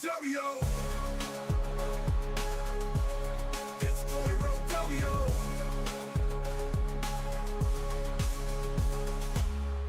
Rodeo. It's Toy Rodeo.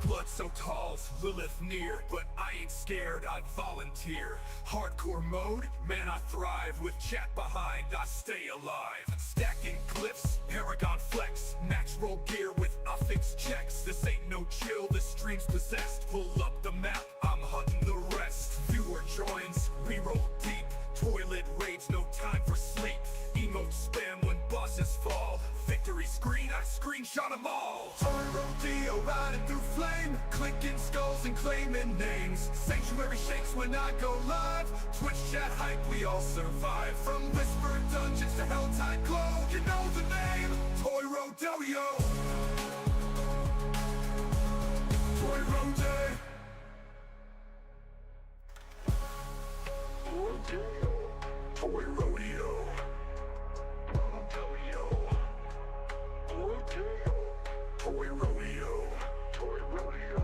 Blood so tall, Lilith near, but I ain't scared, I'd volunteer. Hardcore mode, man I thrive, with chat behind, I stay alive. Stacking clips, Paragon flex, max roll gear with affix checks. This ain't no chill, this stream's possessed. Pull up the map, I'm hunting the rest. Viewer joins, reroll deep, toilet raids, no time for sleep. Emote spam when bosses fall, victory screen, I screenshot them all. Toy Rodeo riding through flame, clicking skulls and claiming names. Sanctuary shakes when I go live, Twitch chat hype, we all survive. From whispered dungeons to Helltide glow, you know the name, Toy Rodeo. Toy Rodeo. Toy Rodeo. Toy Rodeo. Toy Rodeo.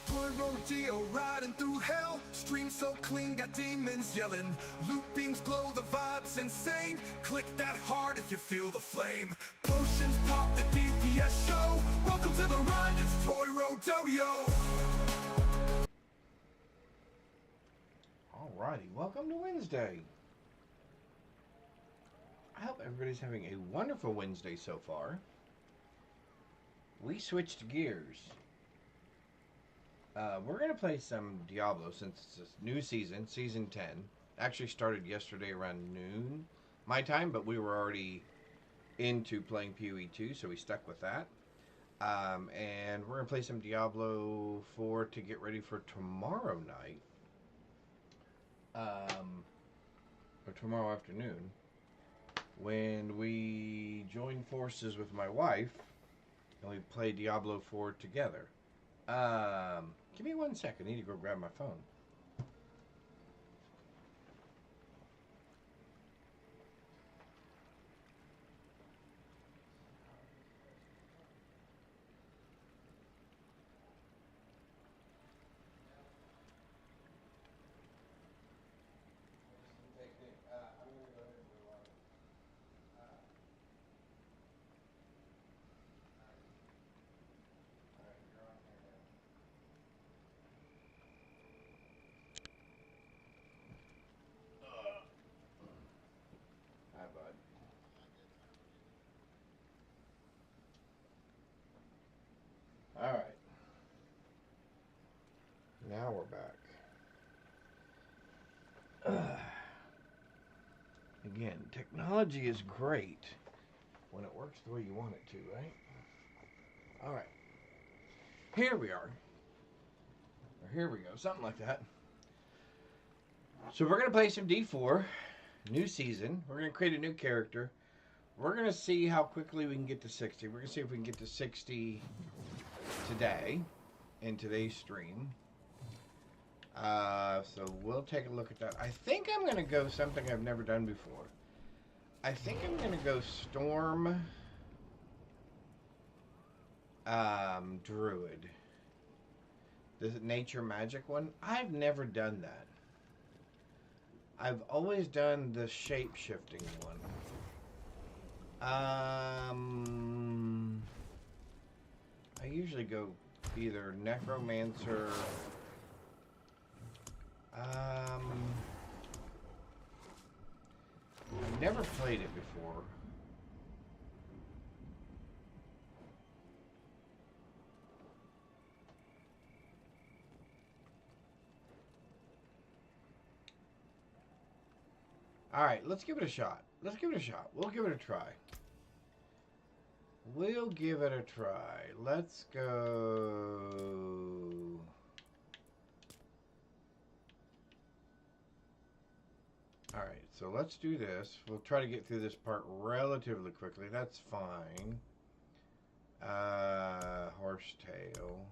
Toy Rodeo riding through hell. Stream so clean, got demons yelling. Loot beams glow, the vibe's insane. Click that hard if you feel the flame. Potions pop, the DPS show. Welcome to the ride, it's Toy Rodeo. Alrighty, welcome to Wednesday. I hope everybody's having a wonderful Wednesday so far. We switched gears. We're going to play some Diablo since it's a new season, Season 10. Actually started yesterday around noon, my time, but we were already into playing PoE 2, so we stuck with that. And we're going to play some Diablo 4 to get ready for tomorrow night. Or tomorrow afternoon, when we join forces with my wife and we play Diablo 4 together. Give me 1 second. I need to go grab my phone. Hi, bud. Alright. Now we're back. Again, technology is great when it works the way you want it to, right? Alright. Here we are. Or here we go. Something like that. So we're going to play some D4. New season. We're going to create a new character. We're going to see how quickly we can get to 60. We're going to see if we can get to 60 today, in today's stream. So we'll take a look at that. I think I'm going to go something I've never done before. I think I'm going to go Storm Druid. This nature magic one. I've never done that. I've always done the shape-shifting one. I usually go either Necromancer. I've never played it before. Alright, let's give it a shot. Let's give it a shot. We'll give it a try. We'll give it a try. Let's go. Alright, so let's do this. We'll try to get through this part relatively quickly. That's fine. Horsetail.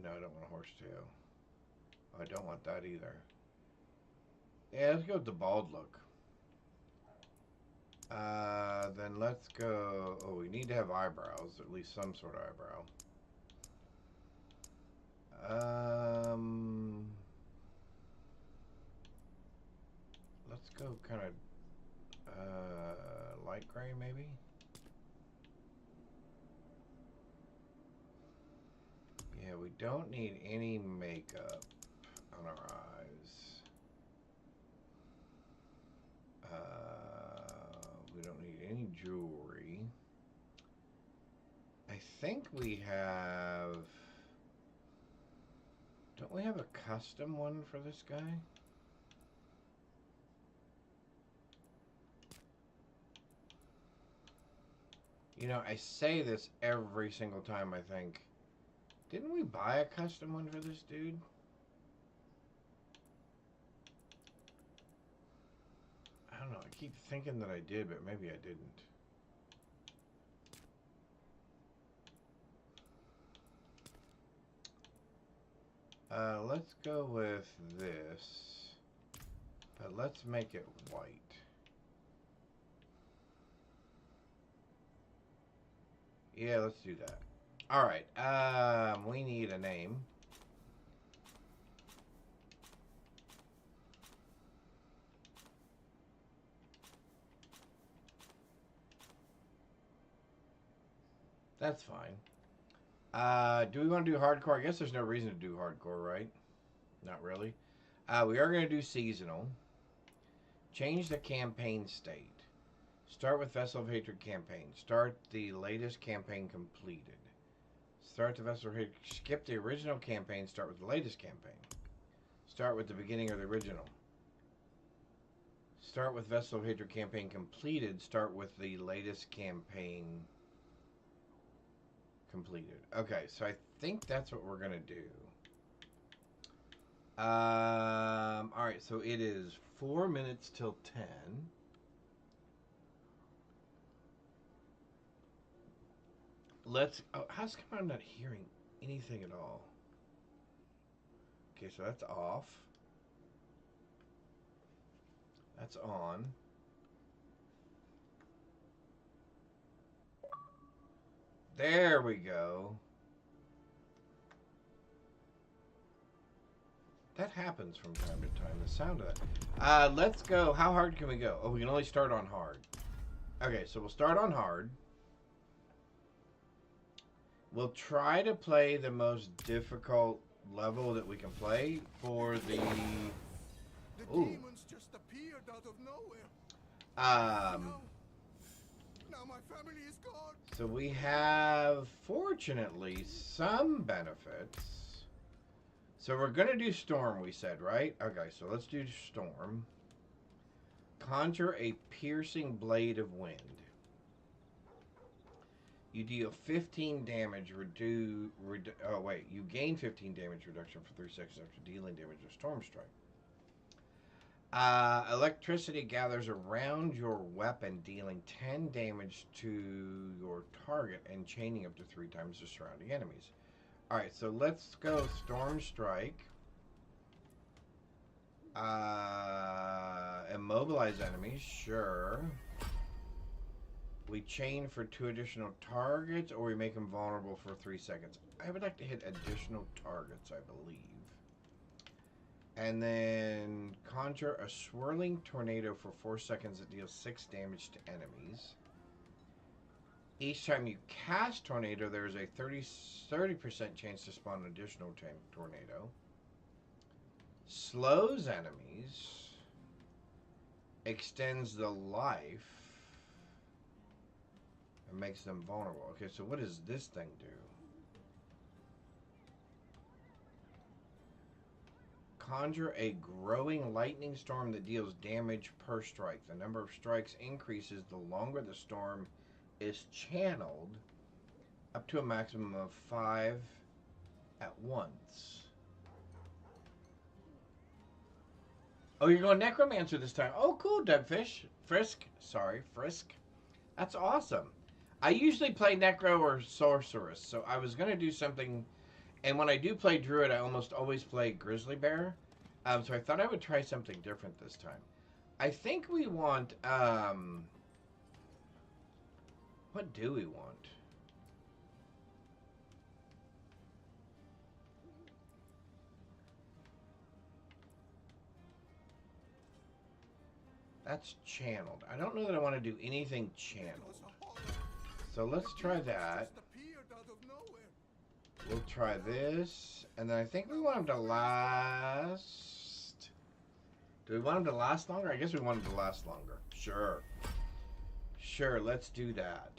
No, I don't want a horsetail. I don't want that either. Yeah, let's go with the bald look. Then let's go... Oh, we need to have eyebrows. At least some sort of eyebrow. primary, maybe? Yeah, we don't need any makeup on our eyes. We don't need any jewelry. I think we have... Don't we have a custom one for this guy? You know, I say this every single time, I think. Didn't we buy a custom one for this dude? I don't know. I keep thinking that I did, but maybe I didn't. Let's go with this. But let's make it white. Yeah, let's do that. Alright, we need a name. That's fine. Do we want to do hardcore? I guess there's no reason to do hardcore, right? Not really. We are going to do seasonal. Change the campaign state. Start with Vessel of Hatred campaign. Start the latest campaign completed. Start the Vessel of Hatred. Skip the original campaign. Start with the latest campaign. Start with the beginning of the original. Start with Vessel of Hatred campaign completed. Start with the latest campaign completed. Okay, so I think that's what we're going to do. Alright, so it is 4 minutes till 10. Let's... Oh, how's come I'm not hearing anything at all? Okay, so that's off. That's on. There we go. That happens from time to time, the sound of that. Let's go. How hard can we go? Oh, we can only start on hard. Okay, so we'll start on hard. We'll try to play the most difficult level that we can play for the... The Ooh. demons just appeared out of nowhere. Now my family is gone. So we have, fortunately, some benefits. So we're going to do Storm, we said, right? Okay, so let's do Storm. Conjure a piercing blade of wind. You deal 15 damage, you gain 15 damage reduction for 3 seconds after dealing damage with Storm Strike. Electricity gathers around your weapon, dealing 10 damage to your target and chaining up to 3 times the surrounding enemies. Alright, so let's go Storm Strike. Immobilize enemies, sure. We chain for 2 additional targets, or we make them vulnerable for 3 seconds. I would like to hit additional targets, I believe. And then conjure a swirling tornado for 4 seconds that deals 6 damage to enemies. Each time you cast tornado, there is a 30% chance to spawn an additional tornado. Slows enemies. Extends the life. And makes them vulnerable. Okay, so what does this thing do? Conjure a growing lightning storm that deals damage per strike. The number of strikes increases the longer the storm is channeled, up to a maximum of 5 at once. Oh, you're going Necromancer this time. Oh, cool, Dougfish. Frisk. That's awesome. I usually play Necro or Sorceress, so I was going to do something... And when I do play Druid, I almost always play Grizzly Bear. So I thought I would try something different this time. I think we want... what do we want? That's channeled. I don't know that I want to do anything It channeled. was a horror. So let's try Demons that. just appeared out of nowhere. We'll try this. And then I think we want him to last... Do we want him to last longer? I guess we want him to last longer. Sure. Sure, let's do that.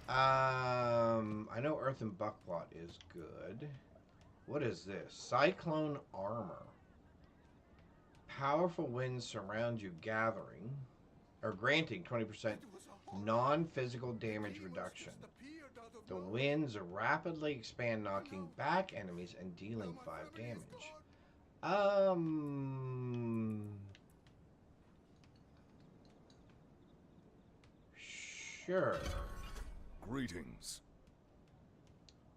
I know Earthen Buckplot is good. What is this? Cyclone Armor. Powerful winds surround you, granting 20% It was a horror. non-physical damage Demons reduction. just appeared out of The nowhere. winds rapidly expand, knocking back enemies and dealing Now my 5 family is damage. gone. Sure. Greetings.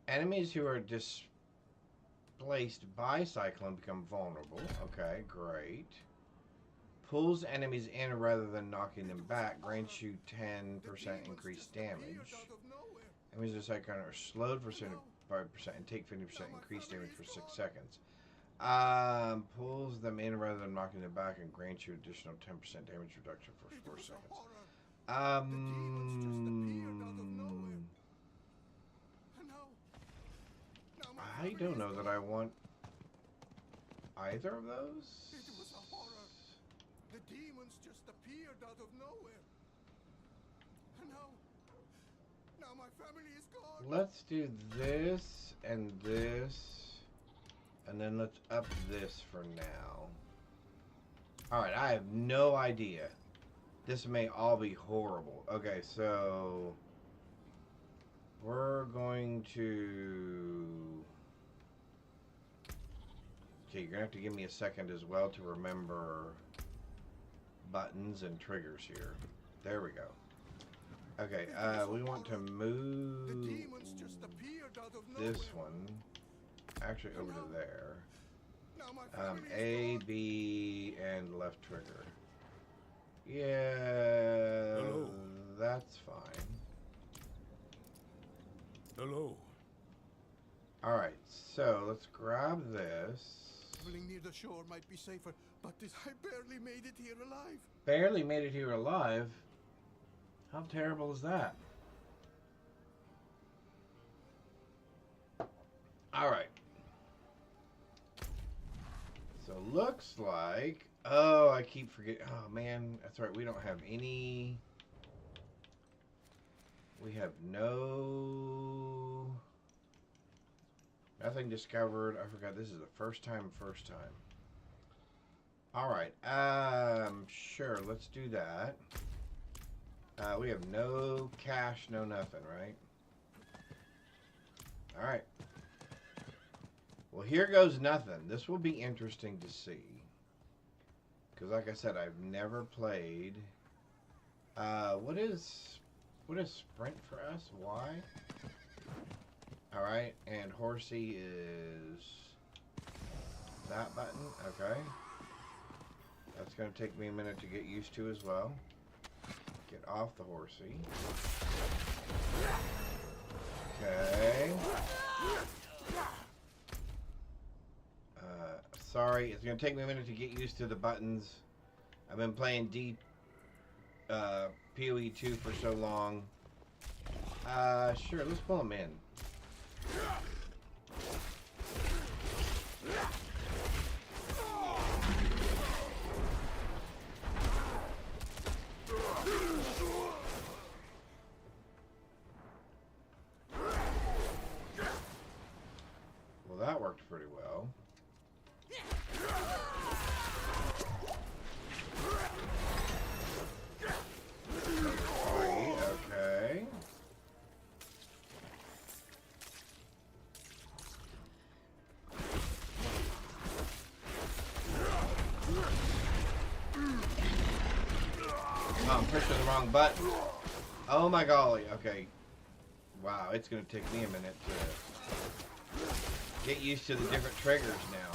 Enemies who are displaced by Cyclone become vulnerable. Okay, great. Pulls enemies in rather than knocking them back. Grants you 10% Demons increased just appeared damage. out of nowhere. Enemies of Cyclone are slowed for 75% and take 50% increased damage for 6 seconds. Pulls them in rather than knocking them back and grants you additional 10% damage reduction for It 4 was a seconds. horror. demons just appeared out of nowhere. And now my I family don't is know that gone. I want either of those. It was a horror. The demons just appeared out of nowhere. And now my family is gone. Let's do this and this, and then let's up this for now. Alright, I have no idea. This may all be horrible. Okay, so we're going to... Okay, you're going to have to give me a second as well to remember buttons and triggers here. There we go. Okay, we want to The move demons just appeared out of nowhere. this one actually over to there. Now my family is A, gone. B, and left trigger. Yeah, Hello. that's fine. Hello. Alright, so let's grab this. Traveling near the shore might be safer, but I barely made it here alive. Barely made it here alive. How terrible is that? Alright. So looks like... Oh, I keep forgetting. Oh, man. That's right. We don't have any... We have no... Nothing discovered. I forgot. This is the first time. Alright. Sure. Let's do that. We have no cash, no nothing, right? Alright. Well, here goes nothing. This will be interesting to see. Because like I said, I've never played. What is sprint for us? Why? Alright, and horsey is that button. Okay. That's going to take me a minute to get used to as well. Get off the horsey. Okay. Sorry, it's going to take me a minute to get used to the buttons. I've been playing PoE 2 for so long. Sure, let's pull them in. Well, that worked pretty well. Okay. Oh, I'm pushing the wrong button. Oh my golly. Okay. Wow, it's going to take me a minute to get used to the different triggers now.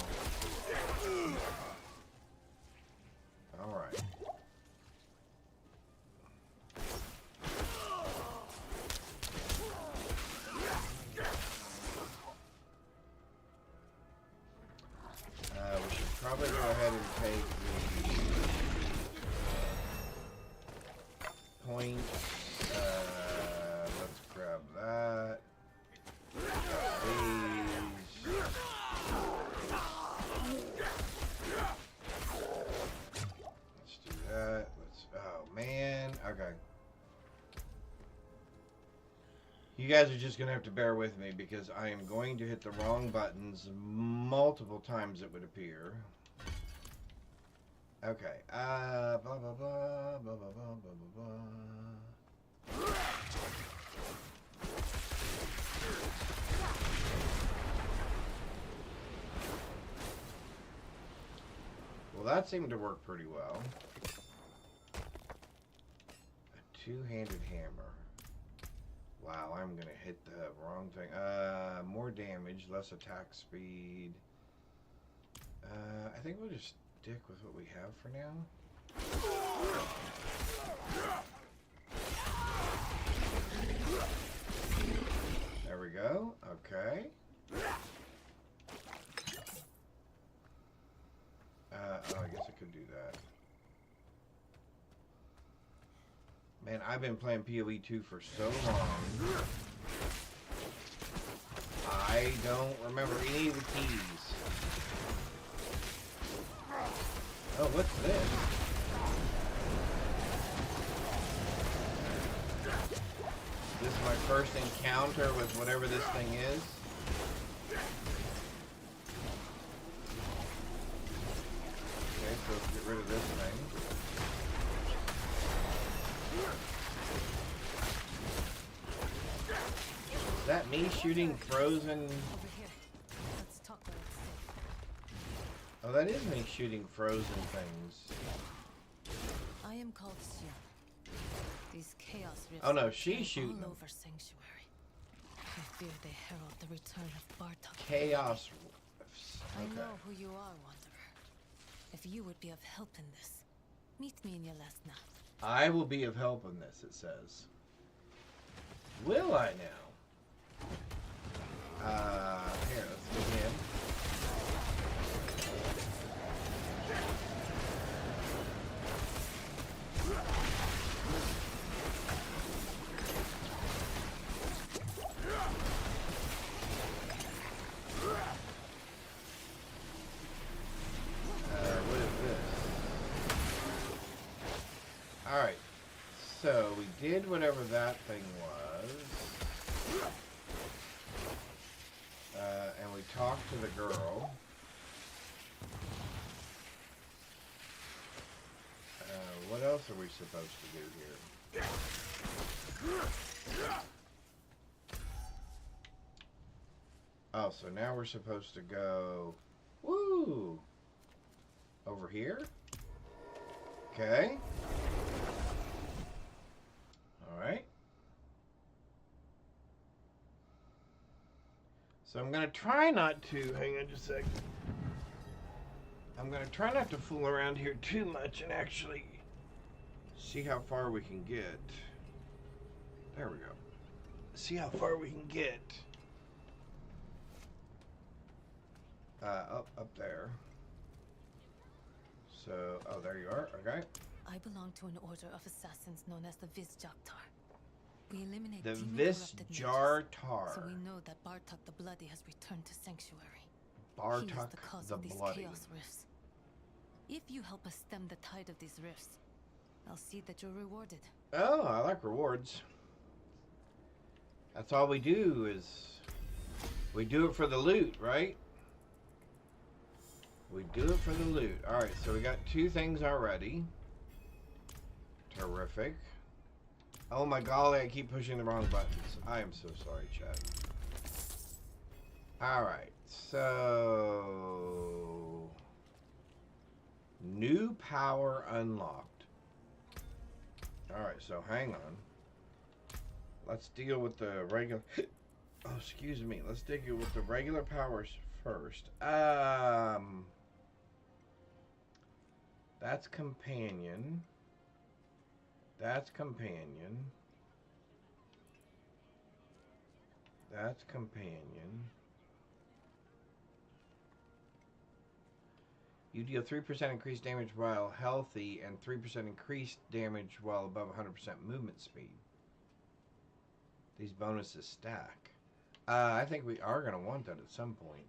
Alright. We should probably go ahead and take the You guys are just going to have to bear with me because I am going to hit the wrong buttons multiple times, it would appear. Okay. Blah, blah, blah, blah, blah, blah, blah, blah, blah. Well, that seemed to work pretty well. A two-handed hammer. Wow, I'm gonna hit the wrong thing. More damage, less attack speed. I think we'll just stick with what we have for now. There we go. Okay. Oh, I guess I could do that. Man, I've been playing PoE 2 for so long. I don't remember any of the keys. Oh, what's this? This is my first encounter with whatever this thing is. Okay, so let's get rid of this thing. Is that me shooting frozen? Over here. Let's talk where it's safe. Oh, that is me shooting frozen things. I am called Xian. These chaos rifts Oh no, are she's all shooting them. over Sanctuary. I fear they herald the return of Bartok. Chaos rifts. I Okay. know who you are, Wanderer. If you would be of help in this, meet me in your last nap. I will be of help in this, it says. Will I now? Here, let's begin. What is this? Alright, so we did whatever that thing was. And we talked to the girl. What else are we supposed to do here? Oh, so now we're supposed to go... Woo! Over here? Okay. Alright. So I'm going to try not to... Hang on just a second. I'm going to try not to fool around here too much and actually see how far we can get. There we go. See how far we can get. Up there. So, oh, there you are. Okay. I belong to an order of assassins known as the Vizjaktar. We eliminate The demon-corrupted mages, Vizjartar. so we know that Bartok the Bloody has returned to Sanctuary. He is Bartok the cause the of these Bloody. chaos rifts. If you help us stem the tide of these rifts, I'll see that you're rewarded. Oh, I like rewards. That's all we do is... We do it for the loot, right? We do it for the loot. Alright, so we got 2 things already. Terrific. Oh my golly, I keep pushing the wrong buttons. I am so sorry, chat. Alright, so... New power unlocked. Alright, so hang on. Let's deal with the regular... Oh, excuse me. Let's deal with the regular powers first. That's companion. That's companion. That's companion. You deal 3% increased damage while healthy and 3% increased damage while above 100% movement speed. These bonuses stack. I think we are going to want that at some point.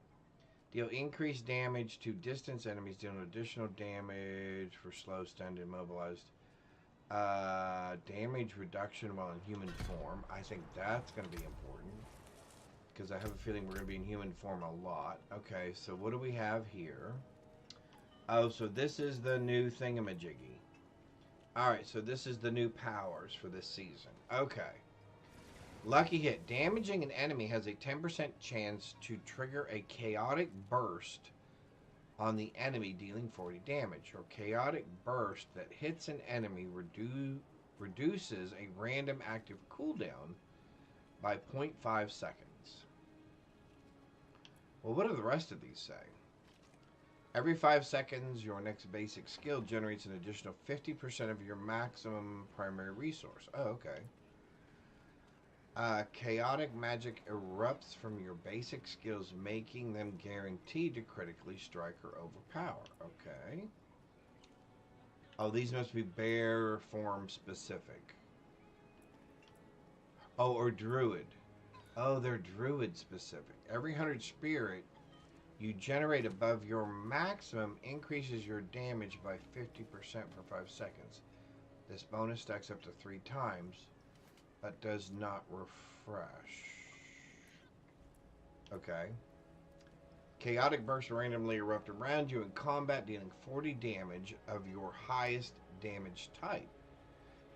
Deal increased damage to distance enemies, dealing additional damage for slow, stunned, immobilized. Damage reduction while in human form. I think that's going to be important. Because I have a feeling we're going to be in human form a lot. Okay, so what do we have here? Oh, so this is the new thingamajiggy. Alright, so this is the new powers for this season. Okay. Lucky hit. Damaging an enemy has a 10% chance to trigger a chaotic burst on the enemy, dealing 40 damage. Or chaotic burst that hits an enemy reduces a random active cooldown by 0.5 seconds. Well, what do the rest of these say? Every 5 seconds, your next basic skill generates an additional 50% of your maximum primary resource. Oh, okay. Chaotic magic erupts from your basic skills, making them guaranteed to critically strike or overpower. Okay. Oh, these must be bear form specific. Oh, or druid. Oh, they're druid specific. Every 100 spirit you generate above your maximum increases your damage by 50% for 5 seconds. This bonus stacks up to 3 times, but does not refresh. Okay. Chaotic bursts randomly erupt around you in combat, dealing 40 damage of your highest damage type.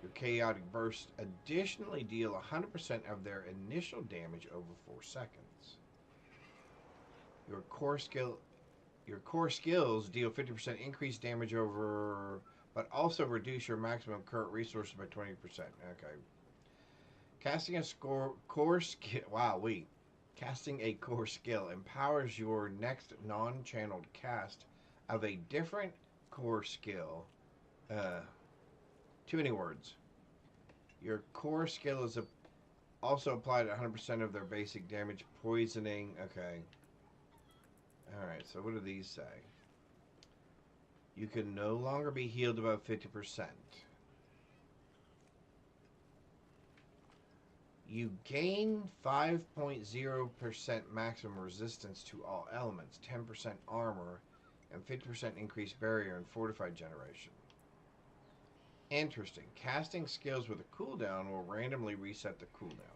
Your chaotic bursts additionally deal 100% of their initial damage over 4 seconds. Your core skills deal 50% increased damage over, but also reduce your maximum current resources by 20%. Okay. Casting a core skill. Wow, casting a core skill empowers your next non-channeled cast of a different core skill. Too many words. Your core skill is also applied at 100% of their basic damage. Poisoning. Okay. Alright, so what do these say? You can no longer be healed above 50%. You gain 5.0% maximum resistance to all elements, 10% armor, and 50% increased barrier and fortified generation. Interesting. Casting skills with a cooldown will randomly reset the cooldown.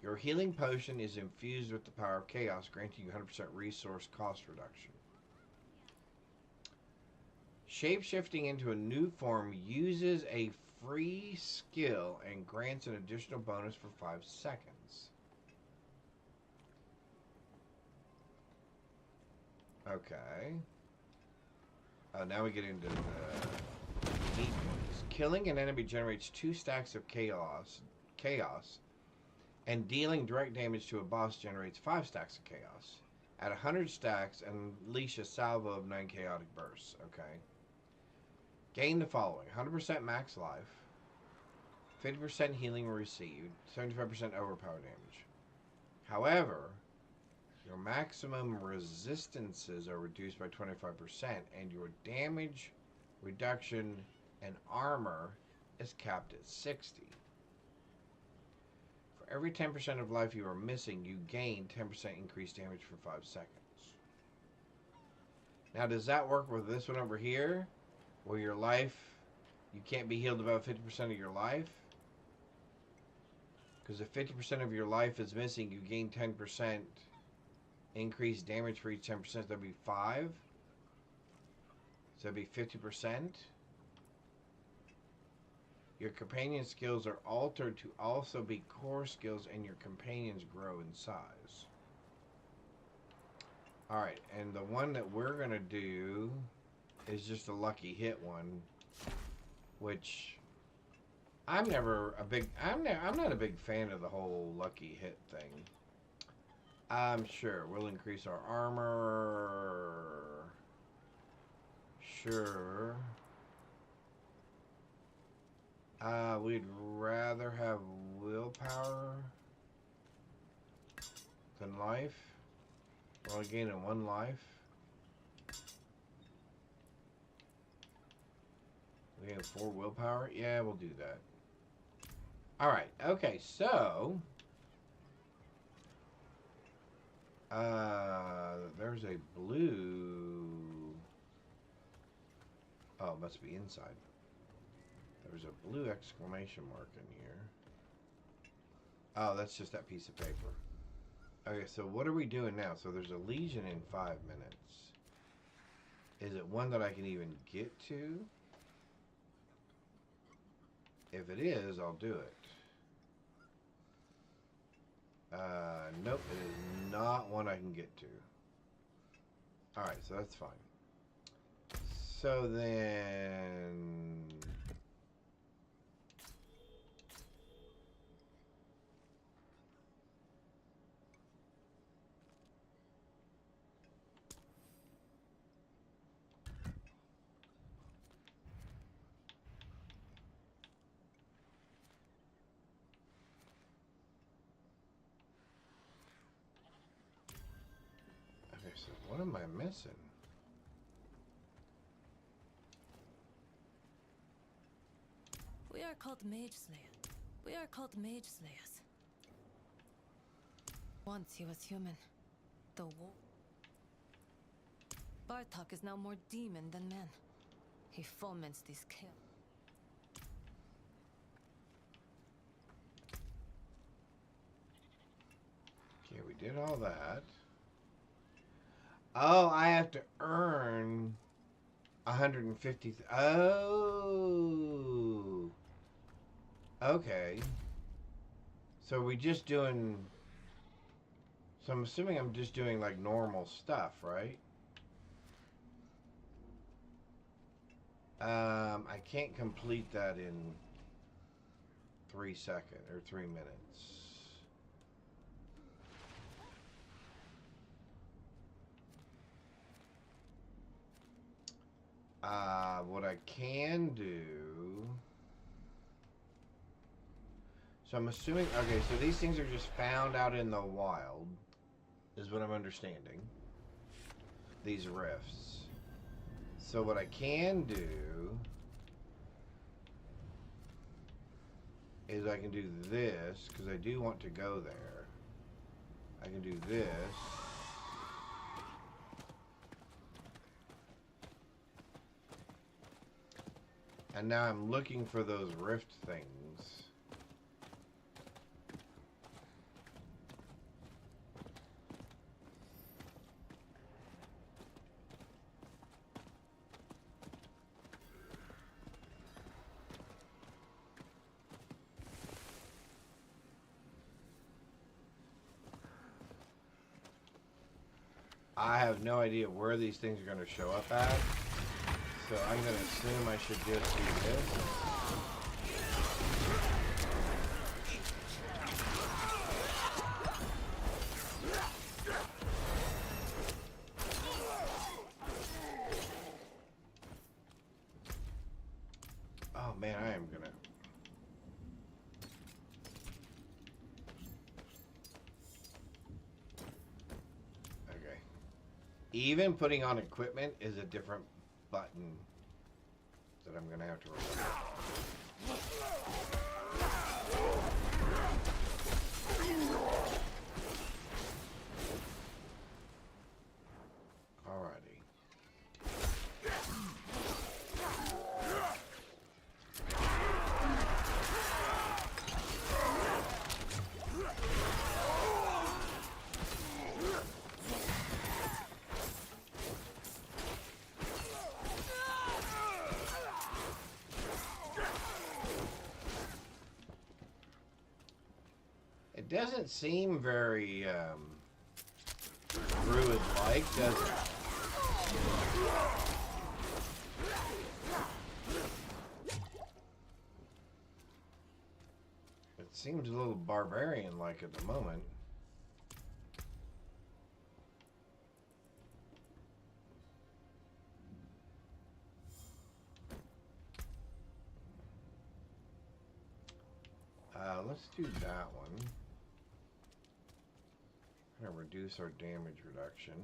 Your healing potion is infused with the power of chaos, granting you 100% resource cost reduction. Shape-shifting into a new form uses a free skill and grants an additional bonus for 5 seconds. Okay. Now we get into the neat ones. Killing an enemy generates 2 stacks of chaos, and dealing direct damage to a boss generates 5 stacks of chaos. At 100 stacks, unleash a salvo of 9 chaotic bursts. Okay. Gain the following: 100% max life, 50% healing received, 75% overpower damage. However, your maximum resistances are reduced by 25%, and your damage reduction and armor is capped at 60. For every 10% of life you are missing, you gain 10% increased damage for 5 seconds. Now, does that work with this one over here? Where your life, you can't be healed above 50% of your life? Because if 50% of your life is missing, you gain 10% increased damage for each 10%. That'd be 5. So that'd be 50%. Your companion skills are altered to also be core skills, and your companions grow in size. Alright, and the one that we're going to do is just a lucky hit one, which I'm not a big fan of the whole lucky hit thing. Sure, we'll increase our armor. Sure. We'd rather have willpower than life. We're only gaining 1 life. We have 4 willpower. Yeah, we'll do that. Alright, okay, so there's a blue. Oh, it must be inside. There's a blue exclamation mark in here. Oh, that's just that piece of paper. Okay, so what are we doing now? So there's a Legion in 5 minutes. Is it one that I can even get to? If it is, I'll do it. Nope, it is not one I can get to. Alright, so that's fine. So then... Okay, so what am I missing? We are called Mage Slayers. We are called Mage Slayers. Once he was human. The wolf. Bartok is now more demon than man. He foments these kills. Okay, we did all that. Oh, I have to earn 150. Oh. Okay. So we just doing... So I'm assuming I'm just doing like normal stuff, right? I can't complete that in 3 seconds or 3 minutes. What I can do... So I'm assuming... Okay, so these things are just found out in the wild, is what I'm understanding. These rifts. So what I can do... is I can do this, because I do want to go there. I can do this. And now I'm looking for those rift things. I have no idea where these things are going to show up at. So I'm going to assume I should just do this. Oh man, I am going to... Okay. Even putting on equipment is a different button that I'm gonna have to remember. Alrighty. It doesn't seem very druid-like, does it? It seems a little barbarian-like at the moment. Let's do that one. Gonna reduce our damage reduction.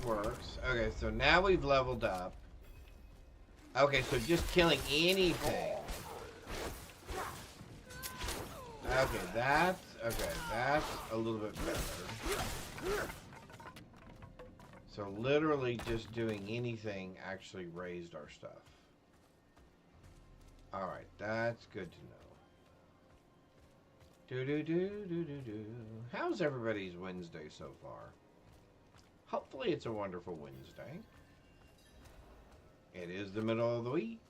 works. Okay, so now we've leveled up. Okay, so just killing anything. Okay, that's a little bit better. So literally just doing anything actually raised our stuff. Alright, that's good to know. Do. How's everybody's Wednesday so far? Hopefully it's a wonderful Wednesday. It is the middle of the week.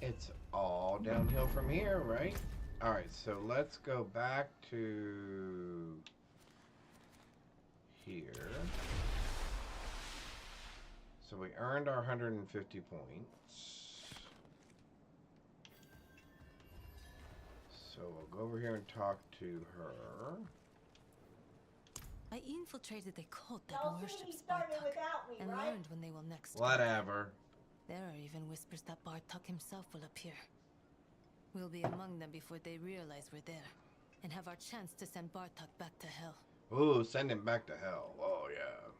It's all downhill from here, right? Alright, so let's go back to here. So we earned our 150 points. So we'll go over here and talk to her. I infiltrated a cult that Y'all worships shouldn't be starting Bartok without me, and right? learned when they will next. Whatever. There are even whispers that Bartok himself will appear. We'll be among them before they realize we're there, and have our chance to send Bartok back to hell. Ooh, send him back to hell. Oh, yeah.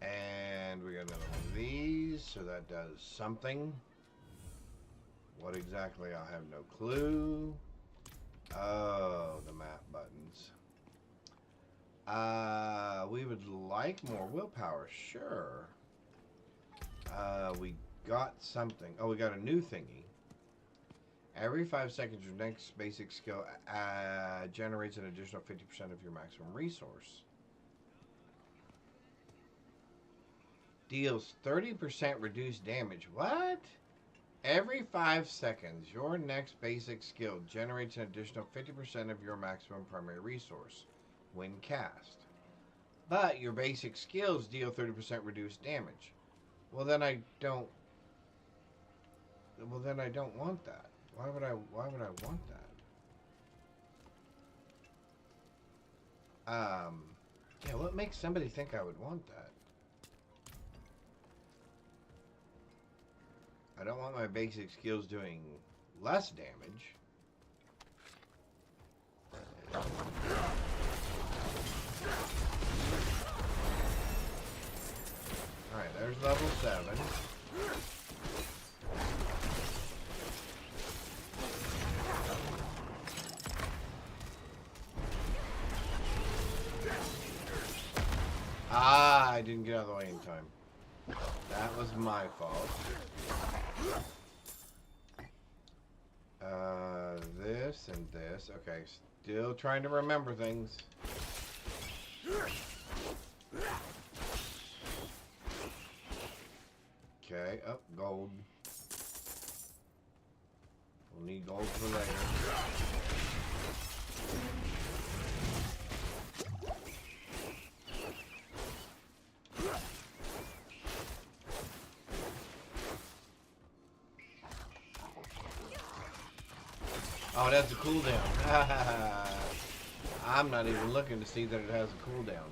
And we got another one of these, so that does something. What exactly, I have no clue. Oh, the map buttons. We would like more willpower, sure. We got something. Oh, we got a new thingy. Every 5 seconds, your next basic skill generates an additional 50% of your maximum resource. Deals 30% reduced damage. What? Every 5 seconds, your next basic skill generates an additional 50% of your maximum primary resource when cast. But your basic skills deal 30% reduced damage. Well, then I don't want that. Why would I want that? Yeah, what makes somebody think I would want that? I don't want my basic skills doing less damage. Alright, there's level 7. Ah, I didn't get out of the way in time. That was my fault. This and this. Okay, still trying to remember things. Okay, oh, gold. We'll need gold for later. Oh, that's a cooldown. I'm not even looking to see that it has a cooldown.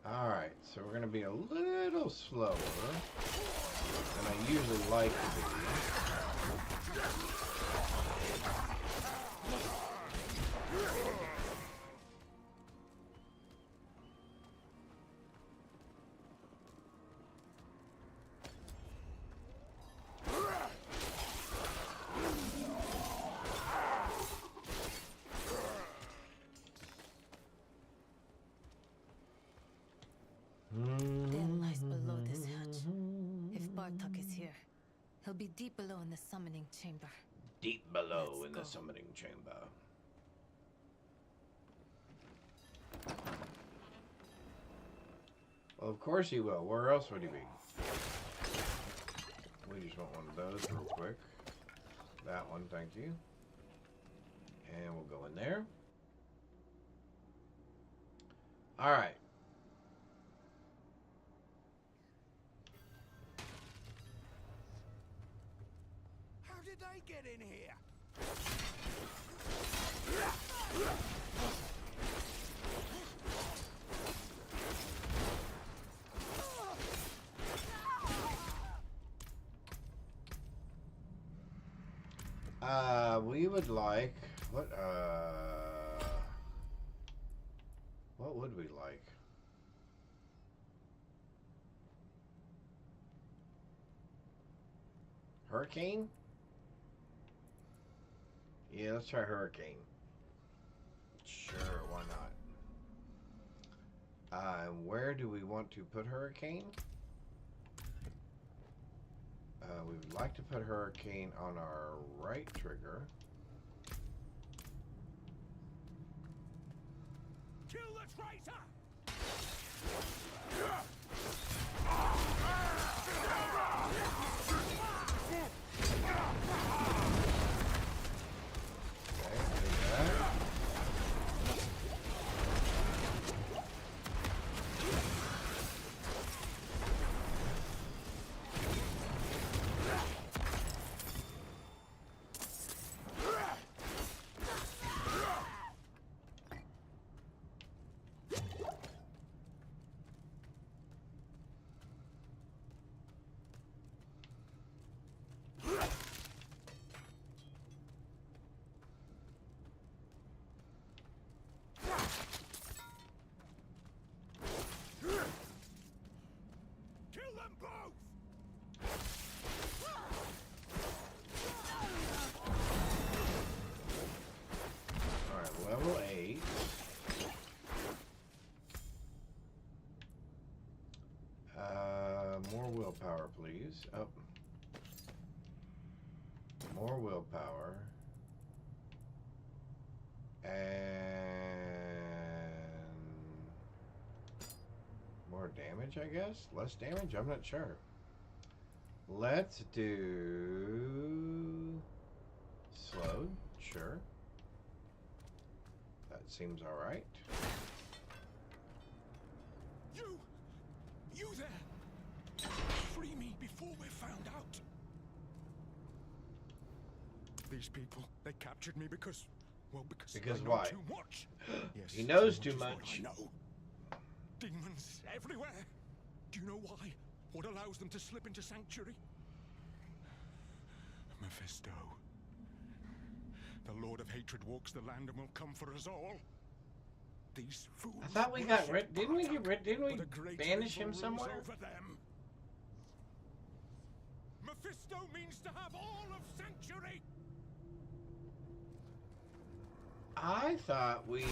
Alright, so we're going to be a little slower than I usually like to be. Den lies below this hatch. If Bartok is here, he'll be deep below in the summoning chamber. Deep below Let's in the go. summoning chamber. Well, of course he will. Where else would he be? We just want one of those real quick. That one, thank you. And we'll go in there. Alright. did they get in here? We would like what would we like? Hurricane? Yeah, let's try hurricane. Sure, why not? Where do we want to put hurricane? We would like to put hurricane on our right trigger. Kill the traitor! Okay, do that. Kill them both! Alright, level 8. More willpower, please. Oh. More willpower. And more damage, I guess? Less damage? I'm not sure. Let's do slowed, sure. That seems alright. You there! Free me before we're found out! These people, they captured me because Because they know why? too much. Yes, He knows too too much. much. Is what I know. Demons everywhere. Do you know why? What allows them to slip into sanctuary? Mephisto. The Lord of Hatred walks the land and will come for us all. These fools. I thought we got rid. Didn't we get rid? Didn't we But a great banish him evil rules somewhere? over them. Mephisto means to have all of sanctuary. I thought we.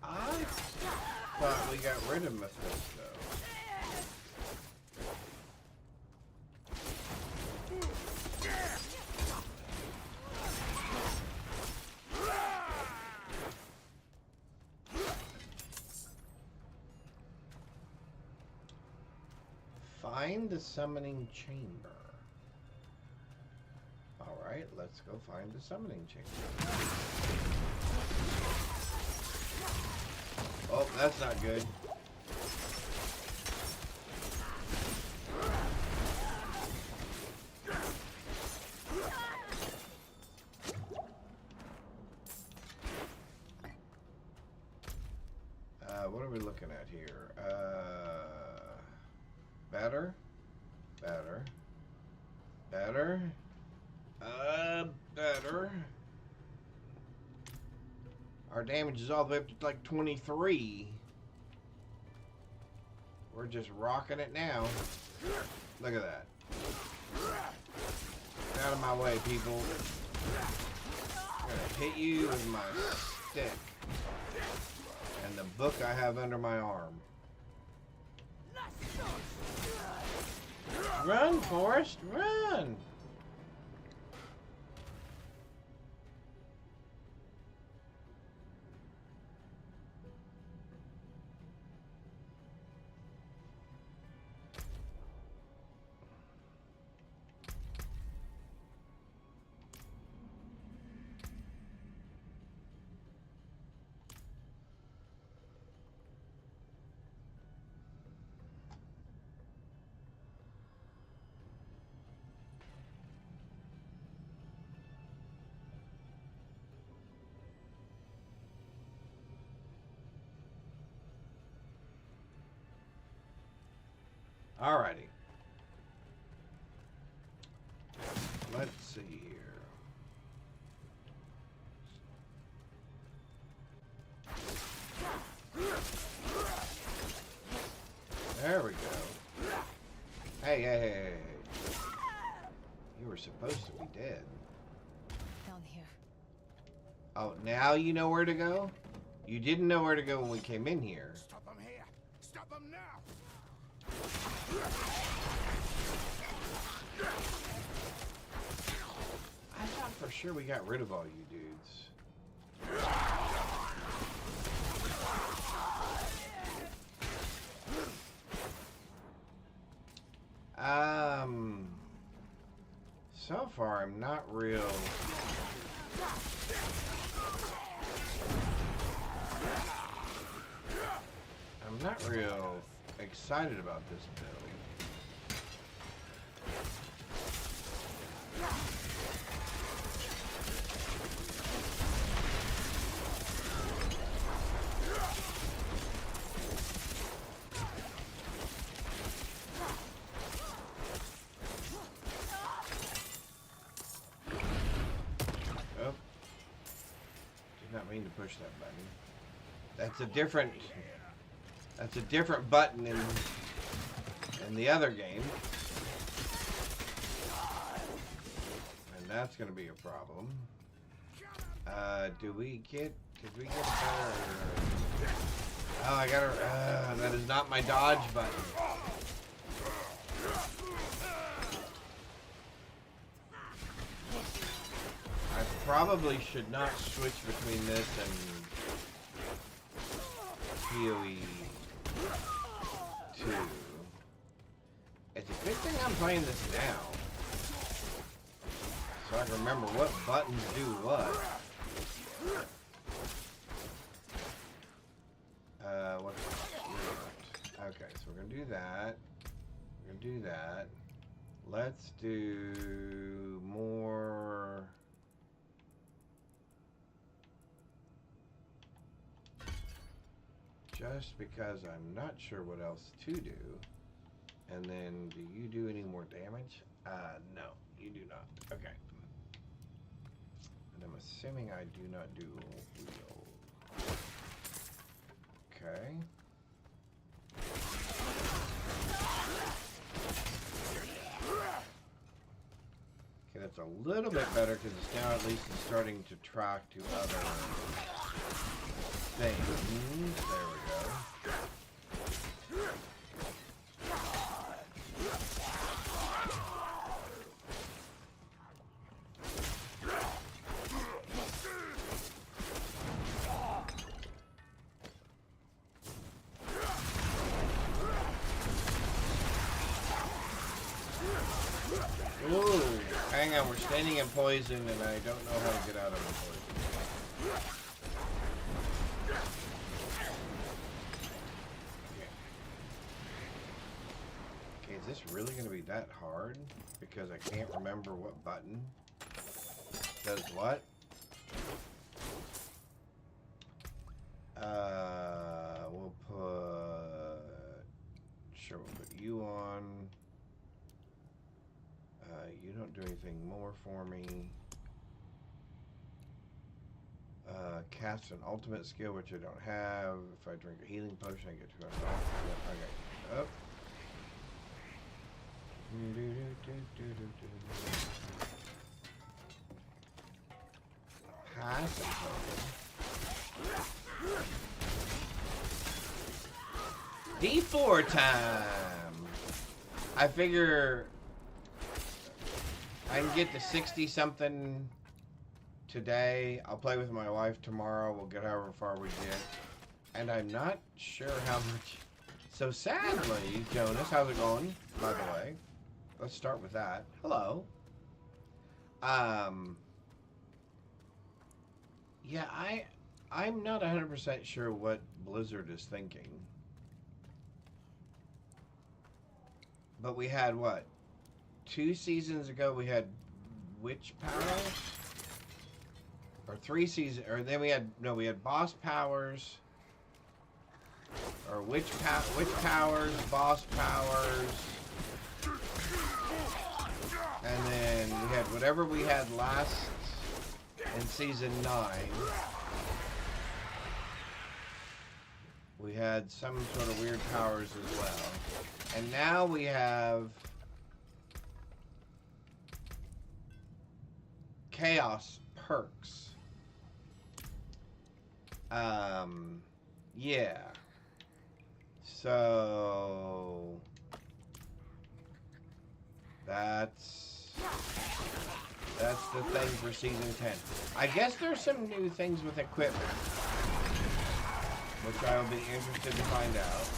I thought we got rid of Mephisto. Find the summoning chamber. Alright, let's go find the summoning chamber. Oh, that's not good. What are we looking at here? Better? Better. Better? Better. Our damage is all the way up to like 23. We're just rocking it now. Look at that. Get out of my way, people. I'm gonna hit you with my stick. And the book I have under my arm. Run, Forrest, run! Alrighty. Let's see here. There we go. Hey, hey, hey, hey, hey. You were supposed to be dead. Down here. Oh, now you know where to go? You didn't know where to go when we came in here. Stop him here! Stop him now! I thought for sure we got rid of all you dudes. So far I'm not real... I'm not real excited about this build. Oh. Did not mean to push that button. That's a different button in the other game. And that's gonna be a problem. Did we get a better... Oh, I got a... that is not my dodge button. I probably should not switch between this and PoE 2. It's a good thing I'm playing this now, so I can remember what buttons do what. Okay, so we're gonna do that. We're gonna do that. Let's do more. Just because I'm not sure what else to do. And then, do you do any more damage? No, you do not. Okay. And I'm assuming I do not do wheel. Okay. Okay, that's a little bit better because it's now at least it's starting to track to other things. There we go. Ooh, hang on, we're standing in poison and I don't know how to get out of the poison. Okay, is this really going to be that hard? Because I can't remember what button does what? We'll put... Sure, we'll put you on. You don't do anything more for me. Cast an ultimate skill, which I don't have. If I drink a healing potion, I get 200. Okay. Up. Pass. D4 time. I figure I can get to 60 something today. I'll play with my wife tomorrow. We'll get however far we get. And I'm not sure how much. So sadly, Jonas, how's it going, by the way? Let's start with that. Hello. Yeah, I'm not 100% sure what Blizzard is thinking. But we had what? 2 seasons ago we had witch powers? Or 3 seasons, or then we had, no, we had boss powers. or witch powers, boss powers, and then we had whatever we had last in season 9. We had some sort of weird powers as well. And now we have chaos perks. Yeah. So that's the thing for season 10. I guess there's some new things with equipment, which I will be interested to find out.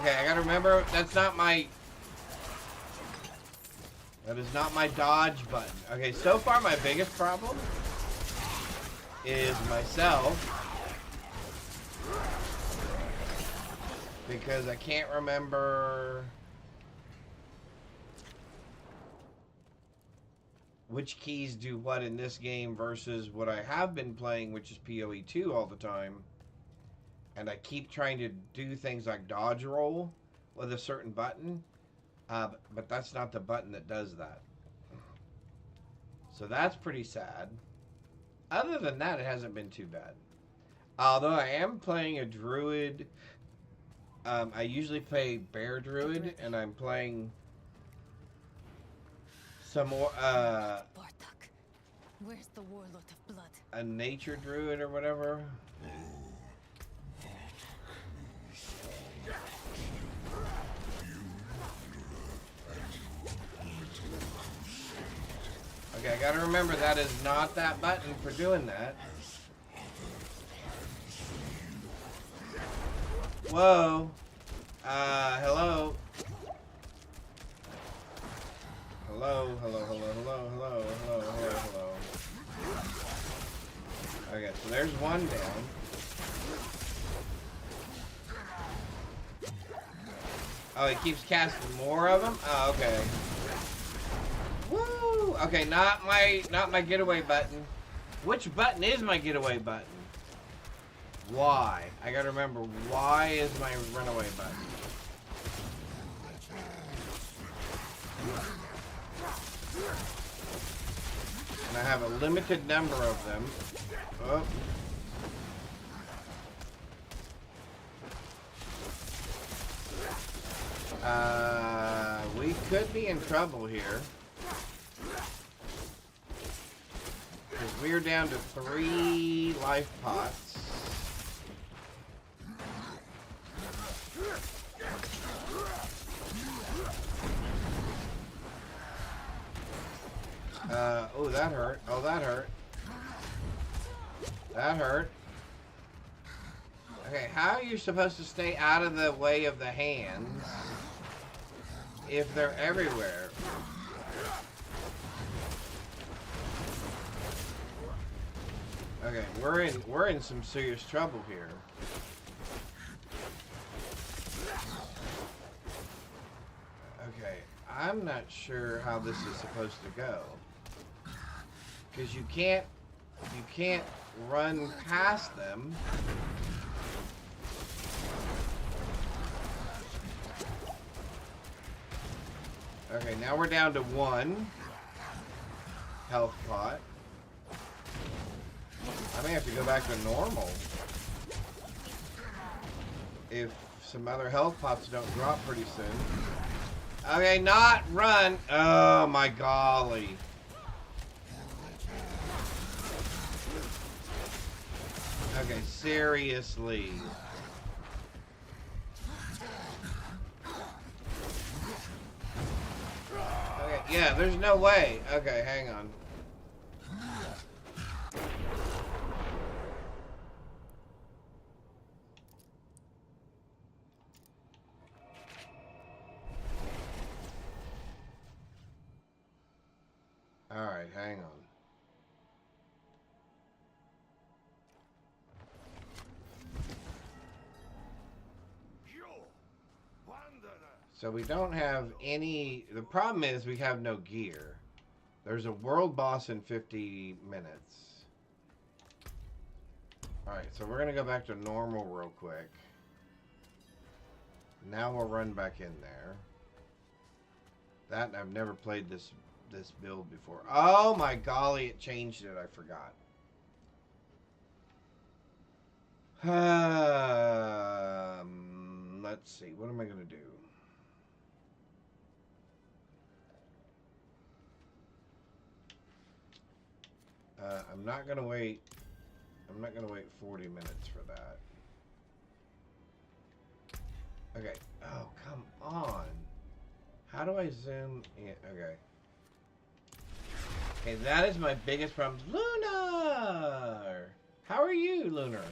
Okay, I gotta remember that is not my dodge button. Okay, so far my biggest problem is myself, because I can't remember which keys do what in this game versus what I have been playing, which is PoE 2 all the time. And I keep trying to do things like dodge roll with a certain button, but that's not the button that does that. So that's pretty sad. Other than that, it hasn't been too bad. Although I am playing a druid. I usually play bear druid, and I'm playing some more Bartok, where's the warlord of blood? a nature druid or whatever. Okay, I gotta remember that is not that button for doing that. Whoa. Hello. Hello, hello, hello, hello, hello, hello, hello, hello. Okay, so there's one down. Oh, he keeps casting more of them? Oh, okay. Woo! Okay, not my getaway button. Which button is my getaway button? Why? I gotta remember, why is my runaway button? And I have a limited number of them. Oh. We could be in trouble here. Because we're down to 3 life pots. Oh, that hurt. Oh, that hurt. That hurt. Okay, how are you supposed to stay out of the way of the hands if they're everywhere? Okay, we're in some serious trouble here. Okay, I'm not sure how this is supposed to go. Because you can't run past them. Okay, now we're down to 1 health pot. I may have to go back to normal if some other health pots don't drop pretty soon. Okay, not run. Oh my golly. Okay, seriously. Okay, yeah, there's no way. Okay, hang on. Alright, hang on. So we don't have any... The problem is we have no gear. There's a world boss in 50 minutes. Alright, so we're gonna go back to normal real quick. Now we'll run back in there. That, I've never played this build before. Oh my golly, it changed it. I forgot. Let's see. What am I going to do? I'm not going to wait. I'm not going to wait 40 minutes for that. Okay. Oh, come on. How do I zoom in? Okay. Okay, that is my biggest problem. Lunar! How are you, Lunar?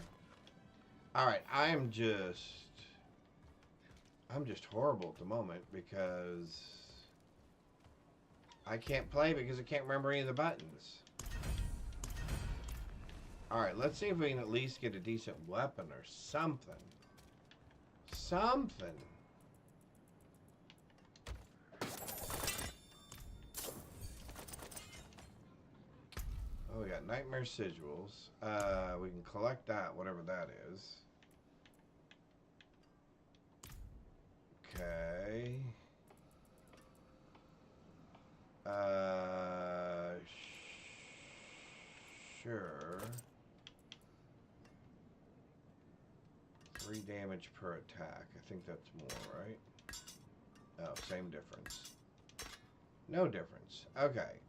Alright, I'm just horrible at the moment because I can't play because I can't remember any of the buttons. Alright, let's see if we can at least get a decent weapon or something. Something. Oh, we got Nightmare Sigils. We can collect that, whatever that is. Okay. Sure. 3 damage per attack. I think that's more, right? Oh, same difference. No difference. Okay.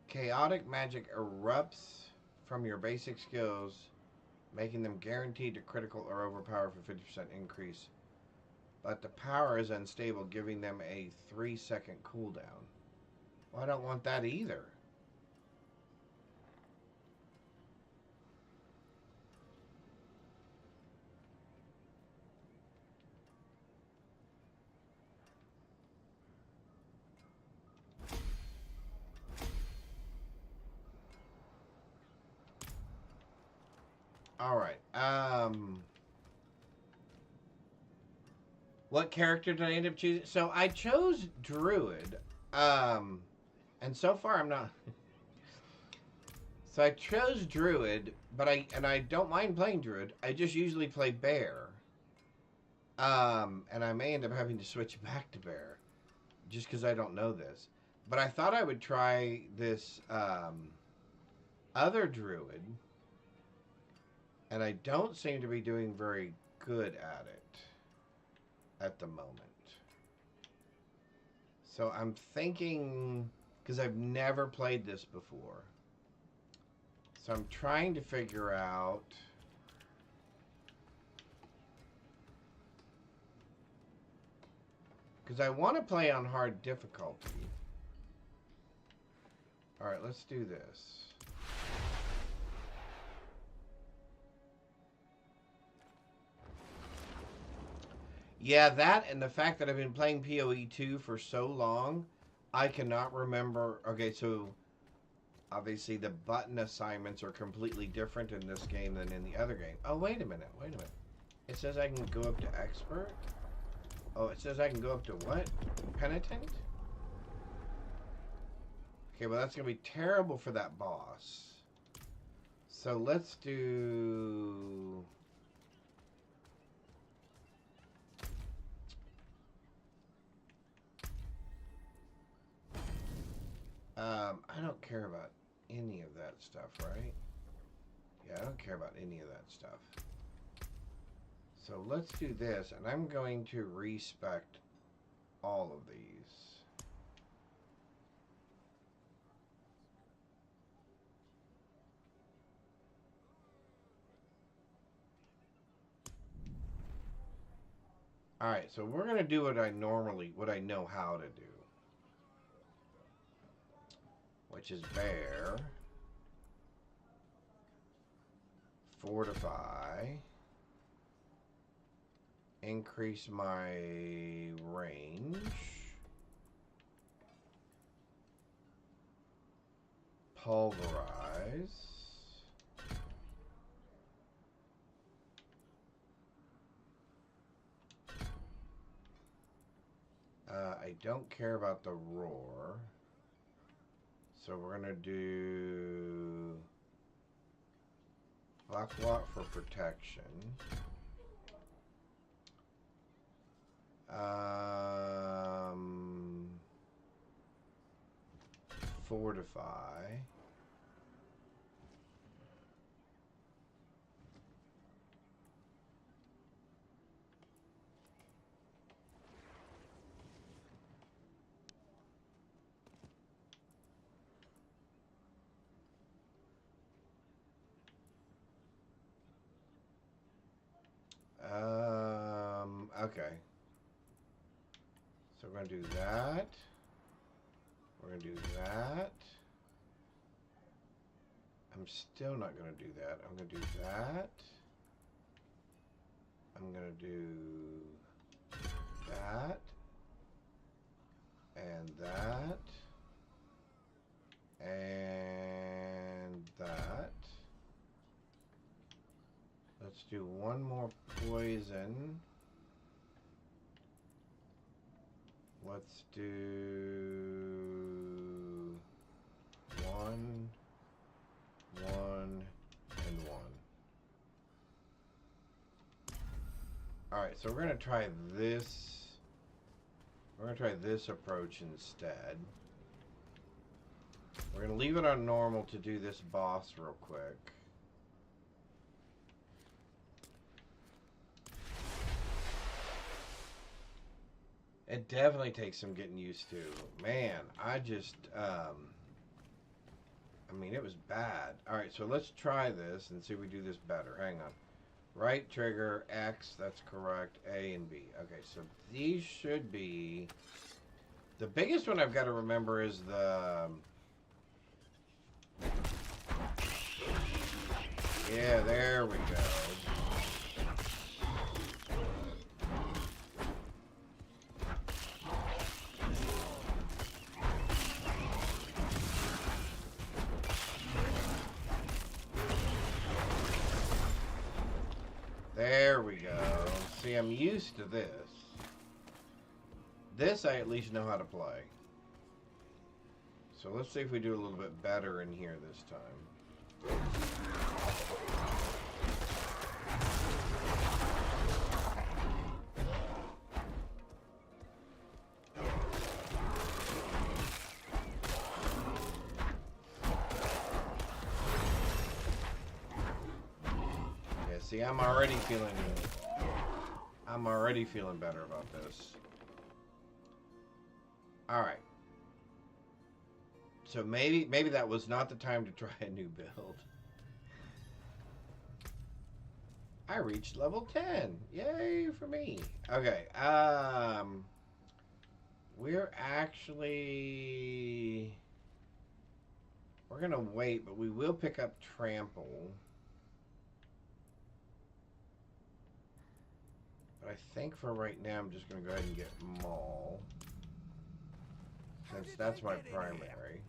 Chaotic magic erupts from your basic skills, making them guaranteed to critical or overpower for 50% increase. But the power is unstable, giving them a 3-second cooldown. Well, I don't want that either. Alright, what character did I end up choosing? So I chose Druid, and so far I'm not... So I chose Druid, but I don't mind playing Druid. I just usually play Bear. And I may end up having to switch back to Bear, just because I don't know this. But I thought I would try this, other Druid, and I don't seem to be doing very good at it at the moment. So I'm thinking, because I've never played this before, so I'm trying to figure out because I want to play on hard difficulty. Alright, let's do this. Yeah, that and the fact that I've been playing PoE 2 for so long, I cannot remember. Okay, so obviously the button assignments are completely different in this game than in the other game. Oh, wait a minute. It says I can go up to expert? Oh, it says I can go up to what? Penitent? Okay, well that's going to be terrible for that boss. So let's do... I don't care about any of that stuff, right? Yeah, I don't care about any of that stuff. So let's do this, and I'm going to respect all of these. Alright, so we're going to do what I know how to do. Which is Bear, Fortify, increase my range, Pulverize, I don't care about the roar. So we're going to do Clockwalk for protection. Fortify. Okay. So we're going to do that. We're going to do that. I'm still not going to do that. I'm going to do that. I'm going to do that. And that. And that. Let's do one more poison. Let's do 1, 1, and 1. Alright, so we're going to try this. We're going to try this approach instead. We're going to leave it on normal to do this boss real quick. It definitely takes some getting used to. Man, I just, I mean, it was bad. Alright, so let's try this and see if we do this better. Hang on. Right trigger, X, that's correct, A and B. Okay, so these should be... The biggest one I've got to remember is the... Yeah, there we go. There we go. See, I'm used to this. This I at least know how to play. So let's see if we do a little bit better in here this time. See, I'm already feeling better about this. All right. So maybe that was not the time to try a new build. I reached level 10. Yay for me. Okay. We're going to wait, but we will pick up Trample. But I think for right now, I'm just going to go ahead and get Maul. Since that's my primary.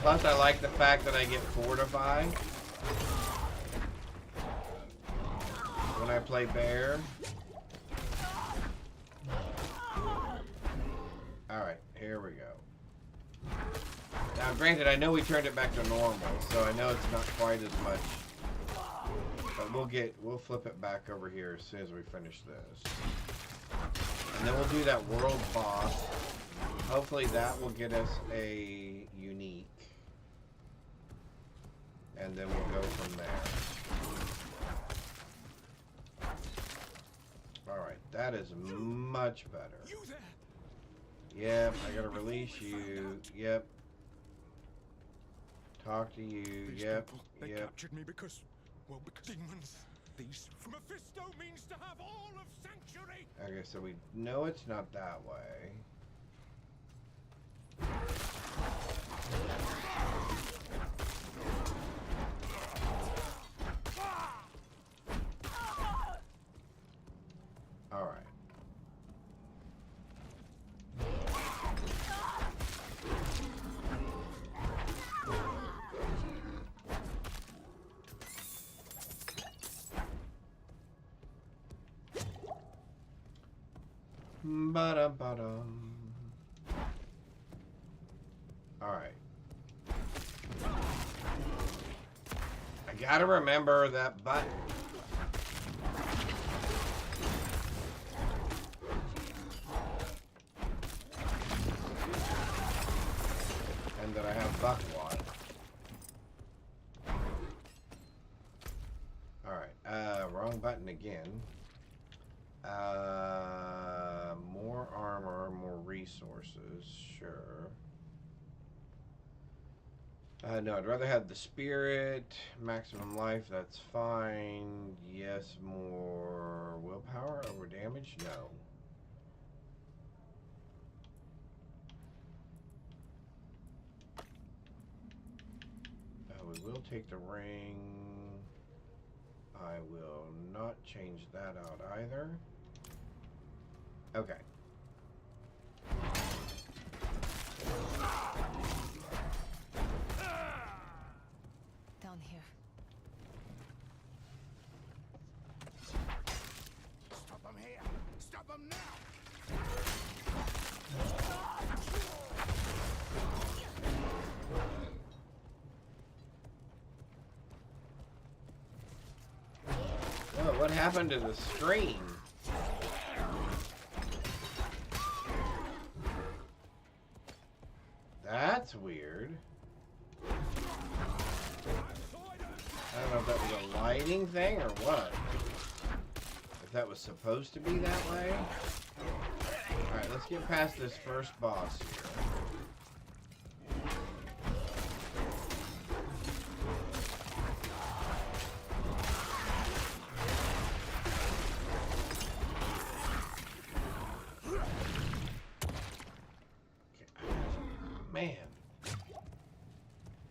Plus, I like the fact that I get Fortify when I play Bear. Alright, here we go. Now, granted, I know we turned it back to normal, so I know it's not quite as much. But we'll flip it back over here as soon as we finish this. And then we'll do that world boss. Hopefully that will get us a unique. And then we'll go from there. Alright, that is much better. Yep, I gotta release you. Yep. Talk to you. These Yep. people, they Yep. captured me because demons. These Mephisto means to have all of Sanctuary. Okay, so we know it's not that way. All right. Ba-da-ba-dum. Alright. I gotta remember that button. And that I have buckwad. Alright, wrong button again. More armor, more resources, sure. No, I'd rather have the spirit, maximum life, that's fine. Yes, more willpower over damage? No. We will take the ring. I will not change that out either. Okay. Down here. Stop him here! Stop him now! Oh, what happened to the stream? That's weird. I don't know if that was a lighting thing or what. If that was supposed to be that way. Alright, let's get past this first boss here. Man.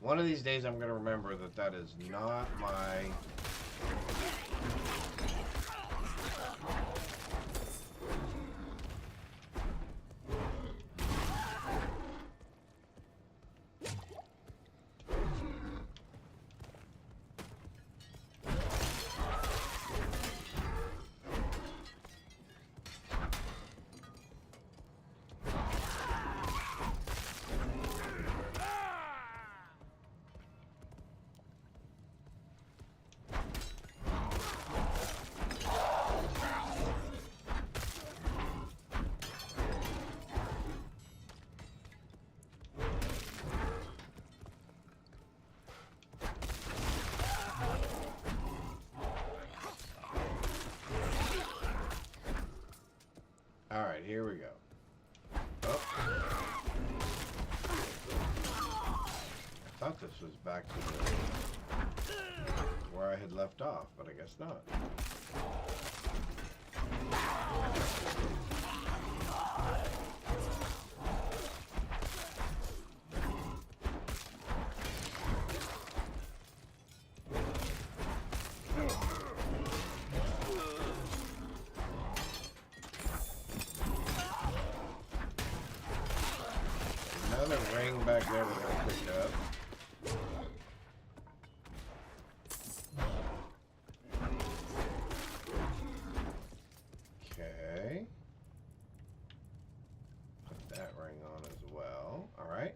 One of these days I'm going to remember that that is not my... Alright, here we go. Oh. I thought this was back to the, where I had left off, but I guess not. Another ring back there we're gonna pick up. Okay. Put that ring on as well. Alright.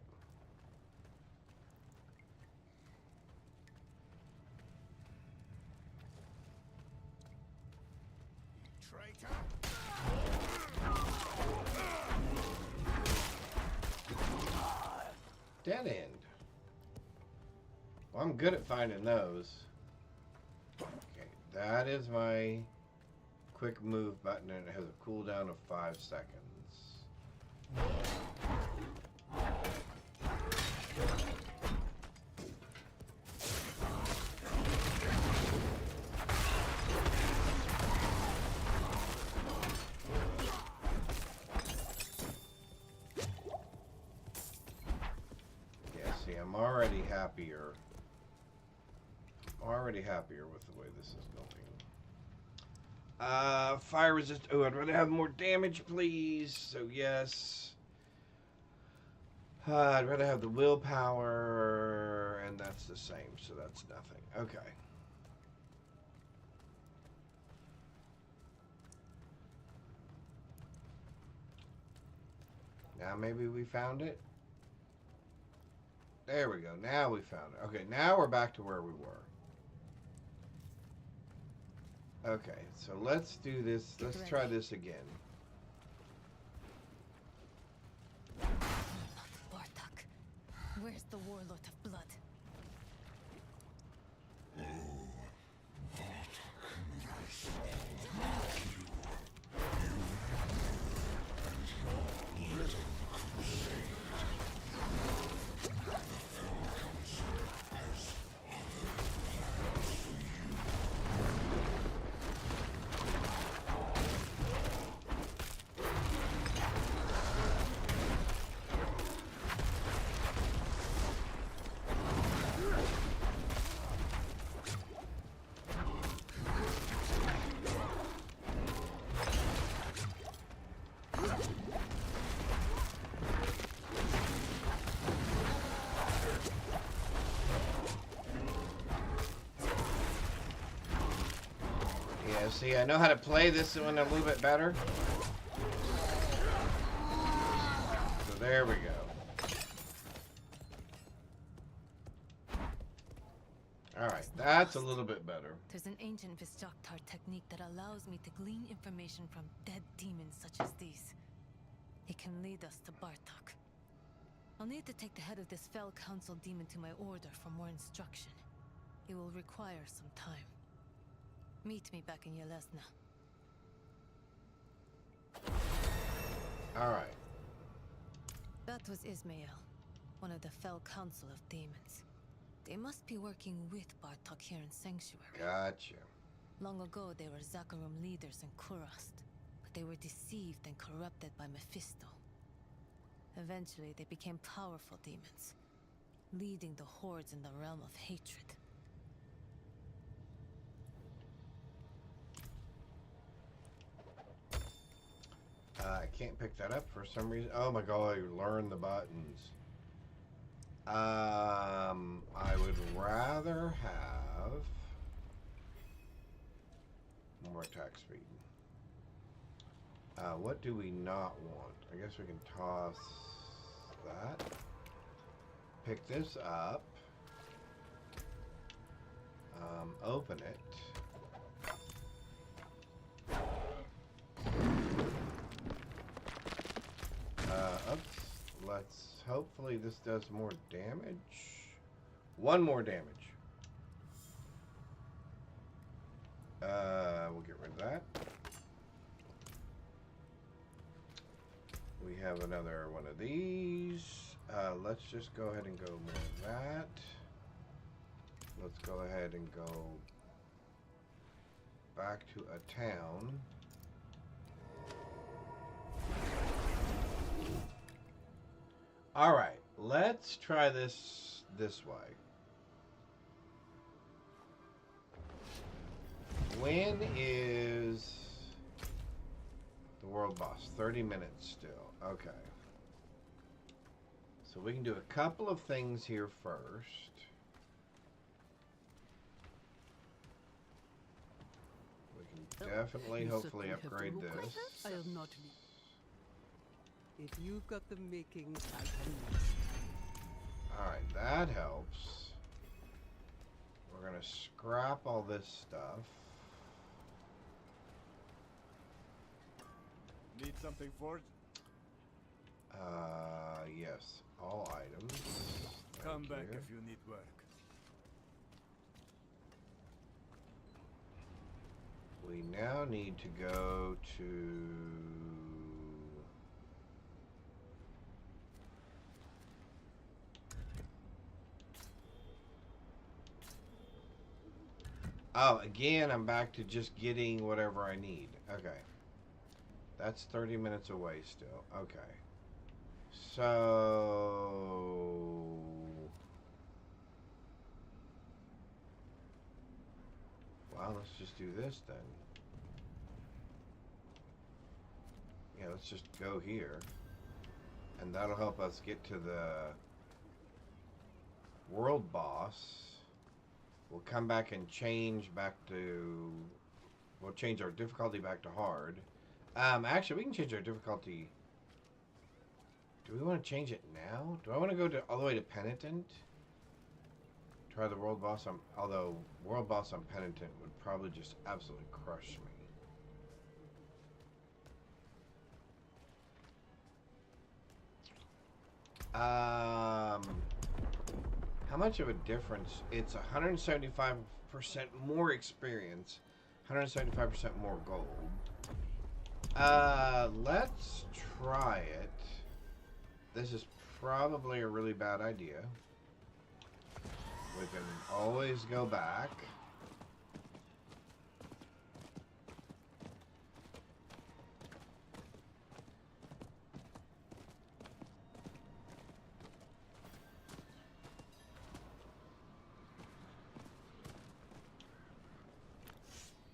Traitor! Dead end. Well, I'm good at finding those. Okay, that is my quick move button, and it has a cooldown of 5 seconds. I'm already happier. Already happier with the way this is going. Fire resist. Oh, I'd rather have more damage, please. So yes. I'd rather have the willpower, and that's the same. So that's nothing. Okay. Now maybe we found it. There we go. Now we found it. Okay, now we're back to where we were. Okay, so let's do this. Let's try this again. Bartok, where's the warlord of blood? Yeah, see, I know how to play this one a little bit better. So there we go. Alright, that's a little bit better. There's an ancient Visjaktar technique that allows me to glean information from dead demons such as these. It can lead us to Bartok. I'll need to take the head of this Fell Council demon to my order for more instruction. It will require some time. Meet me back in Yelesna. Alright. That was Ismael, one of the Fell Council of Demons. They must be working with Bartok here in Sanctuary. Gotcha. Long ago, they were Zakharum leaders in Kurast, but they were deceived and corrupted by Mephisto. Eventually, they became powerful demons, leading the hordes in the realm of hatred. I can't pick that up for some reason. Oh my god, I learned the buttons. I would rather have more attack speed. What do we not want? I guess we can toss that. Pick this up. Open it. Oops. Let's hopefully this does more damage. One more damage. We'll get rid of that. We have another one of these. Let's just go ahead and go more of that. Let's go ahead and go back to a town. All right, let's try this way. When is the world boss? 30 minutes still. Okay. So we can do a couple of things here first. We can definitely, hopefully, upgrade this. I'll not leave. If you've got the makings, I can leave. Alright, that helps. We're gonna scrap all this stuff. Need something forged? Yes. All items. Come Thank back you. if you need work. We now need to go to... Oh, again, I'm back to just getting whatever I need. Okay. That's 30 minutes away still. Okay. So... Well, let's just do this then. Yeah, let's just go here. And that'll help us get to the world boss. We'll come back and change back to... We'll change our difficulty back to hard. Actually, we can change our difficulty Do we want to change it now? Do I want to go all the way to Penitent? Try the world boss on... Although, world boss on Penitent would probably just absolutely crush me. How much of a difference? It's 175% more experience, 175% more gold. Let's try it. This is probably a really bad idea. We can always go back.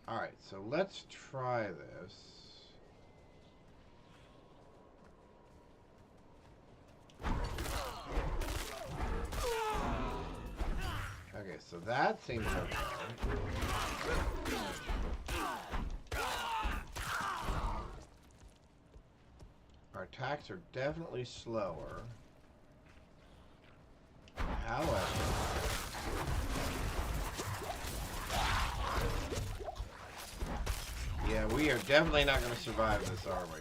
Alright, so let's try this. Okay, so that seems okay. Our attacks are definitely slower. However... Yeah, we are definitely not going to survive this, are we?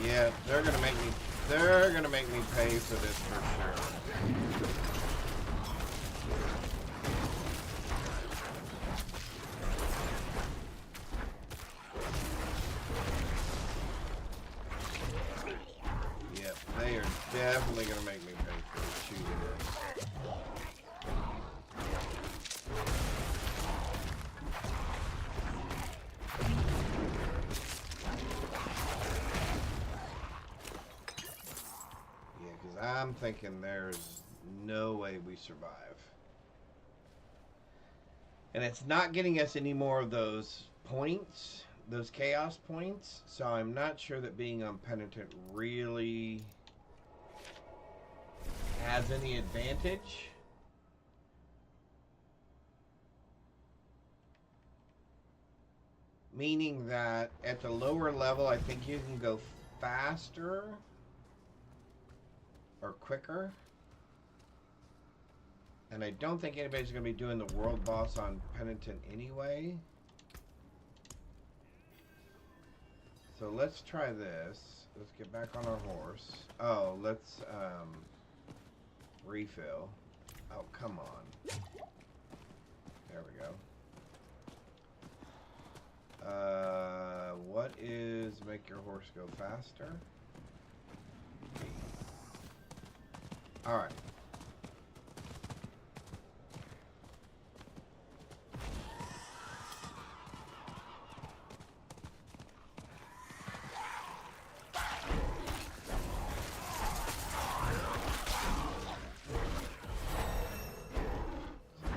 Yeah, they're going to make me pay for this for sure. Definitely gonna make me pay for shooting this. Yeah, because I'm thinking there's no way we survive. And it's not getting us any more of those points, those chaos points, so I'm not sure that being on Penitent really has any advantage. Meaning that at the lower level, I think you can go faster or quicker. And I don't think anybody's going to be doing the world boss on Penitent anyway. So let's try this. Let's get back on our horse. Oh, let's refill. Oh, come on. There we go. What is make your horse go faster? Alright.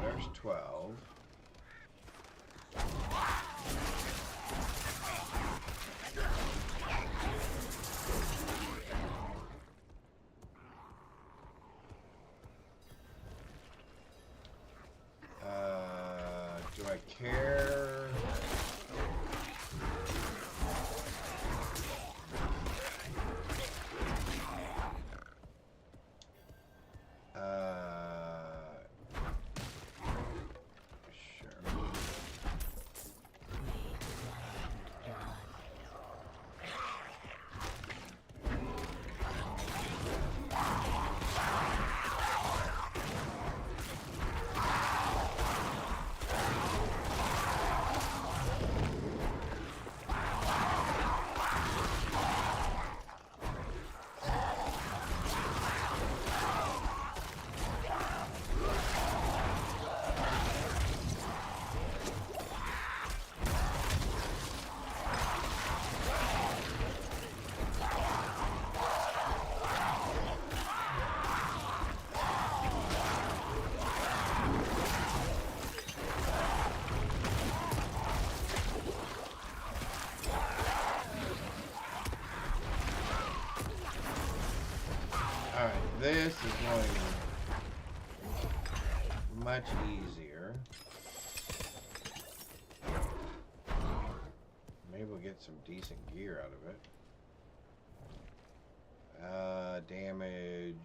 There's 12. Do I care? Sure. this is going much easier. Maybe we'll get some decent gear out of it. Damage,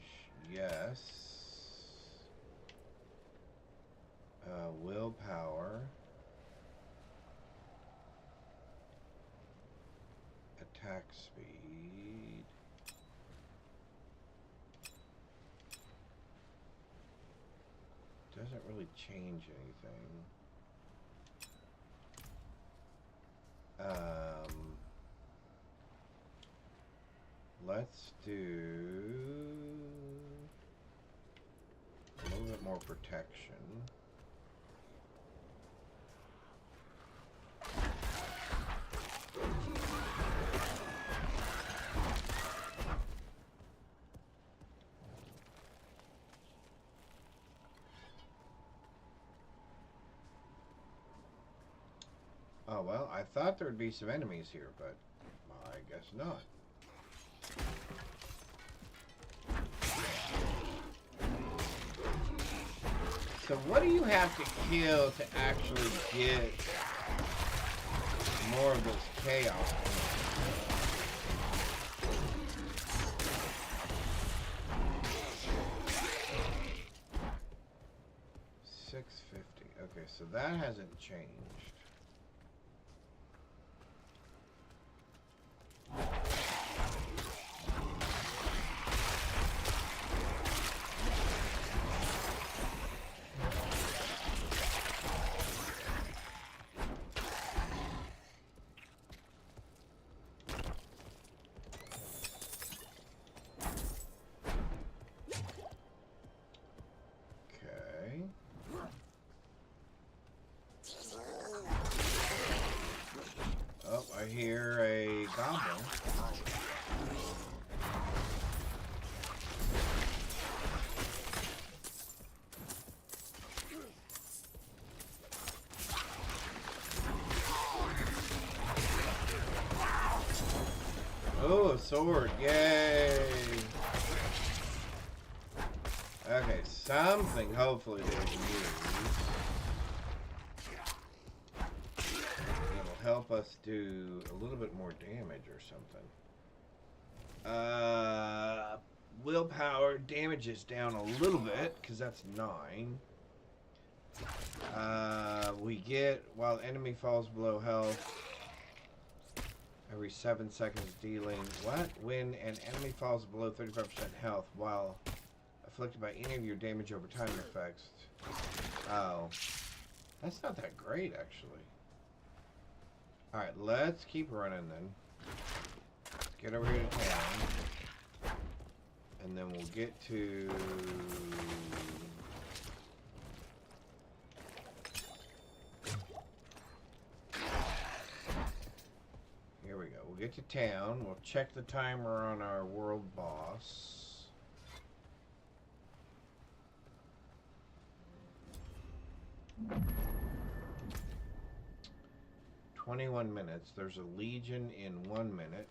yes. Willpower. Attack speed. Doesn't really change anything. Let's do a little bit more protection. Oh, well, I thought there'd be some enemies here, but I guess not. So what do you have to kill to actually get more of this chaos? 650. Okay, so that hasn't changed. I hear a goblin. Oh, a sword. Yay. Okay, something hopefully they can use. Help us do a little bit more damage or something. Willpower damage is down a little bit because that's 9. We get while enemy falls below health every 7 seconds, dealing what? When an enemy falls below 35% health while afflicted by any of your damage over time effects. Oh, that's not that great actually. Alright, let's keep running then. Let's get over here to town. And then we'll get to... Here we go. We'll get to town. We'll check the timer on our world boss. 21 minutes. There's a legion in 1 minute.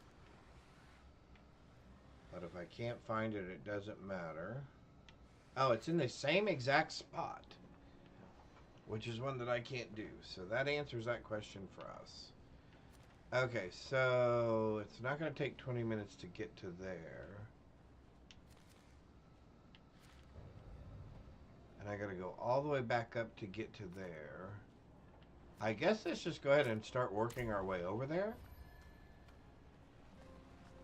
But if I can't find it, it doesn't matter. Oh, it's in the same exact spot. Which is one that I can't do. So that answers that question for us. Okay, so it's not going to take 20 minutes to get to there. And I got to go all the way back up to get to there. I guess let's just go ahead and start working our way over there.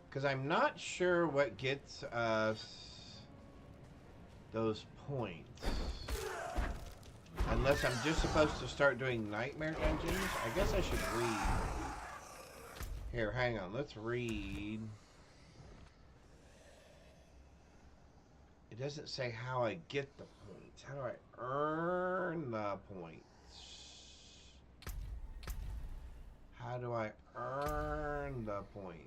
Because I'm not sure what gets us those points. Unless I'm just supposed to start doing nightmare dungeons. I guess I should read. Here, hang on. Let's read. It doesn't say how I get the points. How do I earn the points? How do I earn the points?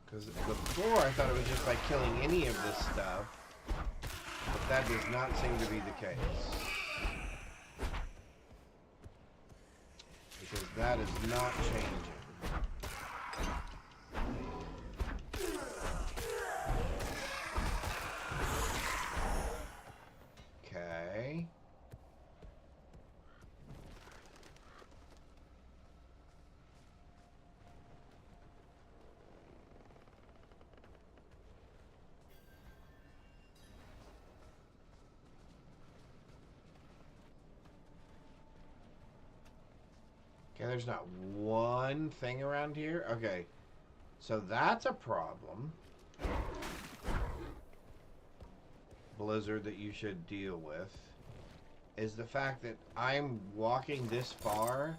Because before I thought it was just by killing any of this stuff. But that does not seem to be the case. Because that is not changing. there's not one thing around here? Okay. So that's a problem. Blizzard that you should deal with. Is the fact that I'm walking this far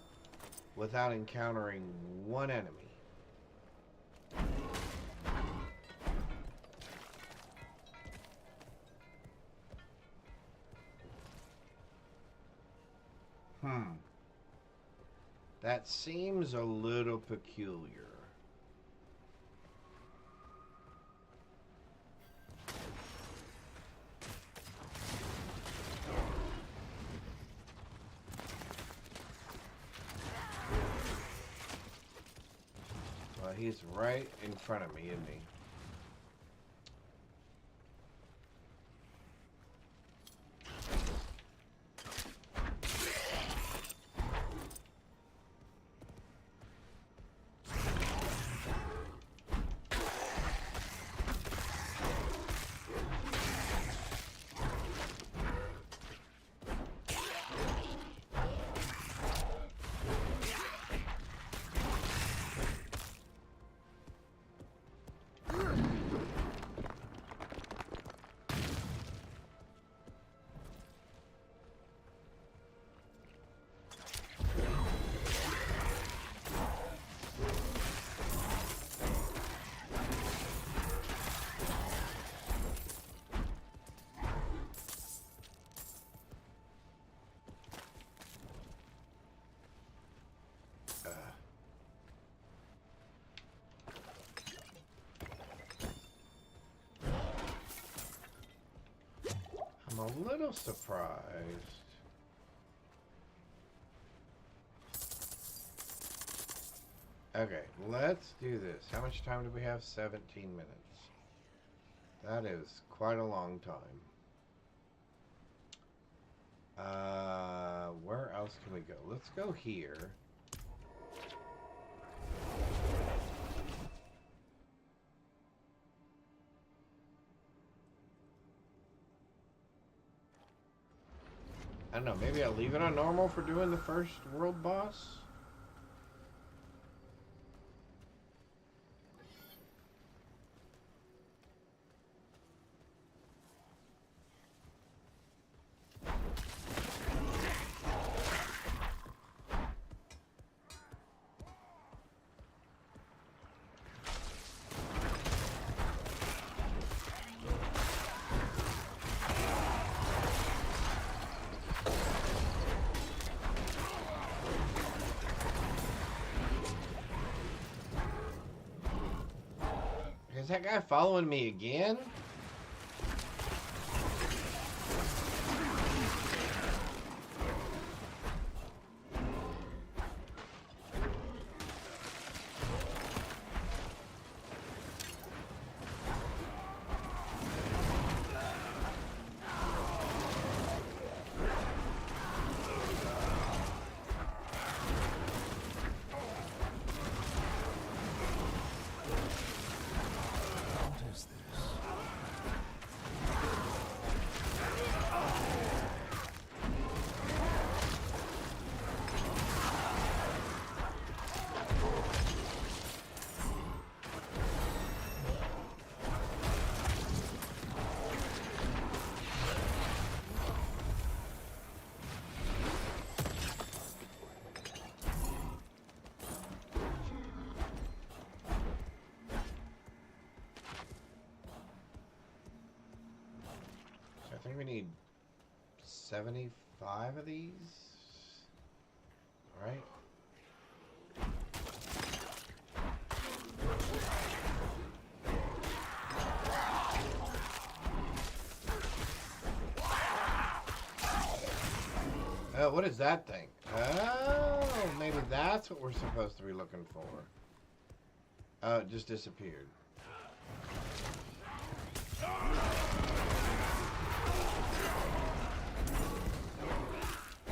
without encountering one enemy. That seems a little peculiar. Well, he's right in front of me, isn't he? I'm a little surprised. Okay, let's do this. How much time do we have? 17 minutes. That is quite a long time. Where else can we go? Let's go here. I don't know, maybe I'll leave it on normal for doing the first world boss? Is that guy following me again? I think we need 75 of these. All right. Oh, what is that thing? Oh, maybe that's what we're supposed to be looking for. Oh, it just disappeared.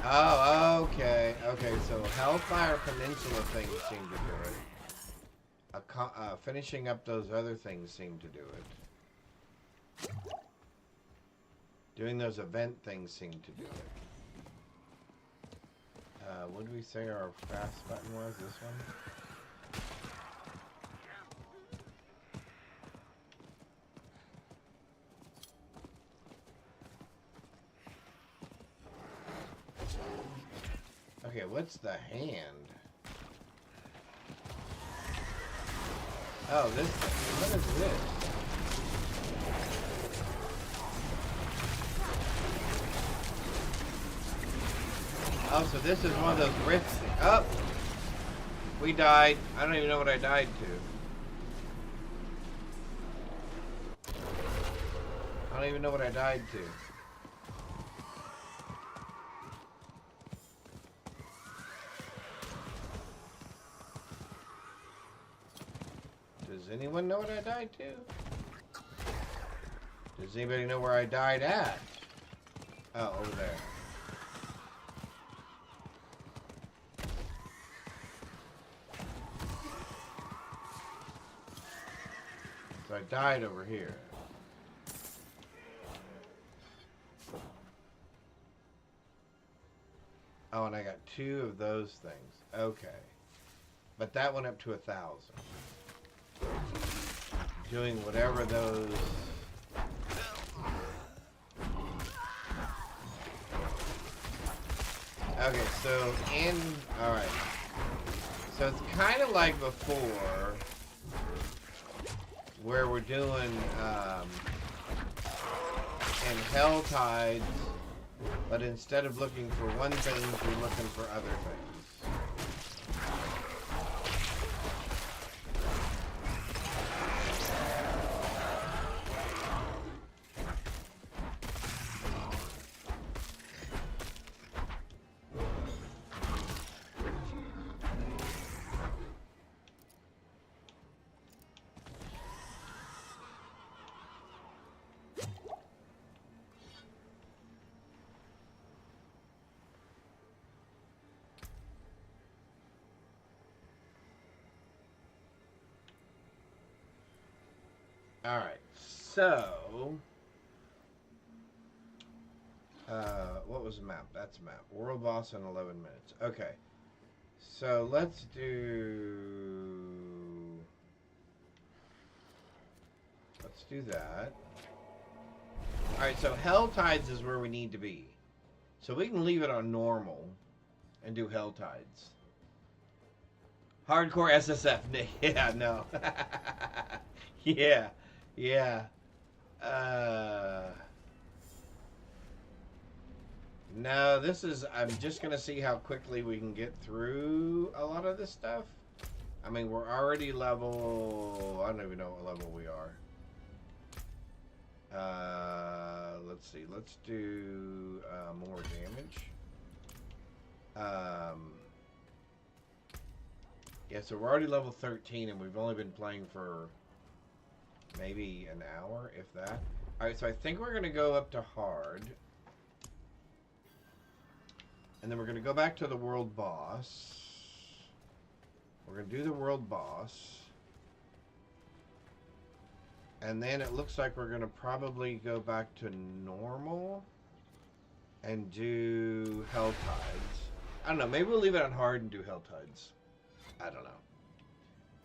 Oh, okay. Okay, so Hellfire Peninsula things seem to do it. Finishing up those other things seem to do it. Doing those event things seem to do it. What did we say our fast button was? This one? Okay, what's the hand? Oh, this thing. What is this? Oh, so this is one of those rifts. Oh! We died. I don't even know what I died to. I don't even know what I died to. Does anyone know what I died to? Does anybody know where I died at? Oh, over there. So I died over here. Oh, and I got 2 of those things. Okay. But that went up to 1,000. Doing whatever those... Okay, so in... Alright. So it's kind of like before, where we're doing in Hell Tides, but instead of looking for one thing, we're looking for other things. Alright, so... what was the map? That's the map. World boss in 11 minutes. Okay. So, let's do... Let's do that. Alright, so Hell Tides is where we need to be. So we can leave it on normal and do Hell Tides. Hardcore SSF. Yeah, no. Yeah. Yeah. No, this is... I'm just going to see how quickly we can get through a lot of this stuff. I mean, we're already level... I don't even know what level we are. Let's see. Let's do more damage. Yeah, so we're already level 13, and we've only been playing for maybe an hour, if that. Alright, so I think we're going to go up to hard. And then we're going to go back to the world boss. We're going to do the world boss. And then it looks like we're going to probably go back to normal and do Hell Tides. I don't know. Maybe we'll leave it on hard and do Hell Tides. I don't know.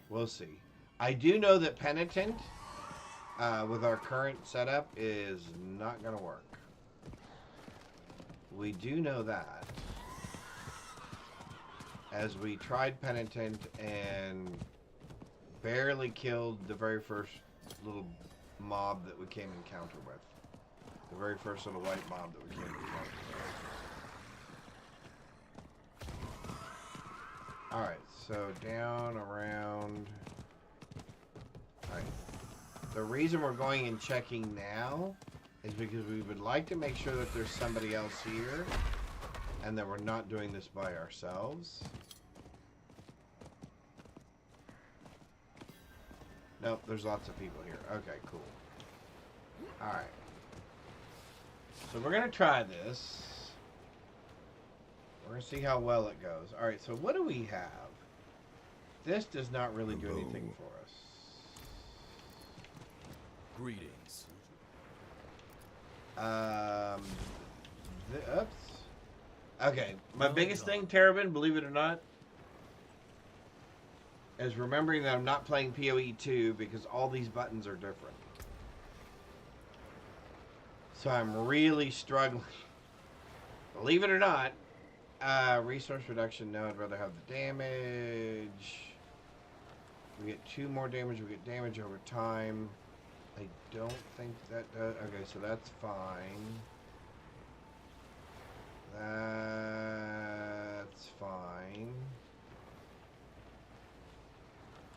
We'll see. I do know that Penitent, with our current setup, is not going to work. We do know that. As we tried Penitent and barely killed the very first little mob that we came encounter with. The very first little white mob that we came encounter with. Alright, so down, around... Alright. The reason we're going and checking now is because we would like to make sure that there's somebody else here and that we're not doing this by ourselves. Nope, there's lots of people here. Okay, cool. Alright. So we're going to try this. We're going to see how well it goes. Alright, so what do we have? This does not really do anything for us. Greetings. Oops. Okay, my biggest thing, Terrabin, believe it or not, is remembering that I'm not playing PoE 2 because all these buttons are different. So I'm really struggling. Believe it or not, resource reduction, no, I'd rather have the damage. We get 2 more damage, we get damage over time. I don't think that does, okay, so that's fine. That's fine.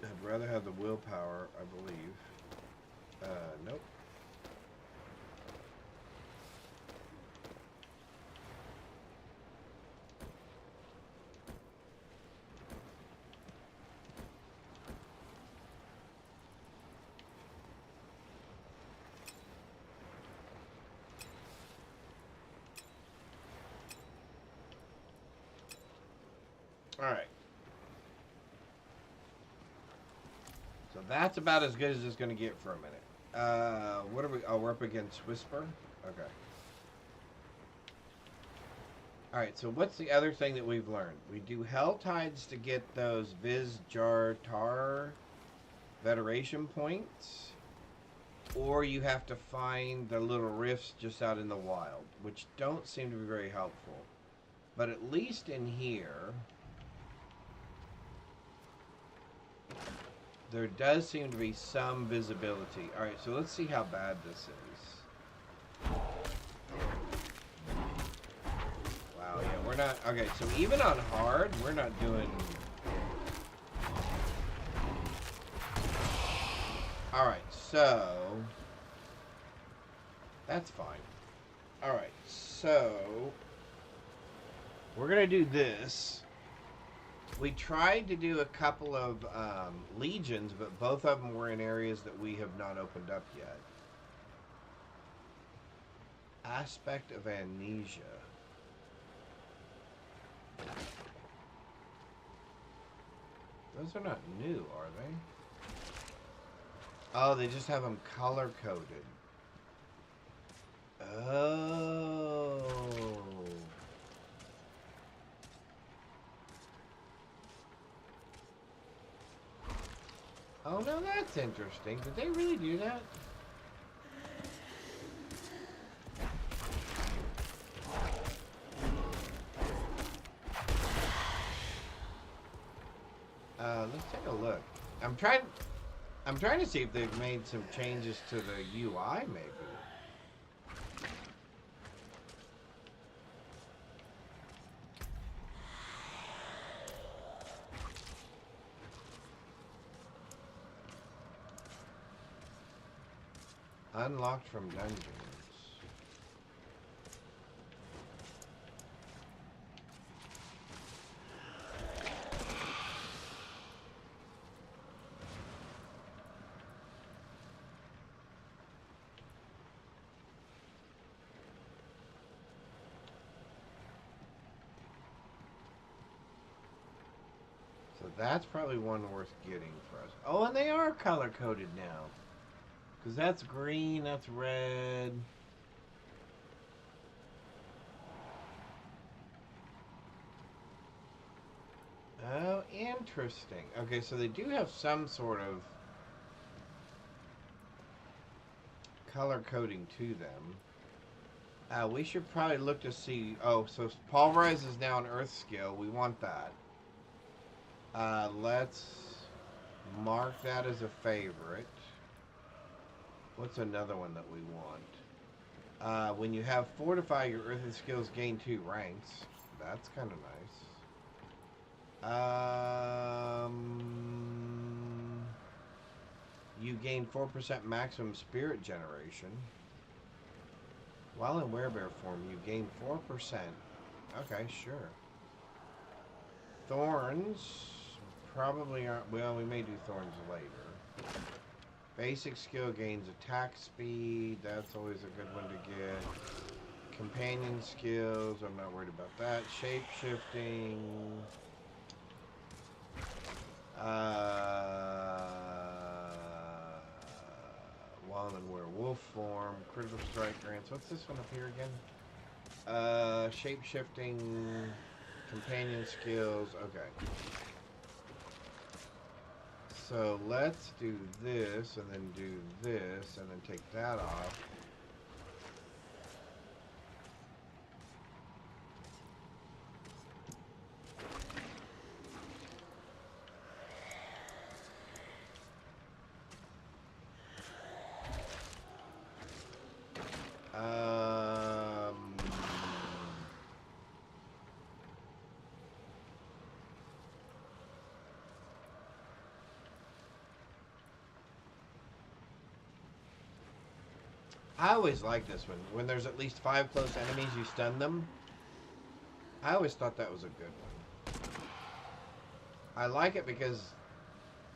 I'd rather have the willpower, I believe. Nope. Alright. So that's about as good as it's going to get for a minute. What are we? Oh, we're up against Whisper? Okay. Alright, so what's the other thing that we've learned? We do Hell Tides to get those Viz Jar Tar Veteration points. Or you have to find the little rifts just out in the wild, which don't seem to be very helpful. But at least in here, there does seem to be some visibility. Alright, so let's see how bad this is. Wow, yeah, we're not... Okay, so even on hard, we're not doing... Alright, so... That's fine. Alright, so... We're gonna do this. We tried to do a couple of legions, but both of them were in areas that we have not opened up yet. Aspect of Amnesia. Those are not new, are they? Oh, they just have them color-coded. Oh... Oh, no, that's interesting. Did they really do that? Let's take a look. I'm trying to see if they've made some changes to the UI, maybe. Unlocked from dungeons. So that's probably one worth getting for us. Oh, and they are color-coded now. Because that's green, that's red. Oh, interesting. Okay, so they do have some sort of color coding to them. We should probably look to see... Oh, so Pulverize is now an Earth skill. We want that. Let's mark that as a favorite. What's another one that we want? When you have Fortify, your earthen skills gain 2 ranks. That's kind of nice. You gain 4% maximum spirit generation. While in werebear form, you gain 4%. Okay, sure. Thorns probably aren't... Well, we may do thorns later. Basic skill gains attack speed. That's always a good one to get. Companion skills. I'm not worried about that. Shape shifting. While in werewolf form. Critical strike grants. What's this one up here again? Shape-shifting, companion skills. Okay. So let's do this, and then do this, and then take that off. I always like this one. When there's at least 5 close enemies, you stun them. I always thought that was a good one. I like it because,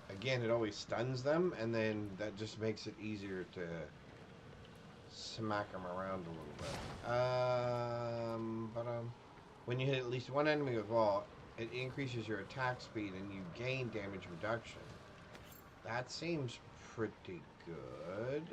again, it always stuns them, and then that just makes it easier to smack them around a little bit. When you hit at least one enemy with wall, it increases your attack speed and you gain damage reduction. That seems pretty good.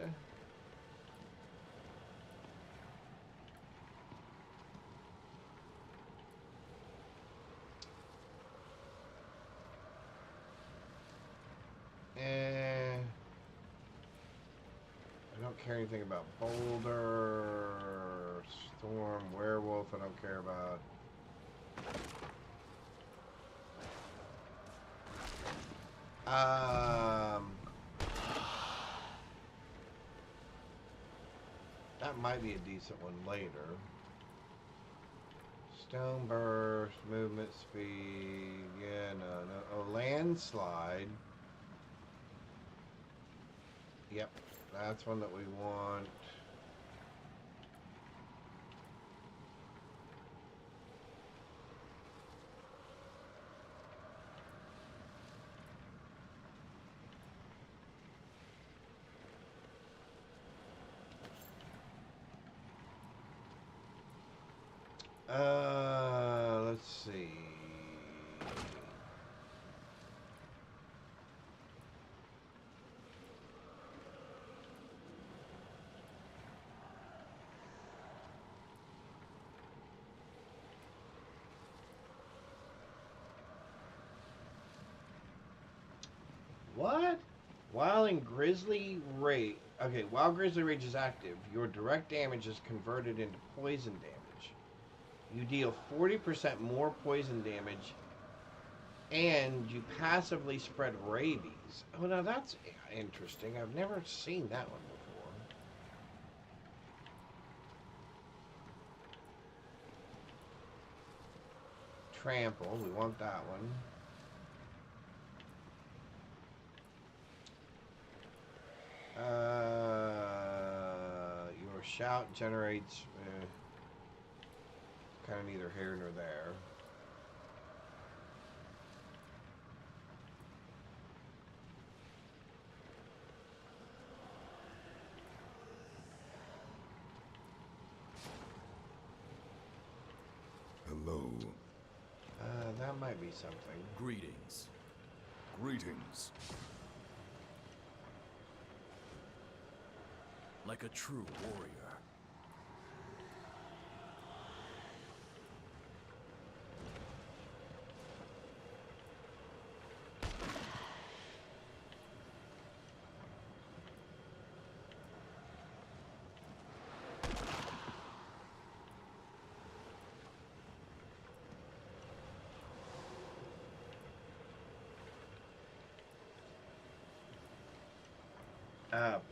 I don't care anything about Boulder, Storm, Werewolf, I don't care about. That might be a decent one later. Stone Burst, movement speed, yeah, no. Oh, Landslide. Yep, that's one that we want. Let's see. What? While Grizzly Rage is active, your direct damage is converted into poison damage. You deal 40% more poison damage, and you passively spread rabies. Oh, now that's interesting. I've never seen that one before. Trample, we want that one. Your shout generates kind of neither here nor there. Hello. That might be something. Greetings. Greetings. Like a true warrior.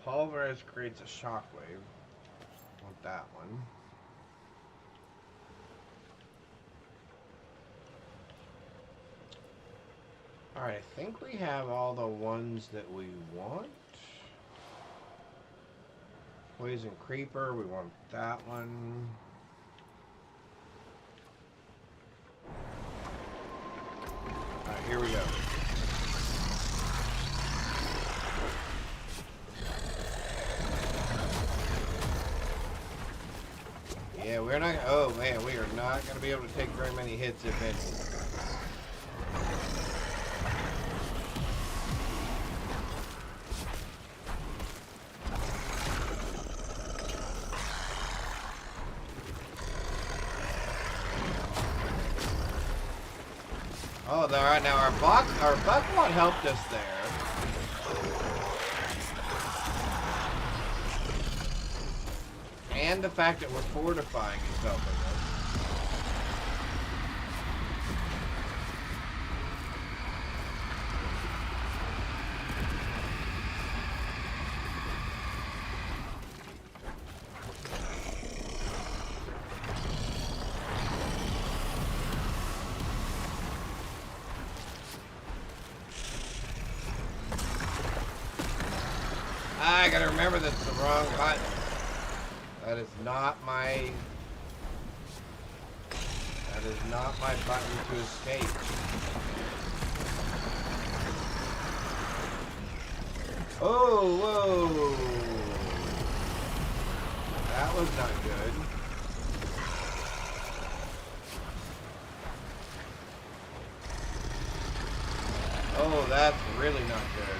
Pulverize creates a shockwave. Want that one. Alright, I think we have all the ones that we want. Poison Creeper, we want that one. Alright, here we go. Yeah, we're not. Oh man, we are not going to be able to take very many hits, if any. Oh, all right. Now our buckwalk helped us there. And the fact that we're fortifying is helping us. I gotta remember that's the wrong button. That is not my button to escape. Oh, whoa. That was not good. Oh, that's really not good.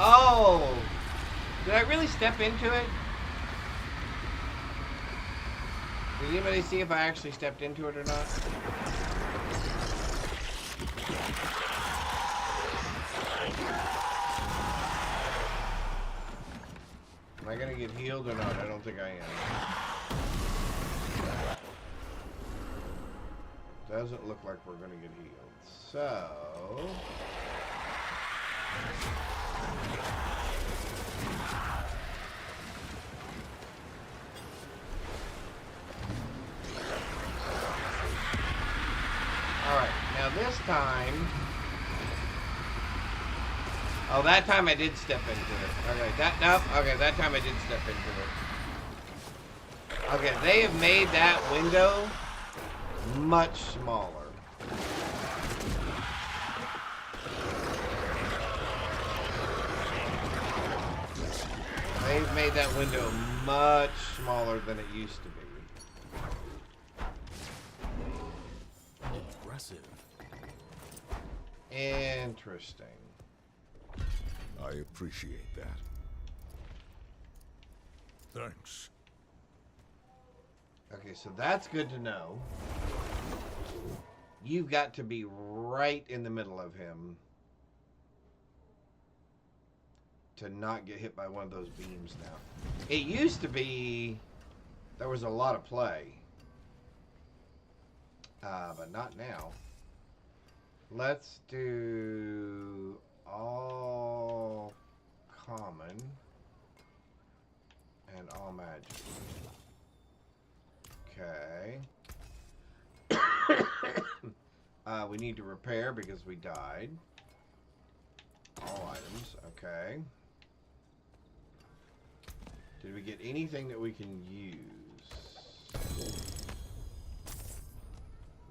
Oh! Did I really step into it? Did anybody see if I actually stepped into it or not? Am I gonna get healed or not? I don't think I am. Doesn't look like we're gonna get healed. So... Alright, now this time... Oh, that time I did step into it. Okay, that time I did step into it. Okay, they have made that window much smaller. They've made that window much smaller than it used to be. Impressive. Interesting. I appreciate that. Thanks. Okay, so that's good to know. You've got to be right in the middle of him to not get hit by one of those beams now. It used to be there was a lot of play. But not now. Let's do all common and all magic. Okay. We need to repair because we died. All items. Okay. Did we get anything that we can use?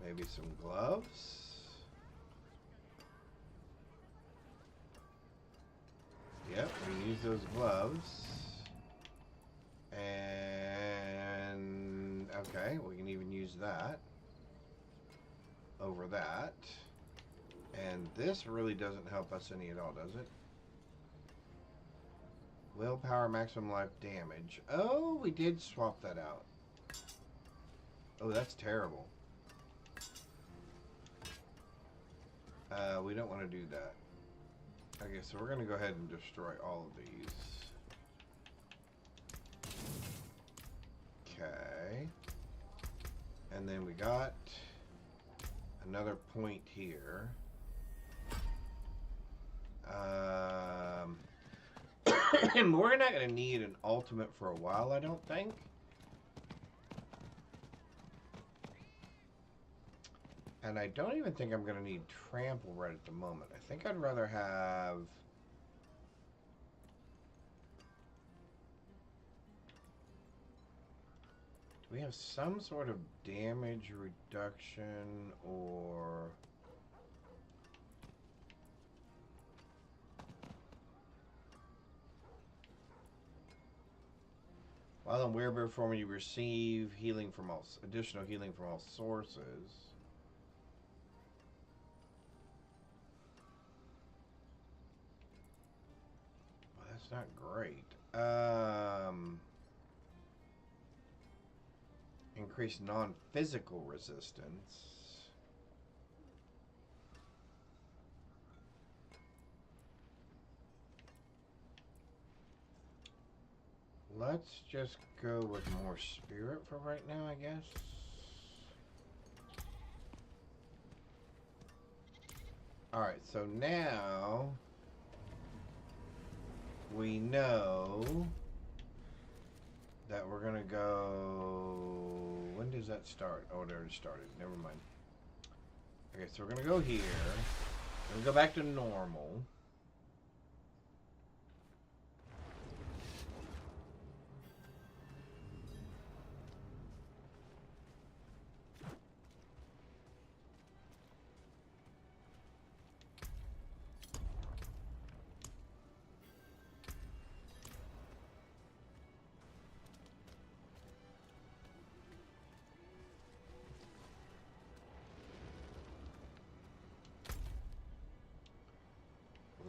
Maybe some gloves? Yep, we can use those gloves. And... okay, we can even use that. Over that. And this really doesn't help us any at all, does it? Willpower, maximum life damage. Oh, we did swap that out. Oh, that's terrible. We don't want to do that. Okay, so we're going to go ahead and destroy all of these. Okay. And then we got another point here. We're not going to need an ultimate for a while, I don't think. And I don't even think I'm going to need trample right at the moment. I think I'd rather have... do we have some sort of damage reduction or... while in werebear form, you receive healing from all... additional healing from all sources. That's not great. Increase non-physical resistance. Let's just go with more spirit for right now, I guess. Alright, so now we know that we're gonna go. When does that start? Oh, it already started. Never mind. Okay, so we're gonna go here. We're gonna go back to normal.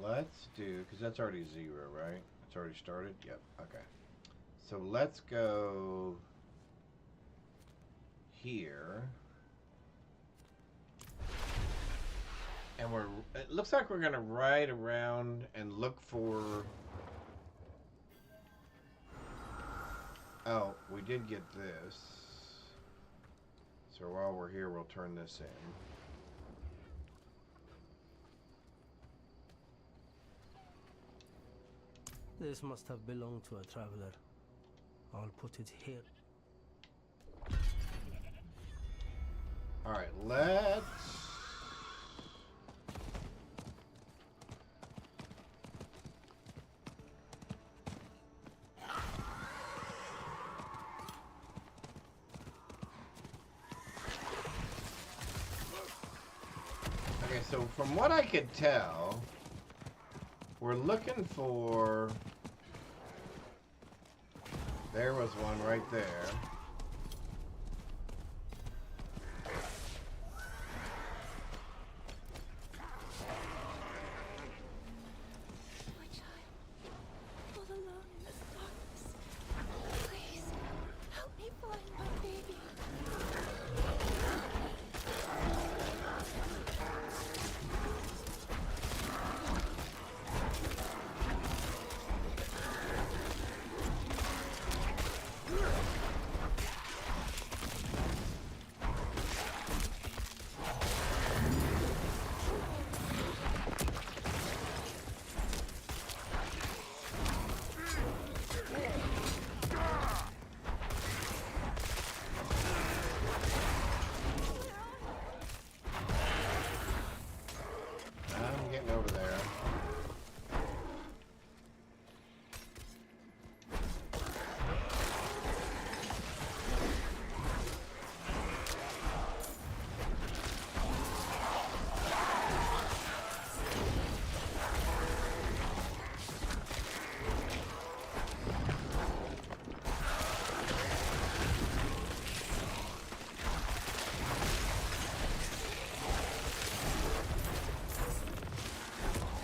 Let's do, because that's already 0, right? It's already started? Yep, okay. So let's go here. And it looks like we're going to ride around and look for... Oh, we did get this. So while we're here, we'll turn this in. This must have belonged to a traveler. I'll put it here. Alright, let's... Okay, so from what I could tell, we're looking for... There was one right there. My child, all alone in this darkness. Please, help me find my baby. I'm getting over there.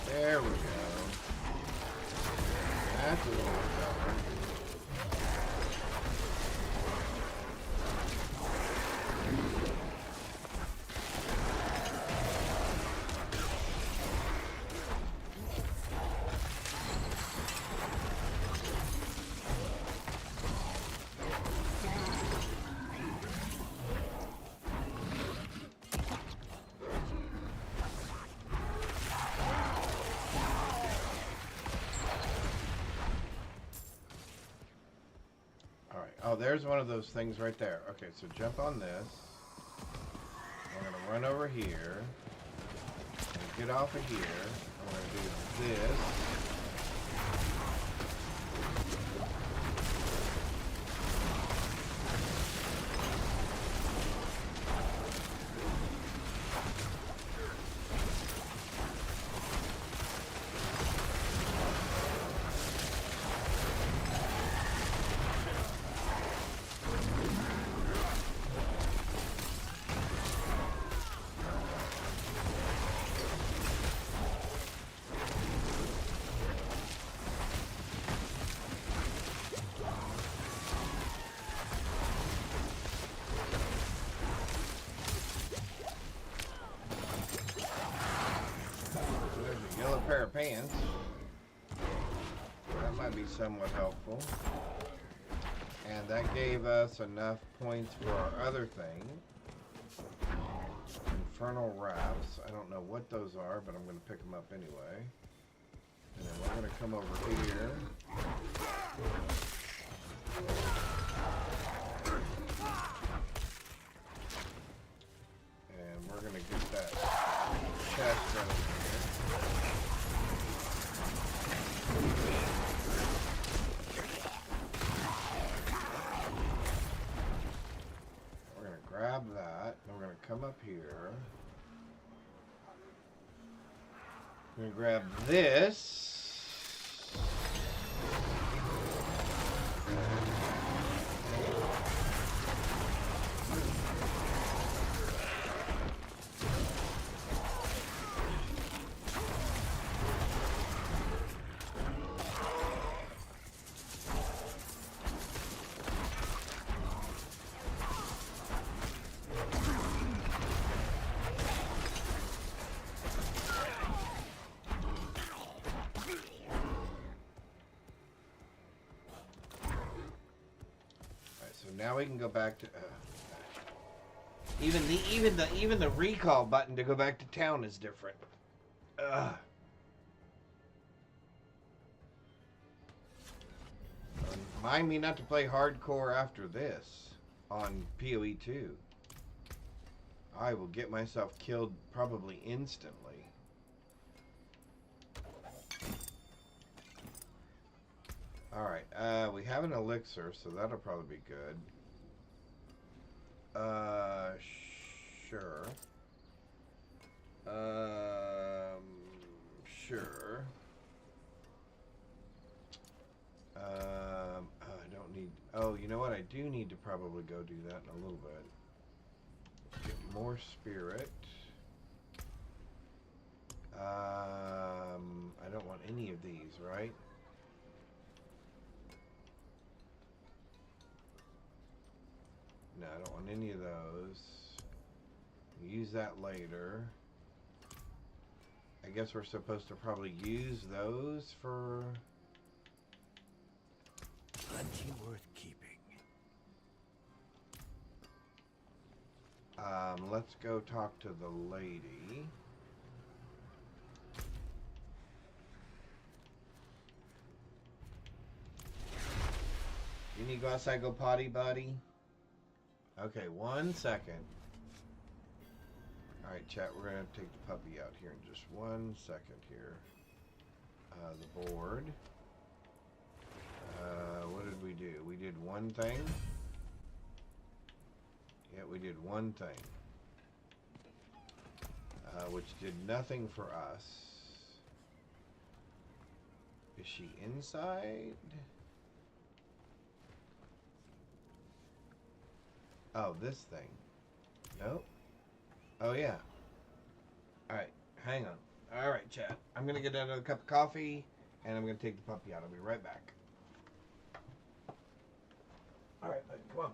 There we go. That's a little better. Oh, there's one of those things right there. Okay, so jump on this. We're going to run over here. And get off of here. And we're going to do this. Pair of pants. That might be somewhat helpful. And that gave us enough points for our other thing. Infernal Rafts. I don't know what those are, but I'm going to pick them up anyway. And then we're going to come over here. And we're going to get that chest right over here. We're going to grab that. And we're going to come up here. We're going to grab this. Now we can go back to even the recall button to go back to town is different. Remind me not to play hardcore after this on PoE 2. I will get myself killed probably instantly. Alright, we have an elixir, so that'll probably be good. Sure. Sure. I don't need... Oh, you know what? I do need to probably go do that in a little bit. Get more spirit. I don't want any of these, right? No, I don't want any of those. Use that later. I guess we're supposed to probably use those for... Plenty worth keeping. Let's go talk to the lady. You need to go outside, go potty, buddy? Okay, 1 second. Alright, chat, we're going to take the puppy out here in just 1 second here. The board. What did we do? We did one thing? Yeah, we did one thing. Which did nothing for us. Is she inside? Oh, this thing. Nope. Oh, yeah. Alright, hang on. Alright, chat. I'm going to get another cup of coffee, and I'm going to take the puppy out. I'll be right back. Alright, buddy, come on.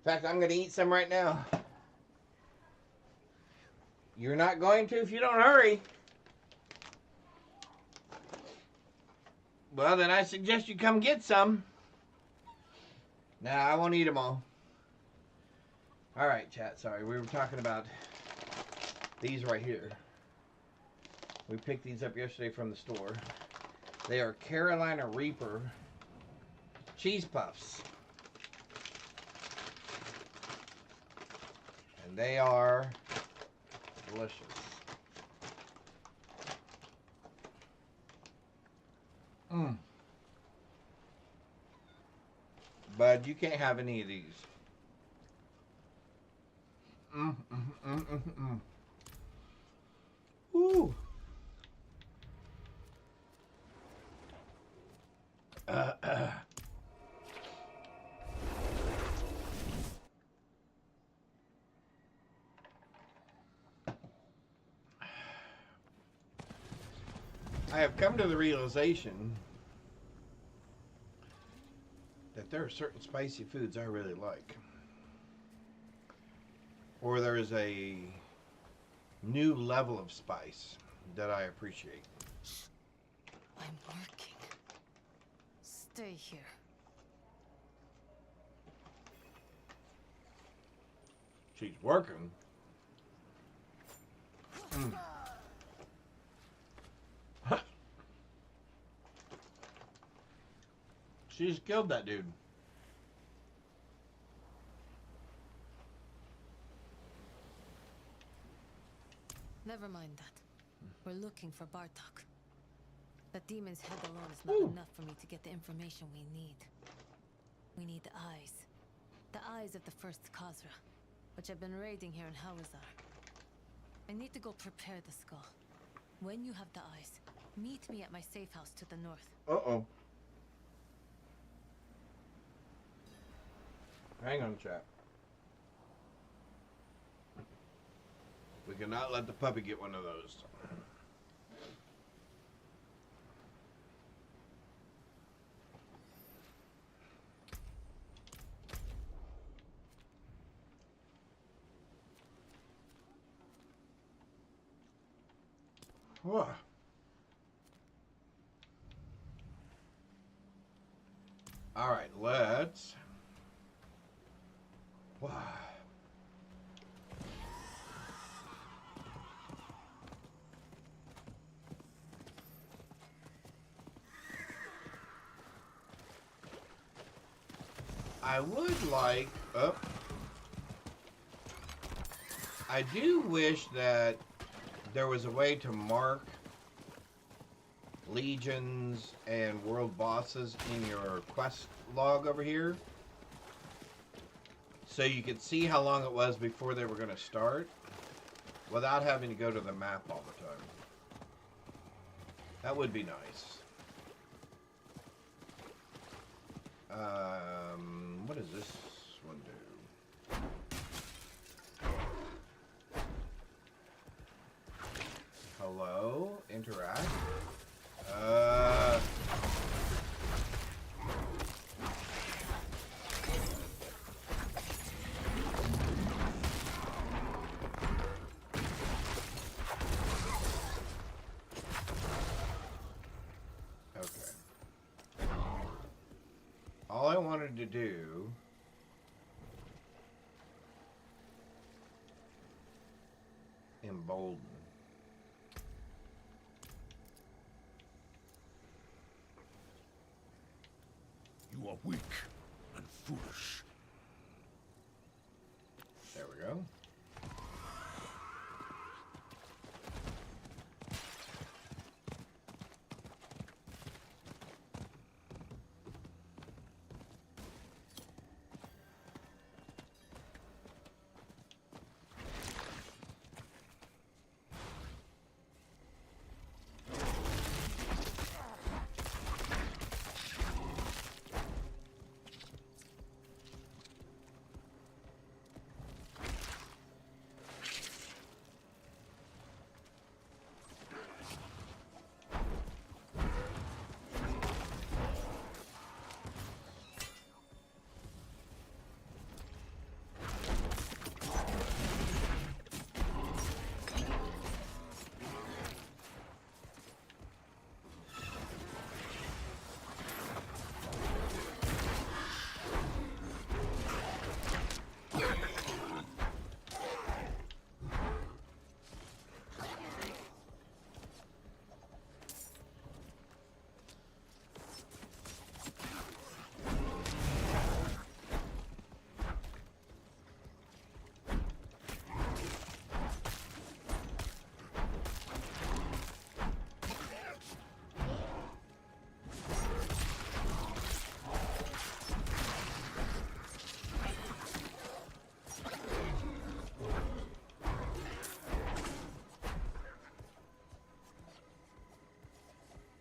fact, I'm going to eat some right now. You're not going to if you don't hurry. Well, then I suggest you come get some. Nah, I won't eat them all. Alright, chat. Sorry, we were talking about these right here. We picked these up yesterday from the store. They are Carolina Reaper cheese puffs. And they are delicious. Bud, you can't have any of these. Woo. I have come to the realization that there are certain spicy foods I really like. Or there is a new level of spice that I appreciate. I'm working. Stay here. She's working. She just killed that dude. Never mind that. We're looking for Bartok. The demon's head alone is not enough for me to get the information we need. We need the eyes. The eyes of the first Khazra, which I've been raiding here in Hawazar. I need to go prepare the skull. When you have the eyes, meet me at my safe house to the north. Uh-oh. Hang on, chat. We cannot let the puppy get one of those. Whoa. All right, let's. Wow. I would like. Oh. I do wish that there was a way to mark legions and world bosses in your quest log over here, so you could see how long it was before they were going to start without having to go to the map all the time. That would be nice. What does this one do? Hello? Interact? All I wanted to do embolden. You are weak and foolish. There we go.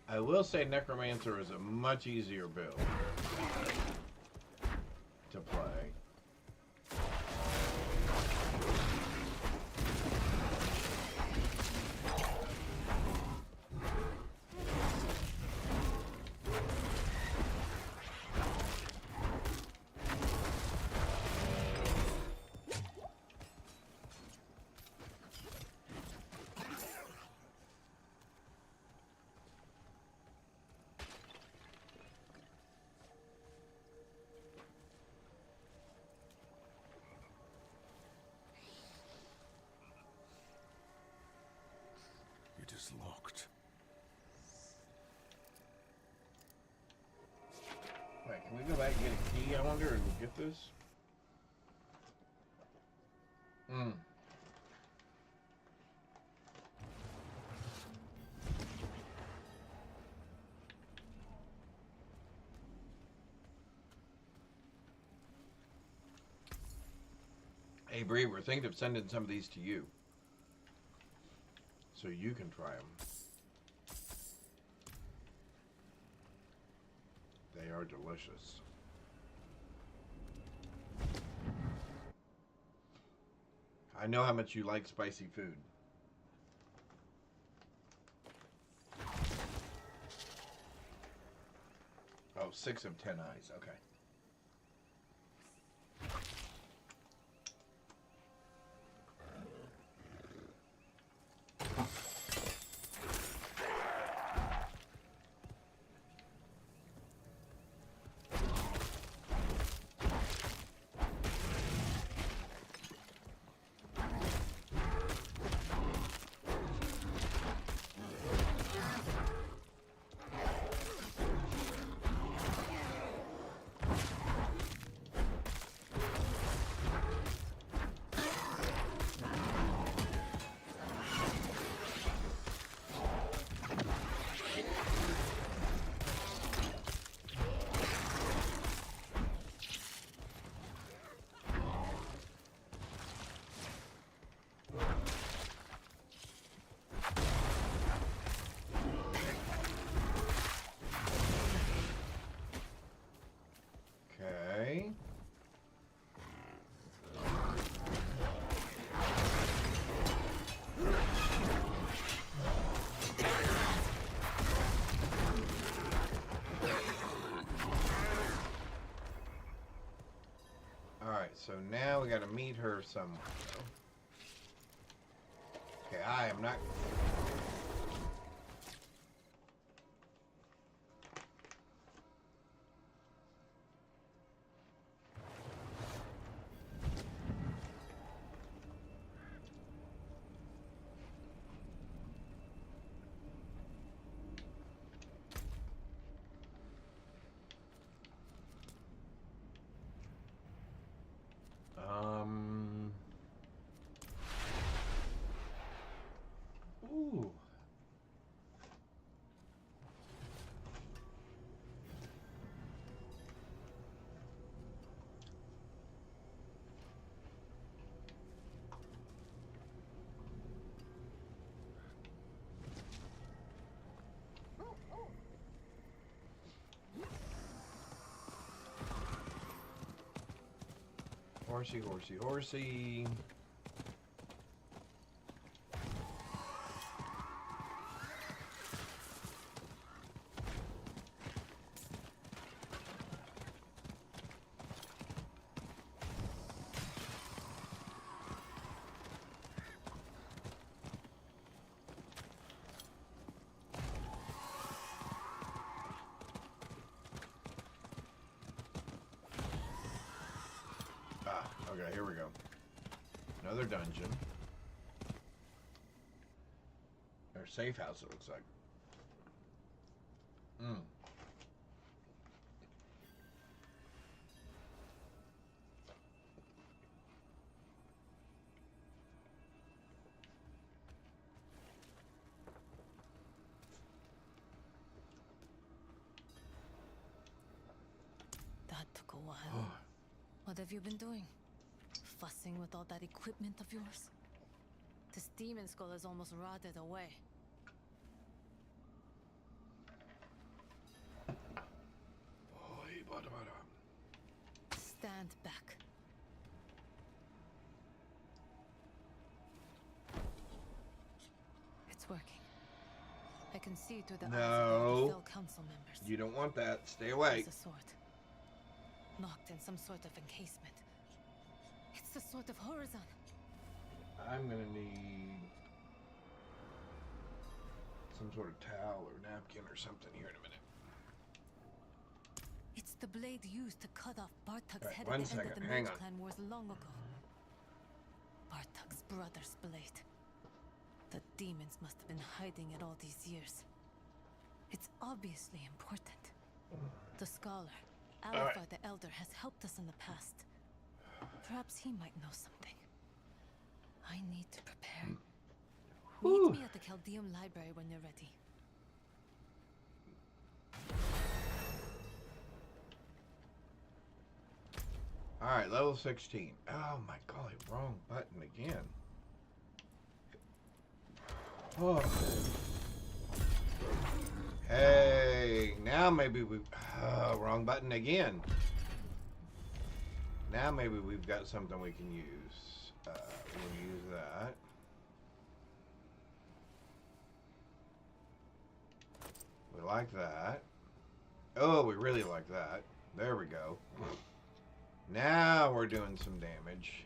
I will say Necromancer is a much easier build to play. It is locked. Wait, can we go back and get a key, I wonder, and get this? Hmm. Hey, Bree, we're thinking of sending some of these to you, so you can try them. They are delicious. I know how much you like spicy food. Oh, 6 of 10 eyes. Okay. Okay. Alright, so now we gotta meet her somewhere. Okay, I am not... Ooh. Horsey, horsey, horsey. Okay, here we go. Another dungeon. Or safe house, it looks like. That took a while. What have you been doing? Fussing with all that equipment of yours? This demon skull is almost rotted away. stand back. It's working. I can see through the eyes of all the Fell Council members. You don't want that. Stay away. It's a sword. Locked in some sort of encasement. It's the sword of Horizon. I'm gonna need some sort of towel or napkin or something here in a minute. It's the blade used to cut off Bartuk's Right, head one at the end second, of the hang Mage on. Clan Wars long ago. Bartuk's brother's blade. The demons must have been hiding it all these years. It's obviously important. The scholar, Alipha the Elder, has helped us in the past. Perhaps he might know something. I need to prepare. Meet me at the Chaldeum Library when you're ready. Alright, level 16. Oh my golly, wrong button again. Oh. Hey, now maybe we... wrong button again. Now maybe we've got something we can use. We'll use that. We like that. Oh, we really like that. There we go. Now we're doing some damage.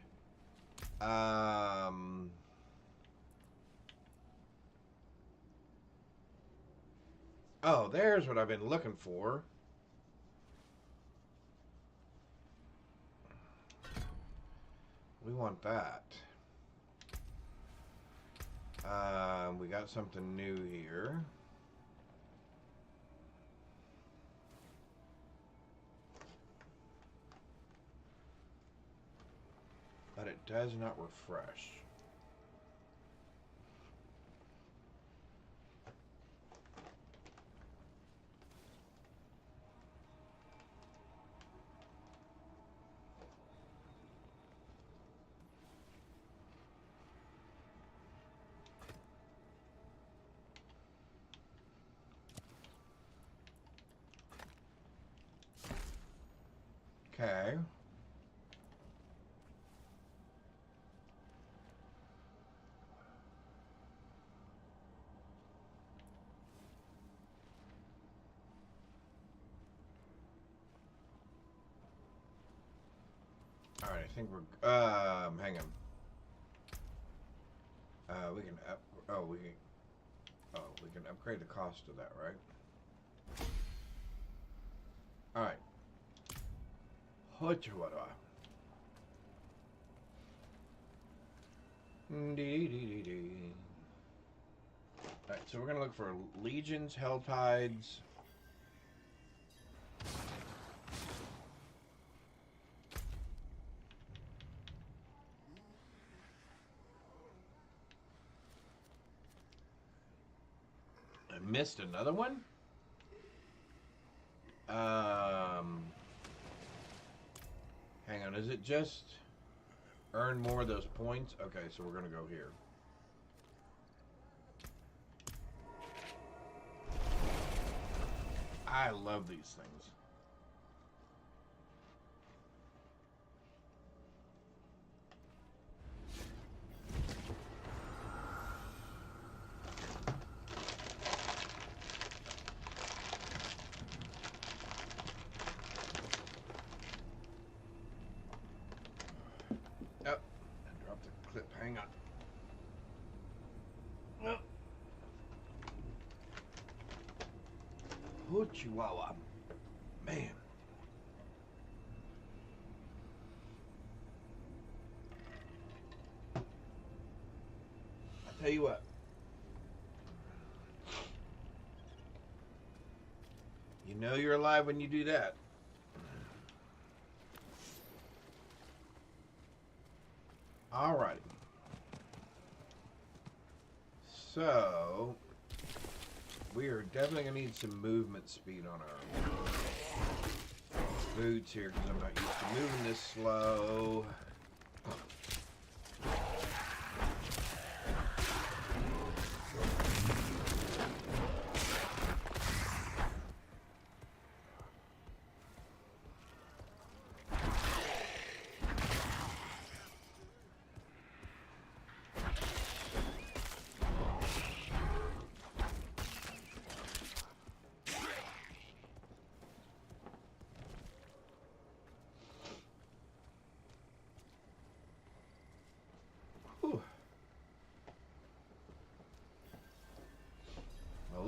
Oh, there's what I've been looking for. We want that. We got something new here. But it does not refresh. Okay. Alright, I think we're hang on. We can we can upgrade the cost of that, right? Alright. Alright, so we're gonna look for legions, hell tides. I missed another one? Hang on, is it just earn more of those points? Okay, so we're gonna go here. I love these things. Hang on. Oh, Chihuahua. Man. I'll tell you what. You know you're alive when you do that. Alrighty. So, we are definitely going to need some movement speed on our boots here because I'm not used to moving this slow.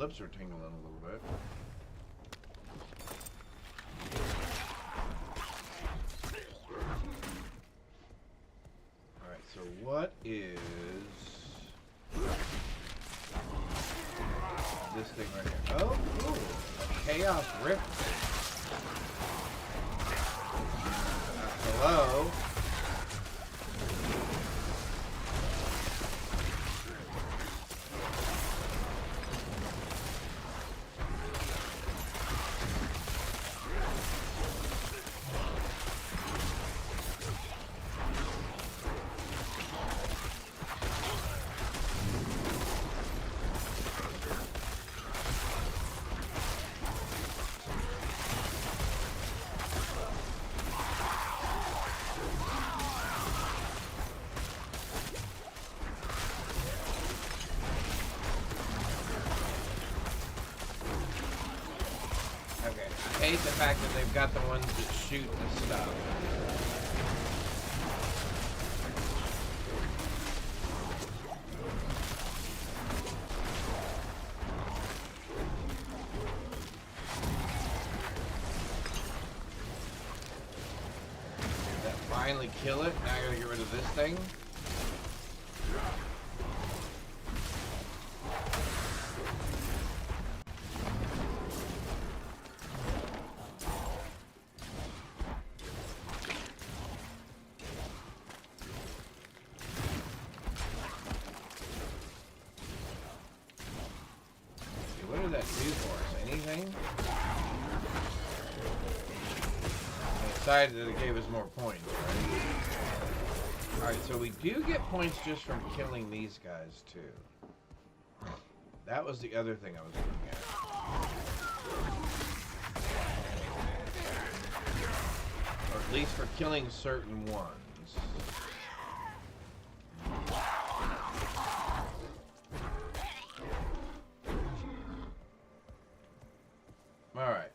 lips are tingling a little bit. Alright, so what is this thing right here? Oh, cool. A Chaos Rift. Hello? I hate the fact that they've got the ones that shoot the stuff. Did that finally kill it? Now I gotta get rid of this thing? Decided that it gave us more points, right? Alright, so we do get points just from killing these guys, too. That was the other thing I was looking at. Or at least for killing certain ones. Alright.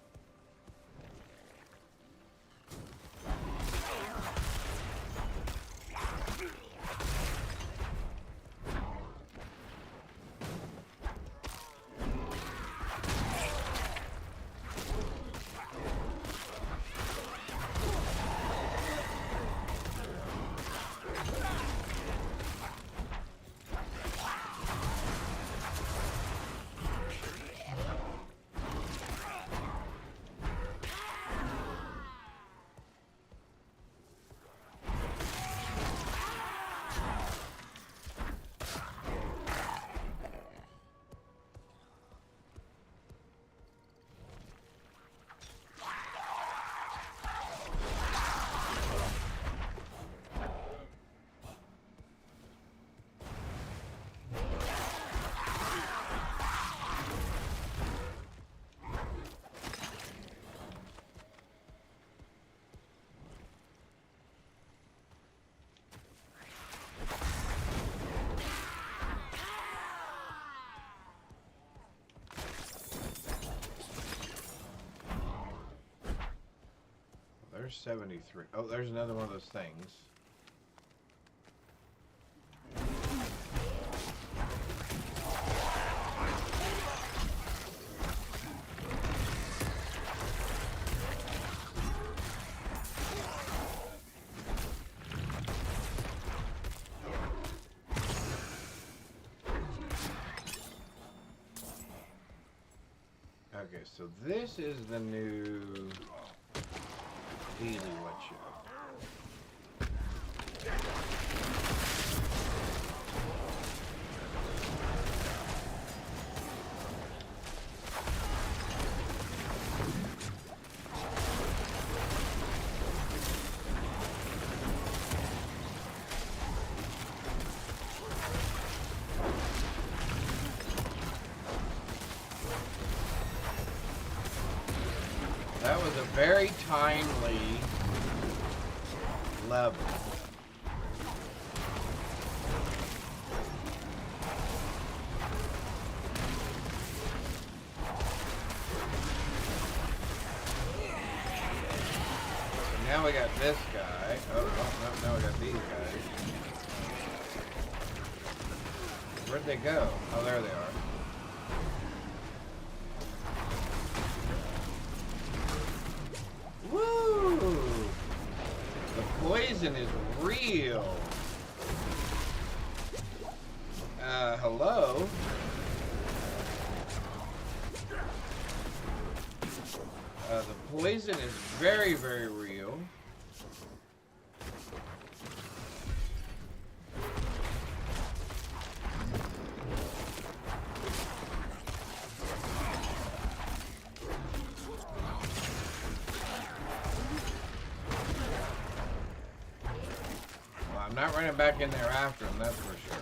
There's 73. Oh, there's another one of those things. Okay, so this is the new Healy Witcher. That was a very timely level. So now we got this guy. Oh, no, now we got these guys. Where'd they go? Oh, there they are. poison is real. Hello? The poison is very, very real. Well, I'm not running back in there after him, that's for sure.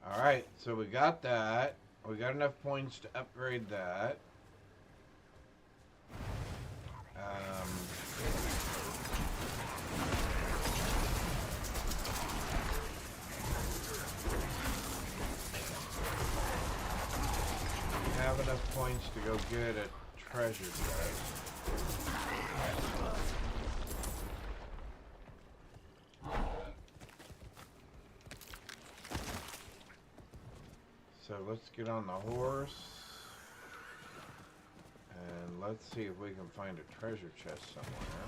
Alright, so we got that. We got enough points to upgrade that. We have enough points to go get a treasure chest. So let's get on the horse, and let's see if we can find a treasure chest somewhere.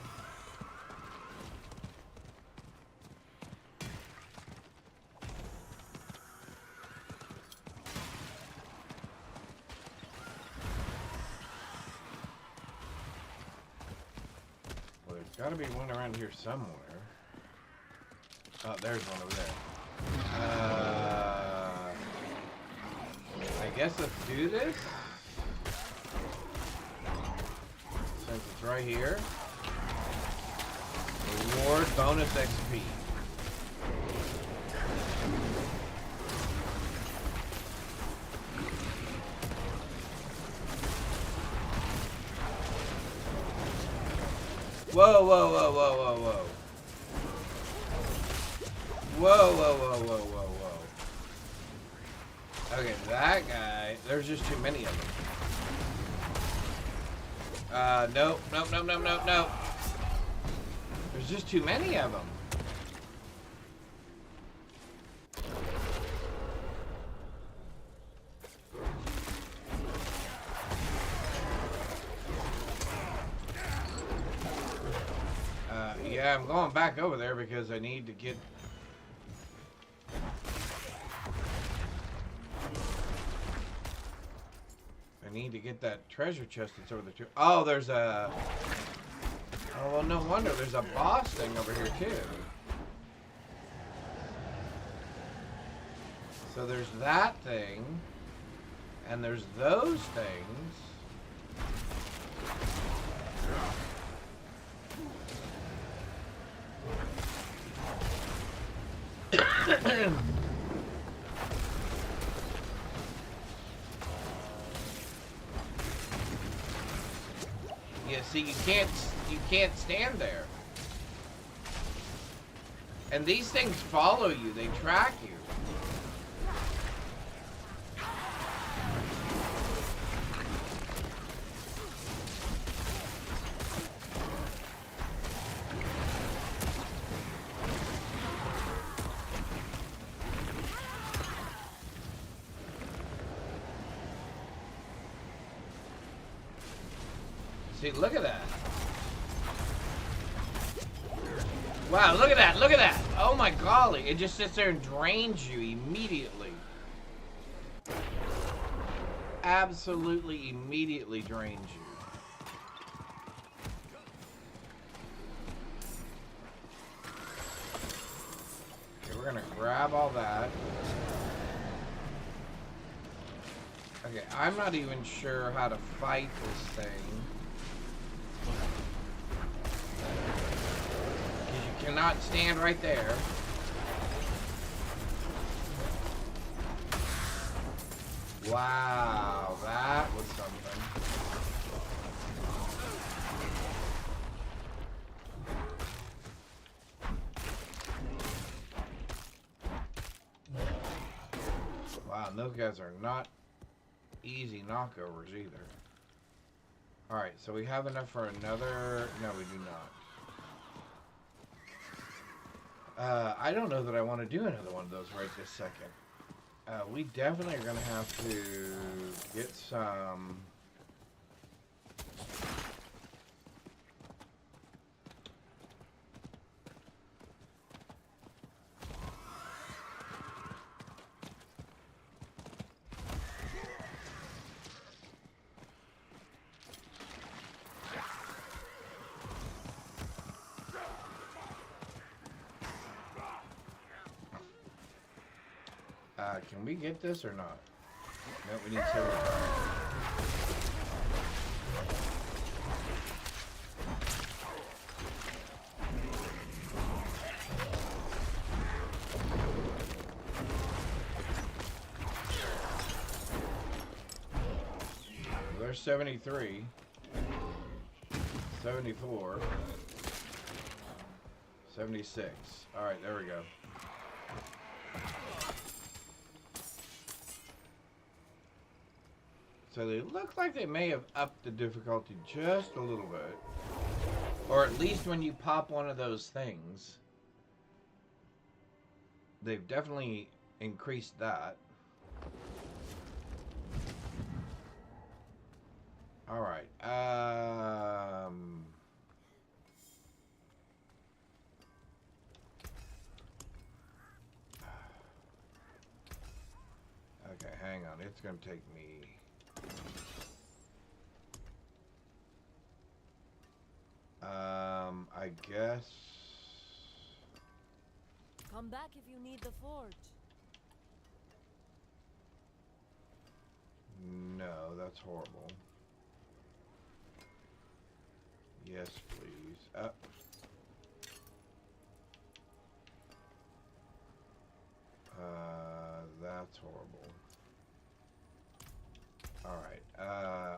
Well, there's got to be one around here somewhere. Oh, there's one over there. I guess let's do this. Since it's right here. Reward bonus XP. Whoa, whoa, whoa, whoa, whoa, whoa. Whoa, whoa, whoa, whoa, whoa, whoa. Okay, that guy, there's just too many of them. Nope, nope, nope, nope, nope, nope. There's just too many of them. Yeah, I'm going back over there because I need to get... that treasure chest that's over there too. Oh, there's a... Oh, well, no wonder. There's a boss thing over here too. So there's that thing. And there's those things. Yeah, see, you can't stand there. And these things follow you, they track you. See, look at that. Wow, look at that, look at that. Oh my golly, it just sits there and drains you immediately. Absolutely immediately drains you. Okay, we're gonna grab all that. Okay, I'm not even sure how to fight this thing. You cannot not stand right there. Wow, that was something. Wow, and those guys are not easy knockovers either. Alright, so we have enough for another... No, we do not. I don't know that I want to do another one of those right this second. We definitely are going to have to get some... can we get this or not? No, we need 75. There's 73. 74. 76. Alright, there we go. So they look like they may have upped the difficulty just a little bit. Or at least when you pop one of those things, they've definitely increased that. Alright, okay, hang on, it's gonna take me... I guess... Come back if you need the forge. No, that's horrible. Yes, please. That's horrible. Alright,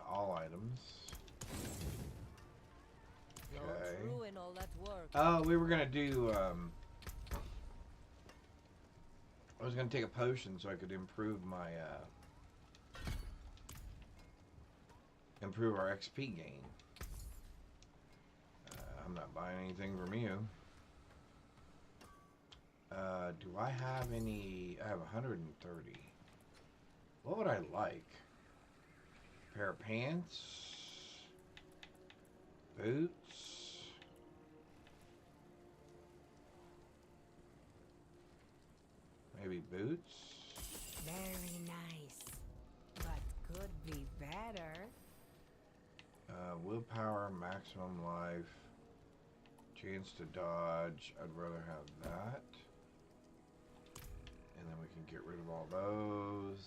all items. Okay. Don't ruin all that work. Oh, we were gonna do, I was gonna take a potion so I could improve my, improve our XP gain. I'm not buying anything from you. Do I have any? I have 130. What would I like? Pair of pants? Boots? Maybe boots? Very nice. But could be better. Willpower, maximum life, chance to dodge. I'd rather have that. And then we can get rid of all those.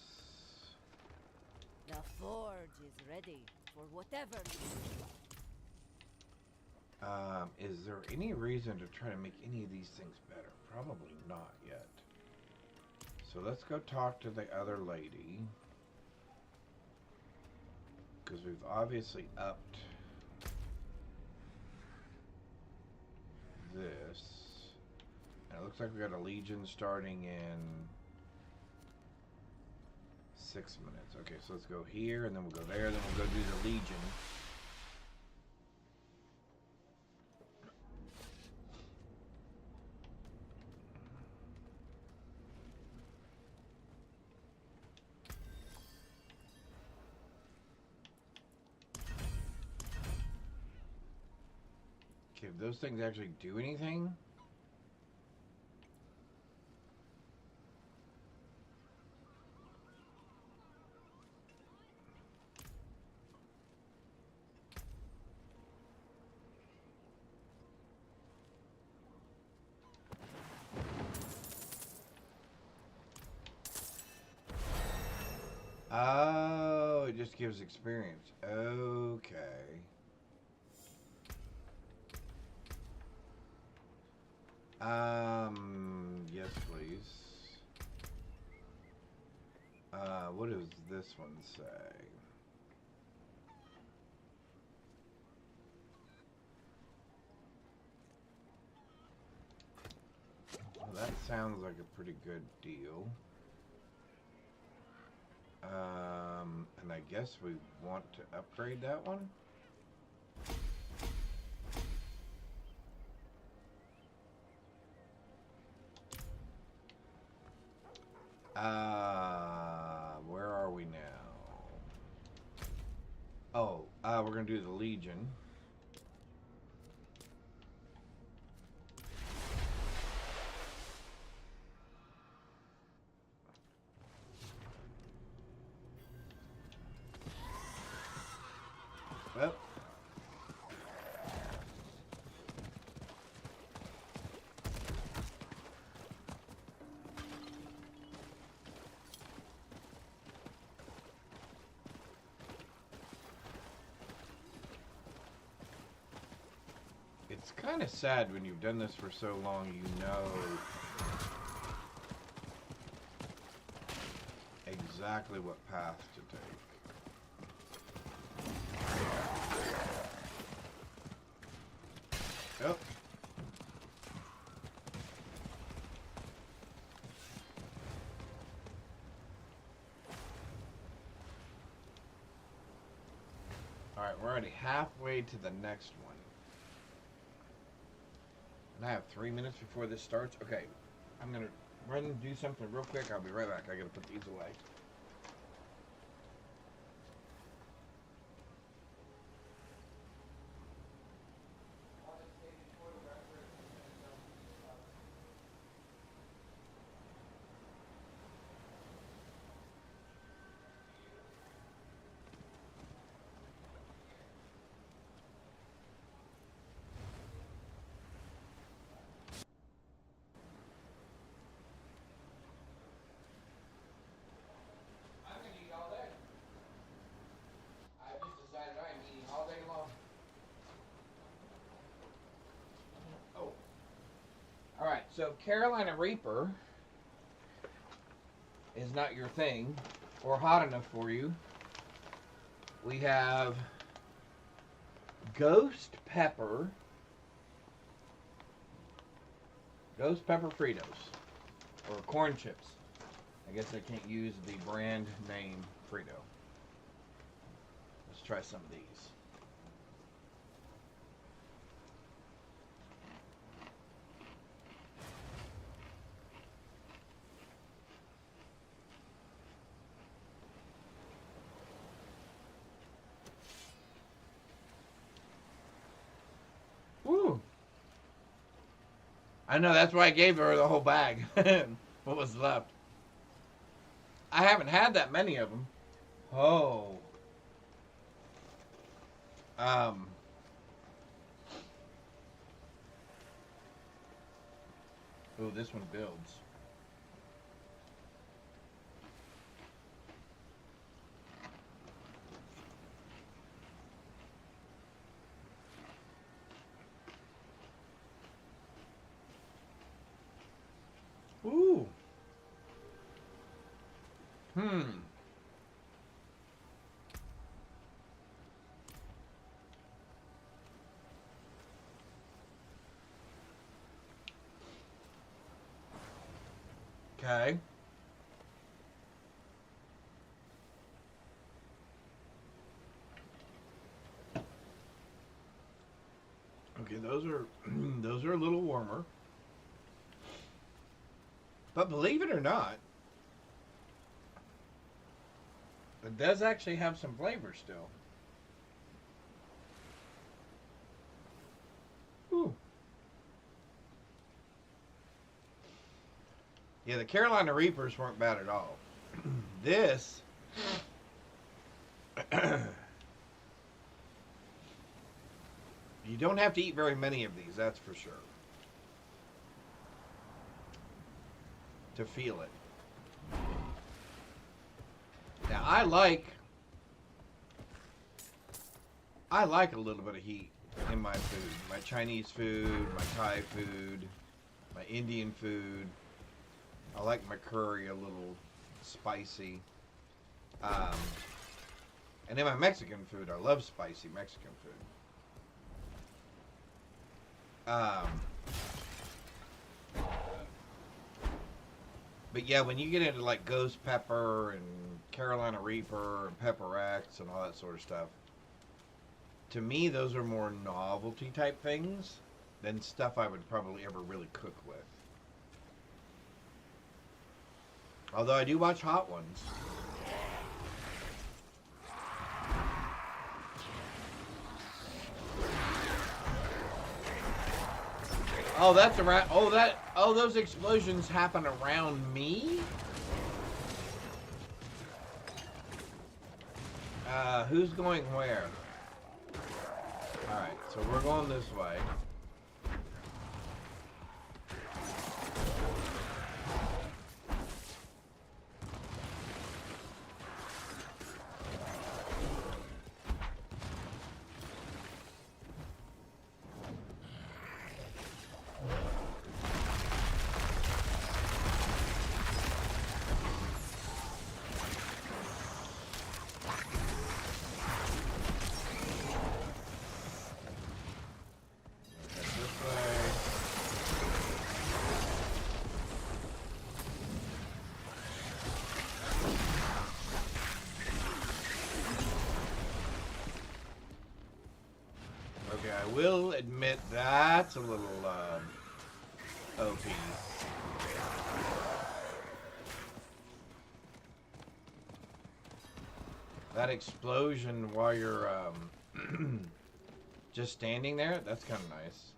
The forge is ready for whatever. Is there any reason to try to make any of these things better? Probably not yet. So let's go talk to the other lady. Because we've obviously upped this. And it looks like we got a legion starting in 6 minutes. Okay, so let's go here, and then we'll go there, then we'll go do the legion. Okay, if those things actually do anything. Oh, it just gives experience. Okay. Yes, please. What does this one say? Well, that sounds like a pretty good deal. And I guess we want to upgrade that one. Where are we now? Oh, we're gonna do the Legion. Well, it's kind of sad when you've done this for so long, you know exactly what path to take. Yep. Alright, we're already halfway to the next one. And I have 3 minutes before this starts. Okay, I'm going to run and do something real quick. I'll be right back. I got to put these away. Alright, so Carolina Reaper is not your thing or hot enough for you. We have Ghost Pepper Fritos, or corn chips. I guess I can't use the brand name Frito. Let's try some of these. Woo! I know, that's why I gave her the whole bag. What was left? I haven't had that many of them. Oh. Oh, this one builds. Ooh. Okay. Okay, those are those are a little warmer. But believe it or not, it does actually have some flavor still. Ooh. Yeah, the Carolina Reapers weren't bad at all. This you don't have to eat very many of these, that's for sure, to feel it. Now, I like a little bit of heat in my food. My Chinese food, my Thai food. my Indian food. I like my curry a little spicy. And then my Mexican food, I love spicy Mexican food. But yeah, when you get into like ghost pepper and Carolina Reaper and Pepper X and all that sort of stuff, to me those are more novelty type things than stuff I would probably ever really cook with. Although I do watch Hot Ones. Oh, that's around. Oh, those explosions happen around me? Who's going where? Alright, so we're going this way. Okay, I will admit that's a little OP. That explosion while you're just standing there, that's kind of nice.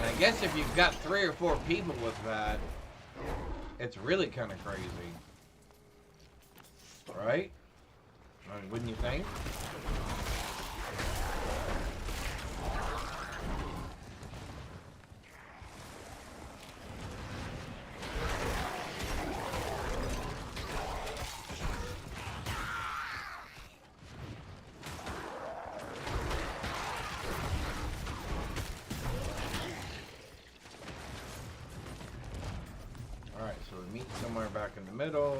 I guess if you've got 3 or 4 people with that, it's really kind of crazy. Right? I mean, wouldn't you think? Alright, so we meet somewhere back in the middle.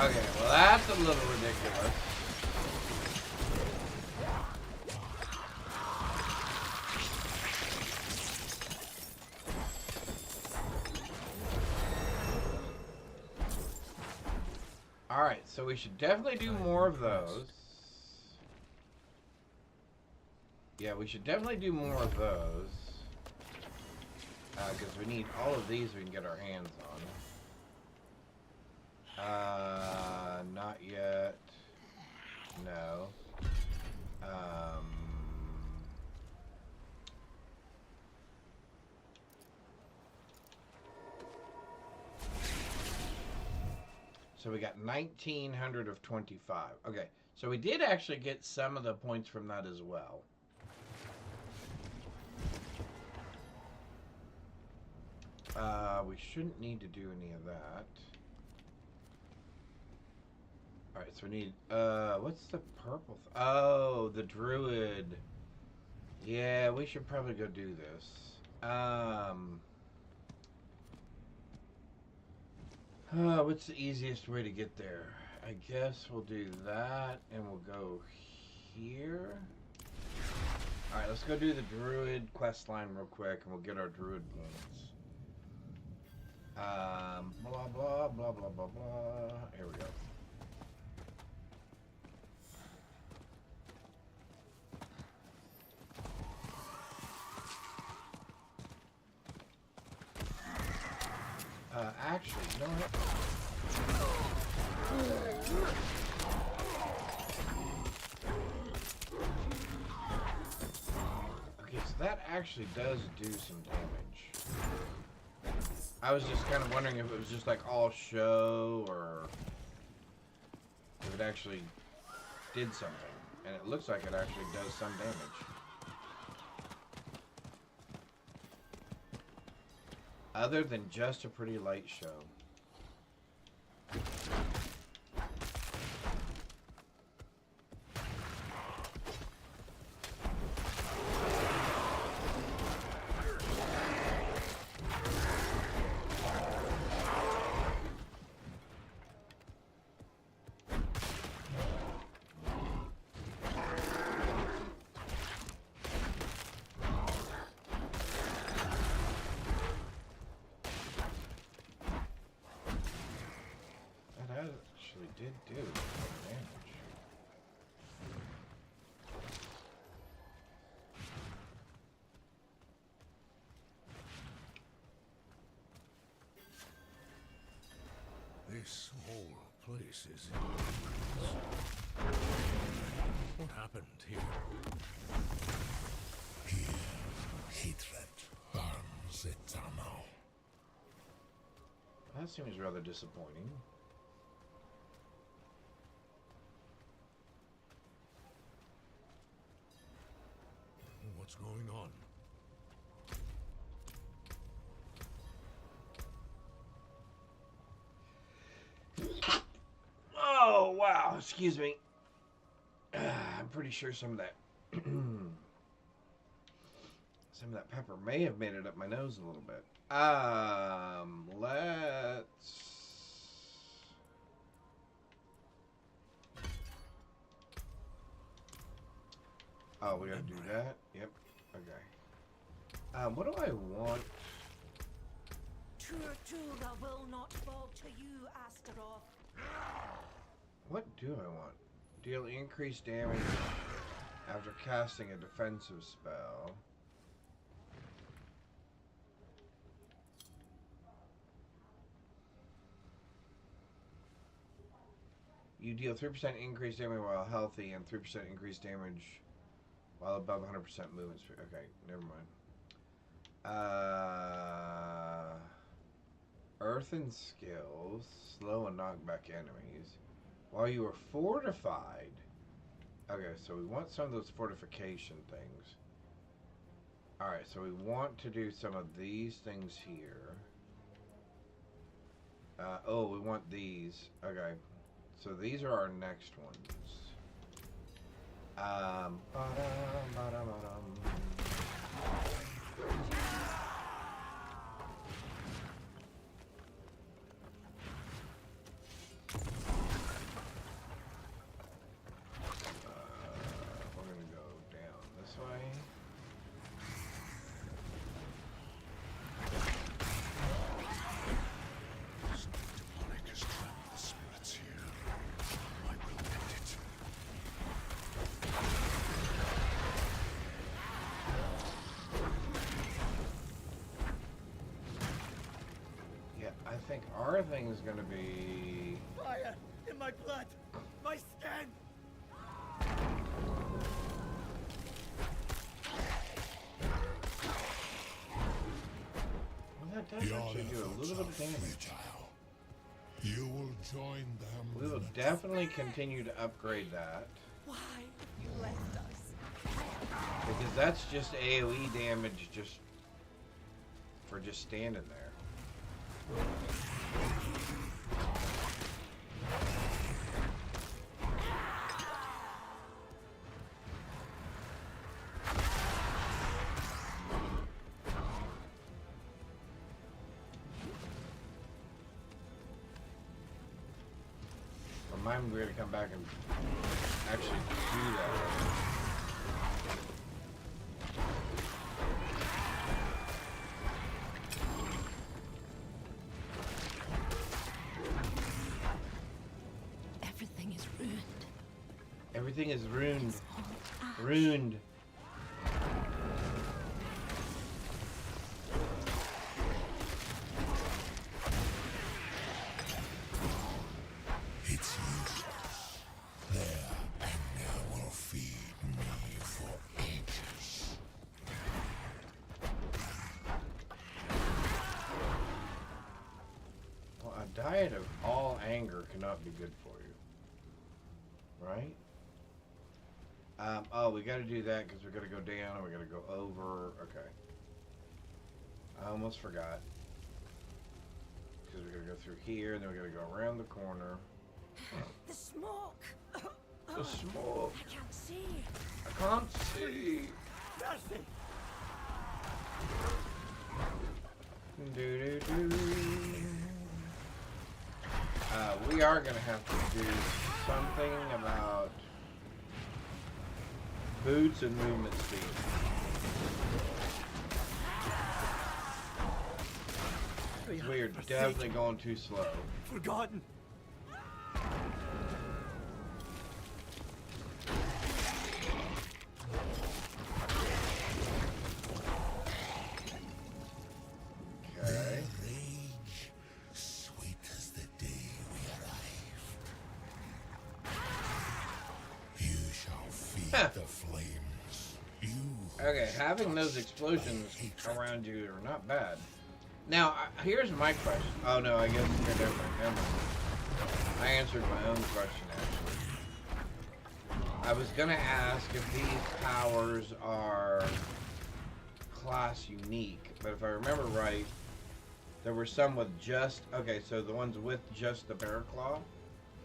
Okay, well that's a little ridiculous. Alright, so we should definitely do more of those. Yeah, we should definitely do more of those. Because we need all of these we can get our hands on. Not yet. No. So we got 1900 of 25. Okay, so we did actually get some of the points from that as well. We shouldn't need to do any of that. Alright, so we need, what's the purple? Oh, the druid. Yeah, we should probably go do this. What's the easiest way to get there? I guess we'll do that, and we'll go here. Alright, let's go do the druid quest line real quick, and we'll get our druid points. Blah, blah, blah, blah, blah, blah. Here we go. actually, you know what? Okay, so that actually does do some damage. I was just kind of wondering if it was just like all show or if it actually did something. And it looks like it actually does some damage. Other than just a pretty light show. Did do damage. This whole place is in What happened here? Here, hatred burns eternal. That seems rather disappointing. What's going on? Oh, wow. Excuse me. I'm pretty sure some of that some of that pepper may have made it up my nose a little bit. Let's... Oh, we gotta do that? Yep. Okay. What do I want? Turtura will not fall to you, Astaroth. What do I want? Deal increased damage after casting a defensive spell. You deal 3% increased damage while healthy and 3% increased damage while above 100% movement speed. Okay, never mind. Earthen skills, slow and knock back enemies. While you are fortified. Okay, so we want some of those fortification things. Alright, so we want to do some of these things here. Oh, we want these. Okay. So these are our next ones. We're gonna go down this way. Something demonic has trapped the spirits here. I will end it. Yeah, I think our thing is gonna be... Fire in my blood, my skin. Well, that does actually do a little bit of damage. Futile. You will join them. We will definitely continue to upgrade that. Why you left us? Because that's just AoE damage just for just standing there. Remind me we're gonna come back and actually do that. Everything is ruined. Everything is ruined. It's all ash. Ruined. Quiet of all anger cannot be good for you. Right? Oh, we got to do that because we got to go down and we got to go over. Okay. I almost forgot. Because we got to go through here and then we got to go around the corner. The smoke! The smoke. I can't see. I can't see. Mercy! We are going to have to do something about boots and movement speed. We are definitely going too slow. Forgotten. Okay. Rage, sweet as the day we arrive. You shall feed the flames. You. Okay, having those explosions around you are not bad. Now, here's my question. Oh no, I guess you're different. Never mind. I answered my own question, actually. I was gonna ask if these powers are class unique, but if I remember right, there were some with just... Okay, so the ones with just the bear claw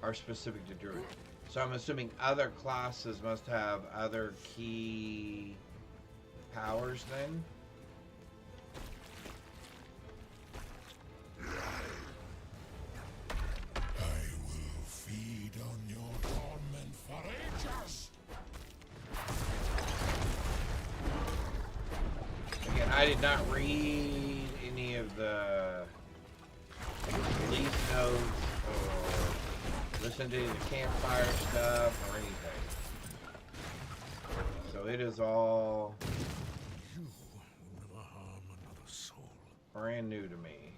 are specific to druid. So I'm assuming other classes must have other key powers then? I will feed on your torment for ages. Again, I did not read any of the release notes or listen to the campfire stuff or anything. So it is all You will never harm another soul. brand new to me.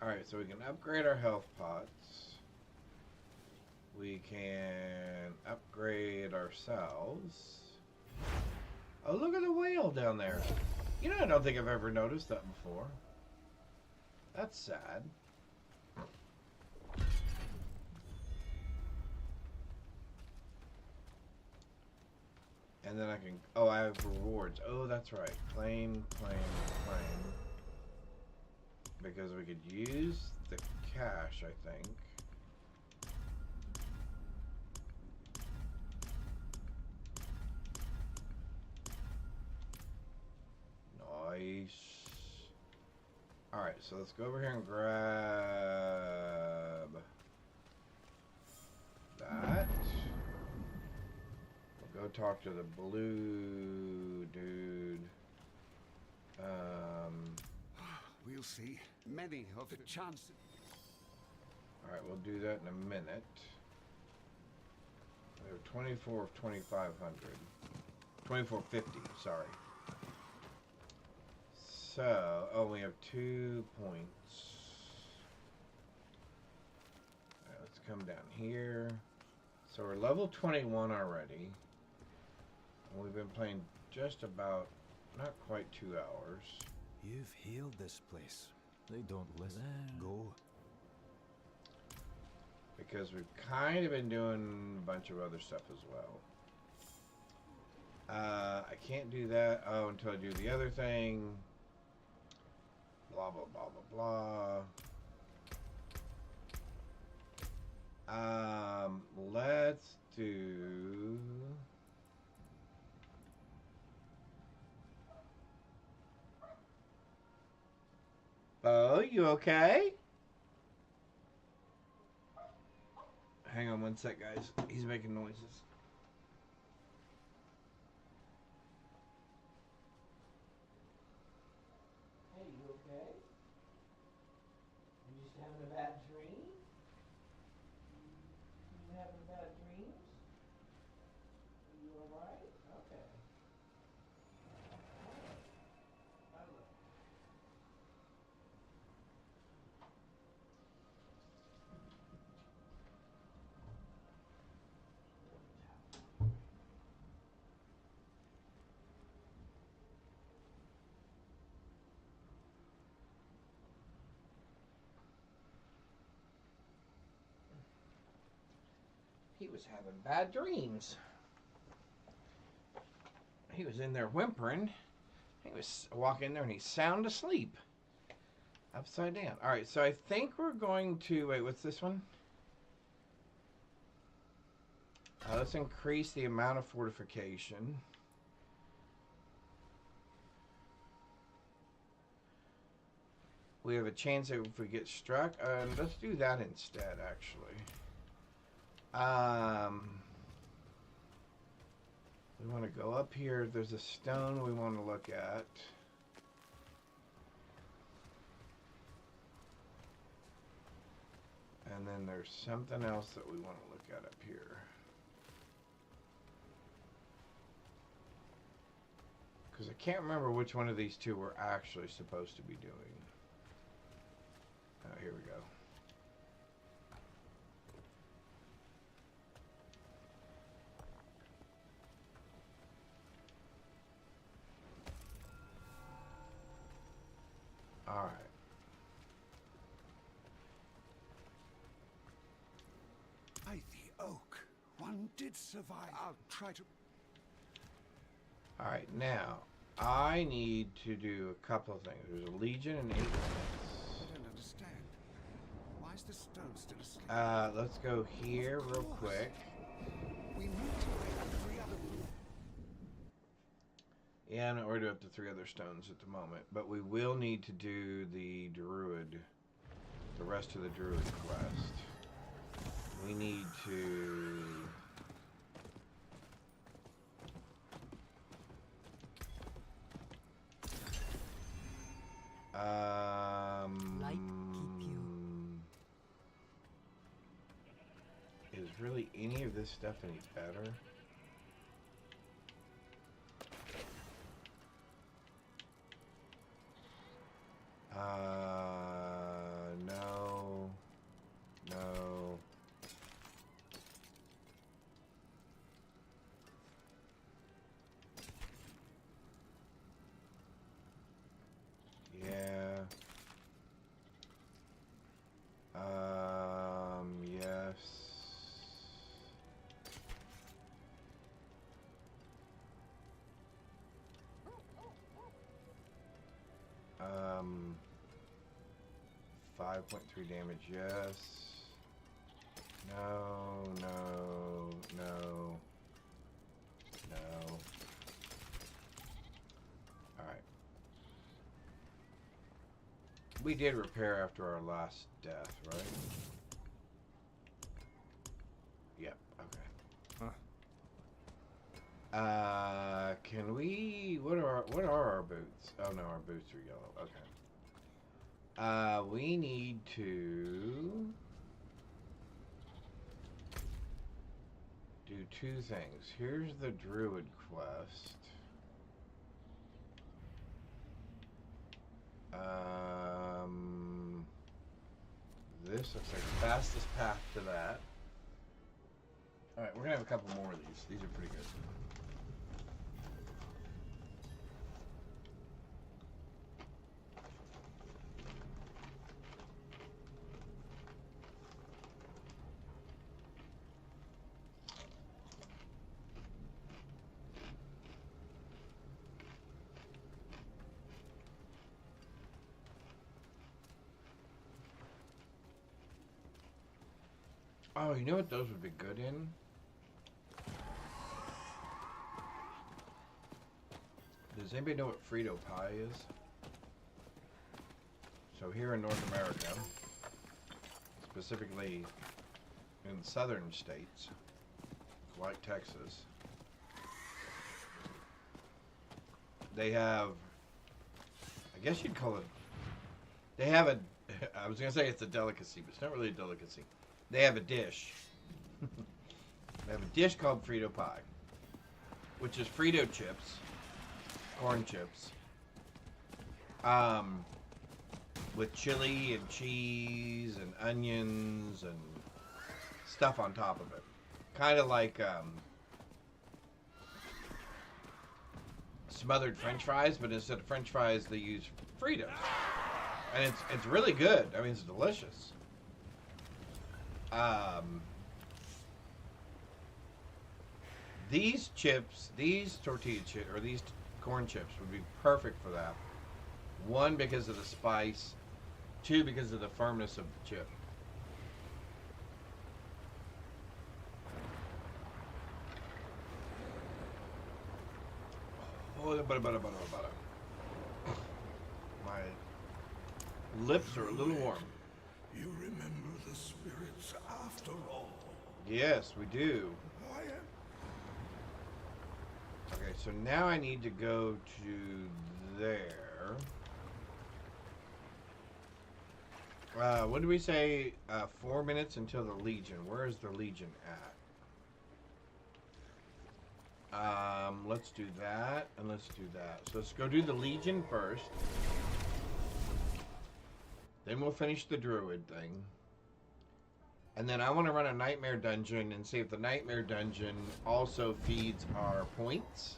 Alright, so we can upgrade our health pots. We can upgrade ourselves. Oh, look at the whale down there. You know, I don't think I've ever noticed that before. That's sad. And then I can... Oh, I have rewards. Oh, that's right. Claim, claim, claim. Because we could use the cash, I think. Nice. Alright, so let's go over here and grab that. We'll go talk to the blue dude. We'll see. Many of the chances. Alright, we'll do that in a minute. We have 24 of 2,500. 2450, sorry. So, oh, we have 2 points. Alright, let's come down here. So we're level 21 already. And we've been playing just about, not quite 2 hours. You've healed this place. They don't listen. Go. Because we've kind of been doing a bunch of other stuff as well. I can't do that, until I do the other thing. Blah, blah, blah, blah, blah. Let's do... Bo, you okay? Hang on one sec, guys. He's making noises. Hey, you okay? You just having a bad dream? You having bad dreams? Are you alright? Okay. was having bad dreams. He was in there whimpering. He was walking in there and he's sound asleep. Upside down. Alright, so I think we're going to... Wait, what's this one? Let's increase the amount of fortification. We have a chance that if we get struck. Let's do that instead, actually. We want to go up here. There's a stone we want to look at. And then there's something else that we want to look at up here. Because I can't remember which one of these two we're actually supposed to be doing. Oh, here we go. All right. By the oak, one did survive. I'll try to... All right, now I need to do a couple of things. There's a legion and 8 minutes. I don't understand. Why is the stone still asleep? Let's go here real quick. We need to wake 3 other... Yeah, no, we're up to 3 other stones at the moment, but we will need to do the druid, the rest of the druid quest. We need to... Light keep you. Is really any of this stuff any better? No. No. Yeah. Yes. Um, 5.3 damage, yes. No, no, no, no. Alright. We did repair after our last death, right? Yep, okay. Can we... What are our boots? Oh no, our boots are yellow. Okay. We need to do 2 things. Here's the druid quest. This looks like the fastest path to that. Alright, we're gonna have a couple more of these. These are pretty good. Oh, you know what those would be good in? Does anybody know what Frito pie is? So here in North America, specifically in southern states, like Texas, they have, I guess you'd call it, they have a, I was going to say it's a delicacy, but it's not really a delicacy. They have a dish. They have a dish called Frito pie, which is Frito chips, corn chips, with chili and cheese and onions and stuff on top of it. Kind of like smothered French fries, but instead of French fries, they use Fritos, and it's really good. I mean, it's delicious. These chips, these tortilla chips, or these corn chips would be perfect for that. One, because of the spice. Two, because of the firmness of the chip. Oh, my lips are a little warm. You remember the spirits after all. Yes, we do. I am. Okay, so now I need to go to there. What did we say? 4 minutes until the Legion. Where is the Legion at? Let's do that, and let's do that. So let's go do the Legion first. Then we'll finish the Druid thing. And then I want to run a Nightmare Dungeon and see if the Nightmare Dungeon also feeds our points.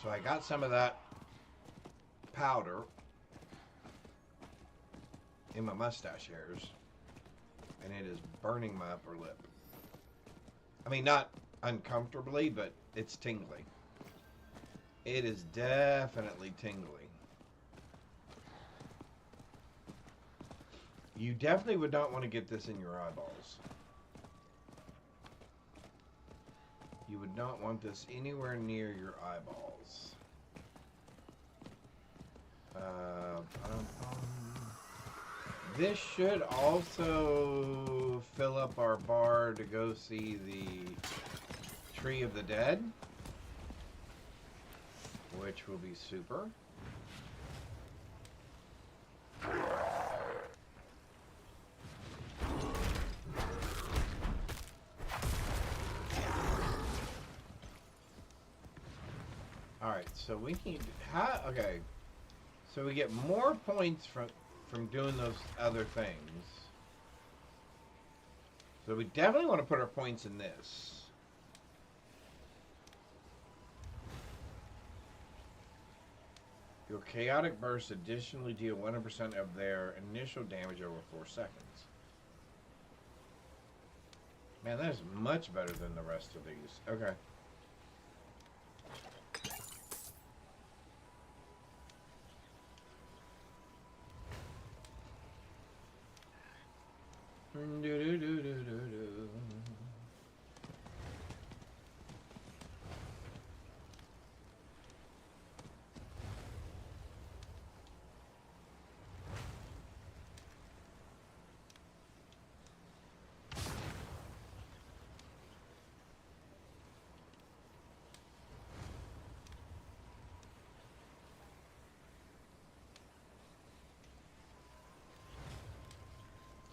So I got some of that powder in my mustache hairs, and it is burning my upper lip. I mean, not uncomfortably, but it's tingly. It is definitely tingly. You definitely would not want to get this in your eyeballs. You would not want this anywhere near your eyeballs. This should also fill up our bar to go see the Tree of the Dead, which will be super. Alright, so we need... okay. So we get more points from doing those other things. So we definitely want to put our points in this. Your chaotic bursts additionally deal 100% of their initial damage over 4 seconds. Man, that is much better than the rest of these. Okay.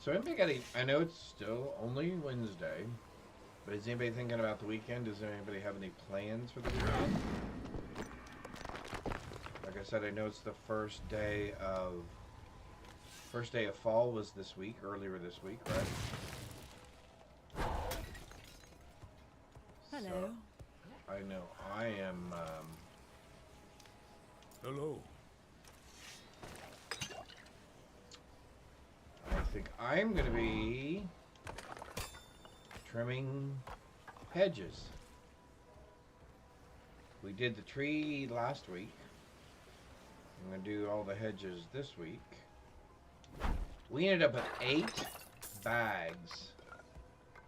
So anybody, I know it's still only Wednesday, but is anybody thinking about the weekend? Does anybody have any plans for the weekend? Like I said, I know it's the first day of fall was this week, earlier this week, right? Hello. So, I know I am, Hello. I think I'm going to be trimming hedges. We did the tree last week. I'm going to do all the hedges this week. We ended up with 8 bags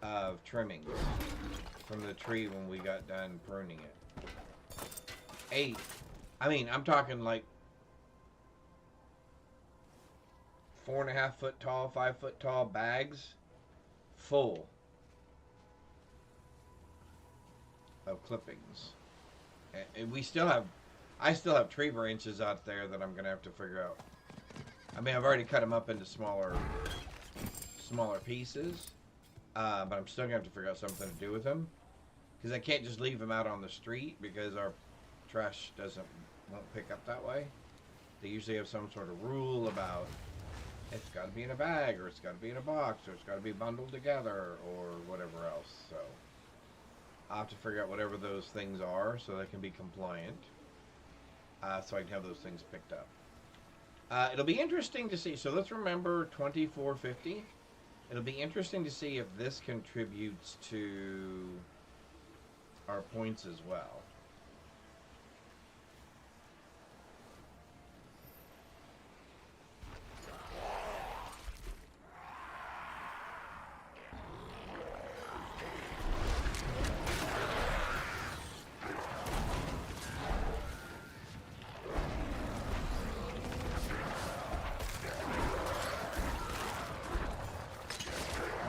of trimmings from the tree when we got done pruning it. 8. I mean, I'm talking like 4.5 foot tall, 5 foot tall bags full of clippings. And we still have, I still have tree branches out there that I'm going to have to figure out. I mean, I've already cut them up into smaller pieces, but I'm still going to have to figure out something to do with them. Because I can't just leave them out on the street because our trash won't pick up that way. They usually have some sort of rule about it's got to be in a bag, or it's got to be in a box, or it's got to be bundled together, or whatever else. So I'll have to figure out whatever those things are so they can be compliant, so I can have those things picked up. It'll be interesting to see. So let's remember 2450. It'll be interesting to see if this contributes to our points as well.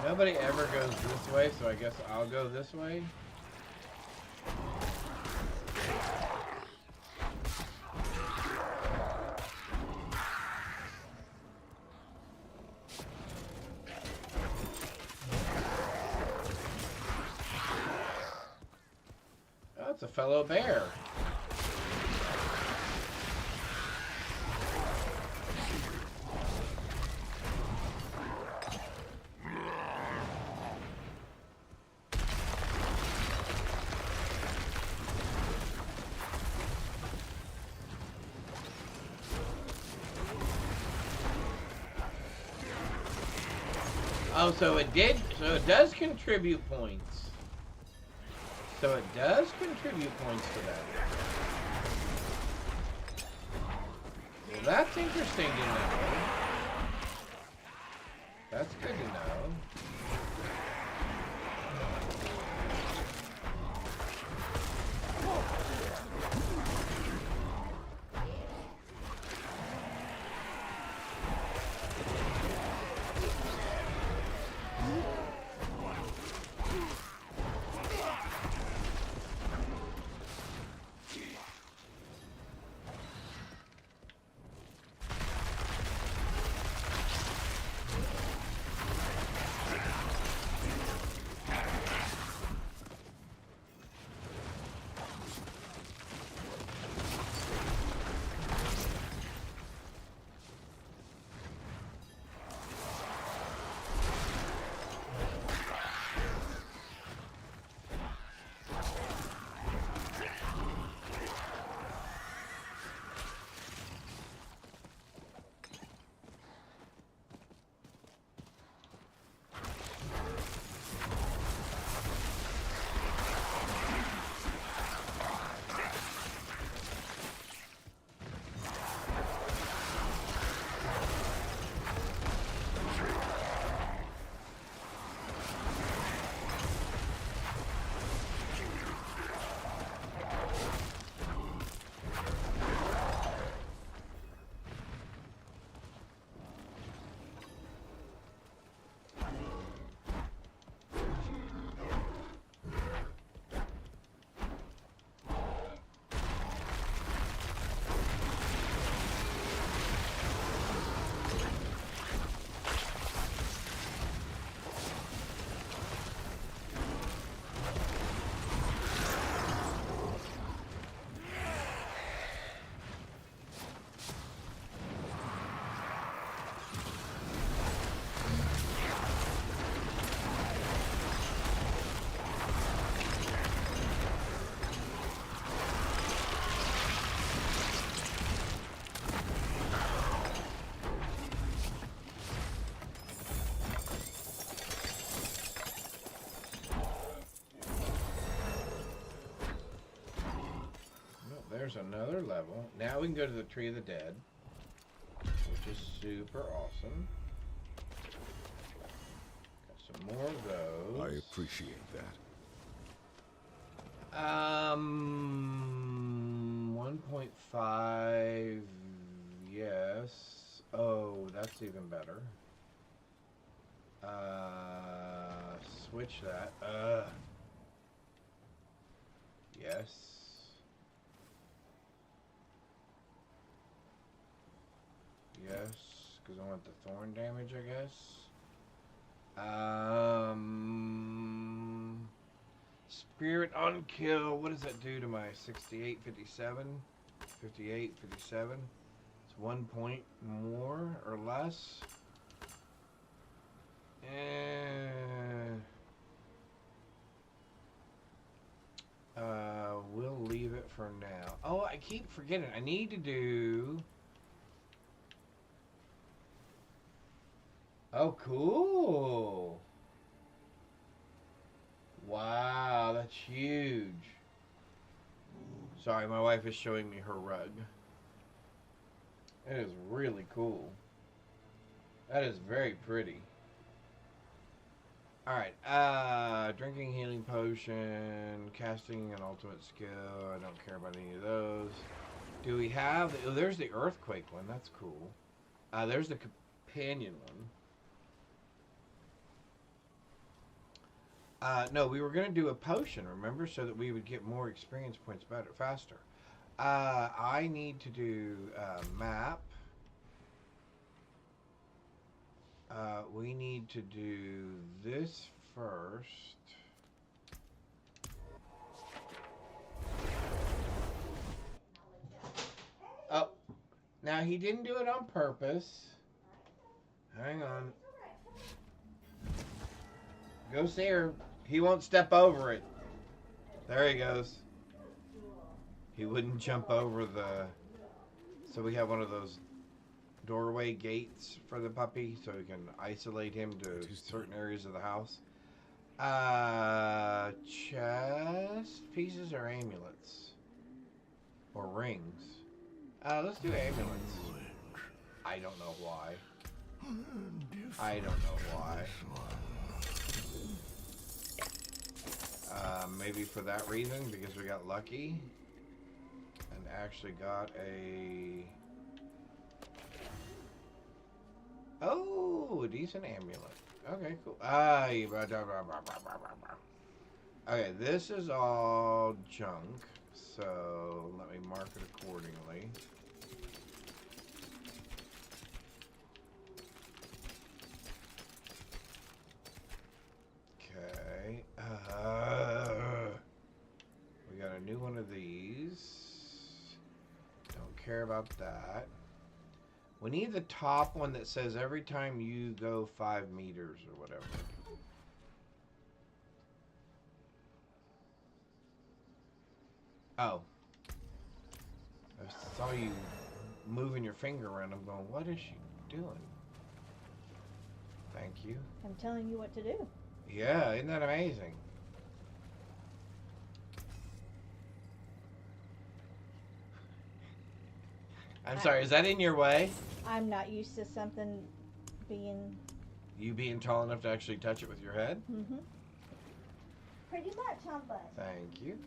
Nobody ever goes this way, so I guess I'll go this way. Oh, it's a fellow bear. Oh, so it does contribute points. So it does contribute points to that. Well, that's interesting to know. That's good to know. There's another level. Now we can go to the Tree of the Dead, which is super awesome. Got some more of those. I appreciate that. 1.5, yes. Oh, that's even better. Switch that. Yes. Yes, because I want the thorn damage, I guess. Spirit on kill. What does that do to my 68, 57? 58, 57. It's 1 point more or less. We'll leave it for now. Oh, I keep forgetting. I need to do... Oh, cool. Wow, that's huge. Sorry, my wife is showing me her rug. It is really cool. That is very pretty. Alright, drinking healing potion, casting an ultimate skill. I don't care about any of those. Do we have... Oh, there's the earthquake one. That's cool. There's the companion one. No, we were going to do a potion, remember? So that we would get more experience points better, faster. I need to do map. We need to do this first. Oh, now he didn't do it on purpose. Hang on. Go see her. He won't step over it. There he goes. He wouldn't jump over the... So we have one of those doorway gates for the puppy so we can isolate him to certain areas of the house. Chest pieces or amulets? Or rings? Let's do amulets. I don't know why. I don't know why. Maybe for that reason, because we got lucky and actually got a... Oh, a decent amulet. Okay, cool. Okay, this is all junk, so let me mark it accordingly. Okay. We got a new one of these. Don't care about that. We need the top one that says every time you go 5 meters or whatever. Oh. I saw you moving your finger around. I'm going, what is she doing? Thank you. I'm telling you what to do. Yeah, isn't that amazing? I'm sorry, is that in your way? I'm not used to something being... You being tall enough to actually touch it with your head? Mm-hmm. Pretty much, huh, bud? Thank you.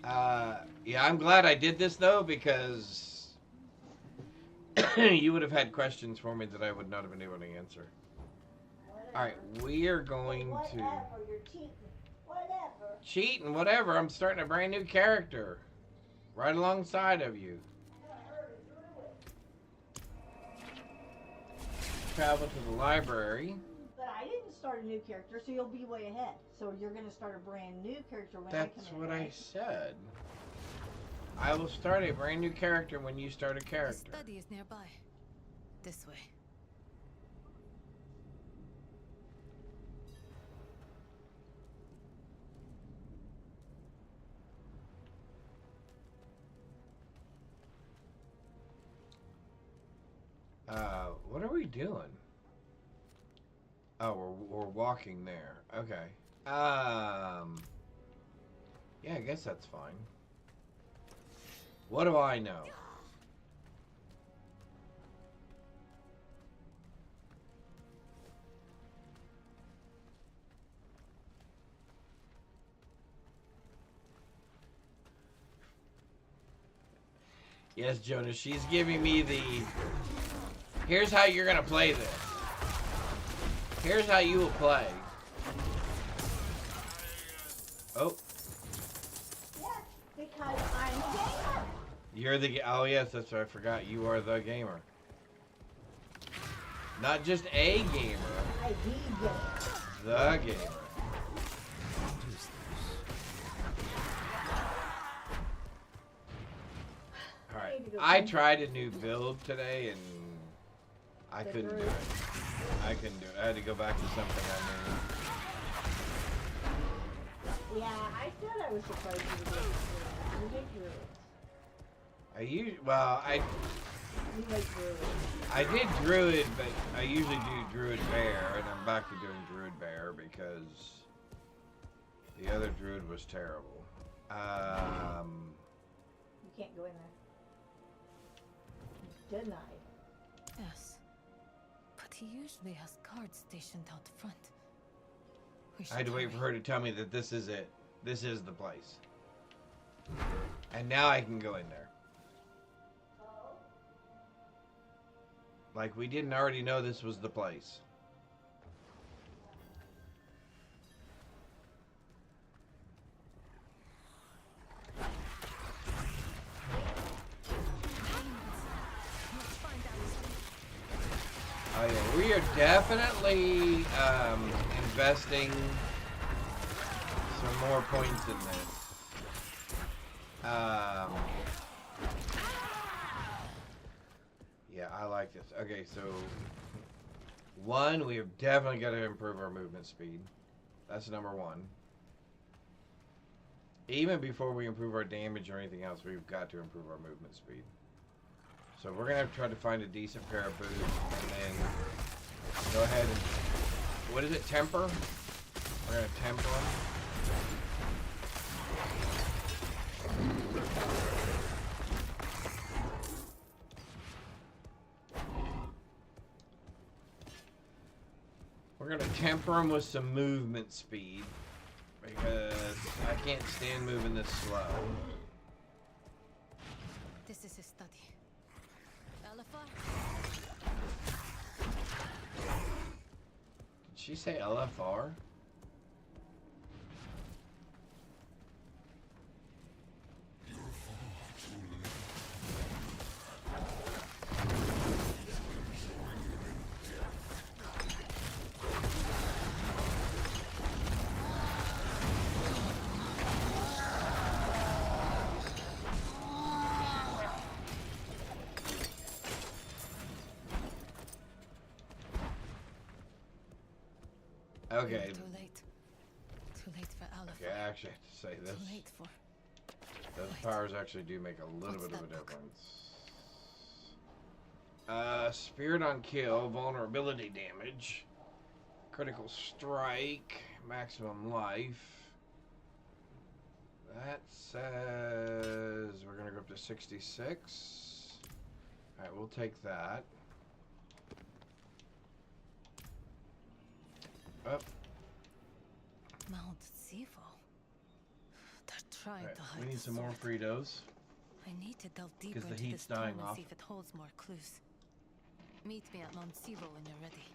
Yeah, I'm glad I did this, though, because you would have had questions for me that I would not have been able to answer. Alright, we are going to... You're cheating. Whatever. Cheating, whatever. I'm starting a brand new character. Right alongside of you. Travel to the library. But I didn't start a new character, so you'll be way ahead. So you're going to start a brand new character when I come in. That's what I said. I will start a brand new character when you start a The character. study is nearby. This way. What are we doing? Oh, we're walking there. Okay. Yeah, I guess that's fine. What do I know? Yes, Jonas, she's giving me the... Here's how you're gonna play this. Here's how you will play. Oh. Yes, because I'm a gamer. You're the... Oh, yes, that's right. I forgot. You are the gamer. Not just a gamer. I be gamer. The gamer. Alright. I tried a new build today and I couldn't do it. I couldn't do it. I had to go back to something I knew. Yeah, I said I was surprised you did it. Ridiculous. You make druid. I did druid, but I usually do druid bear, and I'm back to doing druid bear because the other druid was terrible. You can't go in there. Denied. Yes. But he usually has guards stationed out front. I had to wait for her to tell me that this is it. This is the place. And now I can go in there. Like we didn't already know this was the place. Oh yeah, we are definitely investing some more points in this. Yeah, I like this. Okay, so one, we have definitely got to improve our movement speed. That's number one. Even before we improve our damage or anything else, we've got to improve our movement speed. So we're gonna have to try to find a decent pair of boots, and then go ahead and what is it? Temper? We're gonna temper them. We're gonna temper them with some movement speed because I can't stand moving this slow. This is his study. Alpha? Did she say LFR? Okay. Too late. Too late for Alpha. Okay, I actually have to say this. Too late for... Those powers actually do make a little bit of a difference. Spirit on kill, vulnerability damage, critical strike, maximum life. That says we're gonna go up to 66. Alright, we'll take that. Up. Mount Sivo. They're trying to hide We need the some more sword. Fritos. I need to delve deeper the into heat's this dying tomb and off. see if it holds more clues. Meet me at Mount Sivo when you're ready.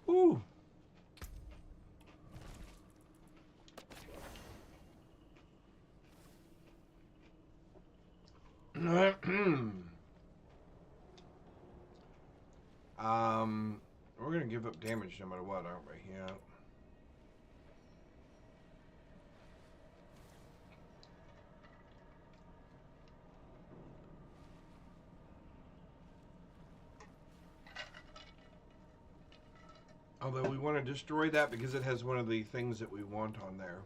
Ooh. We're gonna give up damage no matter what, aren't we? Yeah. Although we want to destroy that because it has one of the things that we want on there.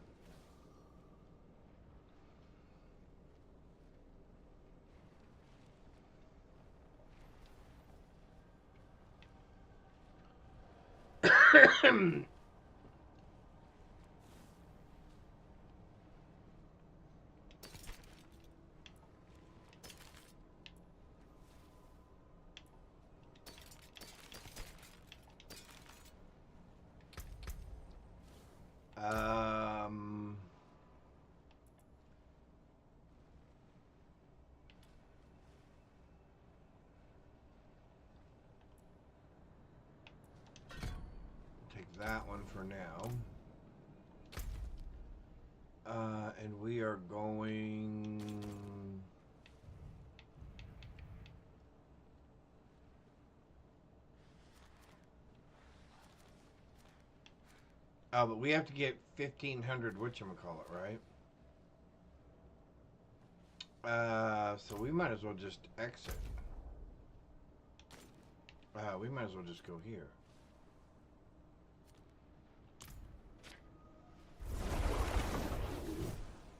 Take that one for now. And we are going... Oh, but we have to get 1,500 whatchamacallit, right? So we might as well just exit. We might as well just go here.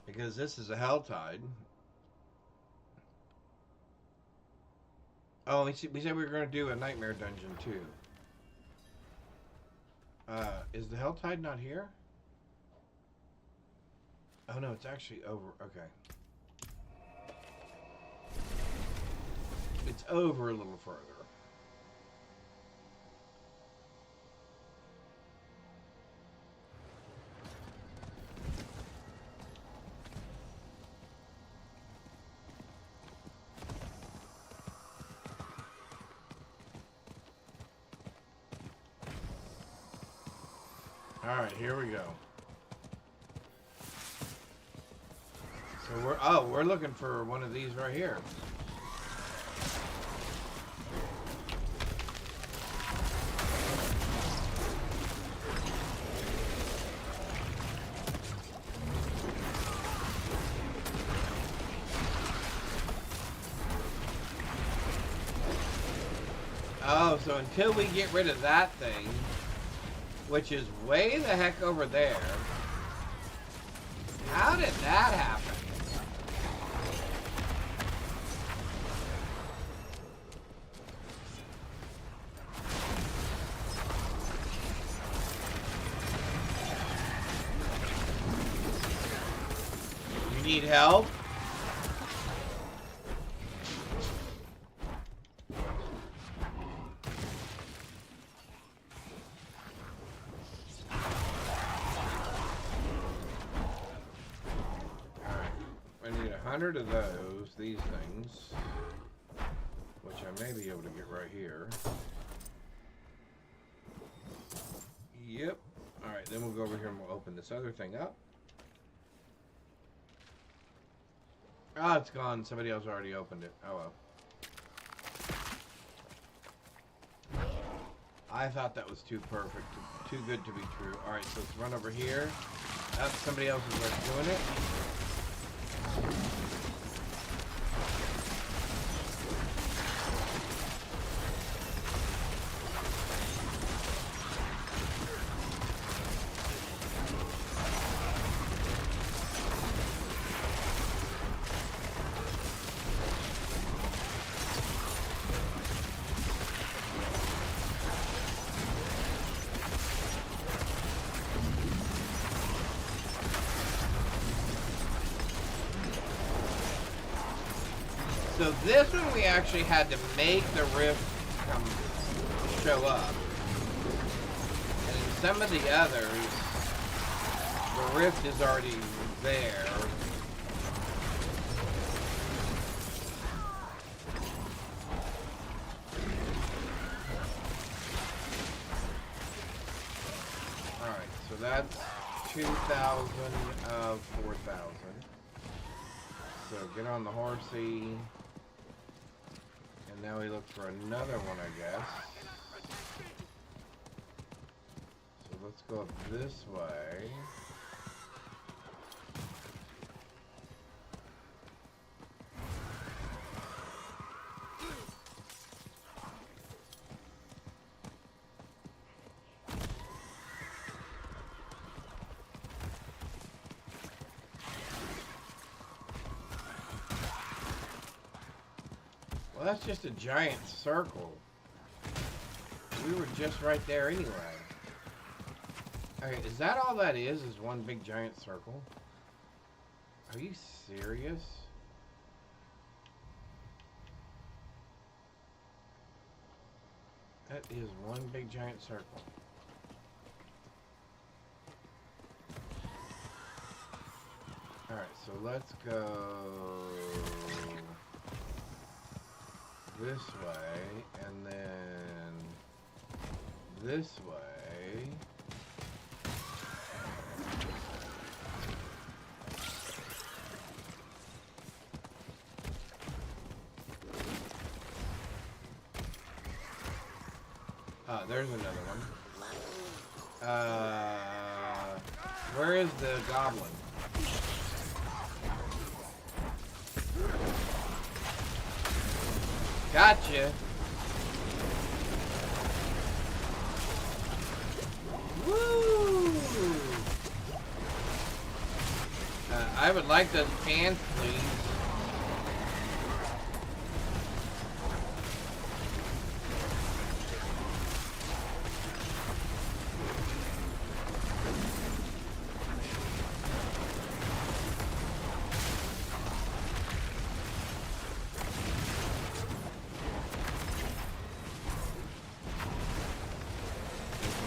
Because this is a hell tide. Oh, we said we were going to do a nightmare dungeon too. Is the hell tide not here? Oh no, it's actually over. Okay. It's over a little further. Alright, here we go. So we're looking for one of these right here. Oh, so until we get rid of that thing, which is way the heck over there. How did that happen? You need help? Of those, these things, which I may be able to get right here. Yep. Alright, then we'll go over here and we'll open this other thing up. Ah, it's gone. Somebody else already opened it. Oh well. I thought that was too perfect, too good to be true. Alright, so let's run over here. Somebody else is already doing it. So this one we actually had to make the rift show up. And in some of the others, the rift is already there. Alright, so that's 2,000 of 4,000. So get on the horsey. And now we look for another one, I guess. So let's go up this way. Well, that's just a giant circle. We were just right there anyway. Okay, is that all that is one big giant circle? Are you serious? That is one big giant circle. Alright, so let's go this way, and then this way. Ah, there's another one. Where is the goblin? Gotcha. Woo! I would like those pants, please.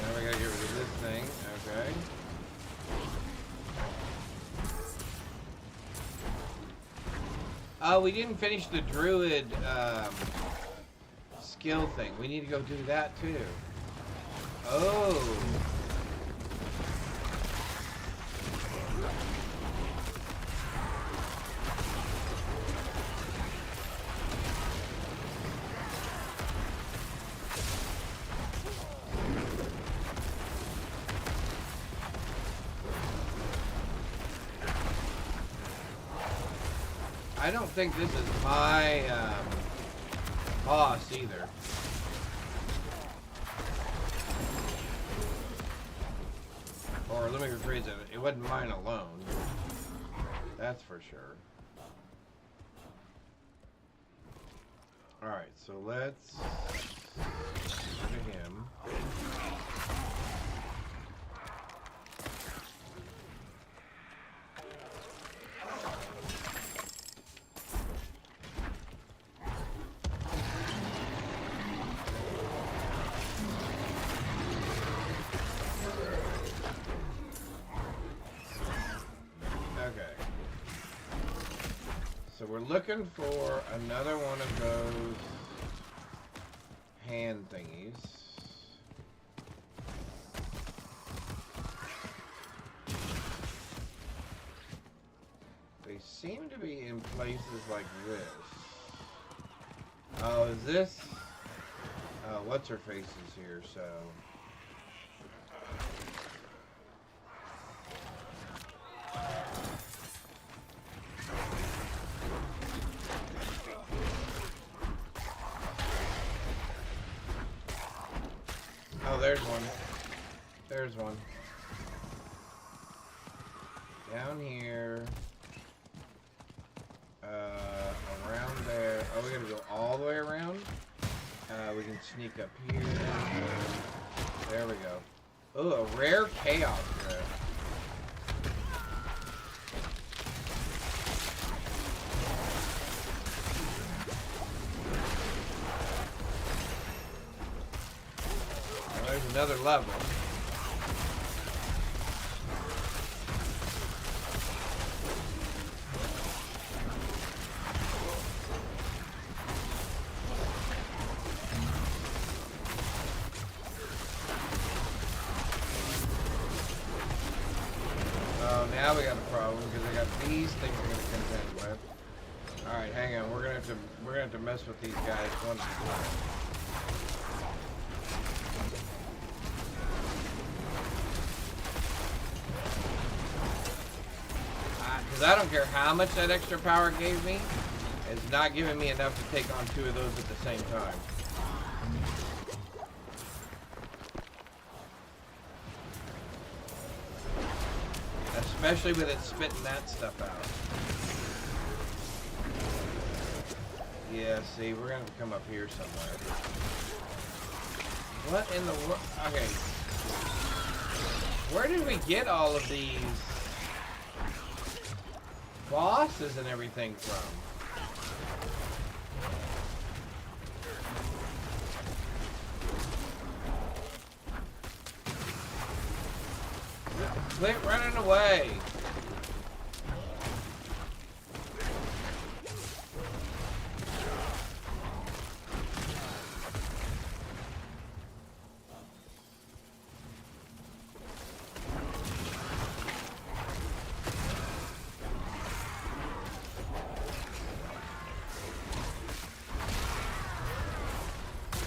Now we gotta get rid of this thing. Okay. Oh, we didn't finish the druid skill thing. We need to go do that too. Oh. I don't think this is my boss either. Or let me rephrase it. It wasn't mine alone. That's for sure. Alright, so let's look at him. So we're looking for another one of those hand thingies. They seem to be in places like this. Oh, is this? What's her face is here, so. Oh, there's one. There's one. Down here. Around there. Oh, we gotta go all the way around? We can sneak up here. There we go. Oh, a rare chaos drift. There's another level. Oh, now we got a problem because I got these things we're gonna contend with. All right, hang on. We're gonna have to mess with these guys one at a time. Because I don't care how much that extra power gave me, it's not giving me enough to take on two of those at the same time. Especially with it spitting that stuff out. Yeah, see, we're going to come up here somewhere. What in the world? Okay. Where did we get all of these bosses and everything from? Quit running away.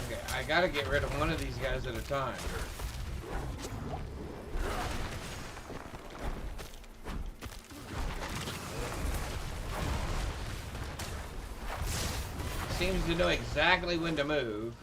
Okay, I gotta get rid of one of these guys at a time. seems to know exactly when to move.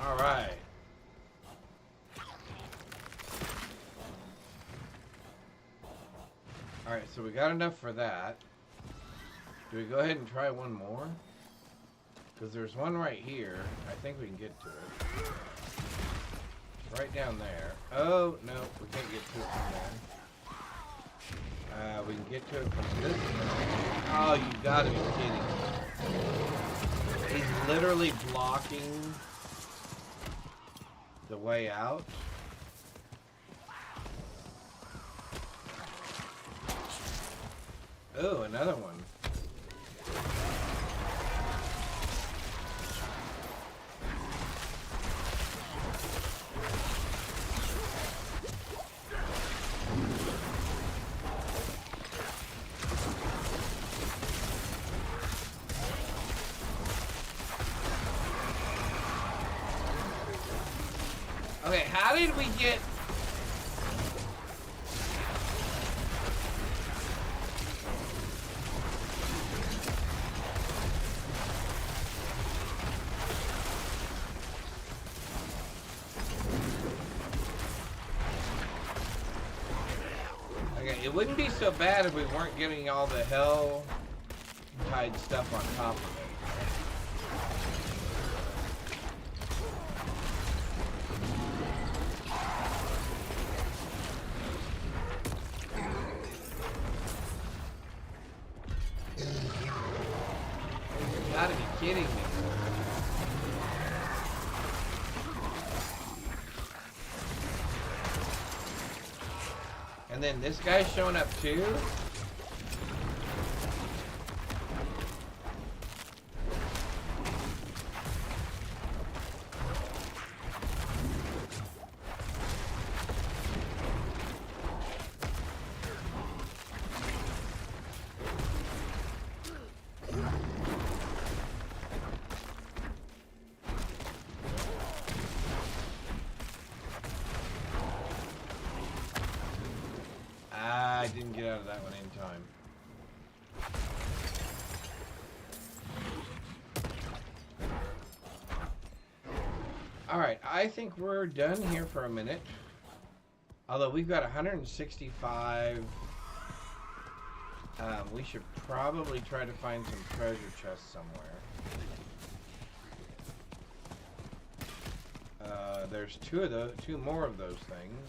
Alright. Alright, so we got enough for that. Do we go ahead and try one more? Because there's one right here. I think we can get to it. Right down there. Oh, no, we can't get to it from there. We can get to it from this way. Oh, you gotta be kidding me. He's literally blocking the way out. Oh, another one. Okay, how did we get... Okay, it wouldn't be so bad if we weren't getting all the hell-tide stuff on top of it. You gotta be kidding me. And then this guy's showing up too? I didn't get out of that one in time. Alright, I think we're done here for a minute. Although we've got 165. We should probably try to find some treasure chests somewhere. There's two more of those things.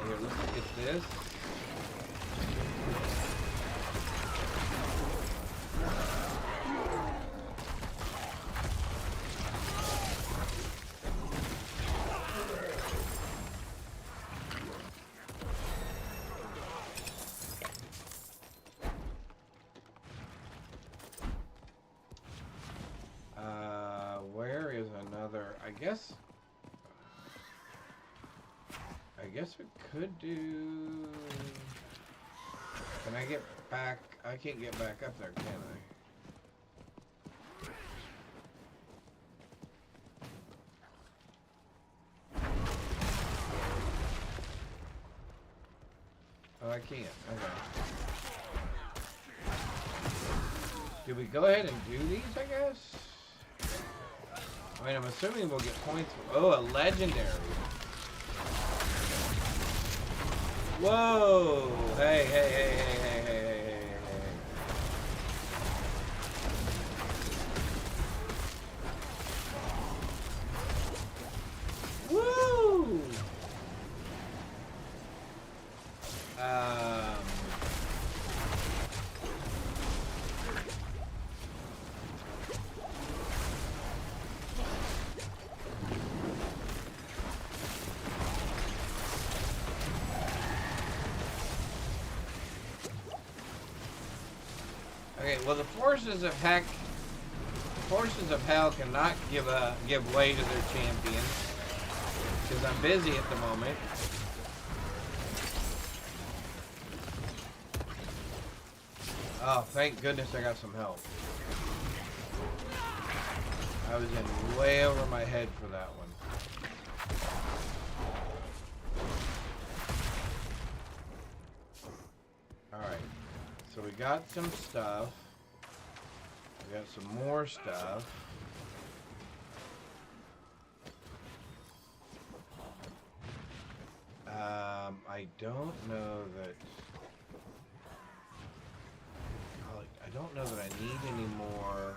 Here, let's get this. Where is another? I guess we could do... Can I get back? I can't get back up there, can I? Oh, I can't. Okay. Do we go ahead and do these, I guess? I mean, I'm assuming we'll get points for... Oh, a legendary. Whoa! Hey, hey, hey, hey, hey, hey, hey, hey, hey. Woo! Well, the forces of hell cannot give way to their champions because I'm busy at the moment. Oh, thank goodness I got some help. I was in way over my head for that one. Alright, so we got some stuff. We got some more stuff. I don't know that... I don't know that I need any more...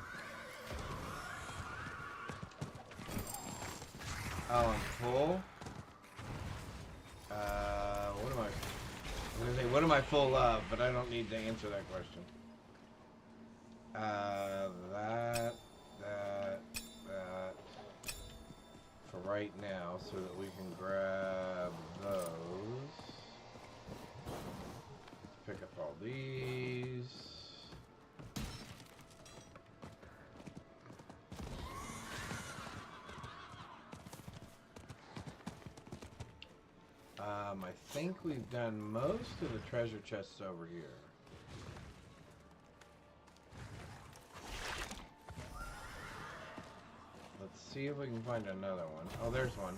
Oh, I'm full? What am I full of? But I don't need to answer that question. That. For right now, so that we can grab those. Pick up all these. I think we've done most of the treasure chests over here. Let's see if we can find another one. Oh, there's one.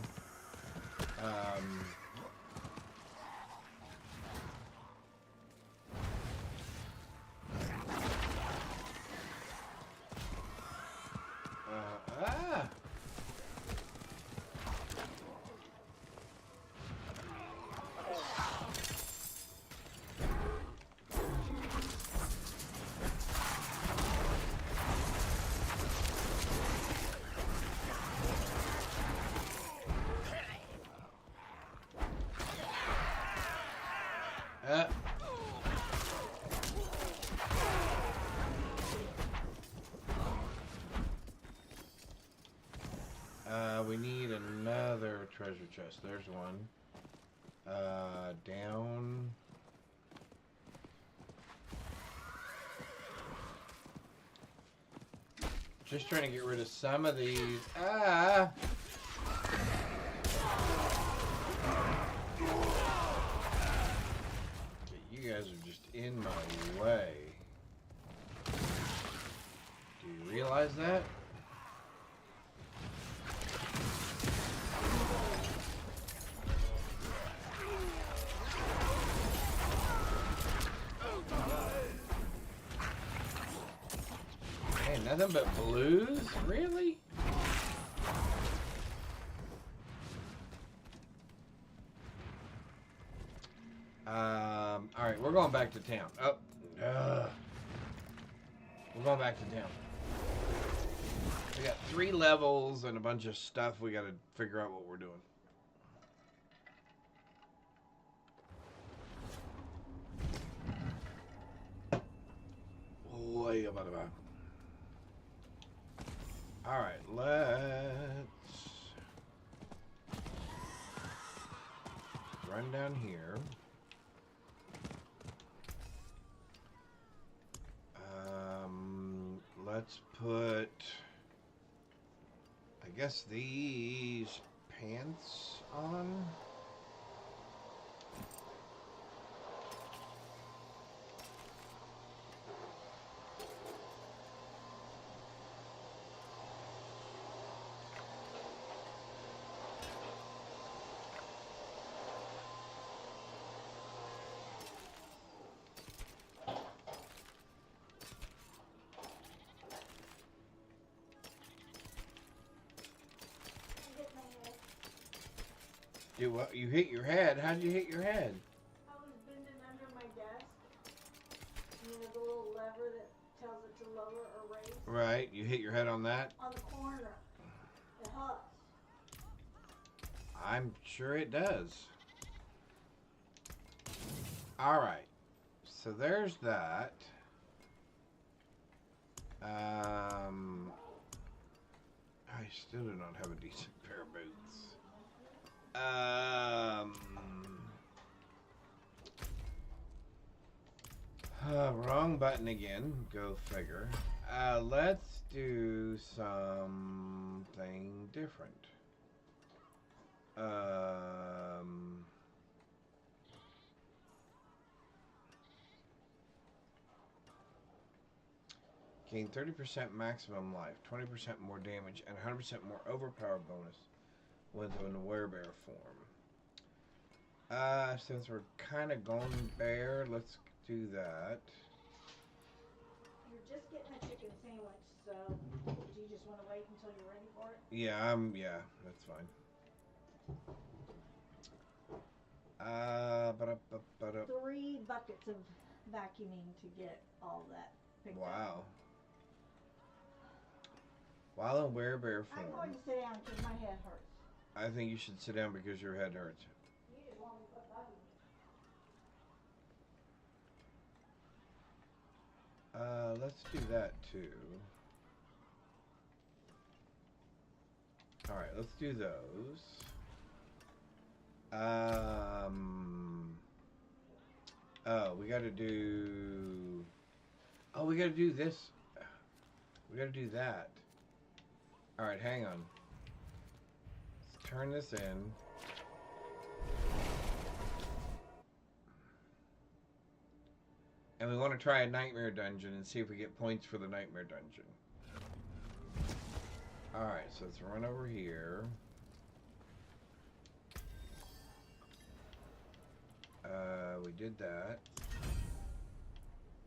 We need another treasure chest. There's one. Down. Just trying to get rid of some of these. Ah! You guys are just in my way. Do you realize that? Man, nothing but blues? Really? Alright, we're going back to town. Oh. We're going back to town. We got 3 levels and a bunch of stuff. We got to figure out what we're doing. Alright, let's run down here. Let's put, I guess, these pants on. What? You hit your head? How'd you hit your head? I was bending under my desk. You know the little lever that tells it to lower or raise? Right. You hit your head on that? On the corner. It hurts. I'm sure it does. Alright. So there's that. I still do not have a decent pair of boots. Wrong button again. Go figure. Let's do something different. Gain 30% maximum life, 20% more damage, and 100% more overpower bonus with an werebear form. Since we're kind of going bear, let's do that. You're just getting a chicken sandwich, so do you just want to wait until you're ready for it? Yeah, that's fine. 3 buckets of vacuuming to get all that picked up. Wow. While in werebear form, I'm going to sit down because my head hurts. I think you should sit down because your head hurts. You just want me to put buttons. Let's do that too. Alright, let's do those. Oh, we gotta do... Oh, we gotta do this. We gotta do that. Alright, hang on. Let's turn this in. And we want to try a nightmare dungeon and see if we get points for the nightmare dungeon. Alright, so let's run over here. We did that.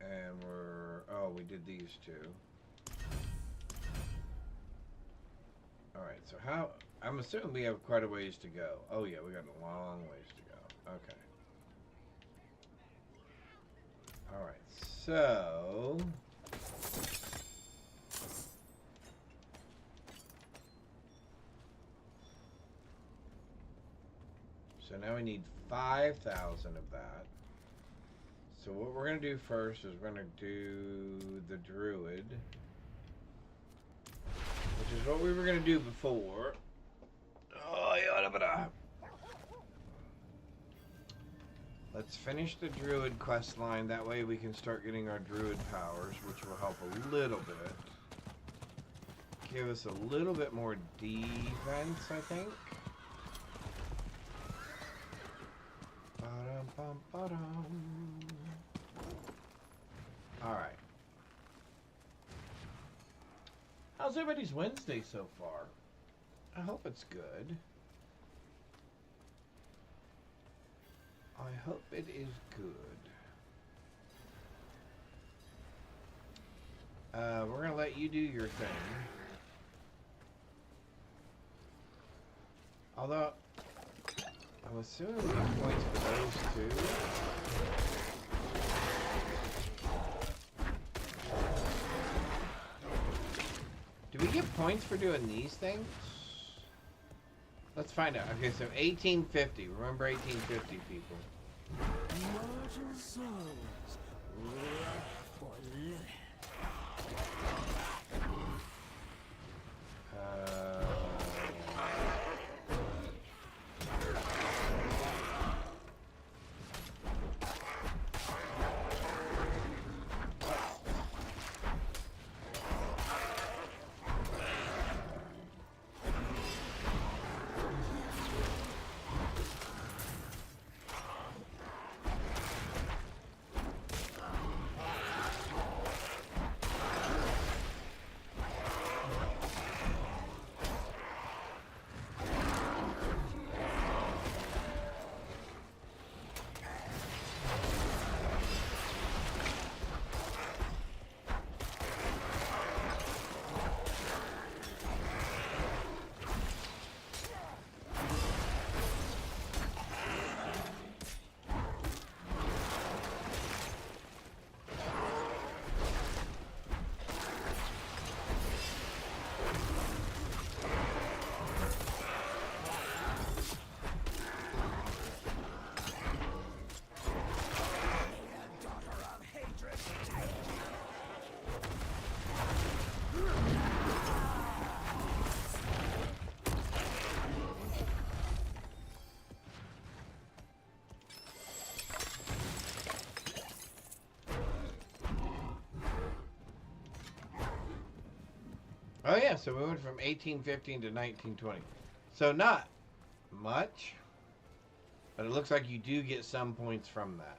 And oh, we did these two. Alright, so I'm assuming we have quite a ways to go. Oh yeah, we got a long ways to go. Okay. Alright, so... So now we need 5,000 of that. So what we're going to do first is we're going to do the druid. Which is what we were going to do before. Oh, yeah, let's finish the druid quest line. That way we can start getting our druid powers, which will help a little bit. Give us a little bit more defense, I think. Alright. How's everybody's Wednesday so far? I hope it's good. I hope it is good. We're gonna let you do your thing. Although, I'm assuming we get points for those two. Do we get points for doing these things? Let's find out. Okay, so 1850. Remember 1850, people. Mortal souls, live for living. Oh yeah, so we went from 1815 to 1920. So not much, but it looks like you do get some points from that.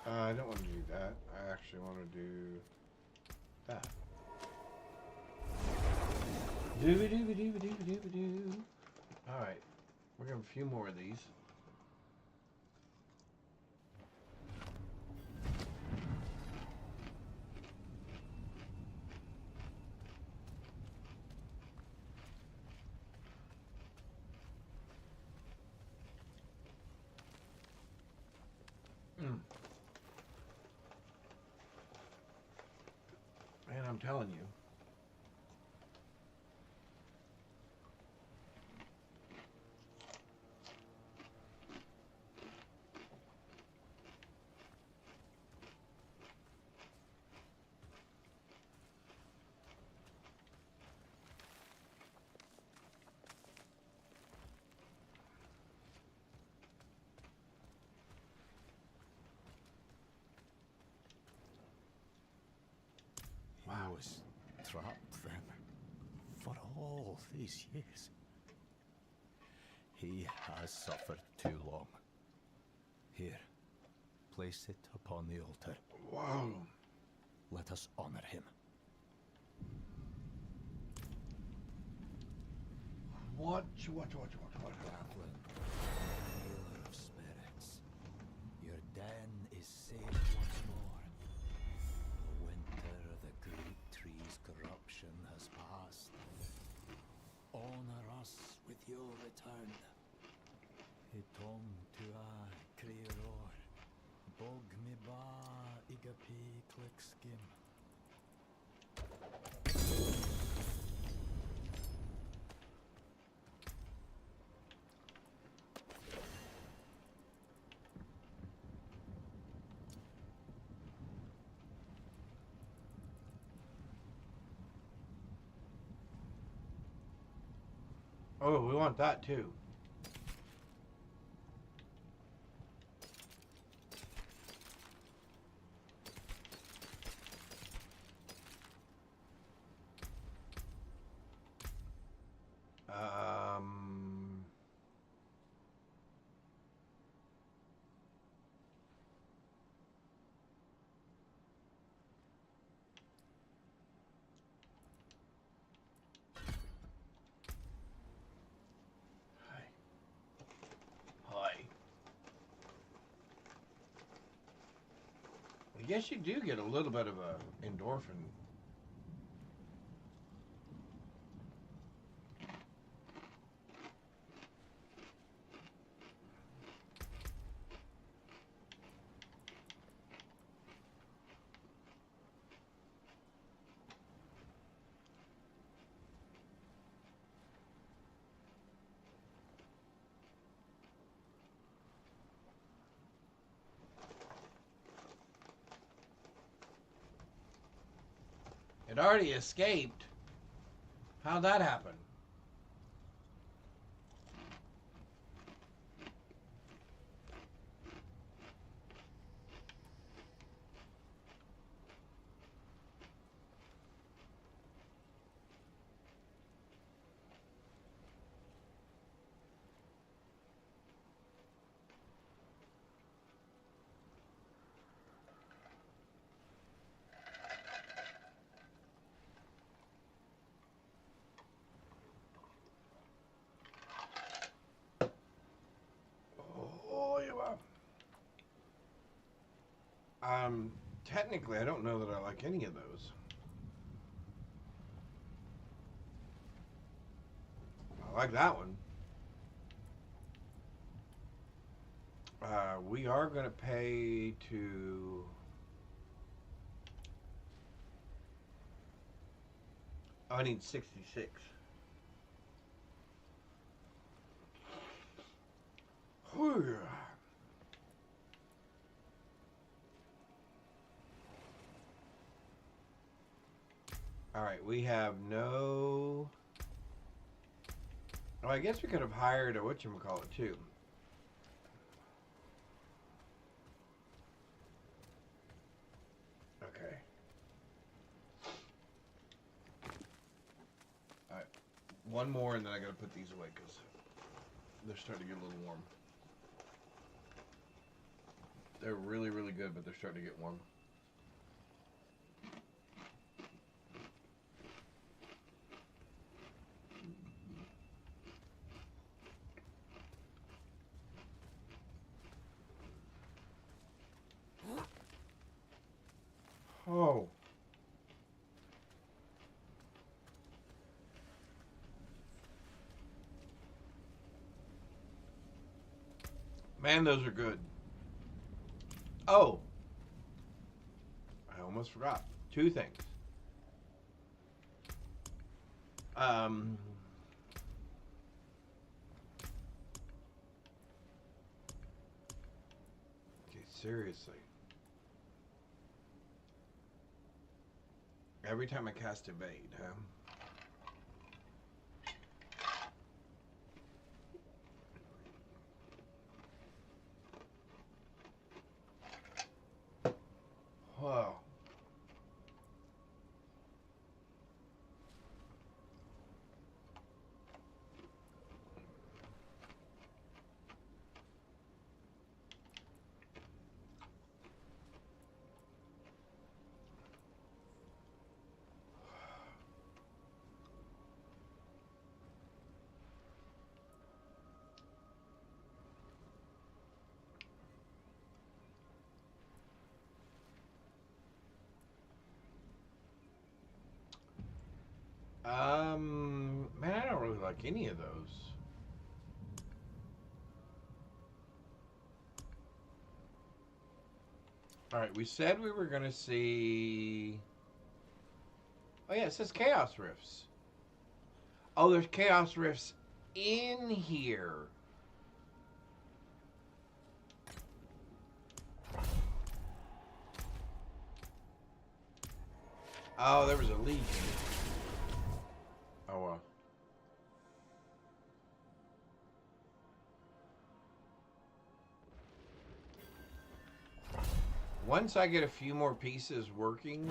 I don't want to do that. I actually want to do that. Dooby dooby dooby dooby dooby doo. Alright. We're going to have a few more of these. Man, I'm telling you. I was trapped then for all these years. He has suffered too long. Here, place it upon the altar. Wow. Let us honor him. What? Chaplain, healer of spirits, your den is safe once more. The winter of the great tree's corruption has passed. Honor us with your return. Hitom tua creoror, bog me ba igapi click skim. Oh, we want that too. I guess you do get a little bit of a endorphin. It already escaped. How'd that happen? Technically, I don't know that I like any of those. I like that one. We are going to pay to... Oh, I need 66. Whew. All right, we have no... Oh, I guess we could have hired a whatchamacallit too. Okay. All right, one more and then I gotta put these away because they're starting to get a little warm. They're really, really good, but they're starting to get warm. Oh. Man, those are good. Oh. I almost forgot. Two things. Okay, seriously. Every time I cast evade, huh? Wow. Man, I don't really like any of those. Alright, we said we were gonna see... Oh yeah, it says Chaos Rifts. Oh, there's Chaos Rifts in here. Oh, there was a leak. Oh, well. Once I get a few more pieces working,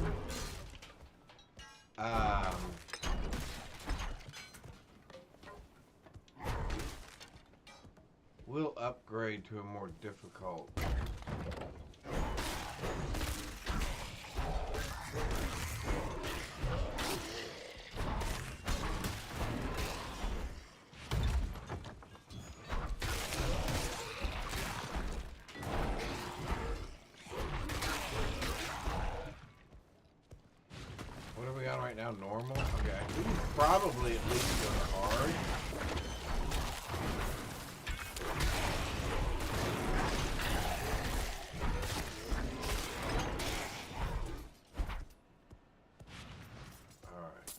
we'll upgrade to a more difficult. What are we on right now? Normal? Okay. We can probably at least go hard. Alright.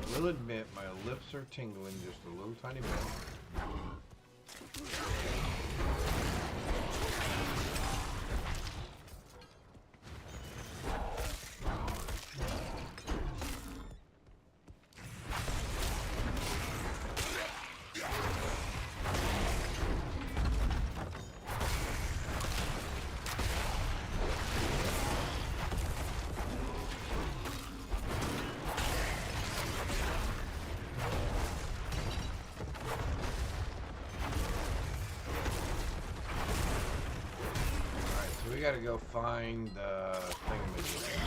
I will admit my lips are tingling just a little tiny bit. We gotta go find the thingamajig.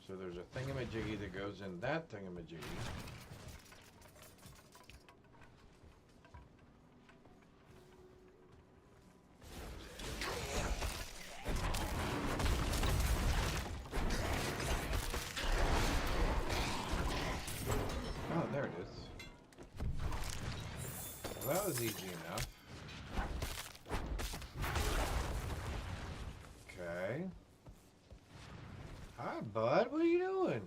So there's a thing thingamajiggy that goes in that thingamajiggy. Oh, there it is. Well, that was easy enough. Okay. Hi, bud. What are you doing?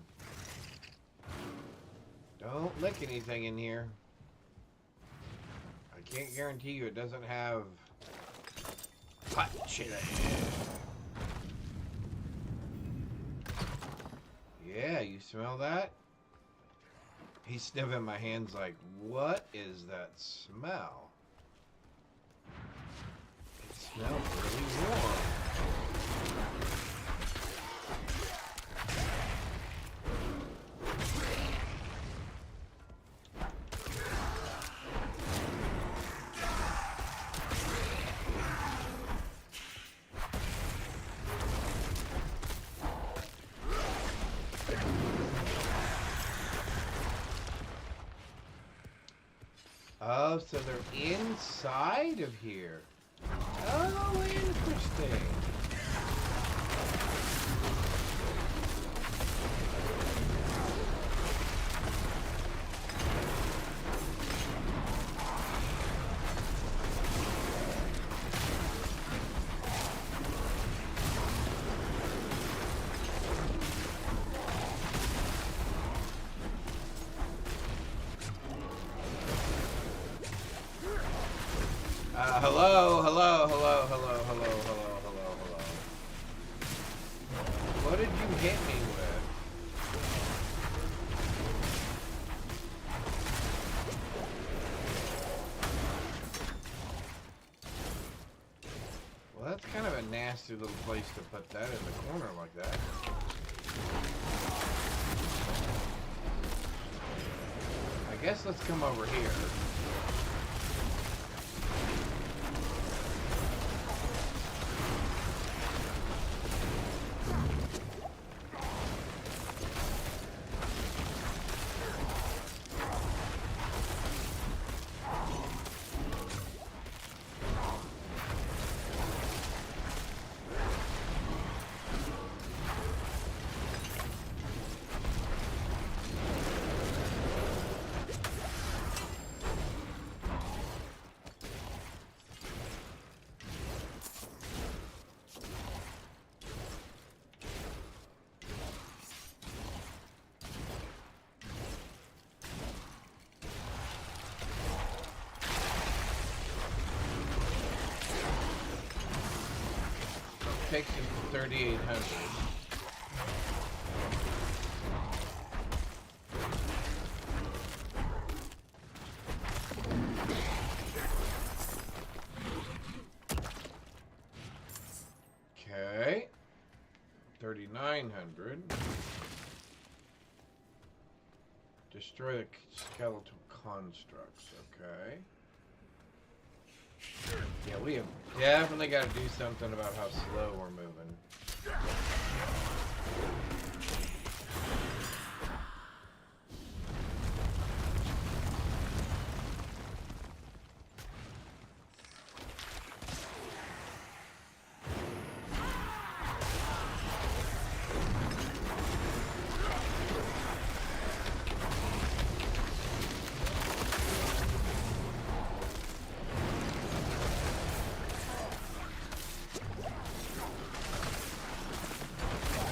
Don't lick anything in here. I can't guarantee you it doesn't have hot shit in it. Yeah, you smell that? He's sniffing my hands like, what is that smell? It smells really warm. Oh, so they're inside of here. Oh, interesting. Hello. What did you hit me with? Well, that's kind of a nasty little place to put that in the corner like that. I guess let's come over here. Takes you to 3,800. Okay. 3,900. Destroy the skeletal constructs. Okay. Yeah, we have definitely got to do something about how slow we're moving.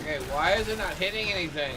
Okay, why is it not hitting anything?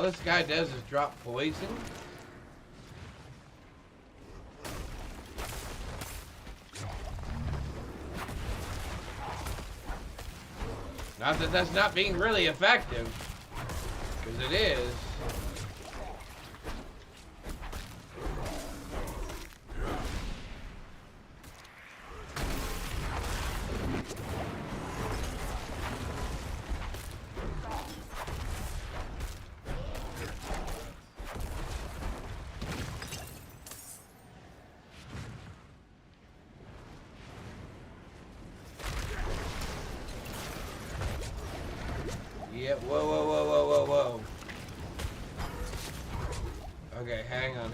All this guy does is drop poison. Not that that's not being really effective, because it is. Yep, whoa, whoa, whoa, whoa, whoa, whoa. Okay, hang on.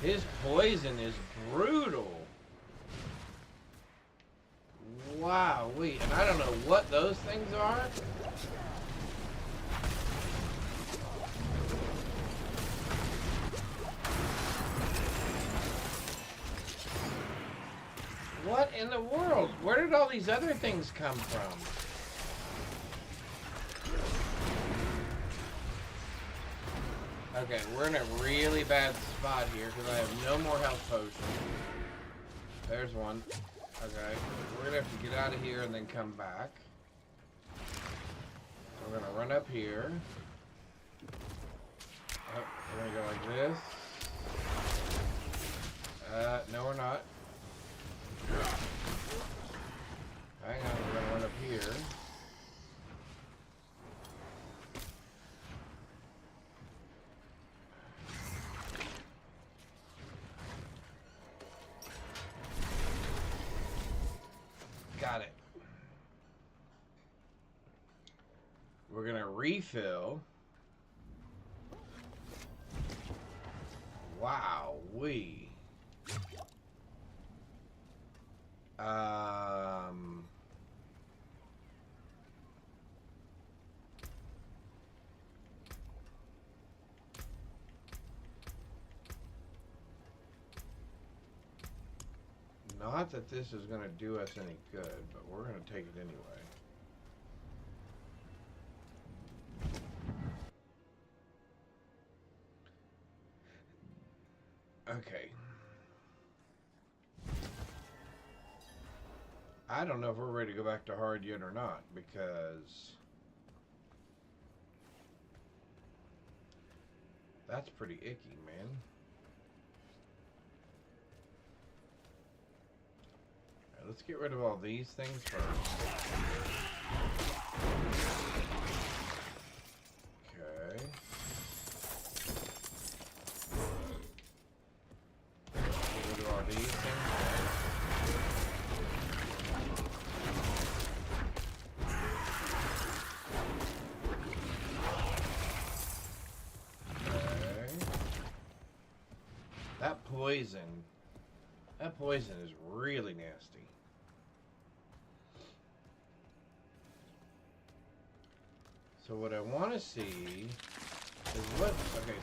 His poison is brutal. Wow, and I don't know what those things are. What in the world? Where did all these other things come from? Okay, we're in a really bad spot here because I have no more health potions. There's one. Okay, we're gonna have to get out of here and then come back. So we're gonna run up here. Oh, we're gonna go like this. No we're not. Hang on, we're gonna run up here. Got it. We're gonna refill. Wow-wee. Not that this is going to do us any good, but we're going to take it anyway. Okay. I don't know if we're ready to go back to hard yet or not, because that's pretty icky, man. Right, let's get rid of all these things first. Okay. Get rid of all these things. That poison is really nasty. So what I want to see is what, okay,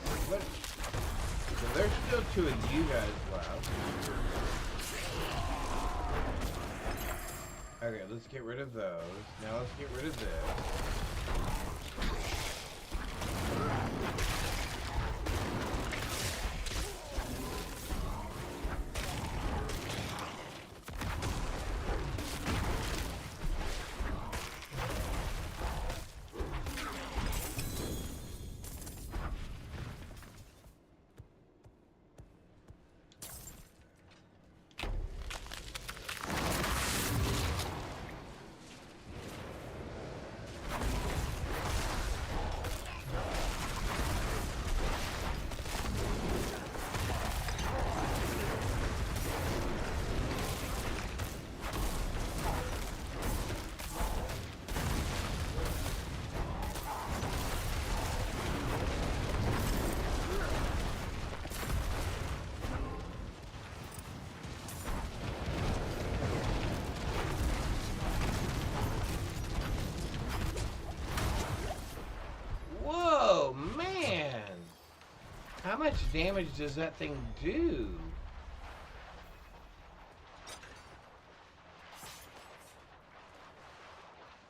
so there's still 2 of you guys left. Okay, let's get rid of those. Now let's get rid of this. How much damage does that thing do?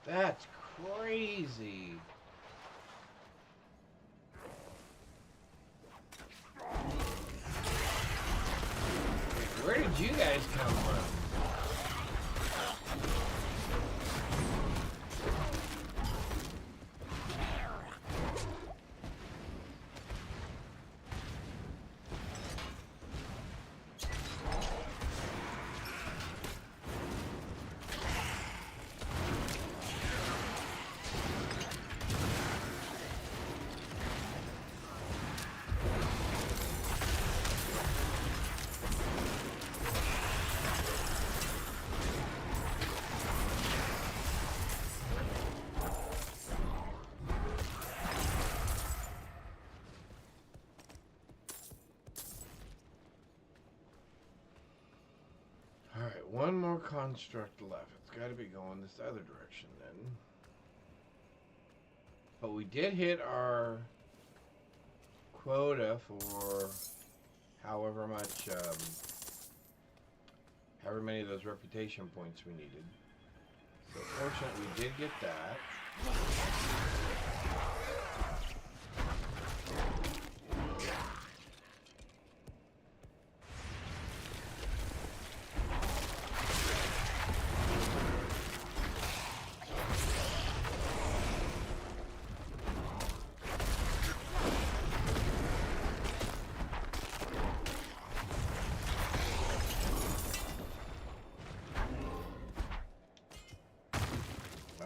That's crazy. Where did you guys come from? Alright, one more construct left. It's got to be going this other direction then. But we did hit our quota for however much, however many of those reputation points we needed. So fortunately we did get that.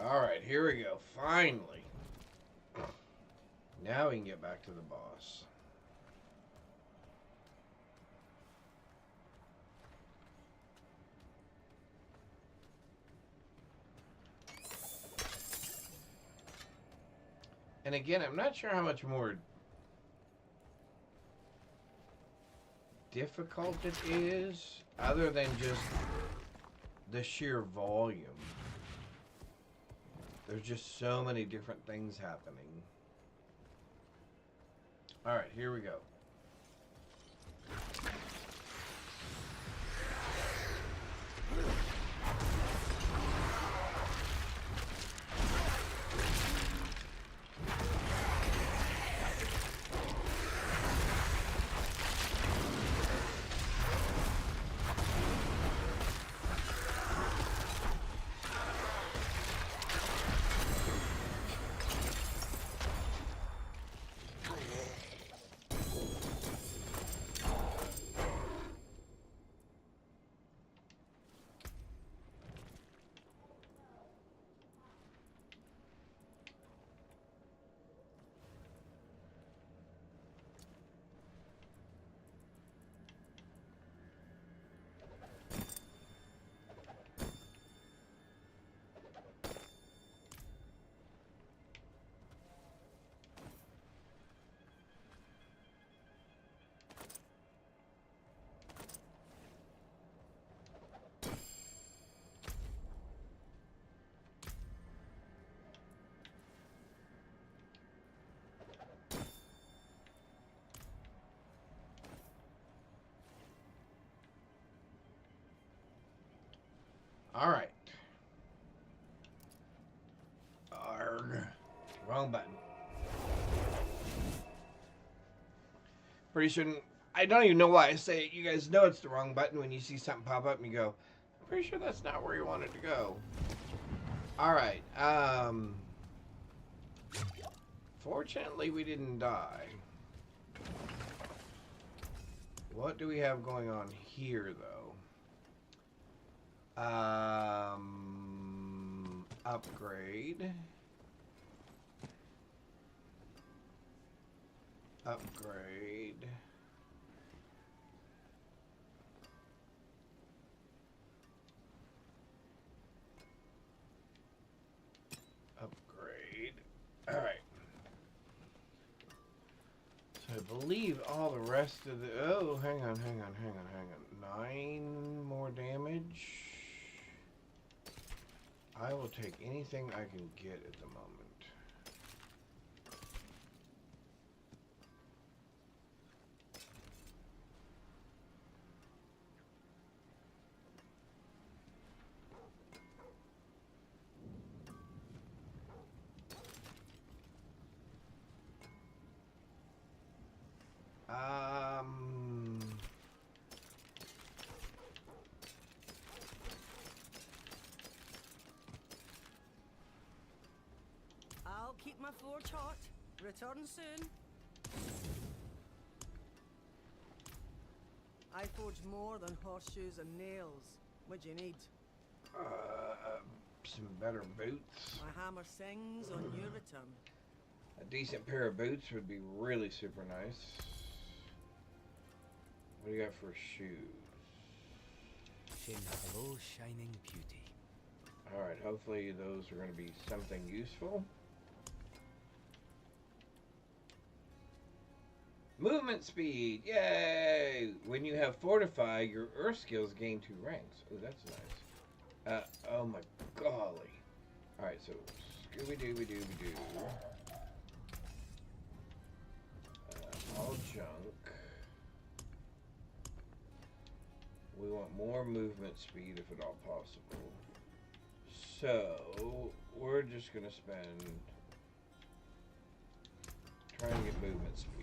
Alright, here we go. Finally. Now we can get back to the boss. And again, I'm not sure how much more difficult it is, other than just the sheer volume. There's just so many different things happening. Alright, here we go. Alright. Arrgh. Wrong button. Pretty sure... I don't even know why I say it. You guys know it's the wrong button when you see something pop up and you go, I'm pretty sure that's not where you want it to go. Alright. Fortunately, we didn't die. What do we have going on here, though? Upgrade. Upgrade. Upgrade. Alright. So I believe all the rest of the... Oh, hang on. 9 more damage. I will take anything I can get at the moment. I'll keep my forge hot. Return soon. I forge more than horseshoes and nails. What do you need? Some better boots. My hammer sings on your return. A decent pair of boots would be really super nice. What do you got for shoes? Hello, shining beauty. Alright, hopefully those are going to be something useful. Movement speed! Yay! When you have Fortify, your Earth skills gain 2 ranks. Oh, that's nice. Oh my golly. Alright, so Scooby-Dooby-Dooby-Doo. All junk. We want more movement speed if at all possible. So, we're just going to spend... trying to get movement speed.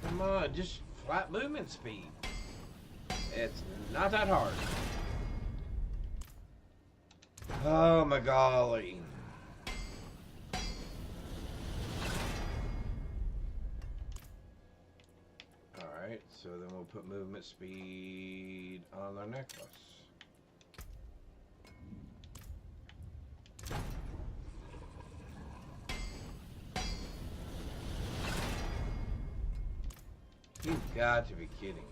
Come on, just flat movement speed. It's not that hard. Oh my golly. Alright, so then we'll put movement speed on our necklace. You've got to be kidding me.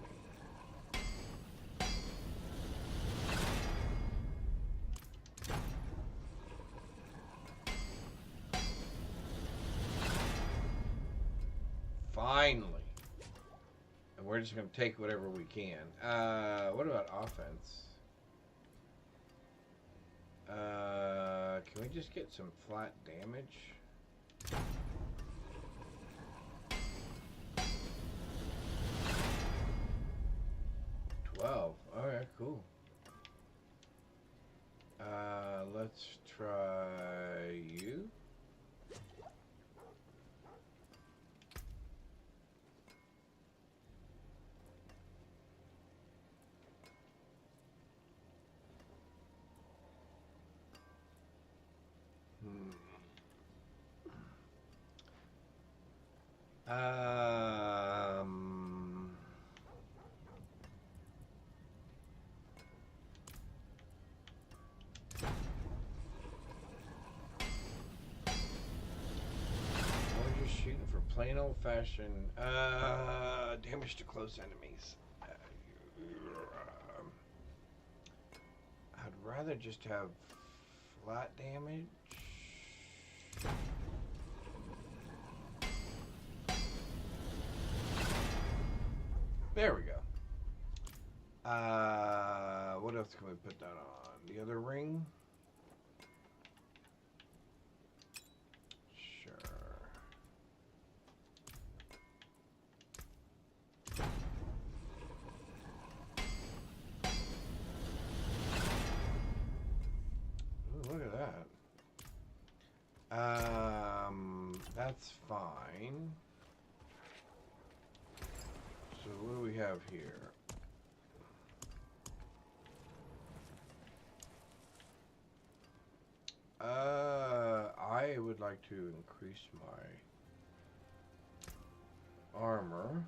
Finally. And we're just going to take whatever we can. What about offense? Can we just get some flat damage? Alright, cool. Let's try you. We're just shooting for plain old-fashioned damage to close enemies. I'd rather just have flat damage. There we go. What else can we put that on? The other ring? Sure. Ooh, look at that. That's fine. So what do we have here? I would like to increase my armor.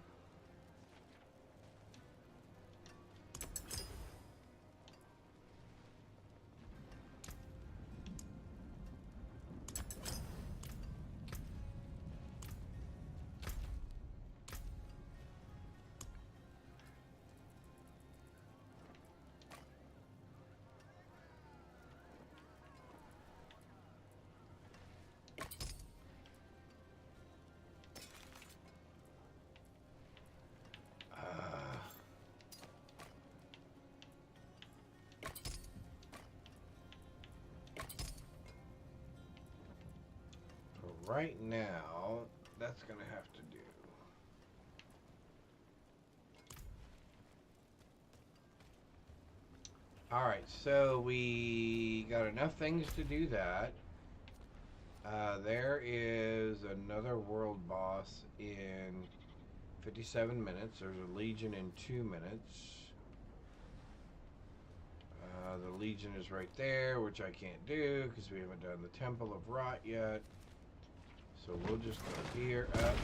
right now, that's going to have to do. Alright, so we got enough things to do that. There is another world boss in 57 minutes. There's a Legion in 2 minutes. The Legion is right there, which I can't do because we haven't done the Temple of Rot yet. So we'll just go here, up.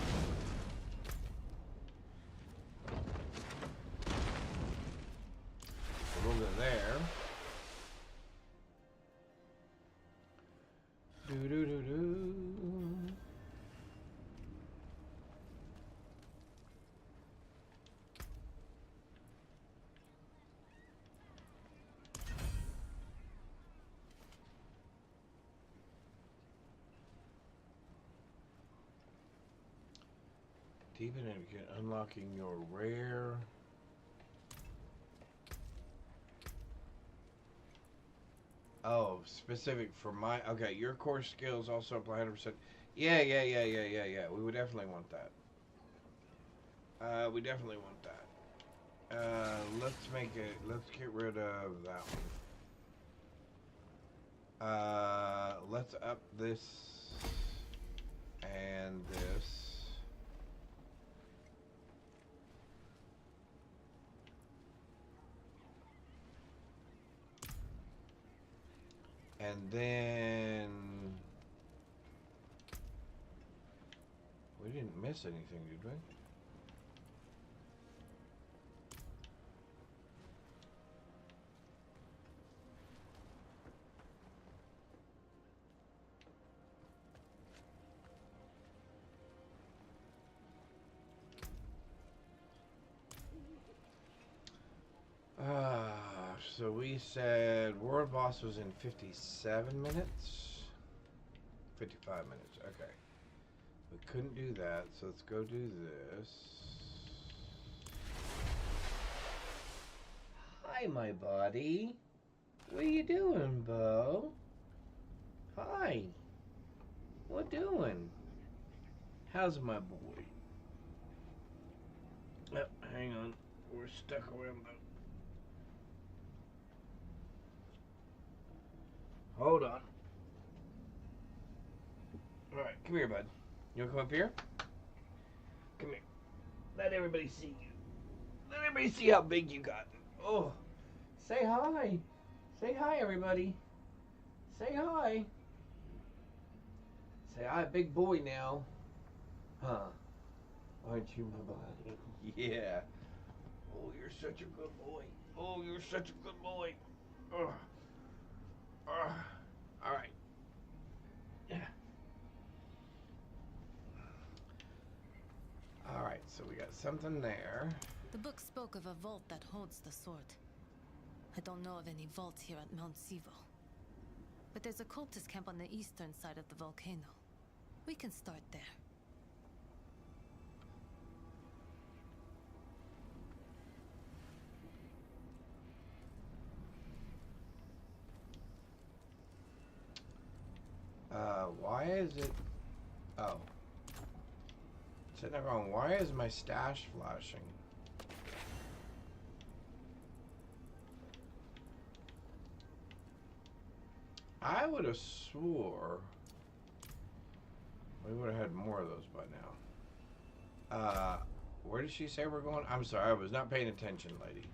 We'll go there. Do do do do. Deepen and begin unlocking your rare. Oh, specific for my... Okay, your core skills also apply 100%. Yeah. We would definitely want that. We definitely want that. Let's make it... Let's get rid of that one. Let's up this and this. And then we didn't miss anything, did we? So we said world boss was in 57 minutes? 55 minutes, okay. We couldn't do that, so let's go do this. Hi, my buddy. What are you doing, Bo? Hi. What doing? How's my boy? Oh, hang on. We're stuck around the... Hold on. Alright, come here, bud. You wanna come up here? Come here. Let everybody see you. Let everybody see how big you got. Oh. Say hi. Say hi, everybody. Say hi. Say hi, big boy now. Huh? Aren't you my buddy? Yeah. Oh, you're such a good boy. Oh, you're such a good boy. Ugh. Ugh. All right. Yeah. All right, so we got something there. The book spoke of a vault that holds the sword. I don't know of any vaults here at Mount Sivo. But there's a cultist camp on the eastern side of the volcano. We can start there. Why is it... Oh. Sitting there going, why is my stash flashing? I would have swore we would have had more of those by now. Where did she say we're going? I'm sorry, I was not paying attention, lady.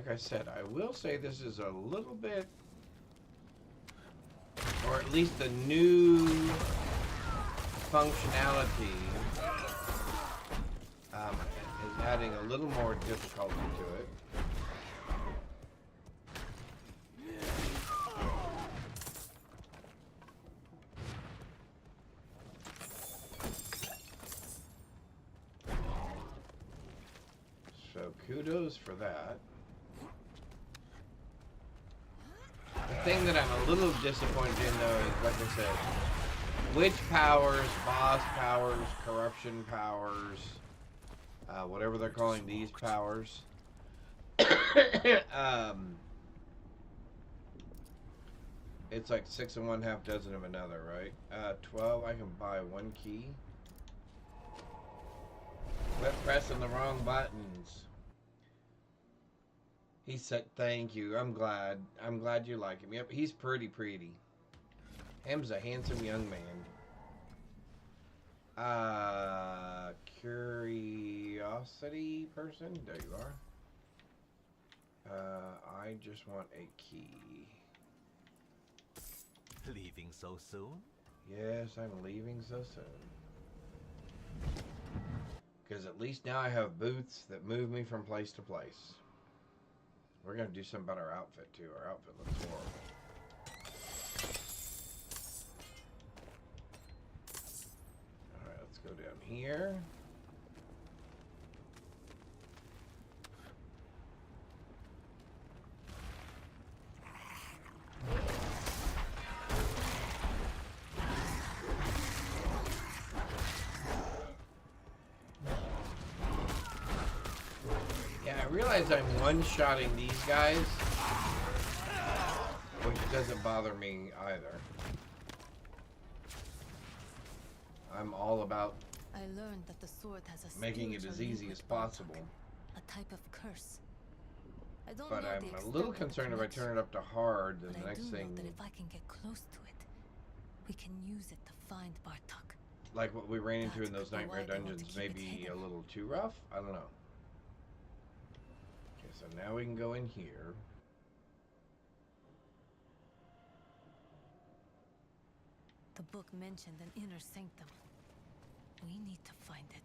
like I said, I will say this is a little bit, or at least the new functionality is adding a little more difficulty to it. So kudos for that. The thing that I'm a little disappointed in, though, is, like I said, witch powers, boss powers, corruption powers, whatever they're calling these powers. It's like 6 of one, half dozen of another, right? 12, I can buy 1 key. Quit pressing the wrong buttons. He said, thank you. I'm glad. I'm glad you like him. Yep, he's pretty. Him's a handsome young man. Curiosity person? There you are. I just want a key. Leaving so soon? Yes, I'm leaving so soon. Because at least now I have boots that move me from place to place. We're going to do something about our outfit, too. Our outfit looks horrible. Alright, let's go down here. I realize I'm one-shotting these guys, which doesn't bother me either. I'm all about I learned that the sword has a making it as spiritual easy link as with Bartok, possible. a type of curse. I don't But know I'm the a extent little of the concerned if I connection, turn it up to hard, then but the I next do thing, know that if I can get close to it, we can use it to find Bartok. like what we ran into That in those could be nightmare why they want to dungeons, keep it may be a hidden. little too rough? I don't know. Okay, so now we can go in here. The book mentioned an inner sanctum. We need to find it.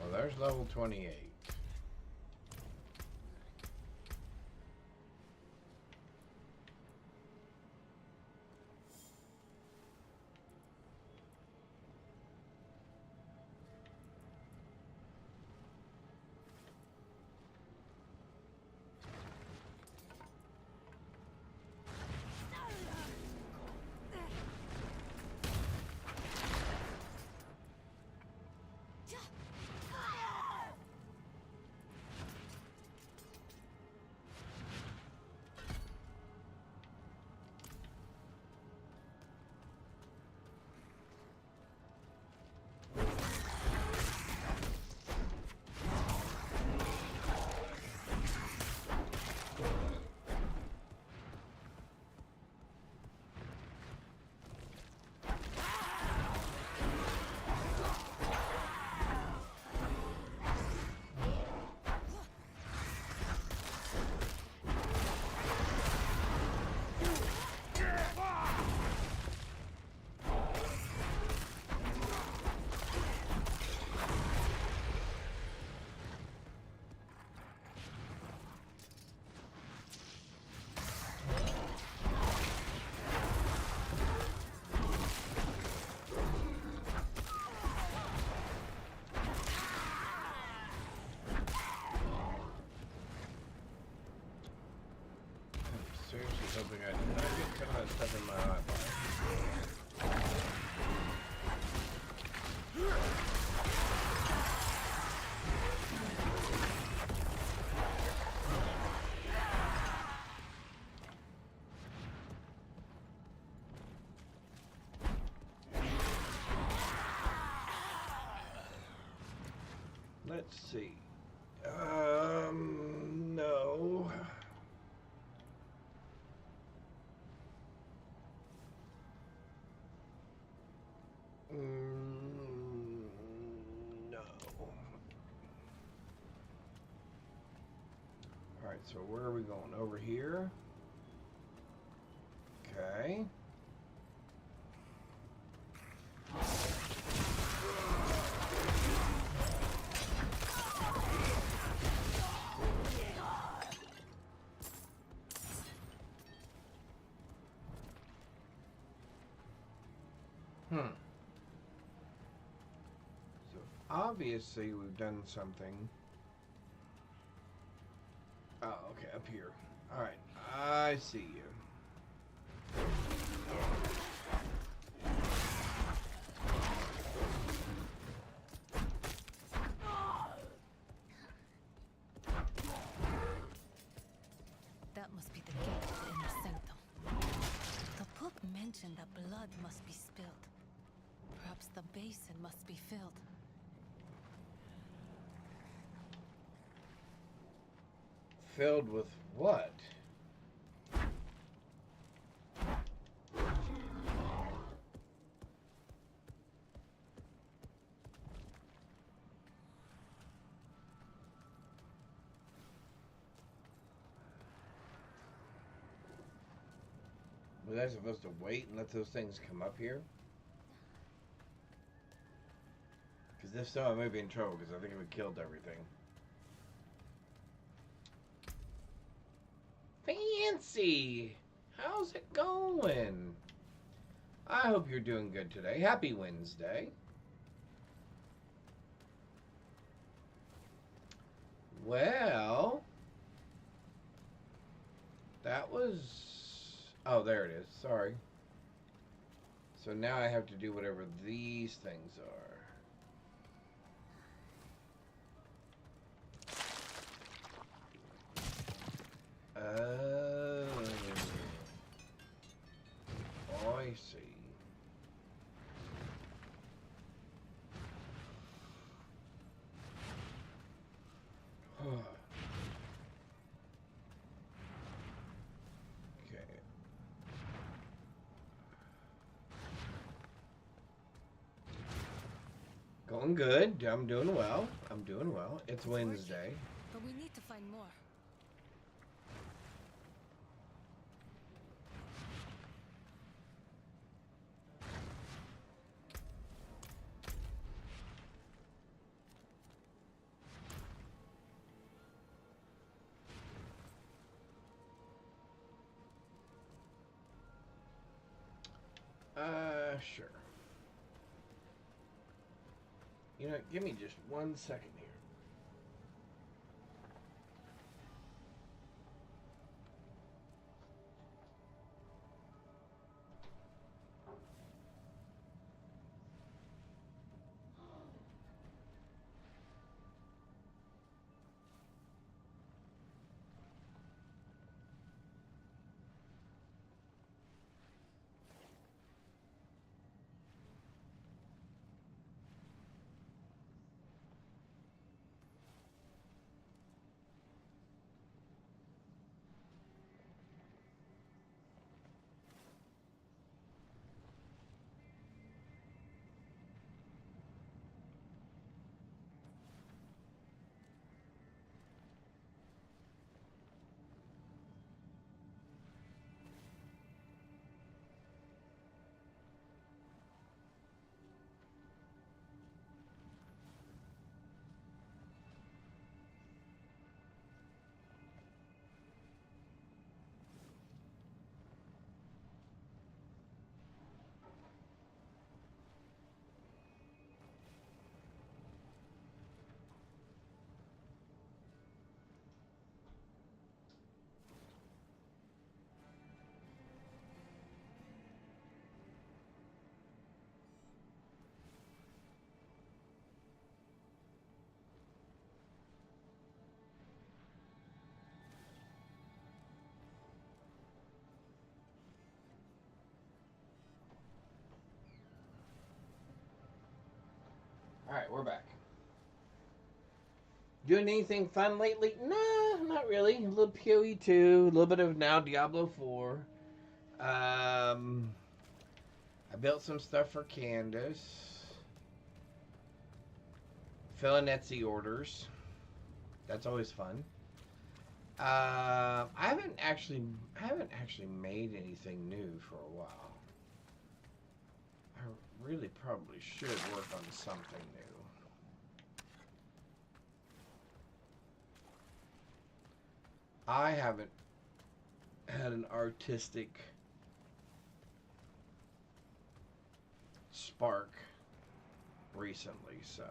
Well, there's level 28. something I did not get some of that stuff in my eyeball. Let's see. No. No. Alright, so where are we going? Over here? Okay. So obviously we've done something. Oh, okay, up here. Alright, I see you. That must be the gate to the inner sanctum. The book mentioned that blood must be spilled. Perhaps the basin must be filled. Filled with what? Was I supposed to wait and let those things come up here? Because if so, I may be in trouble because I think we killed everything. Fancy! How's it going? I hope you're doing good today. Happy Wednesday. Well, that was... Oh, there it is. Sorry. So now I have to do whatever these things are. Oh, I see. Okay. Going good. I'm doing well. I'm doing well. It's Wednesday. But we need to find more. Sure. You know, give me just 1 second here. Alright, we're back. Doing anything fun lately? Nah, not really. A little PoE 2, a little bit of now Diablo 4. I built some stuff for Candace. Filling Etsy orders. That's always fun. I haven't actually made anything new for a while. I really probably should work on something new. I haven't had an artistic spark recently, so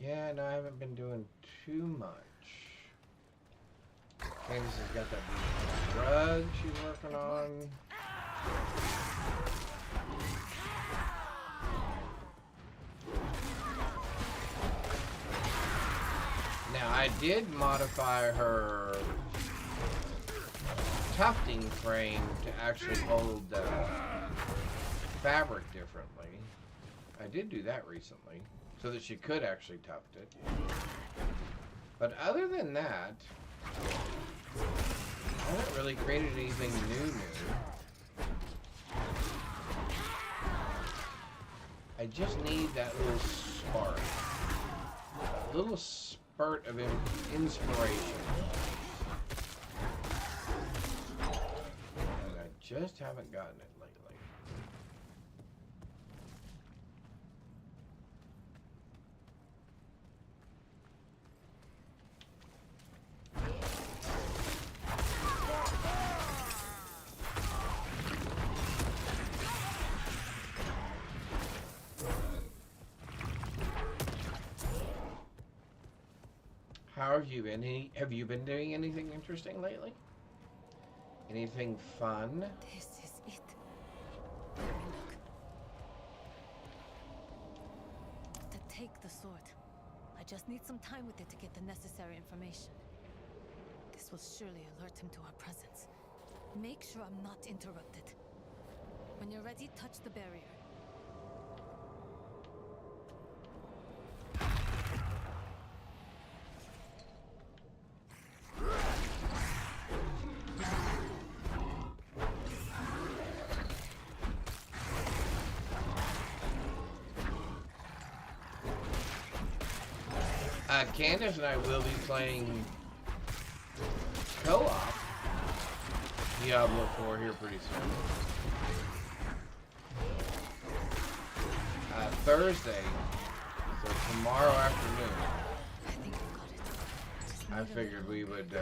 yeah, no, I haven't been doing too much. Candace has got that beautiful rug she's working on. Now, I did modify her tufting frame to actually hold fabric differently. I did do that recently, so that she could actually tuft it. But other than that, I haven't really created anything new. I just need that little spark. A little spurt of inspiration. And I just haven't gotten it lately. How have you been? Have you been doing anything interesting lately? Anything fun? This is it. Let me look. To take the sword, I just need some time with it to get the necessary information. This will surely alert him to our presence. Make sure I'm not interrupted. When you're ready, touch the barrier. Candace and I will be playing co-op Diablo 4 here pretty soon. Thursday, so tomorrow afternoon. I think I've got it. Just I need a figured little we would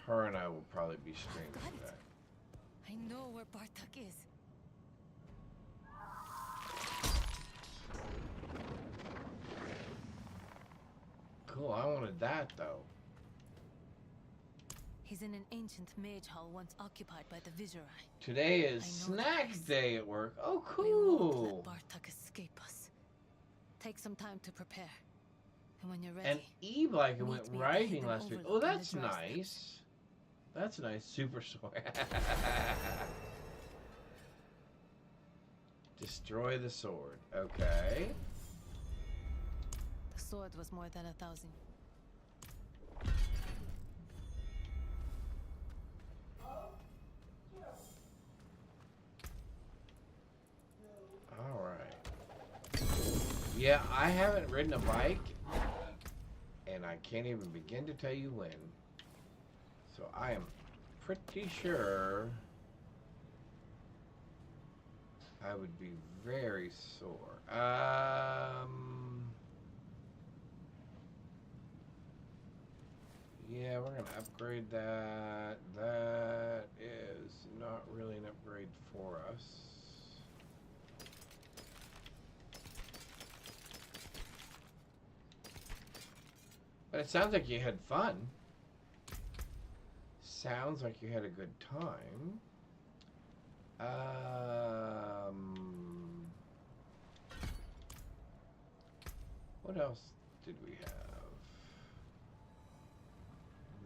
her and I will probably be streaming Got it. that. I know where Bartok is. Cool, I wanted that though. He's in an ancient mage hall once occupied by the Visurai. Today is I know the snack place. day at work. Oh, We won't cool. let Bartok escape us. Take some time to prepare. And when you're ready, And E-Bike went meet me at the riding hidden last week. Oh, overlook on the that's dry steps. nice. That's nice. Super sword. Destroy the sword. Okay. the sword was more than 1,000. All right. Yeah, I haven't ridden a bike, and I can't even begin to tell you when. So I am pretty sure I would be very sore. Yeah, we're gonna upgrade that. That is not really an upgrade for us. But it sounds like you had fun. Sounds like you had a good time. What else did we have?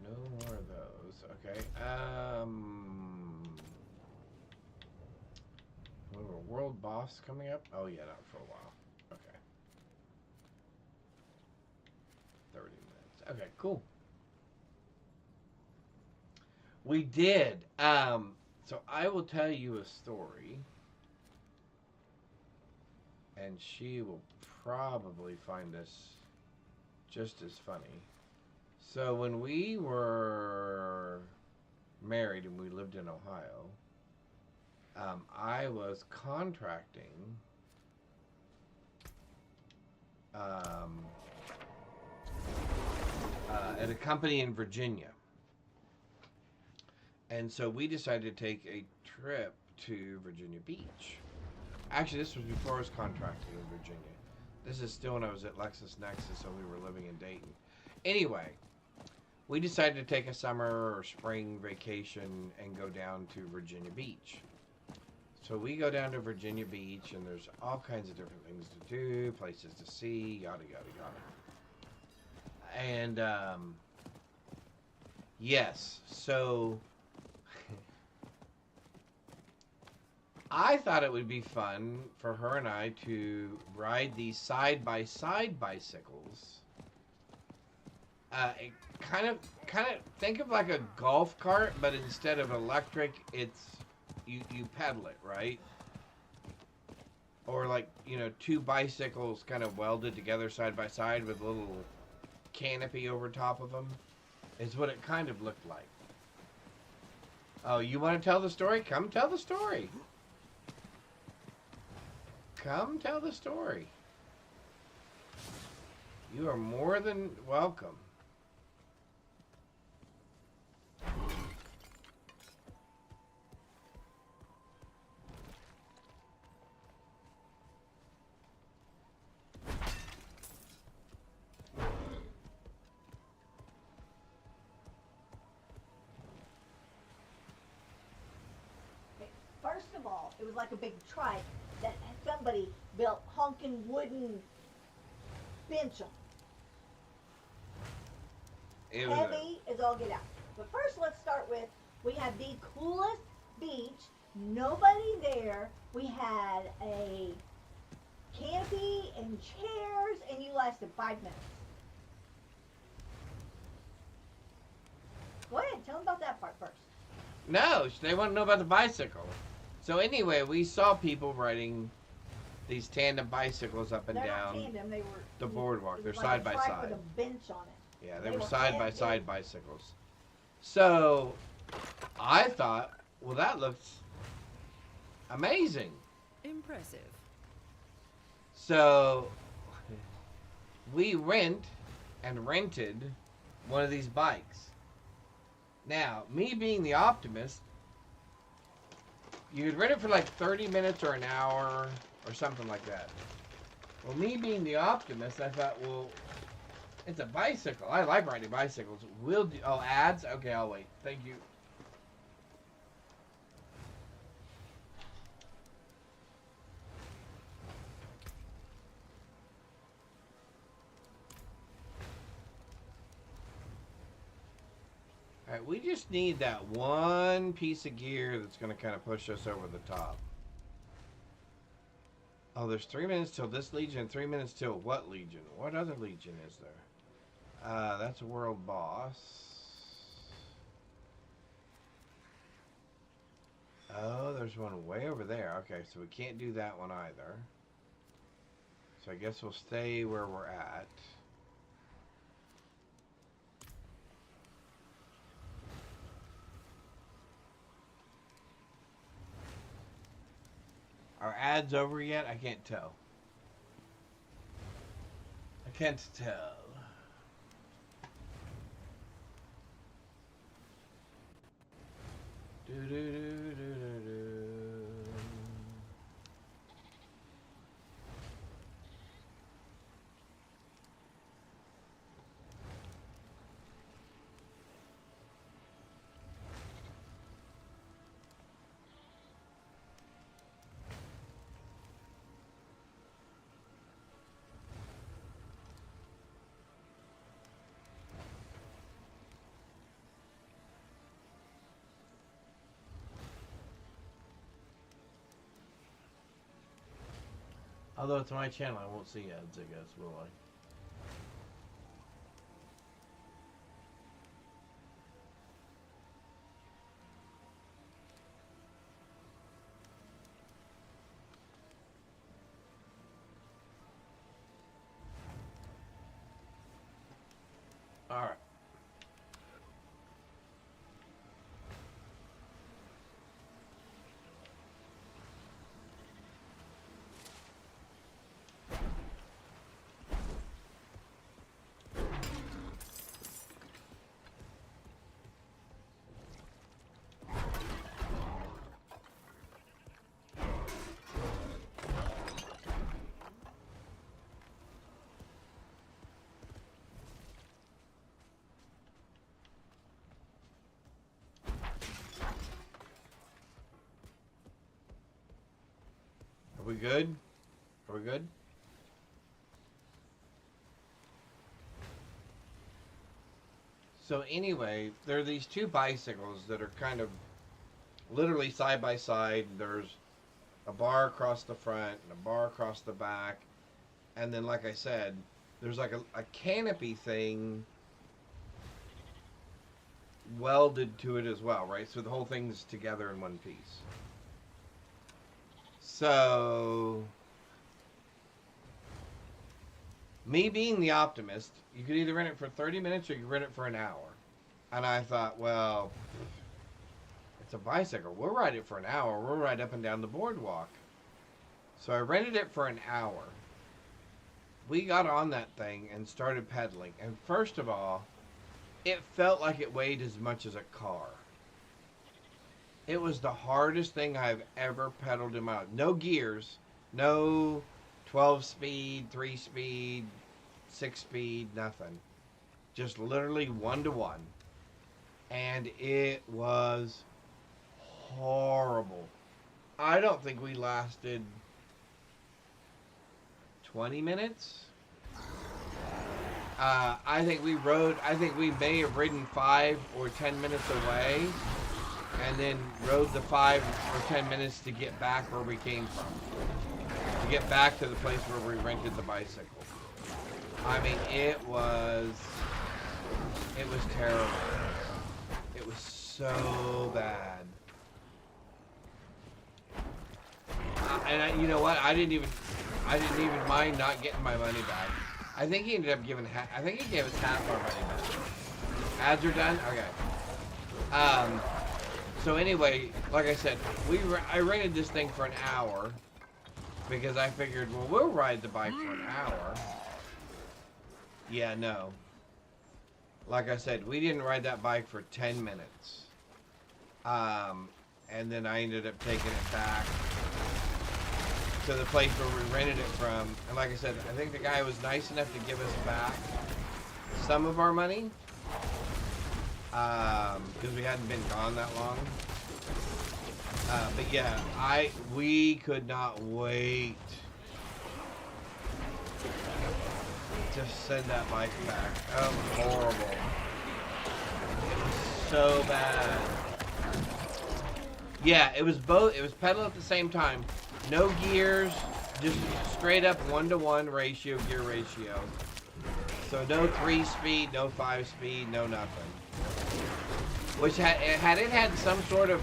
no more of those. Okay. World boss coming up? Oh yeah, not for a while. Okay. 30 minutes. Okay, cool. We did. So I will tell you a story, and she will probably find this just as funny. So when we were married and we lived in Ohio, I was contracting at a company in Virginia. And so we decided to take a trip to Virginia Beach. Actually, this was before I was contracting in Virginia. This is still when I was at LexisNexis, so we were living in Dayton. Anyway, we decided to take a summer or spring vacation and go down to Virginia Beach. So we go down to Virginia Beach, and there's all kinds of different things to do, places to see, yada, yada, yada. And, yes, so I thought it would be fun for her and I to ride these side-by-side bicycles. Kind of think of like a golf cart, but instead of electric, it's you pedal it, right? Or like, you know, two bicycles kind of welded together side by side with a little canopy over top of them is what it kind of looked like. Oh, you want to tell the story? Come tell the story. Come tell the story. You are more than welcome. First of all, it was like a big trike that somebody built honking wooden bench on. It was Heavy as all get out. But first, let's start with, we had the coolest beach. Nobody there. We had a canopy and chairs, and you lasted 5 minutes. Go ahead, tell them about that part first. No, they want to know about the bicycle. So anyway, we saw people riding these tandem bicycles up and They're down not tandem, they were the boardwalk. it They're was side like by a trike side. with a bench on it. Yeah, they They were were side by heavy. side bicycles. So I thought, well, that looks amazing. Impressive. So we rented one of these bikes. Now, me being the optimist, you could rent it for like 30 minutes or an hour or something like that. Well, me being the optimist, I thought, well, it's a bicycle. I like riding bicycles. We'll do, oh, ads? Okay, I'll wait. Thank you. Alright, we just need that one piece of gear that's going to kind of push us over the top. Oh, there's 3 minutes till this legion, 3 minutes till what legion? What other legion is there? That's a world boss. Oh, there's one way over there. Okay, so we can't do that one either. So I guess we'll stay where we're at. Are ads over yet? I can't tell. I can't tell. Do do do do do do. Although it's my channel, I won't see ads, I guess, will I? All right. Are we good? Are we good? So anyway, there are these two bicycles that are kind of literally side by side. There's a bar across the front and a bar across the back. And then, like I said, there's like a canopy thing welded to it as well, right? So the whole thing's together in one piece. So, me being the optimist, you could either rent it for 30 minutes or you could rent it for an hour. And I thought, well, it's a bicycle. We'll ride it for an hour. We'll ride up and down the boardwalk. So I rented it for an hour. We got on that thing and started pedaling. And first of all, it felt like it weighed as much as a car. It was the hardest thing I've ever pedaled in my life. No gears, no 12-speed, 3-speed, 6-speed, nothing. Just literally 1-to-1. And it was horrible. I don't think we lasted 20 minutes. I think we may have ridden 5 or 10 minutes away. And then rode the 5 or 10 minutes to get back where we came from. To get back to the place where we rented the bicycle. I mean, it was terrible. It was so bad. And you know what? I didn't even mind not getting my money back. I think he ended up giving I think he gave us half our money back. Ads are done? Okay. So anyway, like I said, I rented this thing for an hour because I figured, well, we'll ride the bike for an hour. Yeah, no. Like I said, we didn't ride that bike for 10 minutes. And then I ended up taking it back to the place where we rented it from. And like I said, I think the guy was nice enough to give us back some of our money. Because we hadn't been gone that long. But yeah, we could not wait to send that bike back. That was horrible. It was so bad. Yeah, it was both. It was pedal at the same time. No gears, just straight up 1-to-1 ratio, gear ratio. So no 3-speed, no 5-speed, no nothing. Which had it had some sort of,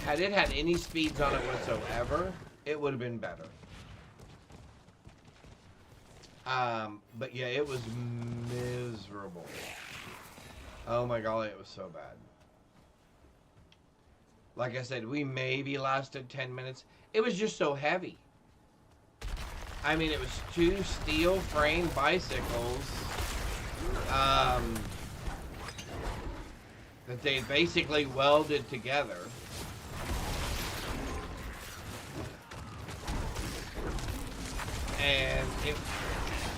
had it had any speeds on it whatsoever, it would have been better. But yeah, it was miserable. Oh my golly, it was so bad. Like I said, we maybe lasted 10 minutes. It was just so heavy. I mean, it was 2 steel frame bicycles. That they basically welded together. And it,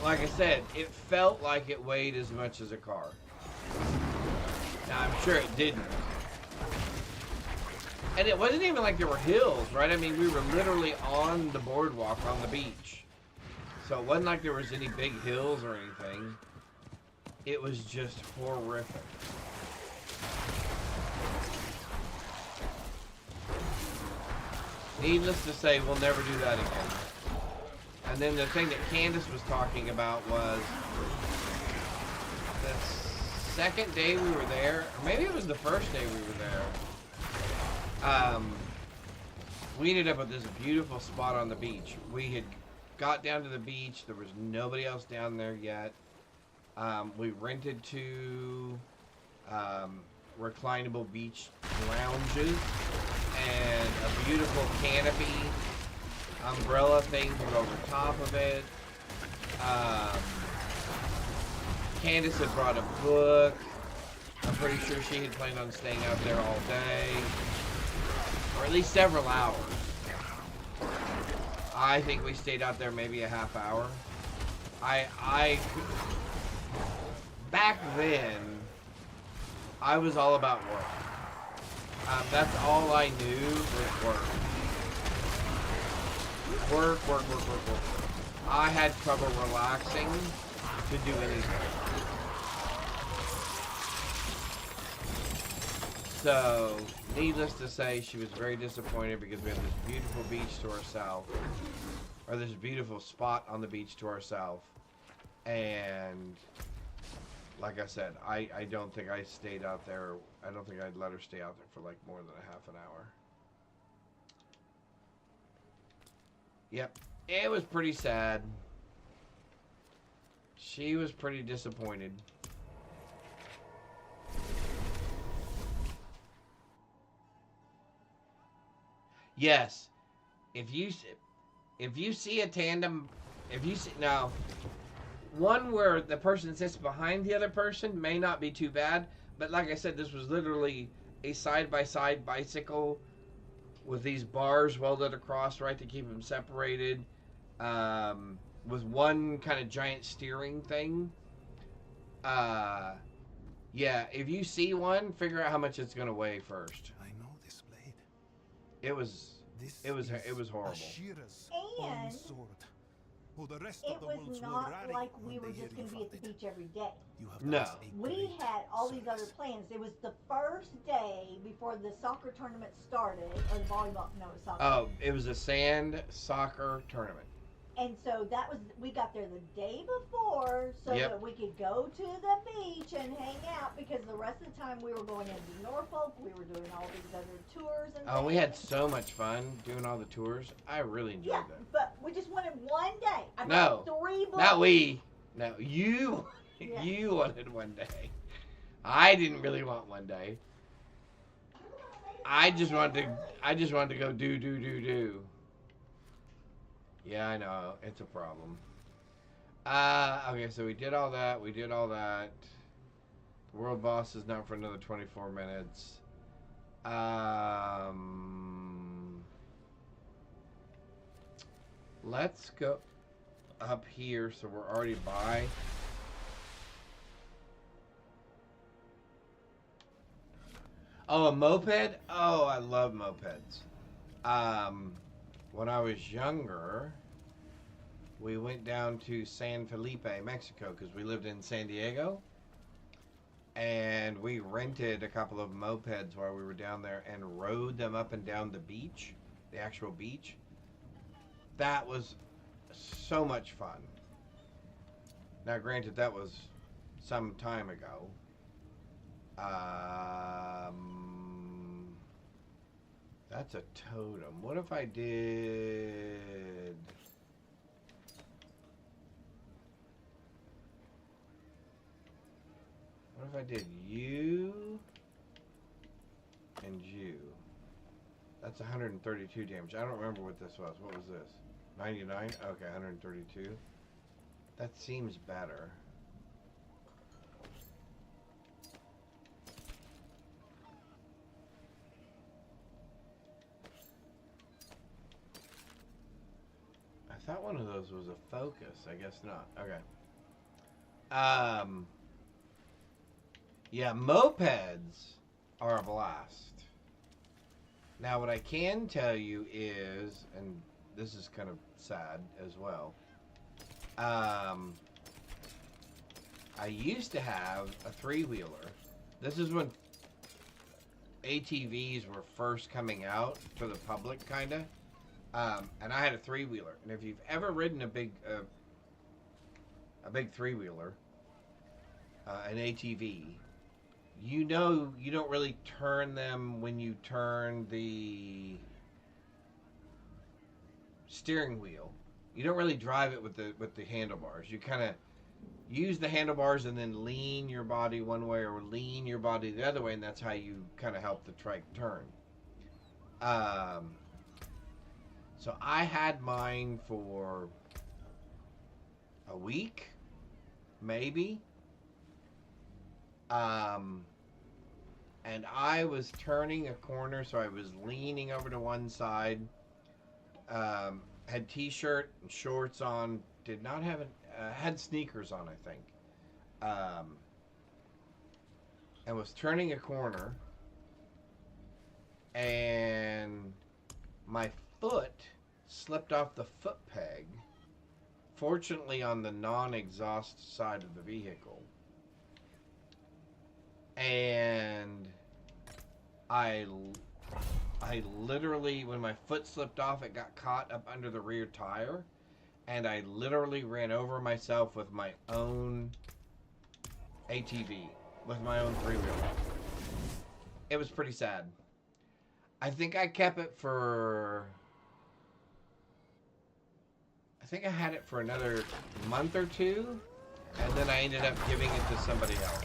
like I said, it felt like it weighed as much as a car. Now, I'm sure it didn't. And it wasn't even like there were hills, right? I mean, we were literally on the boardwalk on the beach. So it wasn't like there was any big hills or anything. It was just horrific. needless to say, we'll never do that again. And then the thing that Candace was talking about was the second day we were there, or maybe it was the first day we were there. We ended up with this beautiful spot on the beach. We had got down to the beach. There was nobody else down there yet. We rented two reclinable beach lounges and a beautiful canopy umbrella thing to go over top of it. Candace had brought a book. I'm pretty sure she had planned on staying out there all day, or at least several hours. I think we stayed out there maybe a half hour. Back then, I was all about work. That's all I knew was work. Work. I had trouble relaxing to do anything. So, needless to say, she was very disappointed because we had this beautiful beach to ourselves, or this beautiful spot on the beach to ourselves. And like I said, I don't think I stayed out there. I don't think I'd let her stay out there for like more than a half an hour. Yep, it was pretty sad. She was pretty disappointed. Yes, if you see a tandem, now, one where the person sits behind the other person may not be too bad, but like I said, this was literally a side-by-side bicycle with these bars welded across, right, to keep them separated, with one kind of giant steering thing. Yeah, if you see one, figure out how much it's going to weigh first. I know this blade. It was horrible. Ashira's And own sword. Who the rest it of the was wolves will not rally like when we were they hear just you going to be at the fought it. beach every day. You have No. done us a We great had all these other service. plans. It was the first day before the soccer tournament started, or the volleyball, no, it was soccer. Oh, it was a sand soccer tournament. And so that was, we got there the day before so Yep. that we could go to the beach and hang out, because the rest of the time we were going into Norfolk, we were doing all these other tours and Oh, things. we had so much fun doing all the tours. I really enjoyed Yeah, that. but we just wanted one day. I No. got 3 blades. Not we. No, you. Yeah. You wanted one day. I didn't really want one day. I just wanted to go do. Yeah, I know. It's a problem. Okay, so we did all that. The world boss is not for another 24 minutes. Let's go up here, so we're already by. Oh, a moped? Oh, I love mopeds. When I was younger, we went down to San Felipe, Mexico, because we lived in San Diego. And we rented a couple of mopeds while we were down there and rode them up and down the beach, the actual beach. That was so much fun. Now, granted, that was some time ago. That's a totem. What if I did... What if I did you and you? That's 132 damage. I don't remember what this was. What was this? 99? Okay, 132. That seems better. I thought one of those was a focus. I guess not. Okay. Yeah, mopeds are a blast. Now, what I can tell you is, and this is kind of sad as well, I used to have a 3-wheeler. This is when ATVs were first coming out for the public, kind of. And I had a 3-wheeler. And if you've ever ridden a big 3-wheeler, an ATV, you know you don't really turn them when you turn the steering wheel. You don't really drive it with the handlebars. You kind of use the handlebars and then lean your body one way or lean your body the other way, and that's how you kind of help the trike turn. So I had mine for a week, maybe. And I was turning a corner, so I was leaning over to one side. Had t-shirt and shorts on. Did not have had sneakers on, I think. And was turning a corner, and my foot slipped off the foot peg. Fortunately, on the non-exhaust side of the vehicle. And I literally, when my foot slipped off, it got caught up under the rear tire, and I literally ran over myself with my own ATV, with my own 3-wheeler. It was pretty sad. I think I kept it for... I think I had it for another month or two, and then I ended up giving it to somebody else.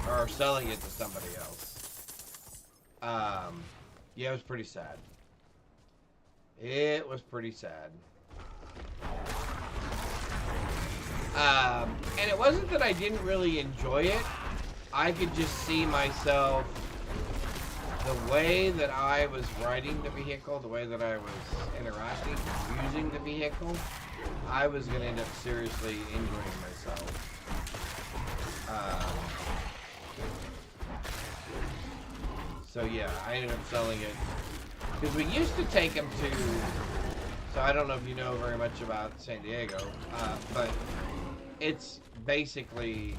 Or selling it to somebody else. Yeah, it was pretty sad. It was pretty sad. And it wasn't that I didn't really enjoy it. I could just see myself, the way that I was riding the vehicle, the way that I was interacting, using the vehicle, I was going to end up seriously injuring myself. So yeah, I ended up selling it. Because we used to take them to... So I don't know if you know very much about San Diego, but it's basically...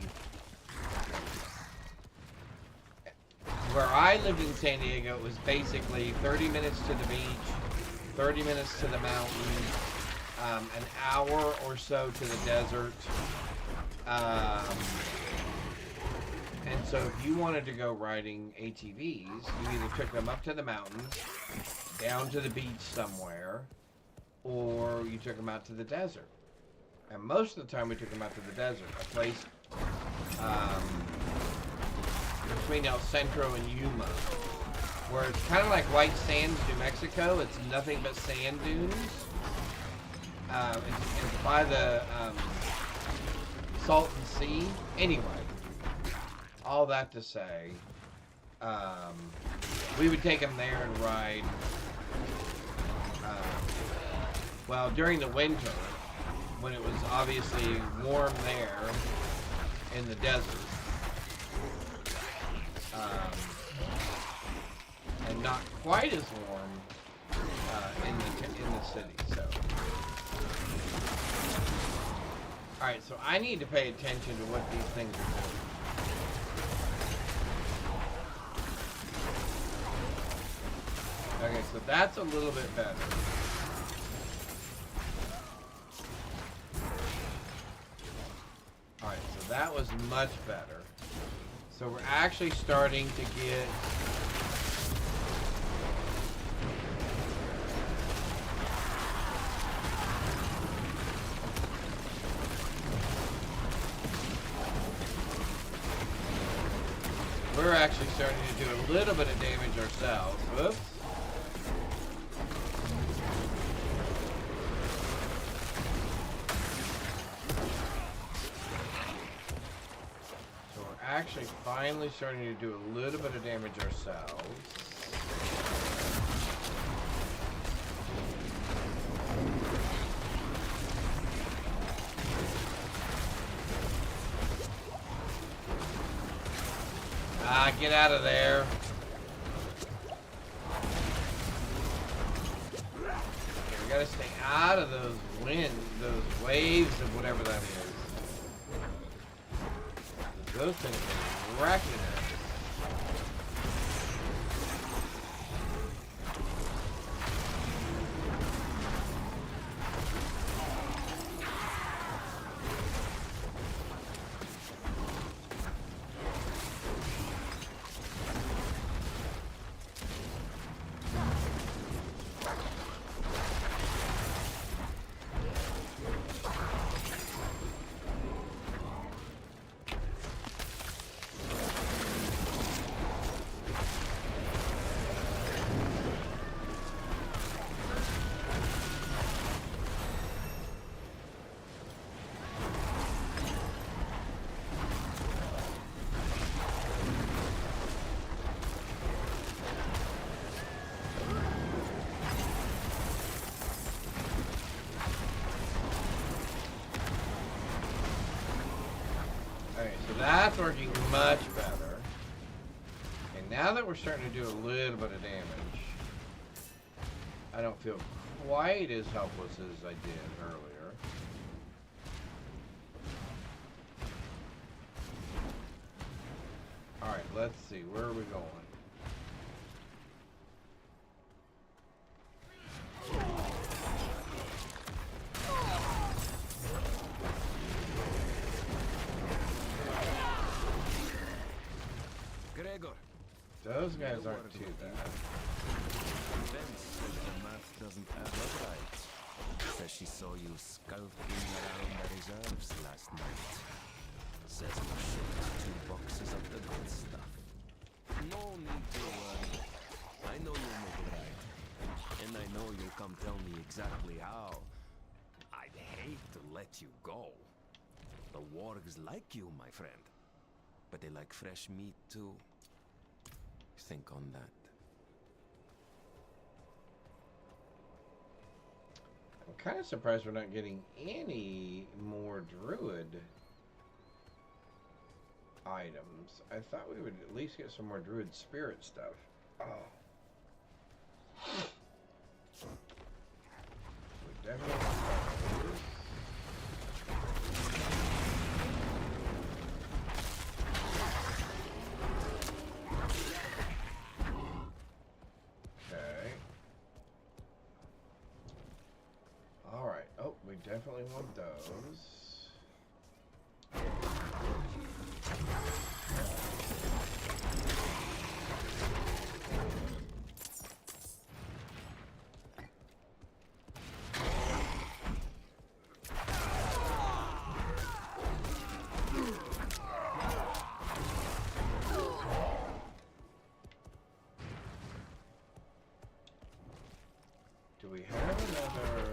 Where I lived in San Diego, it was basically 30 minutes to the beach, 30 minutes to the mountains, an hour or so to the desert. And so if you wanted to go riding ATVs, you either took them up to the mountains, down to the beach somewhere, or you took them out to the desert. And most of the time we took them out to the desert, a place between El Centro and Yuma, where it's kind of like White Sands, New Mexico. It's nothing but sand dunes. It's by the Salton Sea. Anyway. All that to say, we would take them there and ride, well, during the winter, when it was obviously warm there in the desert, and not quite as warm in the city, so. Alright, so I need to pay attention to what these things are doing. Okay, so that's a little bit better. Alright, so that was much better. So we're actually starting to get... We're actually starting to do a little bit of damage ourselves. Whoops. Actually finally starting to do a little bit of damage ourselves. Ah, get out of there. Okay, we gotta stay out of those those waves of whatever that is. Those things are wrecking it. much better. And now that we're starting to do a little bit of damage, I don't feel quite as helpless as I did earlier. Alright, let's see. Where are we going? Gregor. Those guys aren't too bad. Vince says the math doesn't add up right. Says she saw you skulking around the reserves last night. Says you shipped 2 boxes of the good stuff. No need to worry. I know you'll make it right. And I know you'll come tell me exactly how. I'd hate to let you go. The wargs like you, my friend. But they like fresh meat too. Think on that. I'm kind of surprised we're not getting any more druid items. I thought we would at least get some more druid spirit stuff. Oh. We definitely want those. We definitely want those. Do we have another?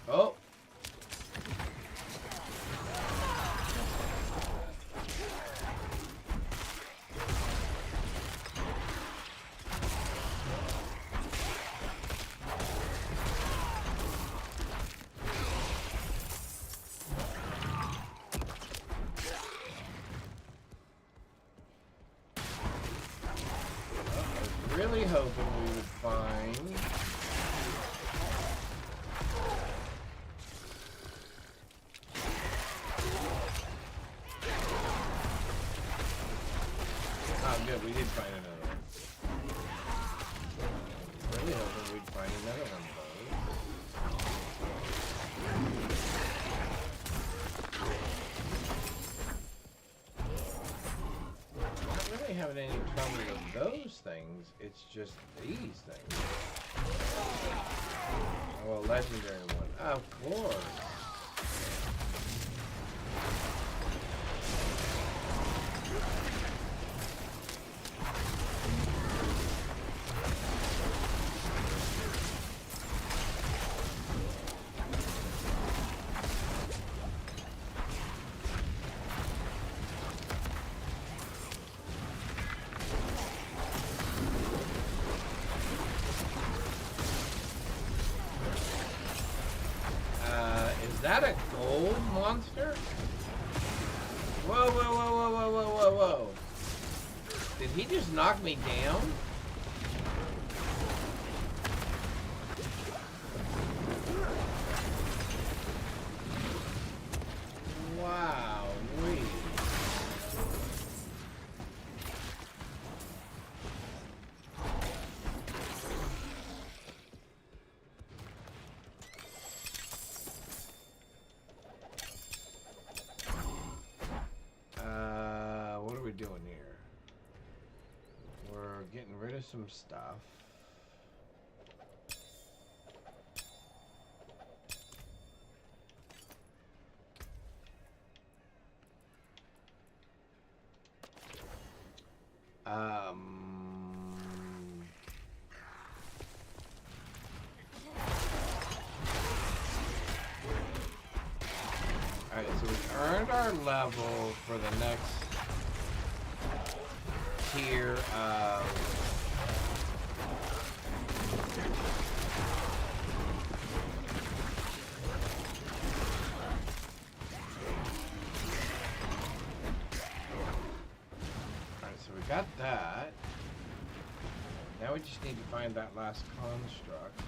Oh. I was really hoping we would find good, we did find another one. Really hoping we'd find another one though. Not really having any trouble with those things, it's just these things. Oh, a legendary one. Of course. Is that a gold monster? Whoa, whoa, whoa, whoa, whoa, whoa, whoa, whoa. Did he just knock me down? Wow, wait. What are we doing here? We're getting rid of some stuff. Alright, so we earned our level for the next tier of got that. Now we just need to find that last construct.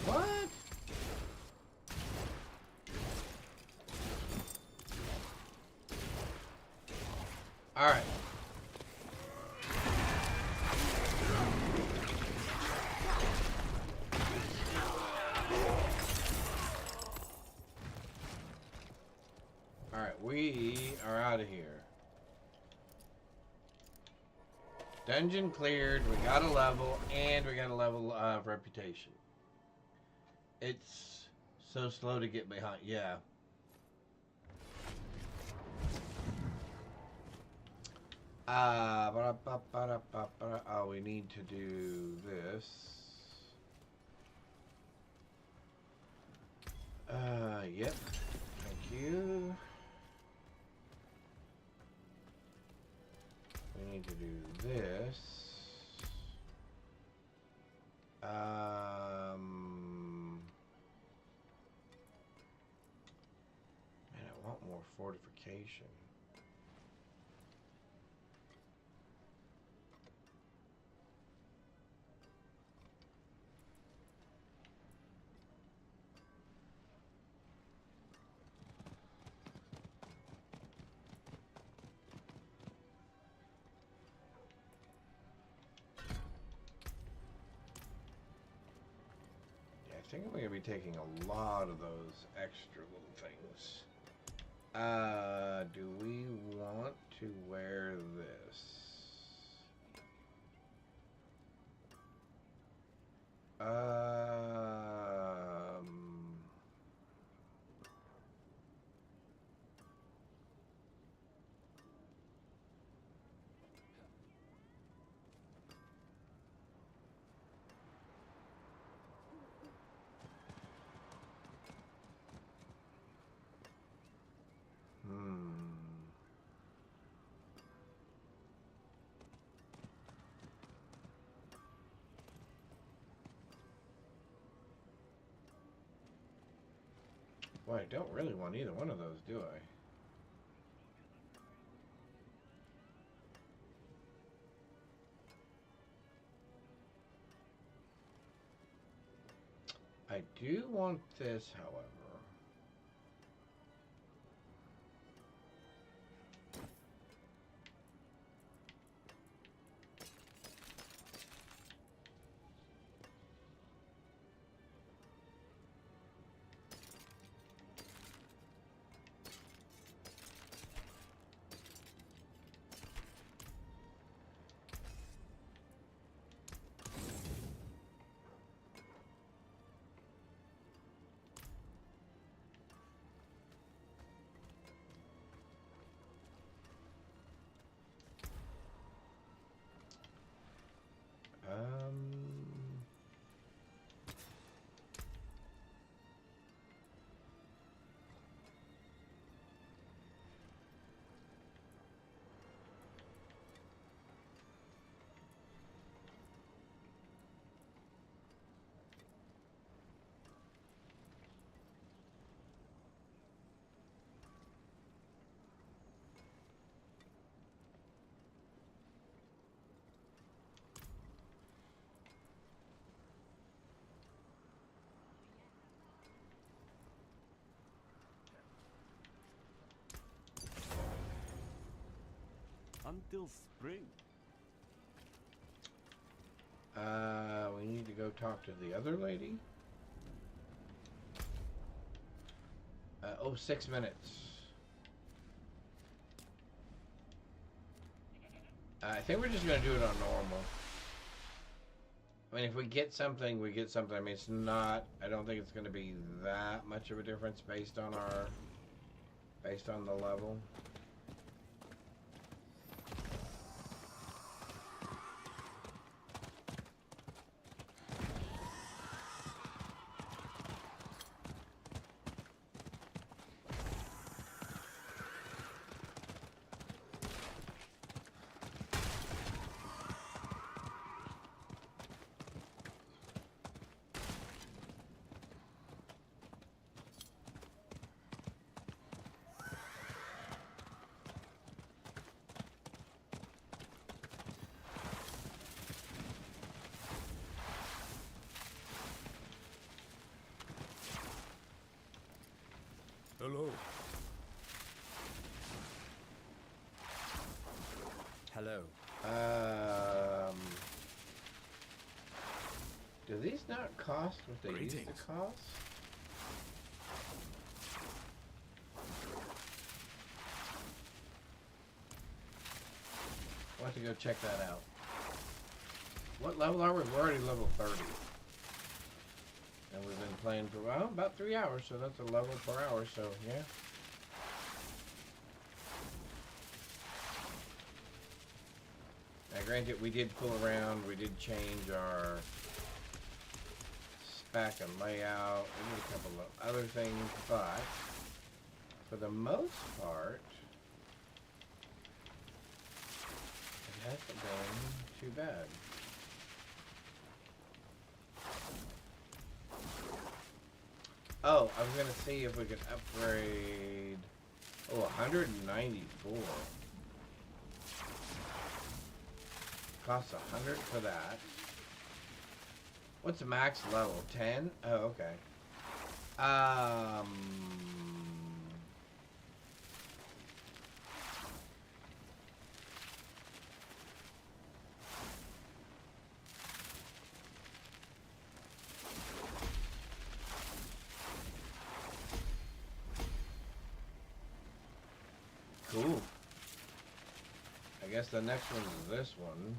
What? All right. All right, we are out of here. Dungeon cleared, we got a level, and we got a level of reputation. It's so slow to get behind. Yeah. Oh, we need to do this. Yep. Thank you. We need to do this. Man, I want more fortification. I think I'm going to be taking a lot of those extra little things. Do we want to wear this? Well, I don't really want either one of those, do I? I do want this, however. Until spring. We need to go talk to the other lady. Oh, 6 minutes. I think we're just gonna do it on normal. I mean, if we get something, we get something. I mean, it's not. I don't think it's going to be that much of a difference based on the level. Hello. Hello. Do these not cost what they used to Greetings. cost? We'll have to go check that out. What level are we? We're already level 30. And we've been playing for, well, about 3 hours, so that's a level per hour, so yeah. Now granted, we did pull around, we did change our spec and layout, we did a couple of other things, but for the most part, it hasn't been too bad. Oh, I was gonna see if we could upgrade. Oh, 194. Costs 100 for that. What's the max level? 10? Oh, okay. Cool. I guess the next one is this one.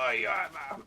Oh, yeah, man.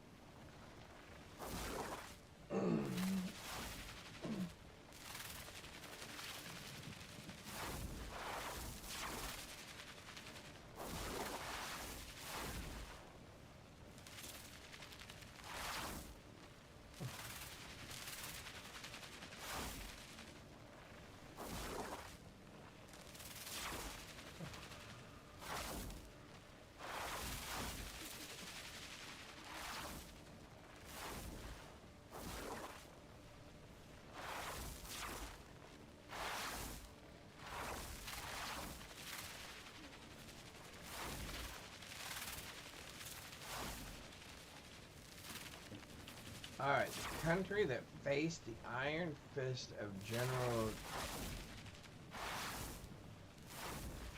Alright, the country that faced the iron fist of General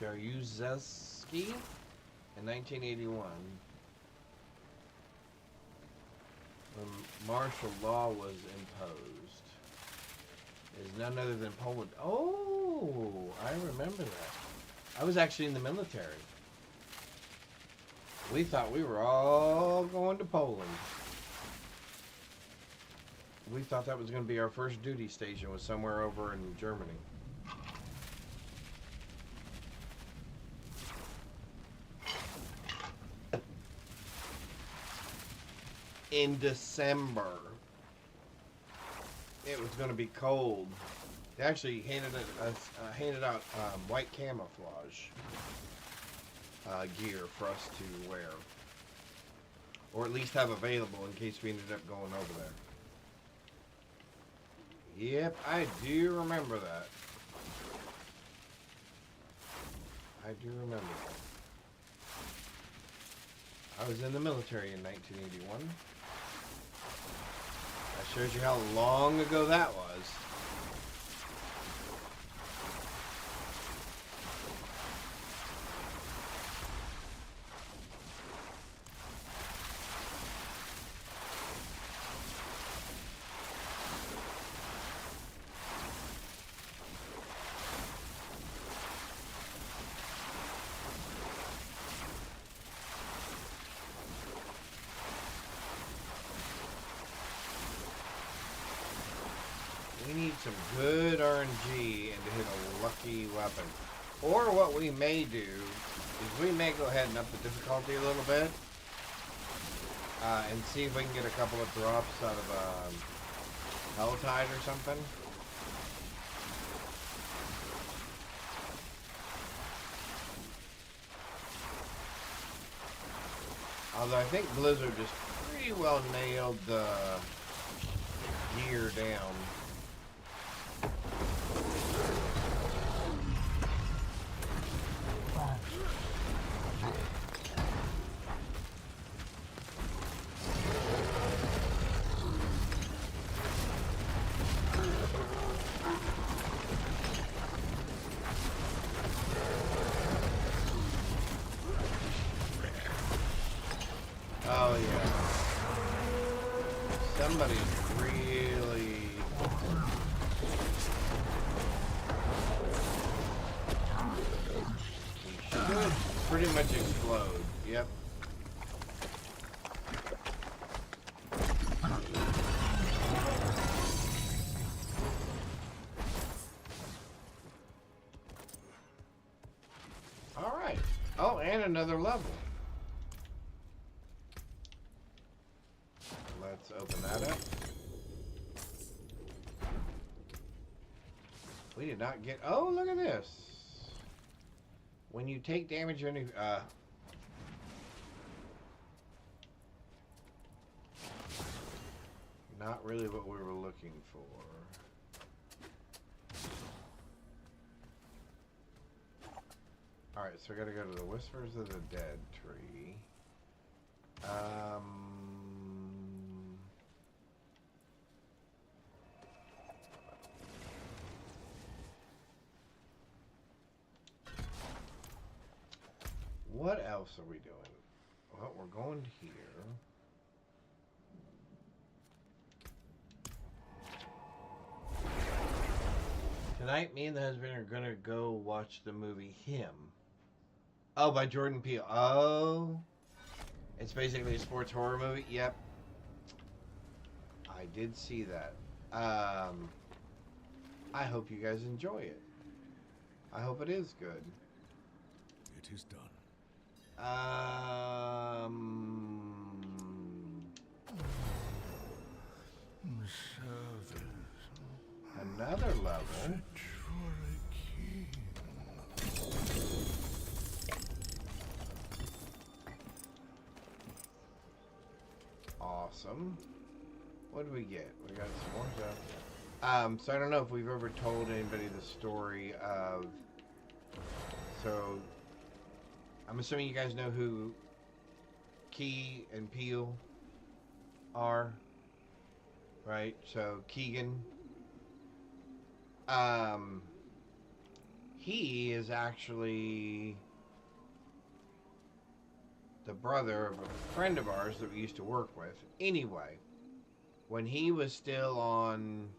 Jaruzelski in 1981, when martial law was imposed, is none other than Poland. Oh, I remember that. I was actually in the military. We thought we were all going to Poland. We thought that was going to be our first duty station, was somewhere over in Germany. In December. It was going to be cold. They actually handed out white camouflage gear for us to wear. Or at least have available in case we ended up going over there. Yep, I do remember that. I do remember that. I was in the military in 1981. That shows you how long ago that was. We need some good RNG and to hit a lucky weapon. Or what we may do is we may go ahead and up the difficulty a little bit. And see if we can get a couple of drops out of Helltide or something. Although I think Blizzard just pretty well nailed the gear down. Oh yeah. Somebody's really... He should pretty much explode. Yep. Alright. Oh, and another level. Let's open that up. We did not get... Oh, look at this. When you take damage, not really what we were looking for. Alright, so I gotta go to the Whispers of the Dead tree. What else are we doing? Well, we're going here. Tonight, me and the husband are gonna go watch the movie Him. Oh, by Jordan Peele. Oh. It's basically a sports horror movie. Yep. I did see that. I hope you guys enjoy it. I hope it is good. It is done. Another level. Awesome. What do we get? We got some more stuff. So I don't know if we've ever told anybody the story of... So, I'm assuming you guys know who Key and Peele are, right? So, Keegan, he is actually the brother of a friend of ours that we used to work with. Anyway, when he was still on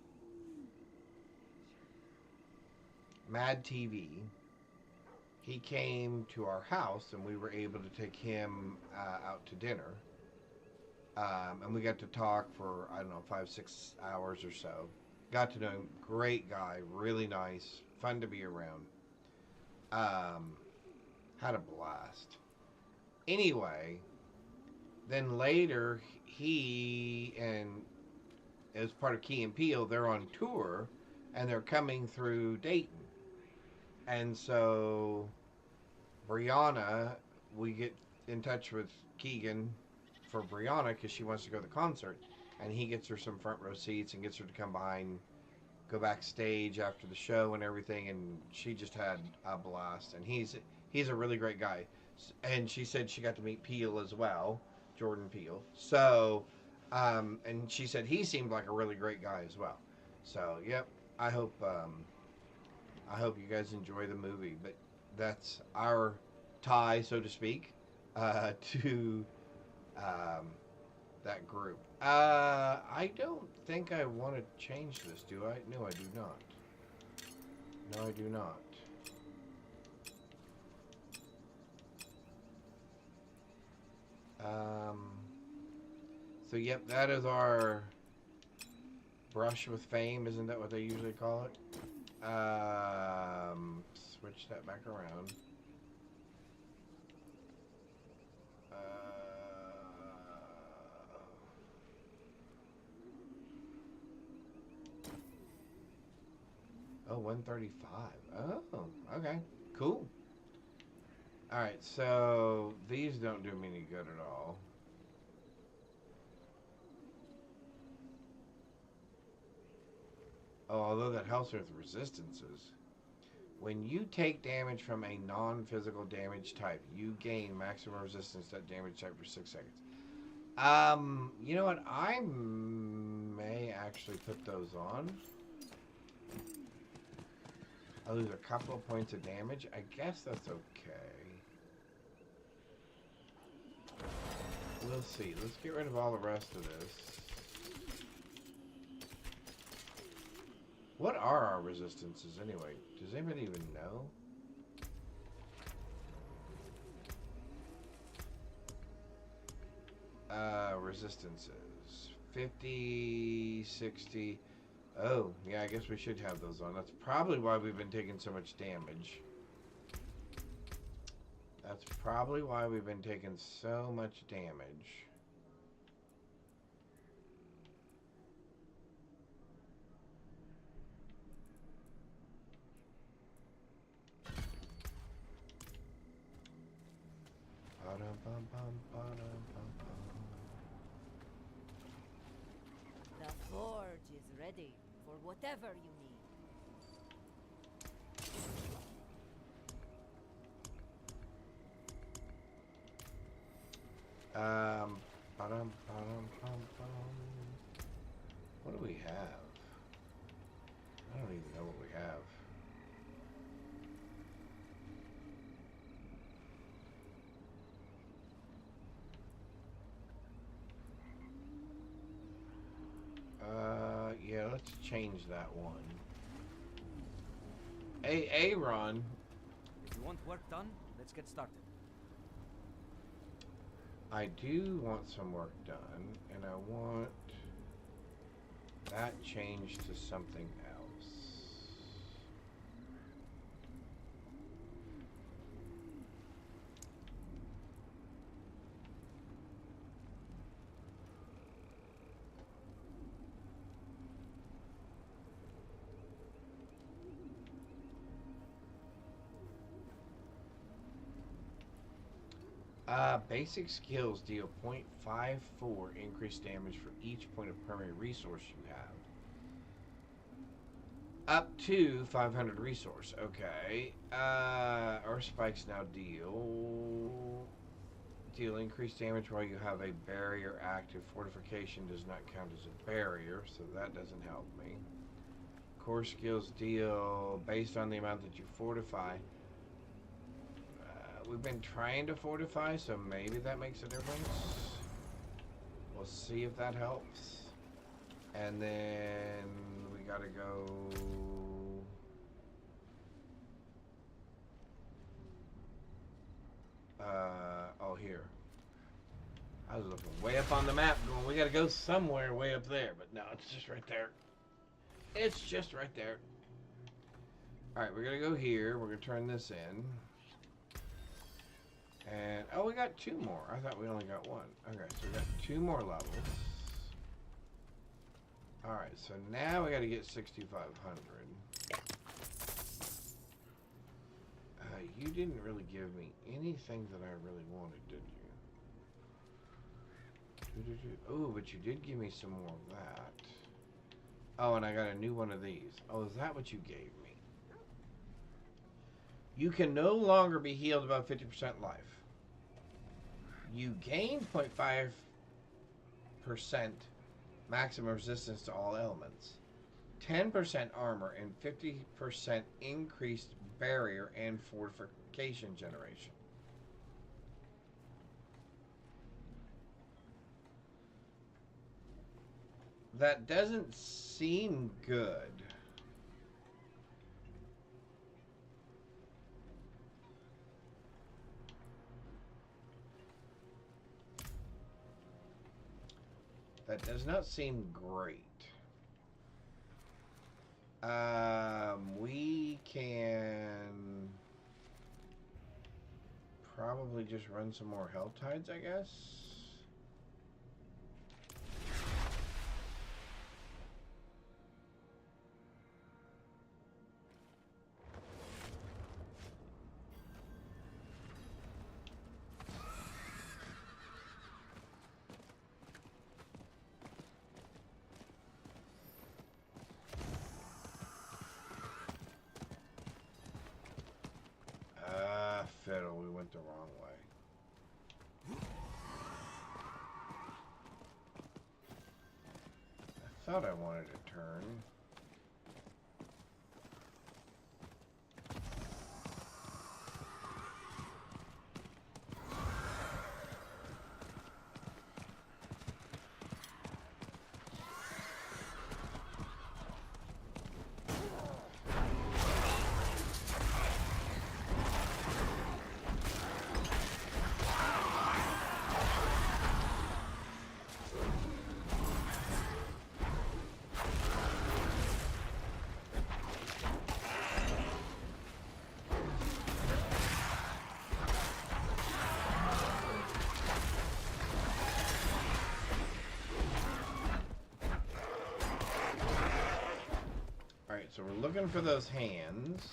Mad TV, he came to our house and we were able to take him out to dinner. And we got to talk for, I don't know, 5-6 hours or so. Got to know him. Great guy, really nice, fun to be around. Had a blast. Anyway, then later, he and as part of Key and Peele, they're on tour and they're coming through Dayton. And so, Brianna, we get in touch with Keegan for Brianna because she wants to go to the concert. And he gets her some front row seats and gets her to come behind go backstage after the show and everything, and she just had a blast. And he's a really great guy. And she said she got to meet Peele as well, Jordan Peele. So, and she said he seemed like a really great guy as well. So, yep. I hope you guys enjoy the movie. But that's our tie, so to speak, to that group. I don't think I want to change this, do I? No, I do not. No, I do not. So, yep, that is our brush with fame. Isn't that what they usually call it? Switch that back around. Oh, 135. Oh, okay. Cool. Alright, so these don't do me any good at all. Oh, although that helps with resistances. When you take damage from a non-physical damage type, you gain maximum resistance to that damage type for 6 seconds. You know what? I may actually put those on. I lose a couple of points of damage. I guess that's okay. We'll see. Let's get rid of all the rest of this. What are our resistances anyway? Does anybody even know? Resistances. 50, 60. Oh, yeah, I guess we should have those on. That's probably why we've been taking so much damage. That's probably why we've been taking so much damage. The forge is ready for whatever you need. What do we have? I don't even know what we have. Yeah, let's change that one. Hey, Aaron. If you want work done, let's get started. I do want some work done, and I want that changed to something else. Basic skills deal 0.54 increased damage for each point of primary resource you have. Up to 500 resource. Okay. Our spikes now deal increased damage while you have a barrier active. Fortification does not count as a barrier, so that doesn't help me. Core skills deal based on the amount that you fortify. We've been trying to fortify, so maybe that makes a difference. We'll see if that helps. And then we gotta go... oh, here. I was looking way up on the map going, we gotta go somewhere way up there. But no, it's just right there. It's just right there. Alright, we're gonna go here. We're gonna turn this in. And, oh, we got 2 more. I thought we only got 1. Okay, so we got 2 more levels. Alright, so now we got to get 6,500. You didn't really give me anything that I really wanted, did you? Oh, but you did give me some more of that. Oh, and I got a new one of these. Oh, is that what you gave me? You can no longer be healed above 50% life. You gain 0.5% maximum resistance to all elements. 10% armor and 50% increased barrier and fortification generation. That doesn't seem good. That does not seem great. We can probably just run some more Hell Tides, I guess. Fiddle, we went the wrong way. I thought I wanted to turn. So we're looking for those hands.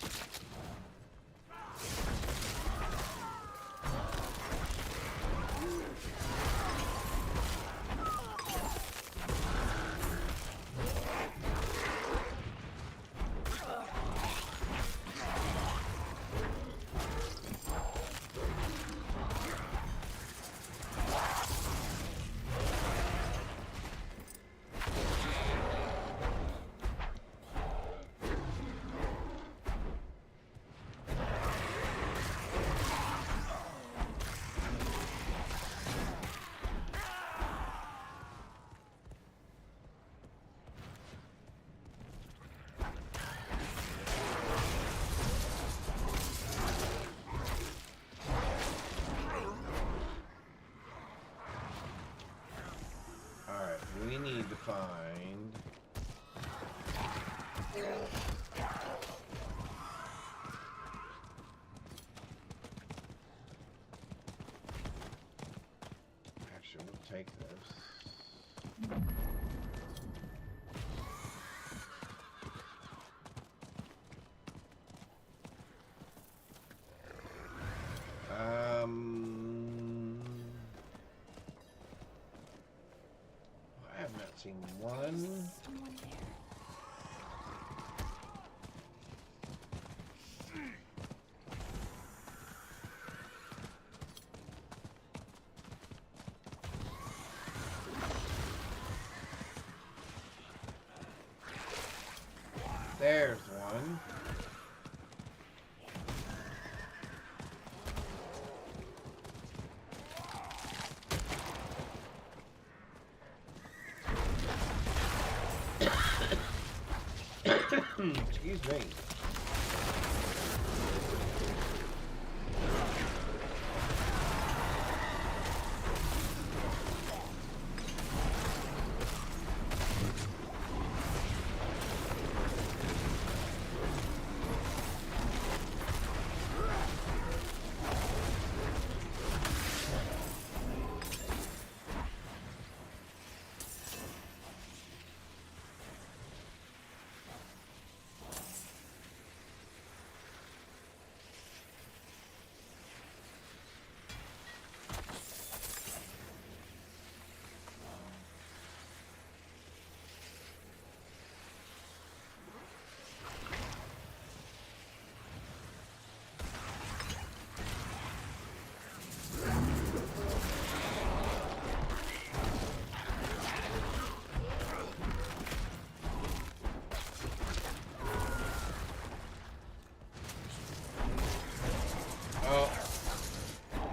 We need to find... Actually, we'll take this. I have not seen one. Someone there. There's one. Excuse me.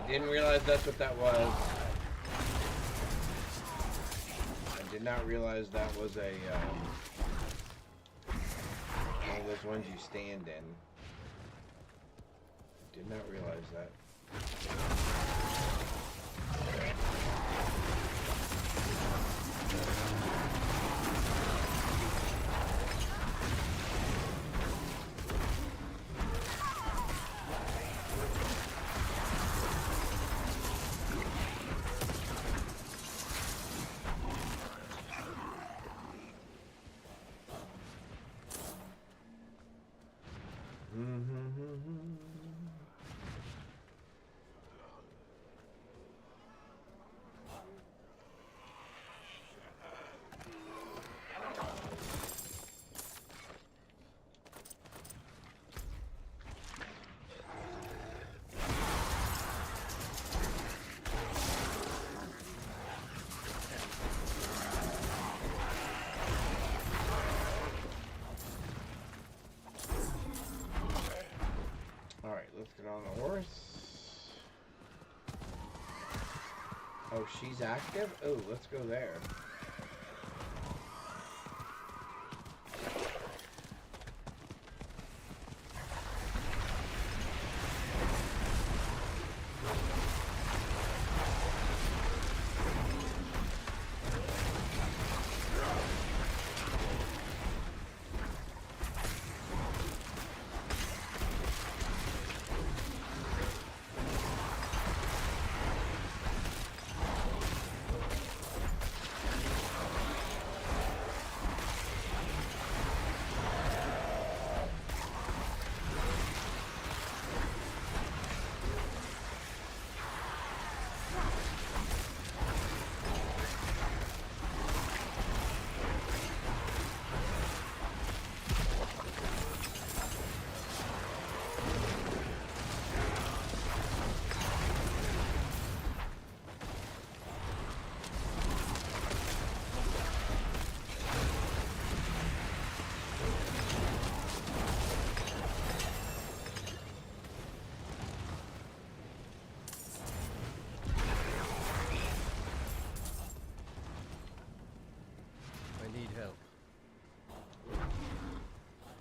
Didn't realize that's what that was. I did not realize that was a one of those ones you stand in. Did not realize that. Let's get on the horse. Oh, she's active? Oh, let's go there.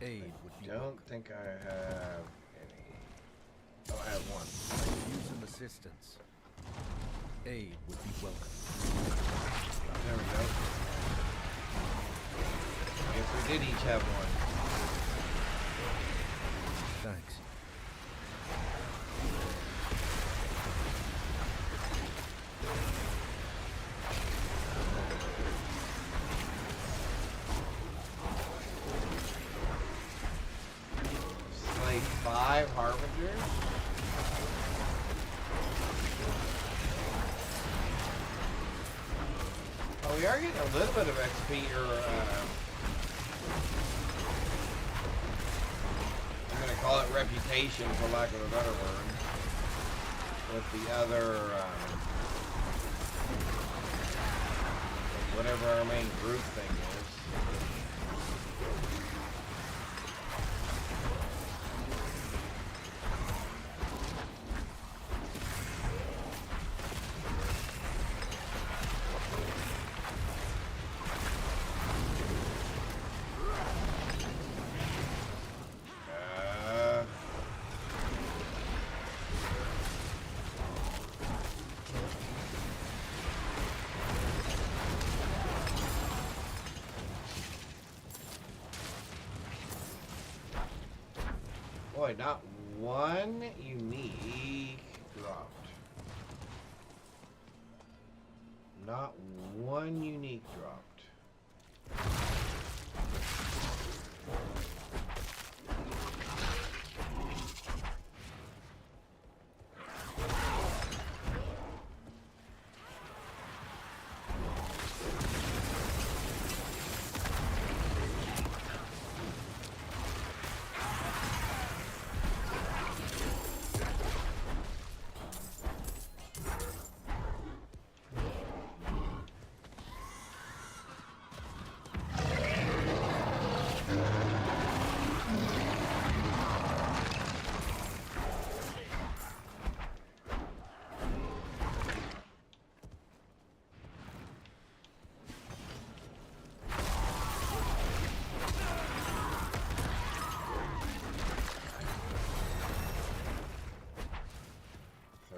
Aid would be Don't welcome. think I have any. Oh, I have one. I could use some assistance. Aid would be welcome. There we go. Guess we did each have one. Thanks. Slay 5 Harbingers. Oh, we are getting a little bit of XP, or I'm going to call it reputation, for lack of a better word, with the other, whatever our main group thing is. Boy, not one unique dropped. Not one unique dropped.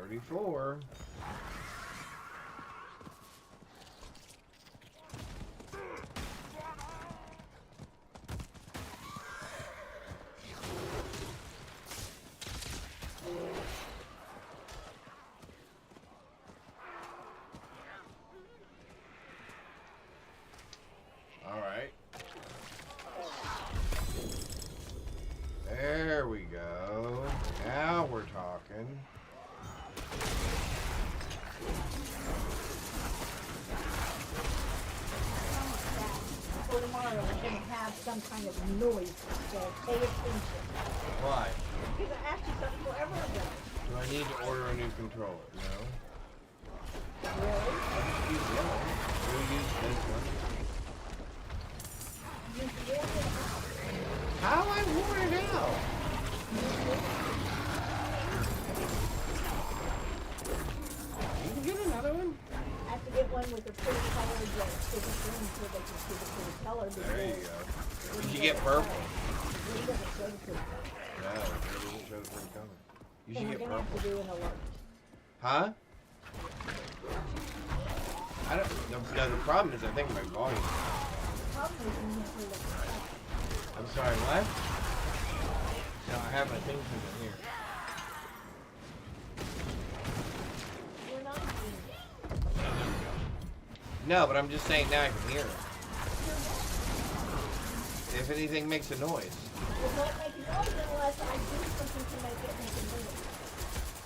34. All right. There we go. Now we're talking. For tomorrow, we're going to have some kind of noise, so pay attention. Why? Because I asked you something forever ago. Do I need to order a new controller? No. Really? I'll just use the other one. We'll use this one. You wore it out. How I wore it out? You can get another one. I have to get one with a pretty color that sticky screen so they can see the pretty color. There you go. Did you get purple? It doesn't show the pretty color. No, it doesn't show the pretty color. You should And get we're going to purple. have to do an alert. Huh? I don't. No, the problem is I think my volume. The problem is you have to look at it. I'm sorry, what? No, I have my things in here. We're not doing it. No, but I'm just saying now I can hear it. If anything makes a noise. It won't make a noise unless I do something to make it make a noise.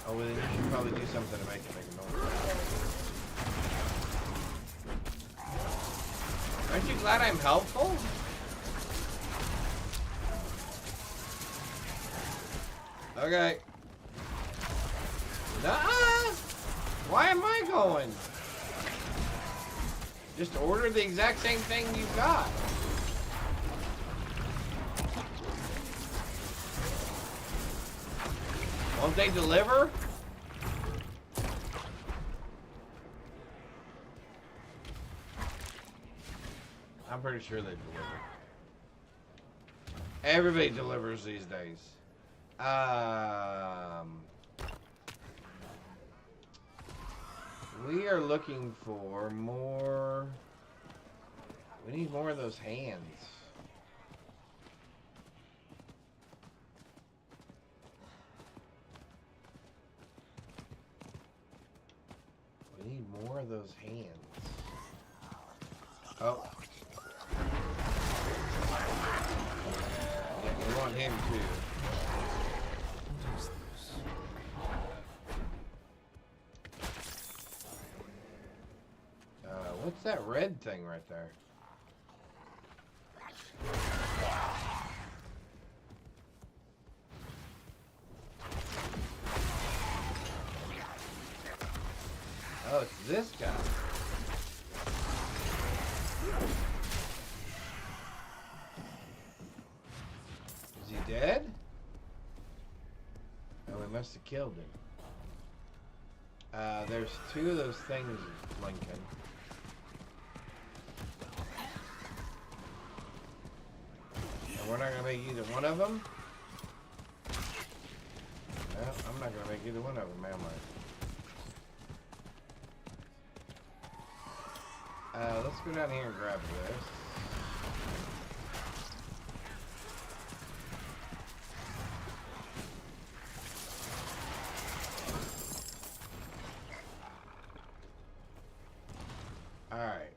Oh, well then you should probably do something to make it make a noise. Aren't you glad I'm helpful? Okay. Nuh-uh! Why am I going? Just order the exact same thing you got. Won't they deliver? I'm pretty sure they deliver. Everybody delivers these days. We are looking for more. We need more of those hands. We need more of those hands. Oh. Yeah, we want him too. What's that red thing right there? Oh, it's this guy. Is he dead? Oh, we must have killed him. There's two of those things blinking. And we're not gonna make either one of them? Well, I'm not gonna make either one of them, am I? Let's go down here and grab this. Alright.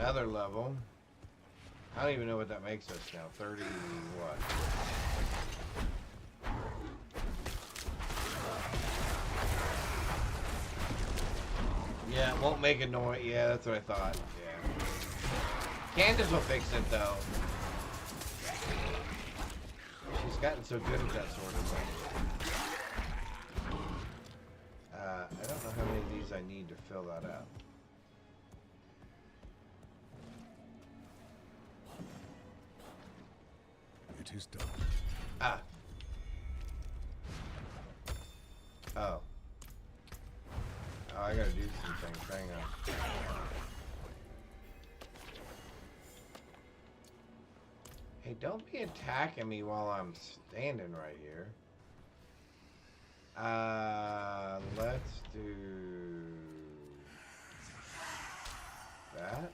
Another level. I don't even know what that makes us now. 30 what? Yeah, it won't make a noise. Yeah, that's what I thought. Yeah. Candace will fix it though. She's gotten so good at that sort of thing. I don't know how many of these I need to fill that out. It is done. Ah. Oh. Oh, I gotta do some things. Hang on. Hey, don't be attacking me while I'm standing right here. Let's do that.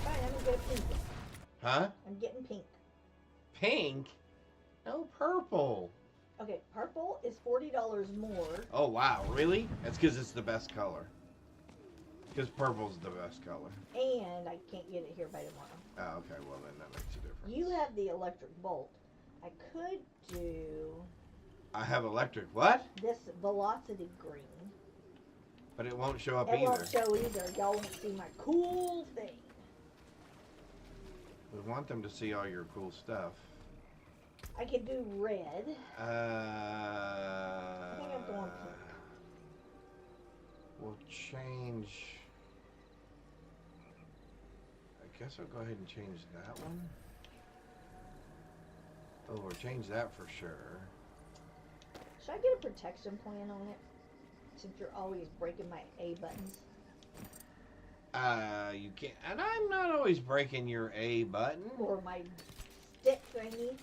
Fine, I'm gonna get pink. Huh? I'm getting pink. Pink? No, purple. Okay, purple is $40 more. Oh, wow. Really? That's because it's the best color. Because purple's the best color. And I can't get it here by tomorrow. Oh, okay. Well, then that makes a difference. You have the electric bolt. I could do I have electric. What? this velocity green. But it won't show up It either. won't show either. Y'all won't see my cool thing. We want them to see all your cool stuff. I could do red. I think I'm going pink. We'll change. I guess I'll go ahead and change that one. Oh, we'll change that for sure. Should I get a protection plan on it? Since you're always breaking my A buttons. You can't. And I'm not always breaking your A button. Or my stick thingy.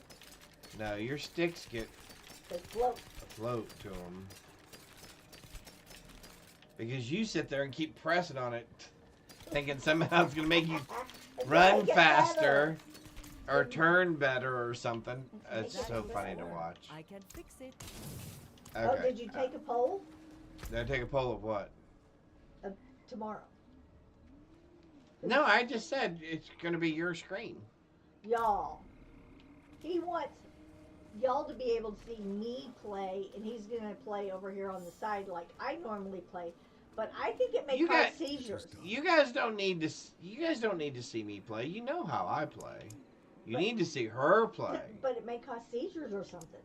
No, your sticks get They float. float to them. Because you sit there and keep pressing on it, thinking somehow it's going to make you run faster or turn better or something. It's so funny to watch. I can fix it. Okay. Oh, did you take a poll? Did I take a poll of what? Tomorrow. No, I just said it's going to be your screen. Y'all. He wants y'all to be able to see me play, and he's going to play over here on the side like I normally play. But I think it may cause seizures. You guys don't need to. You guys don't need to see me play. You know how I play. You need to see her play. But it may cause seizures or something.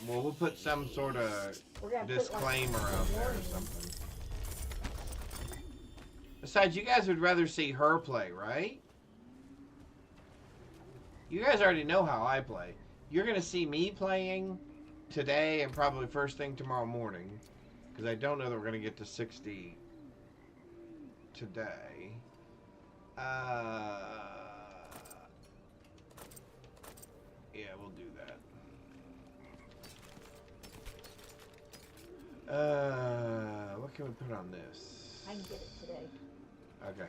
Well, we'll put some sort of disclaimer out there or something. Besides, you guys would rather see her play, right? You guys already know how I play. You're going to see me playing today and probably first thing tomorrow morning. Because I don't know that we're going to get to 60 today. Yeah, we'll do that. What can we put on this? I can get it today. Okay.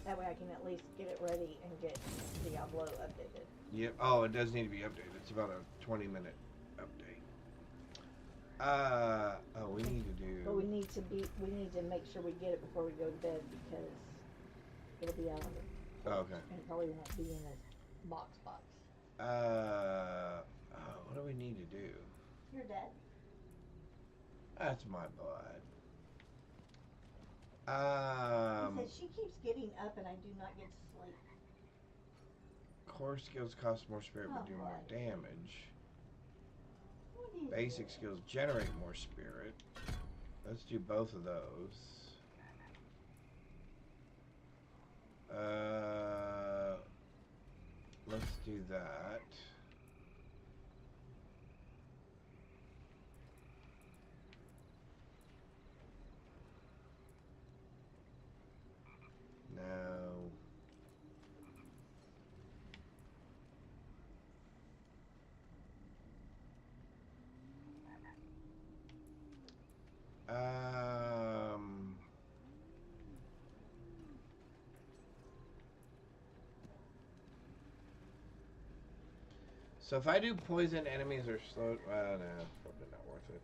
That way I can at least get it ready and get Diablo updated. Yep. Oh, it does need to be updated. It's about a 20-minute update. Oh, we need to do. But we need to make sure we get it before we go to bed because it'll be out on the Okay. and it probably won't be in a box. Oh, what do we need to do? You're dead. That's my blood. He says she keeps getting up and I do not get to sleep. Core skills cost more spirit but do more damage. Basic skills generate more spirit. Let's do both of those. Let's do that. No. So if I do poison, enemies are slow. No, probably not worth it.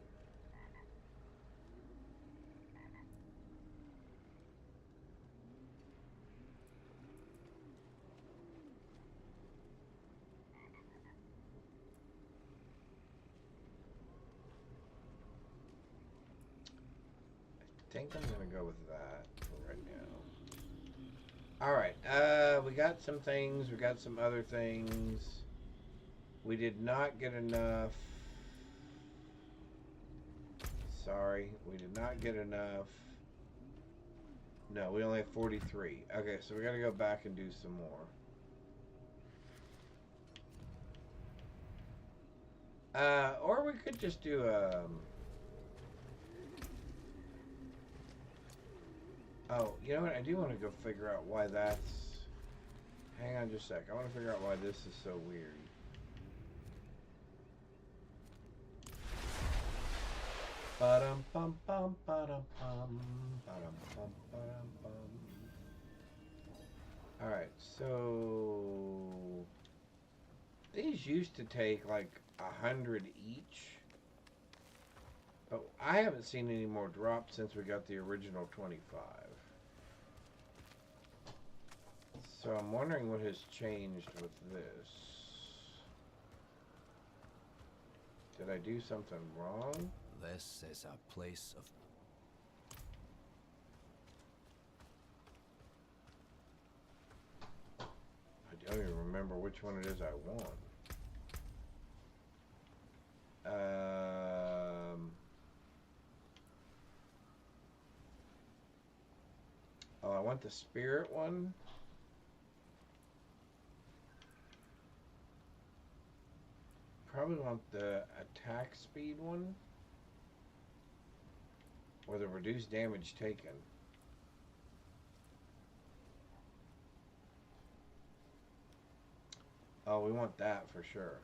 think I'm gonna go with that for right now. Alright, we got some things, we got some other things. We did not get enough. Sorry, we did not get enough. No, we only have 43. Okay, so we gotta go back and do some more. Or we could just do oh, you know what? I do want to go figure out why that's... Hang on just a sec. I want to figure out why this is so weird. Ba-dum bum bum ba-dum bum ba-dum bum ba-dum bum. Alright, so these used to take like 100 each. But I haven't seen any more drops since we got the original 25. So I'm wondering what has changed with this. Did I do something wrong? This is a place of... I don't even remember which one it is I want. Oh, I want the spirit one. Probably want the attack speed one. Or the reduced damage taken. Oh, we want that for sure.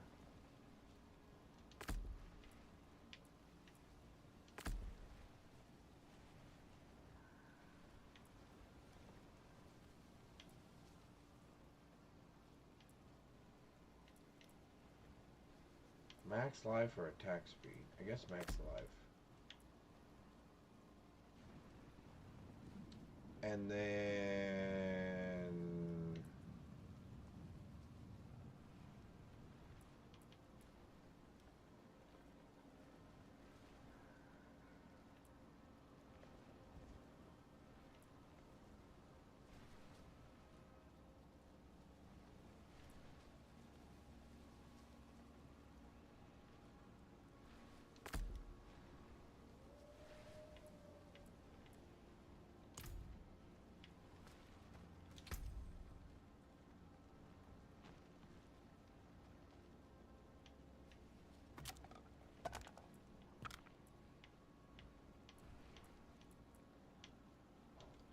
Max life or attack speed? I guess max life. And then...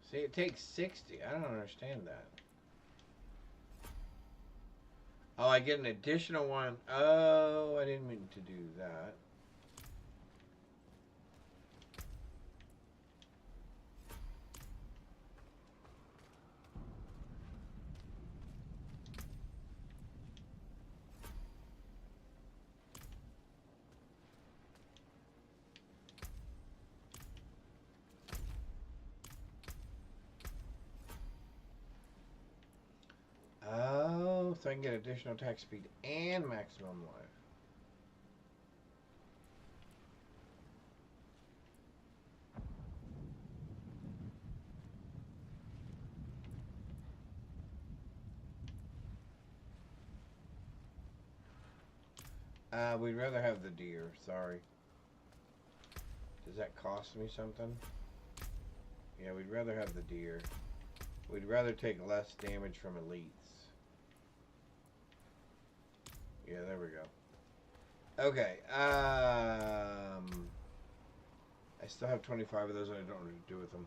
See, it takes 60. I don't understand that. Oh, I get an additional one. Oh, I didn't mean to do that. Oh, so I can get additional attack speed and maximum life. We'd rather have the deer, sorry. Does that cost me something? Yeah, we'd rather have the deer. We'd rather take less damage from elites. Yeah, there we go. Okay, I still have 25 of those and I don't know what to do with them.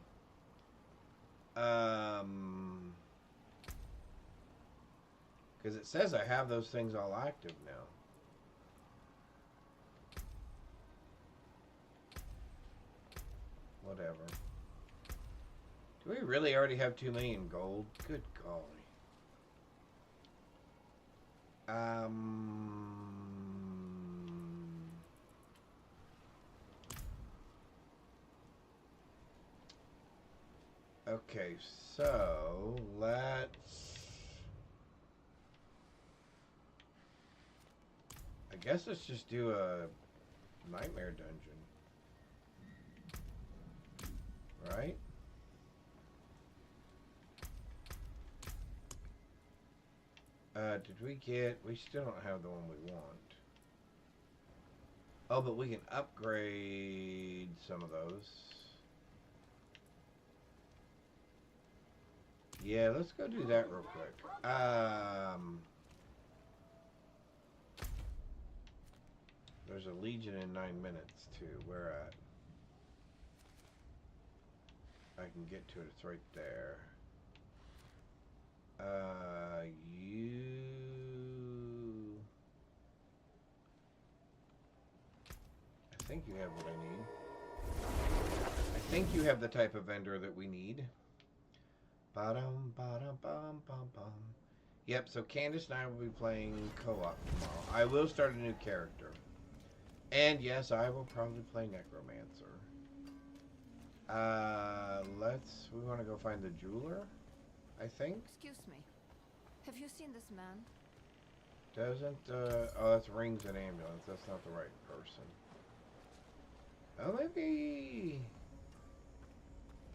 Because it says I have those things all active now. Whatever. Do we really already have 2 million gold? Good golly. Okay, so let's... I guess let's just do a nightmare dungeon. Did we get... We still don't have the one we want. Oh, but we can upgrade some of those. Yeah, let's go do that real quick. There's a Legion in 9 minutes, too. Where at? I can get to it. It's right there. You... I think you have what I need. I think you have the type of vendor that we need. Ba-dum, ba-dum, bum, bum, bum. Yep, so Candace and I will be playing co-op tomorrow. I will start a new character. And yes, I will probably play Necromancer. We want to go find the jeweler, I think. Excuse me. Have you seen this man? Doesn't, oh, that's Rings and Ambulance. That's not the right person. Oh, maybe...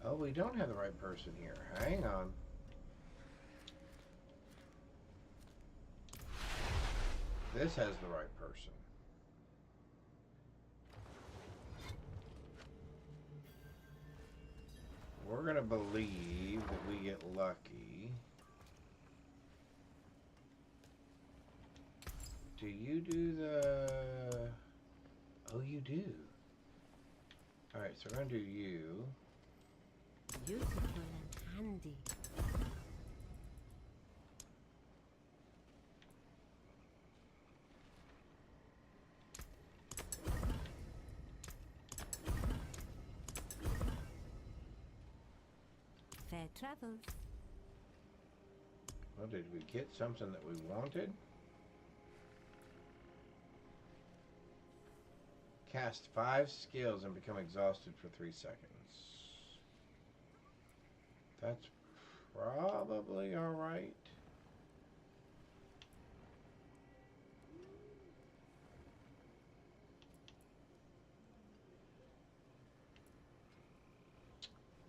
Oh, we don't have the right person here. Hang on. This has the right person. We're gonna believe that we get lucky. Do you do the... Oh, you do. Alright, so we're gonna do you. Beautiful and handy. Fair travels. Well, did we get something that we wanted? Cast 5 skills and become exhausted for 3 seconds. That's probably alright.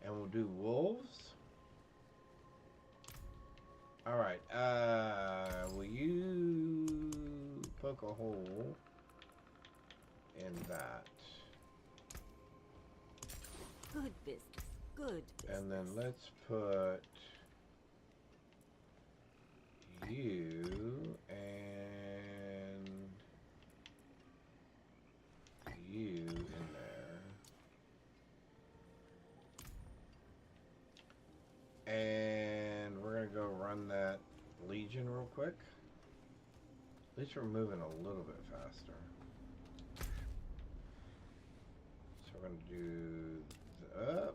And we'll do wolves. Alright, will you poke a hole in that? Good business. Good business. And then let's put you and you in there. And we're going to go run that Legion real quick. At least we're moving a little bit faster. So we're going to do the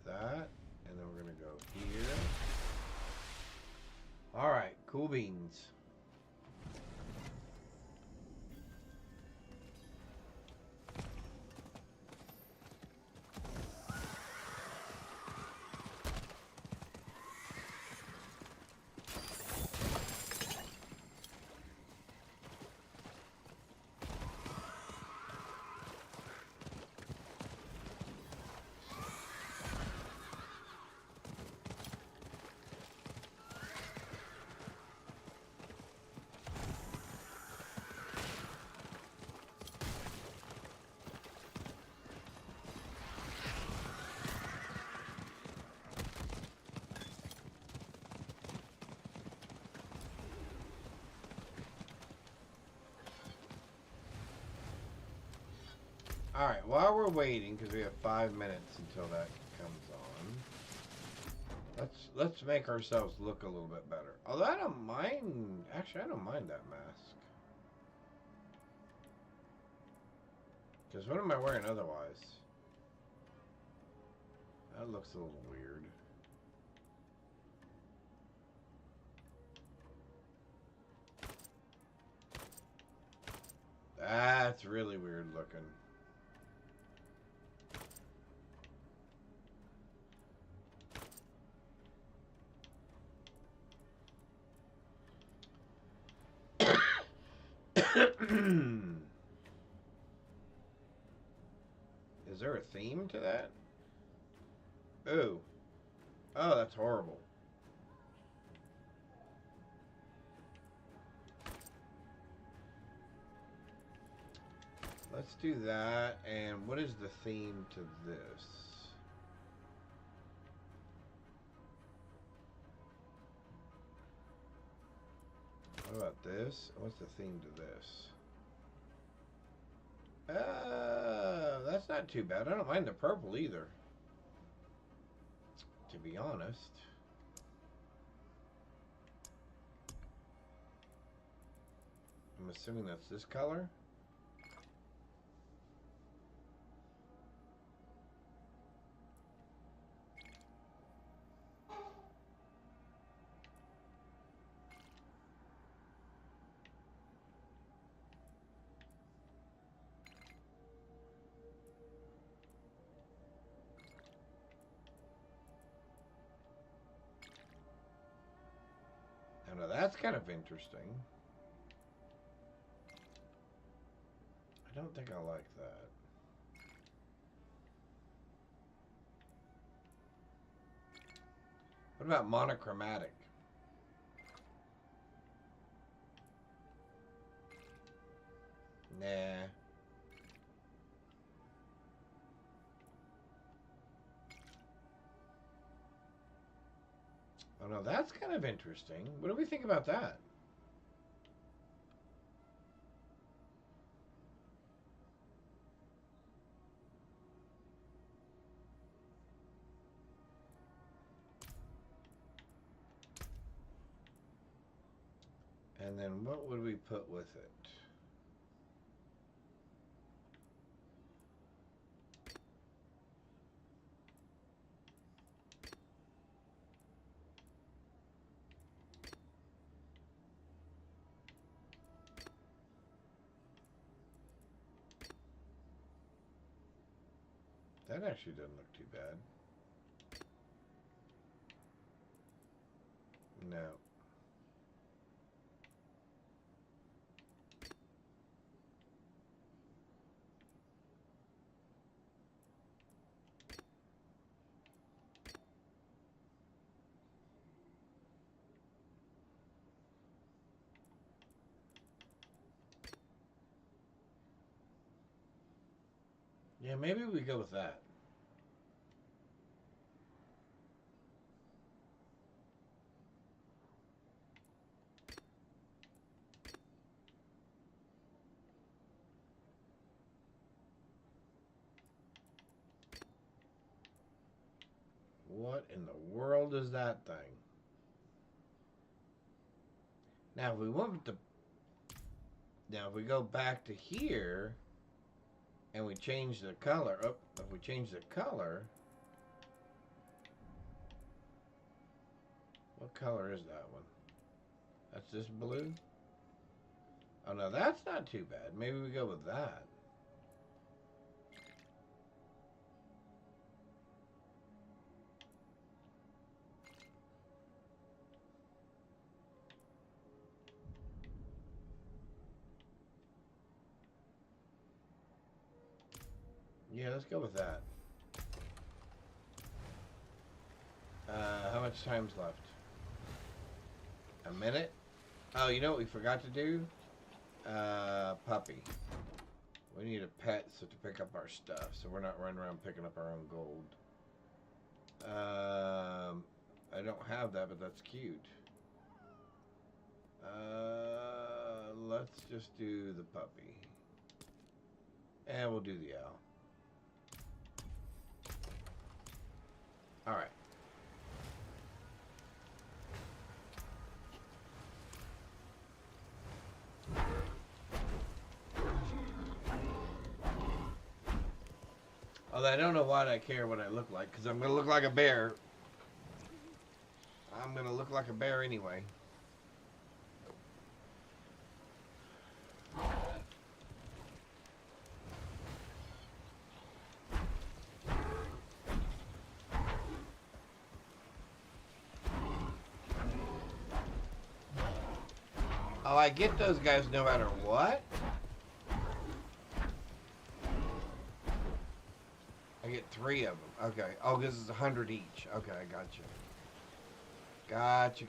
that, and then we're going to go here. Alright, cool beans. Alright, while we're waiting, because we have 5 minutes until that comes on, let's make ourselves look a little bit better. Although I don't mind, actually I don't mind that mask. Because what am I wearing otherwise? That looks a little weird. That's really weird looking. Is there a theme to that? Ooh. Oh, that's horrible. Let's do that. And what is the theme to this? What about this? What's the theme to this? That's not too bad. I don't mind the purple either, to be honest. I'm assuming that's this color. Now that's kind of interesting. I don't think I like that. What about monochromatic? Nah. Oh no, that's kind of interesting. What do we think about that? And then what would we put with it? That actually doesn't look too bad. No. Yeah, maybe we go with that. What in the world is that thing? Now, if we want to... Now, if we go back to here... And we change the color. Oh, if we change the color... What color is that one? That's this blue? Oh, no, that's not too bad. Maybe we go with that. Yeah, let's go with that. How much time's left? A minute? Oh, you know what we forgot to do? Puppy. We need a pet so to pick up our stuff, so we're not running around picking up our own gold. I don't have that, but that's cute. Let's just do the puppy. And we'll do the owl. Alright. Although I don't know why I care what I look like, because I'm going to look like a bear. I'm going to look like a bear anyway. Oh, I get those guys no matter what? I get 3 of them. Okay. Oh, this is 100 each. Okay, I got you. Gotcha.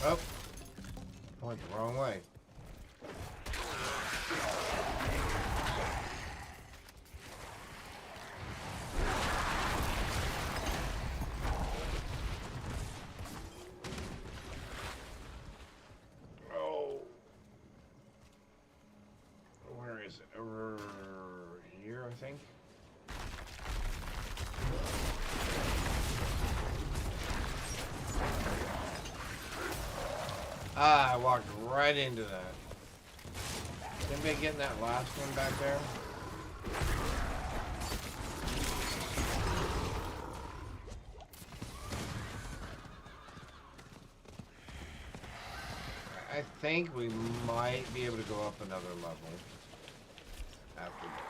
Oh. I went the wrong way. Oh. Where is it? Over here, I think. Ah, I walked right into that. Is anybody getting that last one back there? I think we might be able to go up another level after this.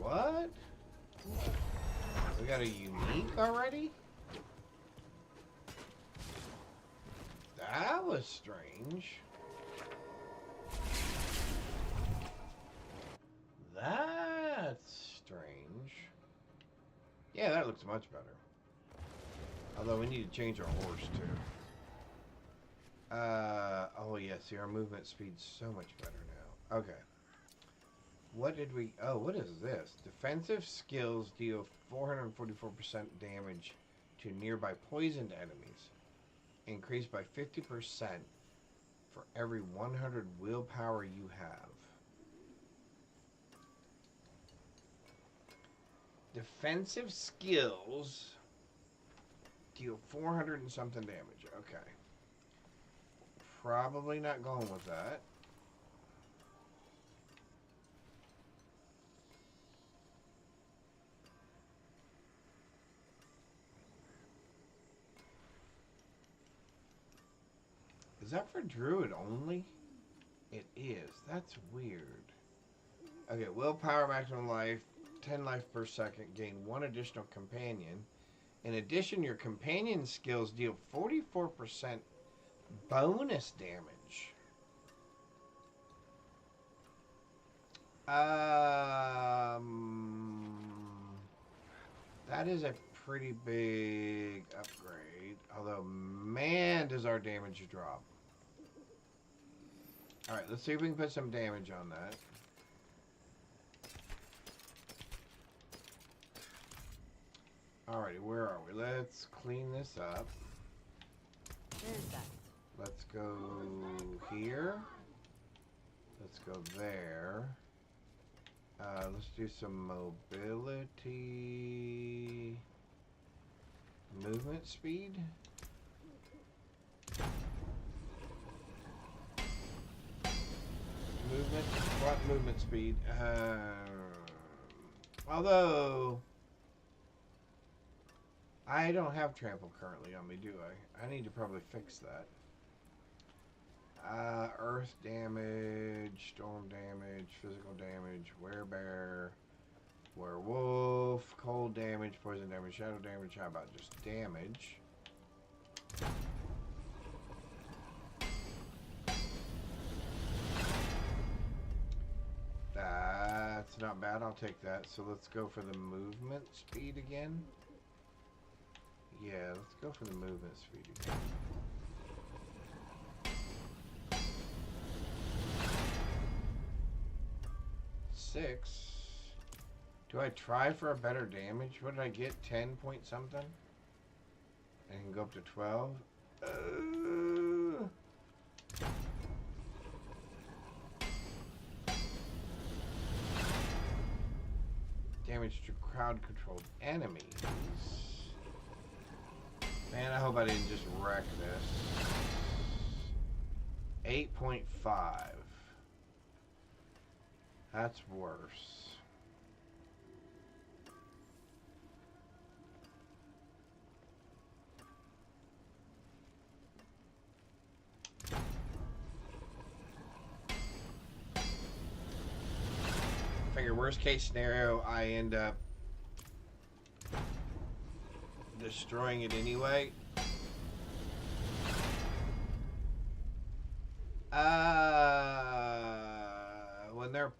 What? We got a unique already? That was strange. That's strange. Yeah, that looks much better. Although we need to change our horse too. Oh yeah, see our movement speed's so much better now. Okay. What did we... Oh, what is this? Defensive skills deal 444% damage to nearby poisoned enemies. Increased by 50% for every 100 willpower you have. Defensive skills deal 400 and something damage. Okay. Probably not going with that. Is that for Druid only? It is. That's weird. Okay, willpower, maximum life, 10 life per second, gain 1 additional companion. In addition, your companion skills deal 44% bonus damage. That is a pretty big upgrade. Although, man, does our damage drop. Alright, let's see if we can put some damage on that. Alrighty, where are we? Let's clean this up. There's that. Let's go here. Let's go there. Let's do some mobility. Movement speed. What movement speed? Although I don't have trample currently on me, do I? I need to probably fix that. Earth damage, storm damage, physical damage, werebear, werewolf, cold damage, poison damage, shadow damage. How about just damage? That's not bad. I'll take that. So let's go for the movement speed again. Yeah, let's go for the movement speed again. Six. Do I try for a better damage? What did I get? 10 point something? And can go up to 12? Damage to crowd controlled enemies. Man, I hope I didn't just wreck this. 8.5. That's worse. Figure worst case scenario, I end up destroying it anyway.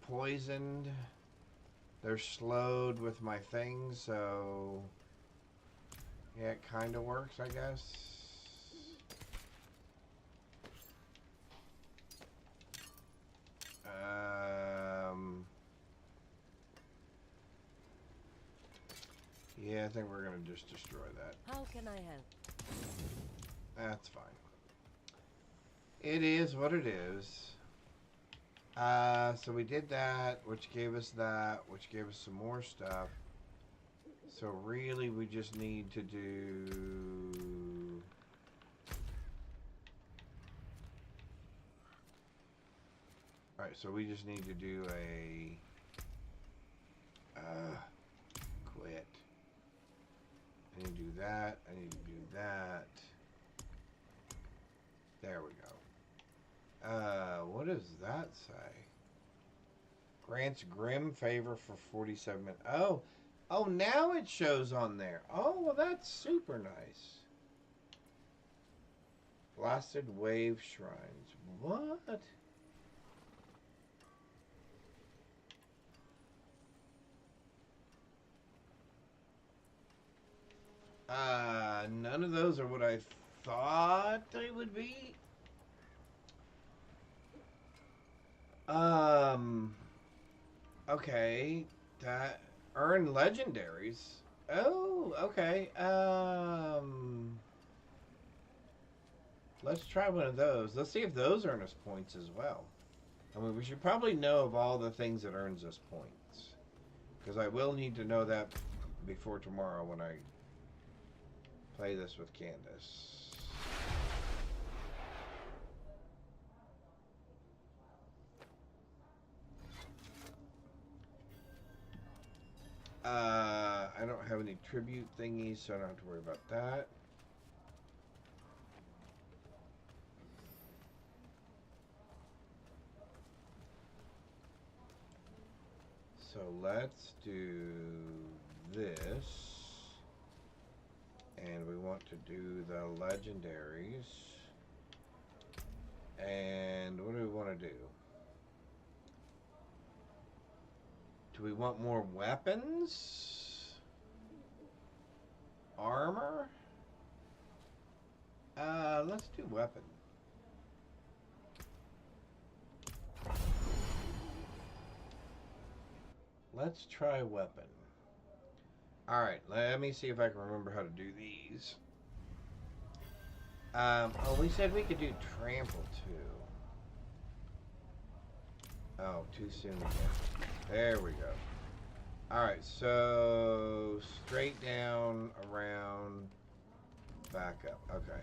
poisoned. They're slowed with my things, so yeah, it kind of works, I guess. Yeah, I think we're gonna just destroy that. How can I help? That's fine. It is what it is. So we did that, which gave us that, which gave us some more stuff. So really, we just need to do... Alright, so we just need to do a... quit. I need to do that. I need to do that. There we go. What does that say? Grants Grim favor for 47 minutes. Oh, now it shows on there. Oh, well, that's super nice. Blasted Wave Shrines. What? None of those are what I thought they would be. Okay, that earn legendaries. Oh, okay. Let's try one of those. Let's see if those earn us points as well. I mean, we should probably know of all the things that earns us points, because I will need to know that before tomorrow when I play this with Candace. I don't have any tribute thingies, so I don't have to worry about that. So let's do this. And we want to do the legendaries. And what do we want to do? Do we want more weapons? Armor? Let's do weapon. Let's try weapon. Alright, let me see if I can remember how to do these. Oh, we said we could do trample too. Oh, too soon again. There we go. Alright, so straight down, around, back up. Okay.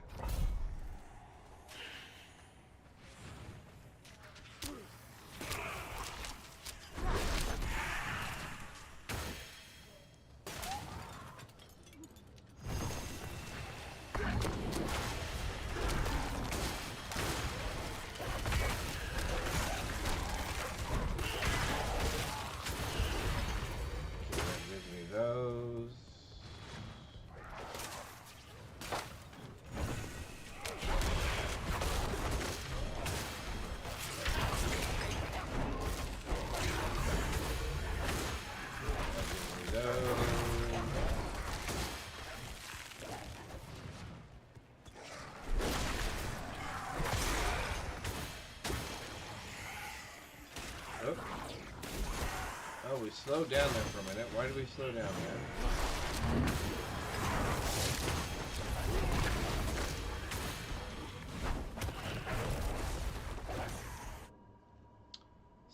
Oh, we slowed down there for a minute. Why did we slow down there?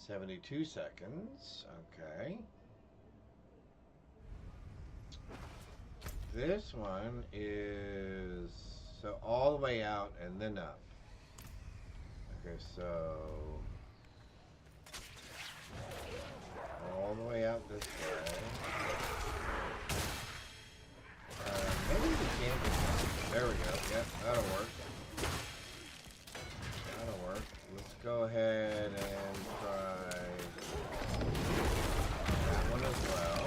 72 seconds. Okay. This one is so all the way out and then up. Okay, so all the way out this way. Maybe we can do. There we go. Yep, that'll work. That'll work. Let's go ahead and try that one as well.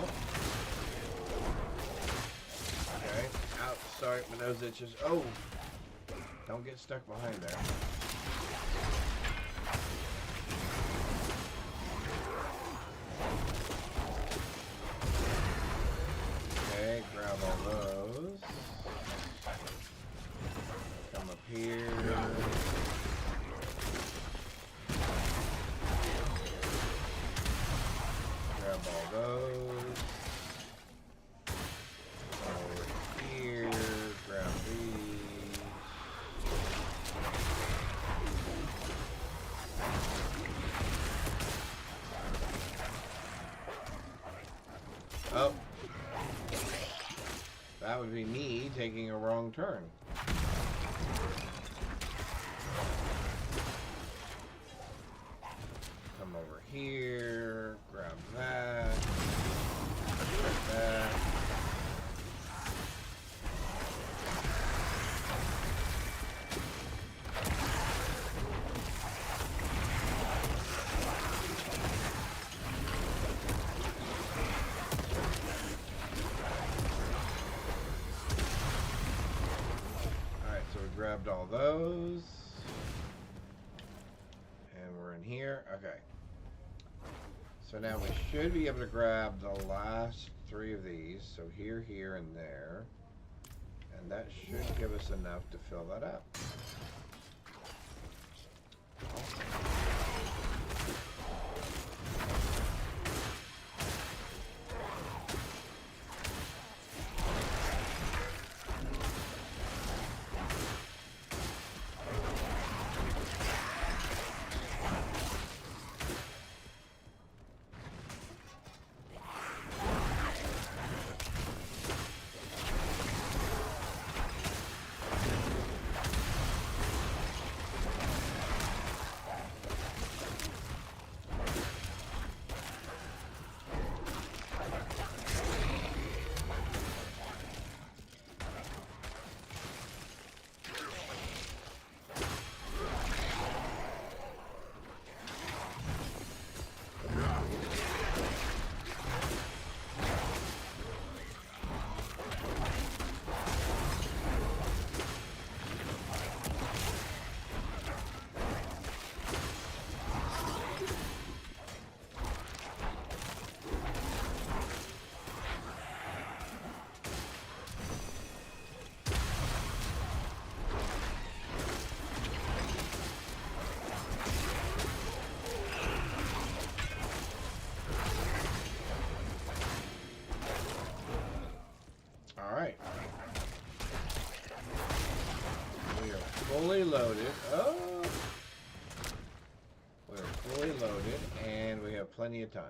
Okay. Out. Sorry, my nose itches. Oh! Don't get stuck behind there. That would be me taking a wrong turn. Come over here, grab that, grab that. Grabbed all those. And we're in here. Okay. So now we should be able to grab the last 3 of these. So here, here, and there. And that should give us enough to fill that up. Alright. We are fully loaded. Oh! We're fully loaded, and we have plenty of time.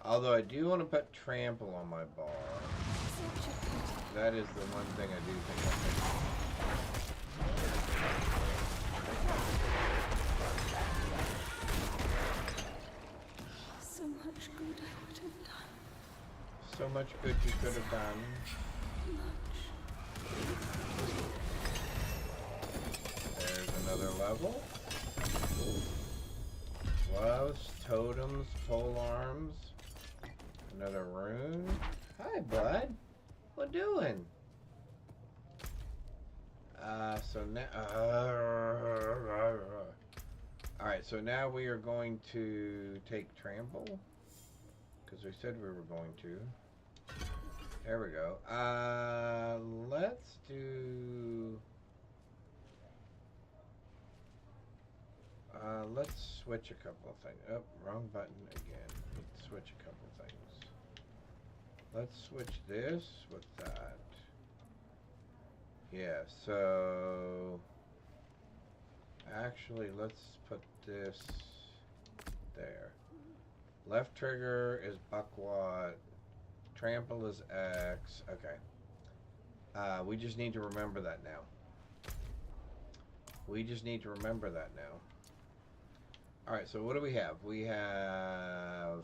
Although I do want to put trample on my bar. That is the one thing I do think I can. So much good I would have done. So much good you could have done. There's another level. Gloves, totems, pole arms. Another rune. Hi, bud. What doing? So now. Alright, so now we are going to take trample. Because we said we were going to. There we go. Let's do... let's switch a couple of things. Oh, wrong button again. Let's switch a couple of things. Let's switch this with that. Yeah, so... Actually, let's put this there. Left trigger is buckwat. Trample is X. Okay. We just need to remember that now. We just need to remember that now. Alright, so what do we have? We have...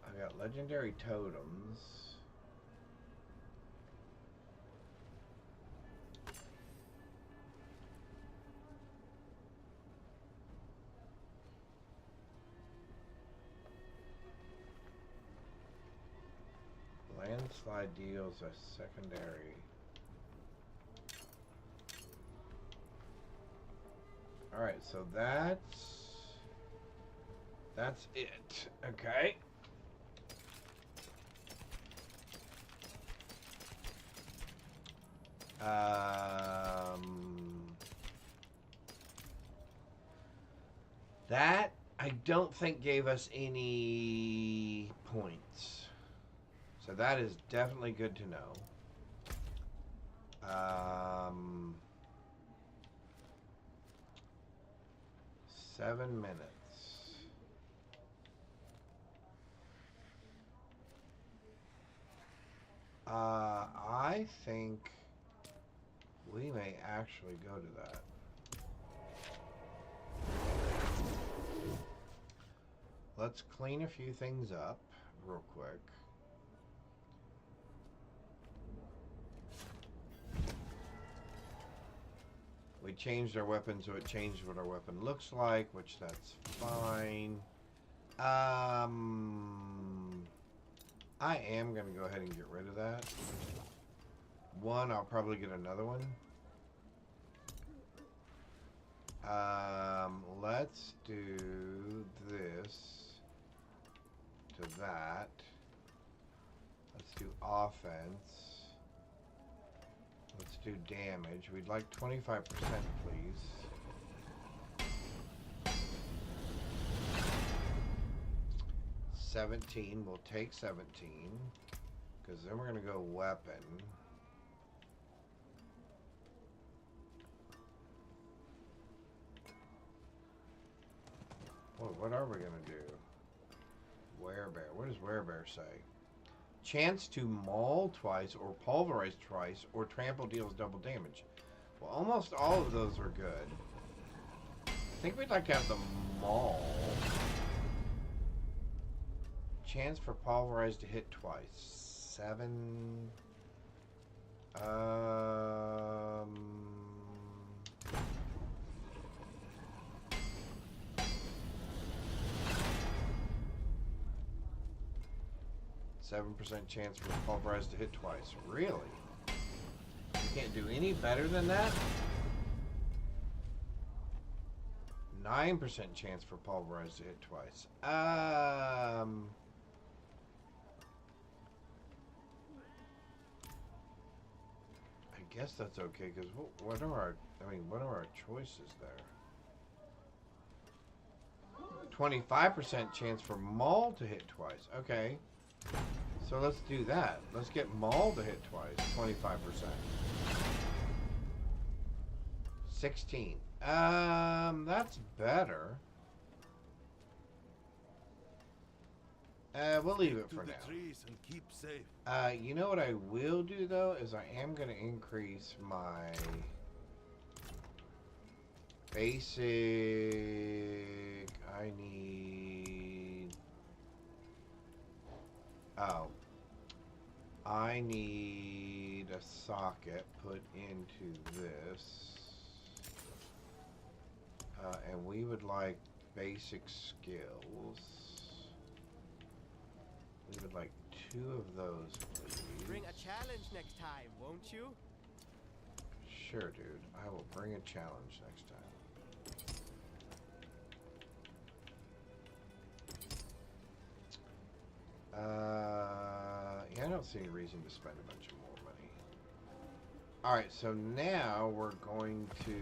I got legendary totems. Landslide deals a secondary. Alright, so that's it. Okay. That I don't think gave us any points. So that is definitely good to know. 7 minutes. I think we may actually go to that. Let's clean a few things up real quick. We changed our weapon, so it changed what our weapon looks like, which that's fine. I am going to go ahead and get rid of that. One, I'll probably get another one. Let's do this to that. Let's do offense. Let's do damage. We'd like 25%, please. $17. We'll take 17. Because then we're going to go weapon. What are we going to do? Werebear. What does Werebear say? Chance to maul twice or pulverize twice or trample deals double damage. Well, almost all of those are good. I think we'd like to have the maul. Chance for pulverize to hit twice. 7. 7% chance for pulverize to hit twice. Really? You can't do any better than that? 9% chance for pulverize to hit twice. I guess that's okay, because what are our choices there? 25% chance for maul to hit twice. Okay. So let's do that. Let's get maul to hit twice. 25%. 16. That's better. We'll leave it for now. And keep safe. You know what I will do though is I am going to increase my basic. I need. Oh. I need a socket put into this. And we would like basic skills. We would like 2 of those, please. Bring a challenge next time, won't you? Sure, dude. I will bring a challenge next time. Yeah, I don't see any reason to spend a bunch of more money. Alright, so now we're going to...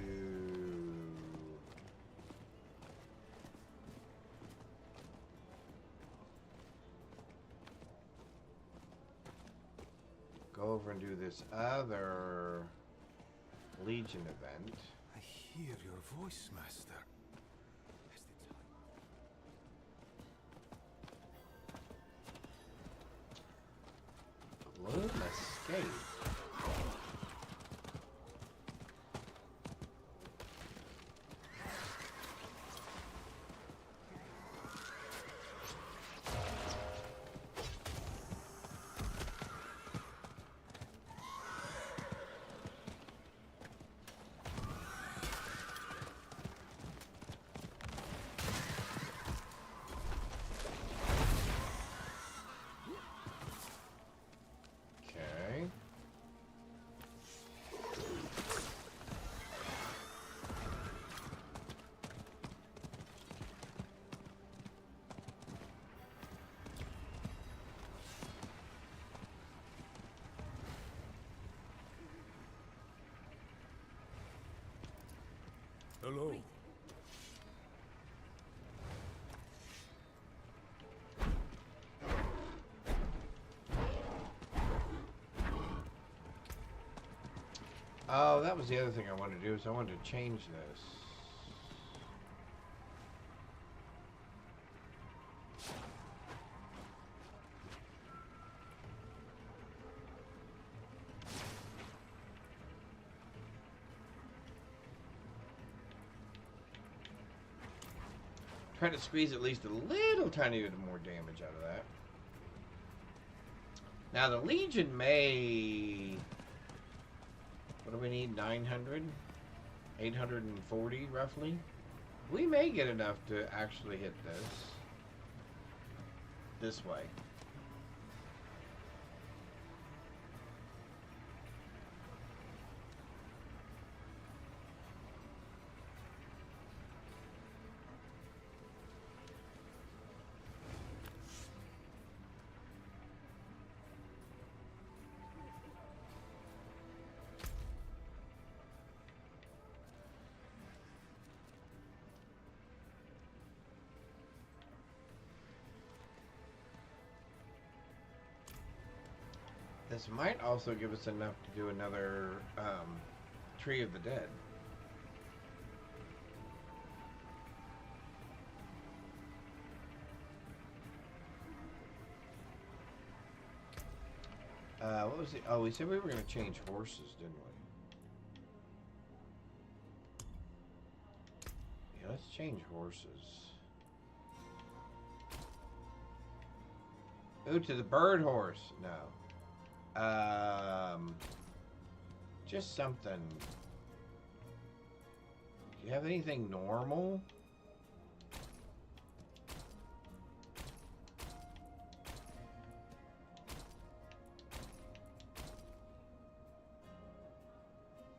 go over and do this other Legion event. I hear your voice, Master. Blood escape. Hello. Oh, that was the other thing I wanted to do is I wanted to change this. Try to squeeze at least a little tiny bit more damage out of that. Now the Legion may... What do we need? 900? 840 roughly? We may get enough to actually hit this way. This might also give us enough to do another Tree of the Dead. What was it? Oh, we said we were going to change horses, didn't we? Yeah, let's change horses. Ooh, to the bird horse. No. Just something. Do you have anything normal?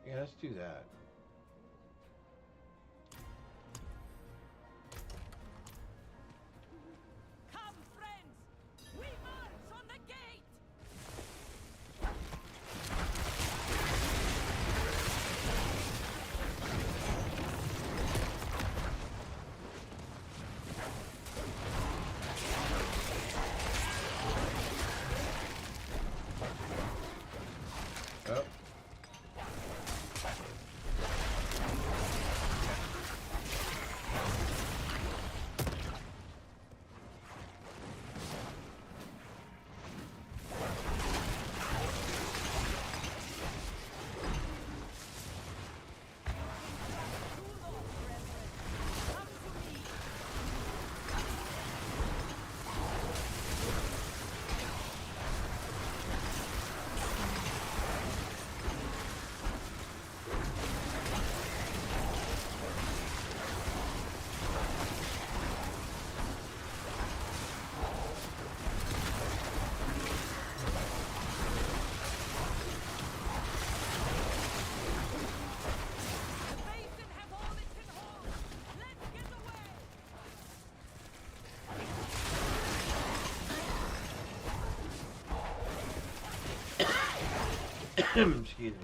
Yeah, let's do that. Excuse me.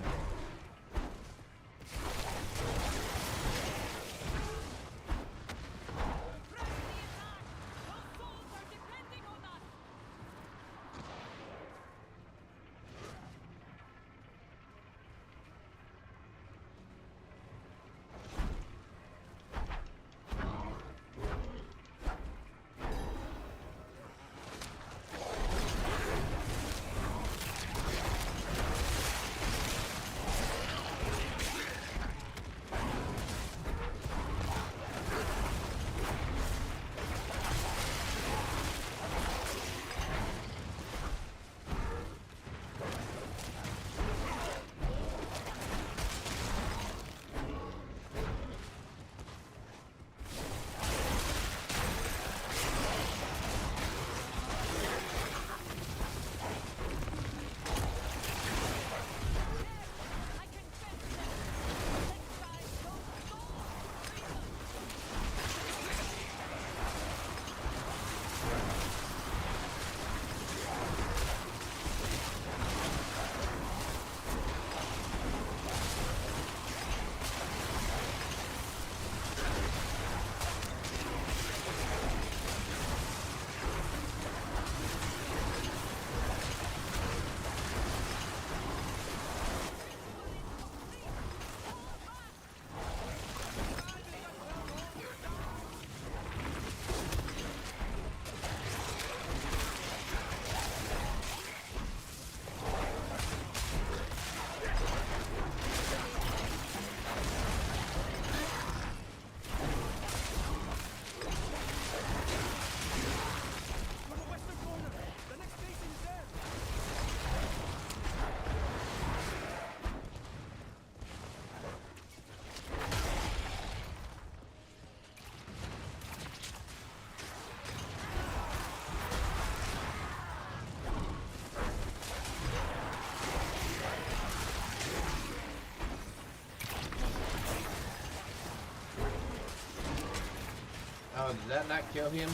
that not kill him?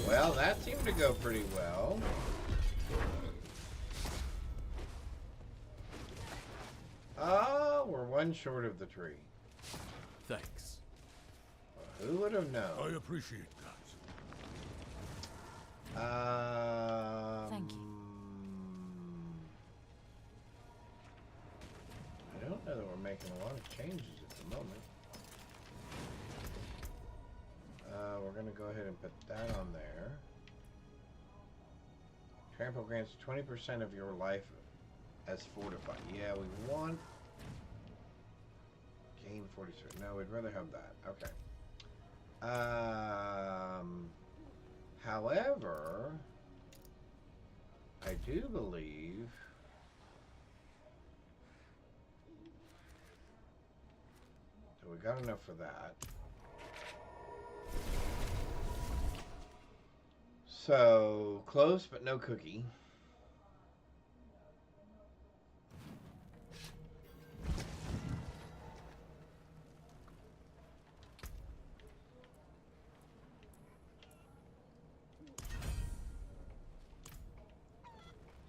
Well, that seemed to go pretty well. Oh, we're one short of the tree. Thanks. Who would have known? I appreciate that. Thank you. I don't know that we're making a lot of changes at the moment. We're going to go ahead and put that on there. Trample grants 20% of your life as fortified. Yeah, we want... Gain 46. No, we'd rather have that. Okay. However, I do believe... So we got enough for that. So, close but no cookie.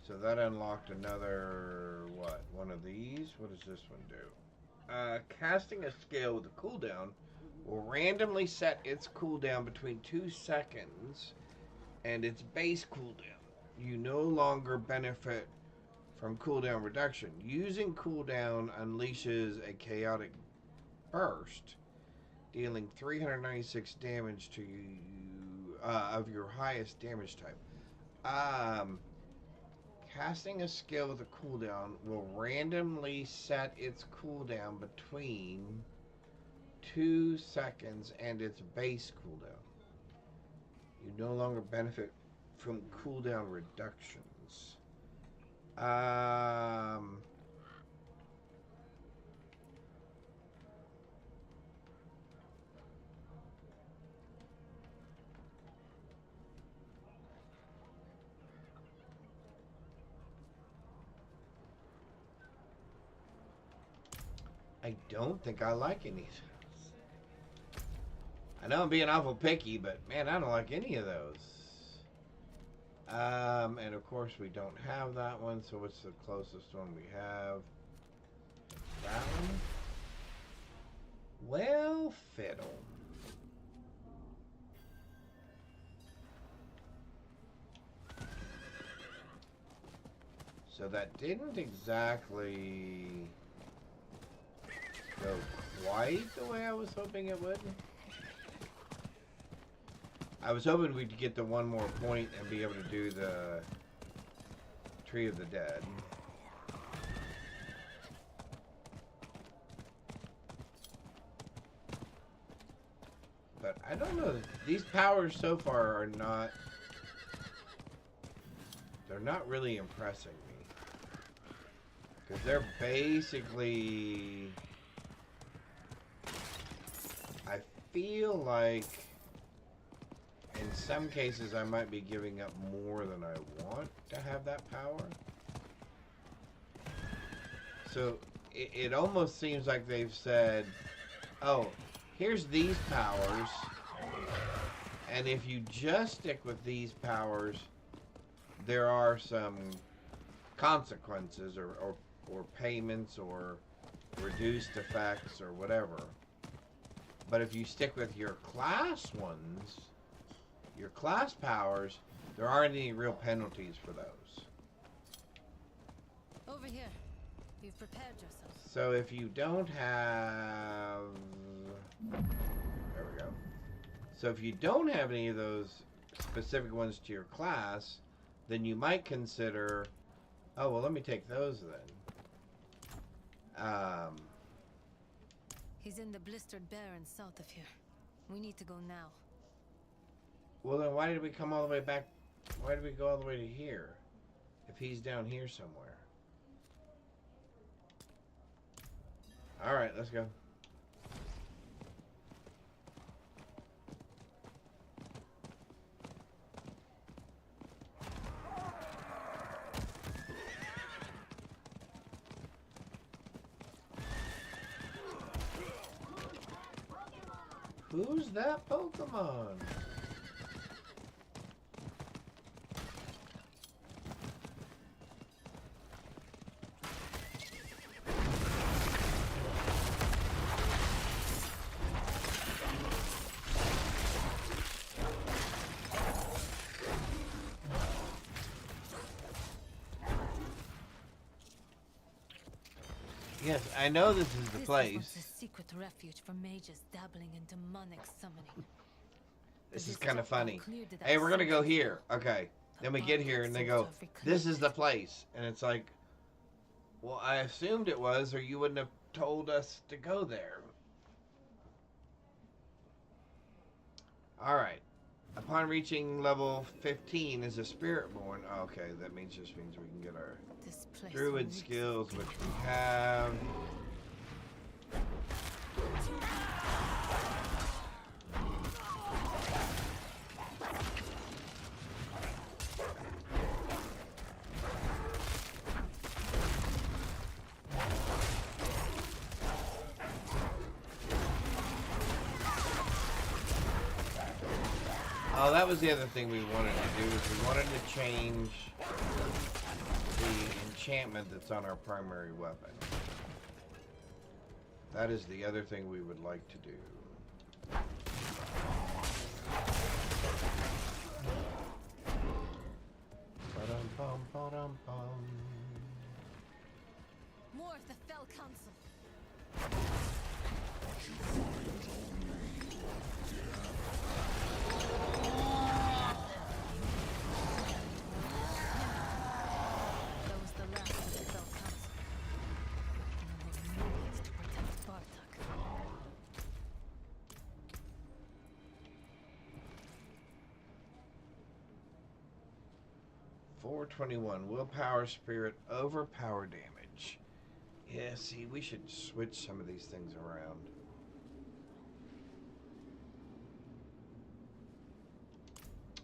So that unlocked another, what, one of these? What does this one do? Casting a skill with a cooldown will randomly set its cooldown between 2 seconds and its base cooldown. You no longer benefit from cooldown reduction. Using cooldown unleashes a chaotic burst, dealing 396 damage to you of your highest damage type. Casting a skill with a cooldown will randomly set its cooldown between 2 seconds and its base cooldown. You no longer benefit from cooldown reductions. I don't think I like any of those. I know I'm being awful picky, but man, I don't like any of those. And of course we don't have that one, so what's the closest one we have? That one? Well, fiddle. So that didn't exactly go quite the way I was hoping it would. I was hoping we'd get the one more point and be able to do the Tree of the Dead. But I don't know. These powers so far are not... They're not really impressing me. Because they're basically feel like in some cases I might be giving up more than I want to have that power. So it almost seems like they've said, oh, here's these powers, and if you just stick with these powers, there are some consequences or payments or reduced effects or whatever. But if you stick with your class ones, your class powers, there aren't any real penalties for those. Over here. You've prepared yourself. So if you don't have... There we go. So if you don't have any of those specific ones to your class, then you might consider, oh, well, let me take those then. He's in the blistered barren south of here. We need to go now. Well, then why did we come all the way back? Why did we go all the way to here if he's down here somewhere? All right, let's go. Who's that Pokemon? Yes, I know this is the place. This is a secret refuge for mages dabbling in demonic summoning. This is kind of funny. Hey, we're gonna go here. Okay. Then we get here and they go, this is the place. And it's like, well, I assumed it was, or you wouldn't have told us to go there. Alright. Upon reaching level 15 is a spirit born. Okay, that just means we can get our druid skills, which we have. Oh, that was the other thing we wanted to do, is we wanted to change the enchantment that's on our primary weapon. That is the other thing we would like to do. Ba-dum-bum, ba-dum-bum. More of the Fell Council. .421 willpower, spirit, overpower damage. Yeah, see, we should switch some of these things around.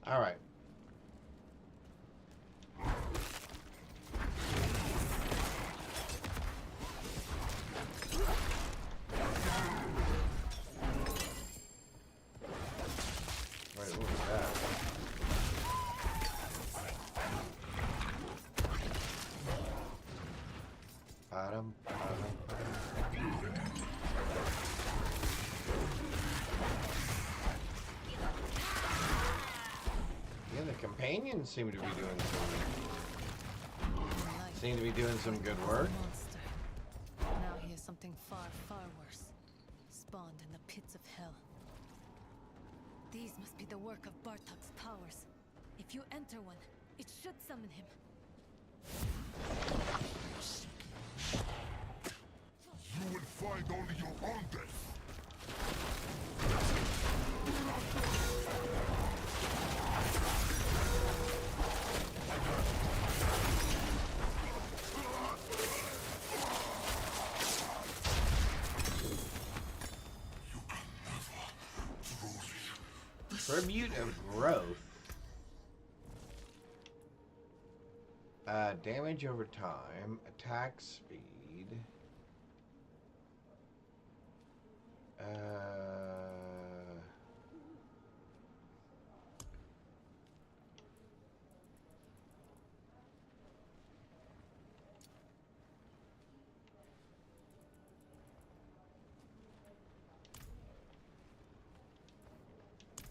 All right. Wait, what was that? Yeah, the companions seem to be doing some good work. Monster. Now here's something far, far worse. Spawned in the pits of hell. These must be the work of Bartok's powers. If you enter one, it should summon him. You will find only your own death. You can never Tribute of Growth. Damage over time, attack speed.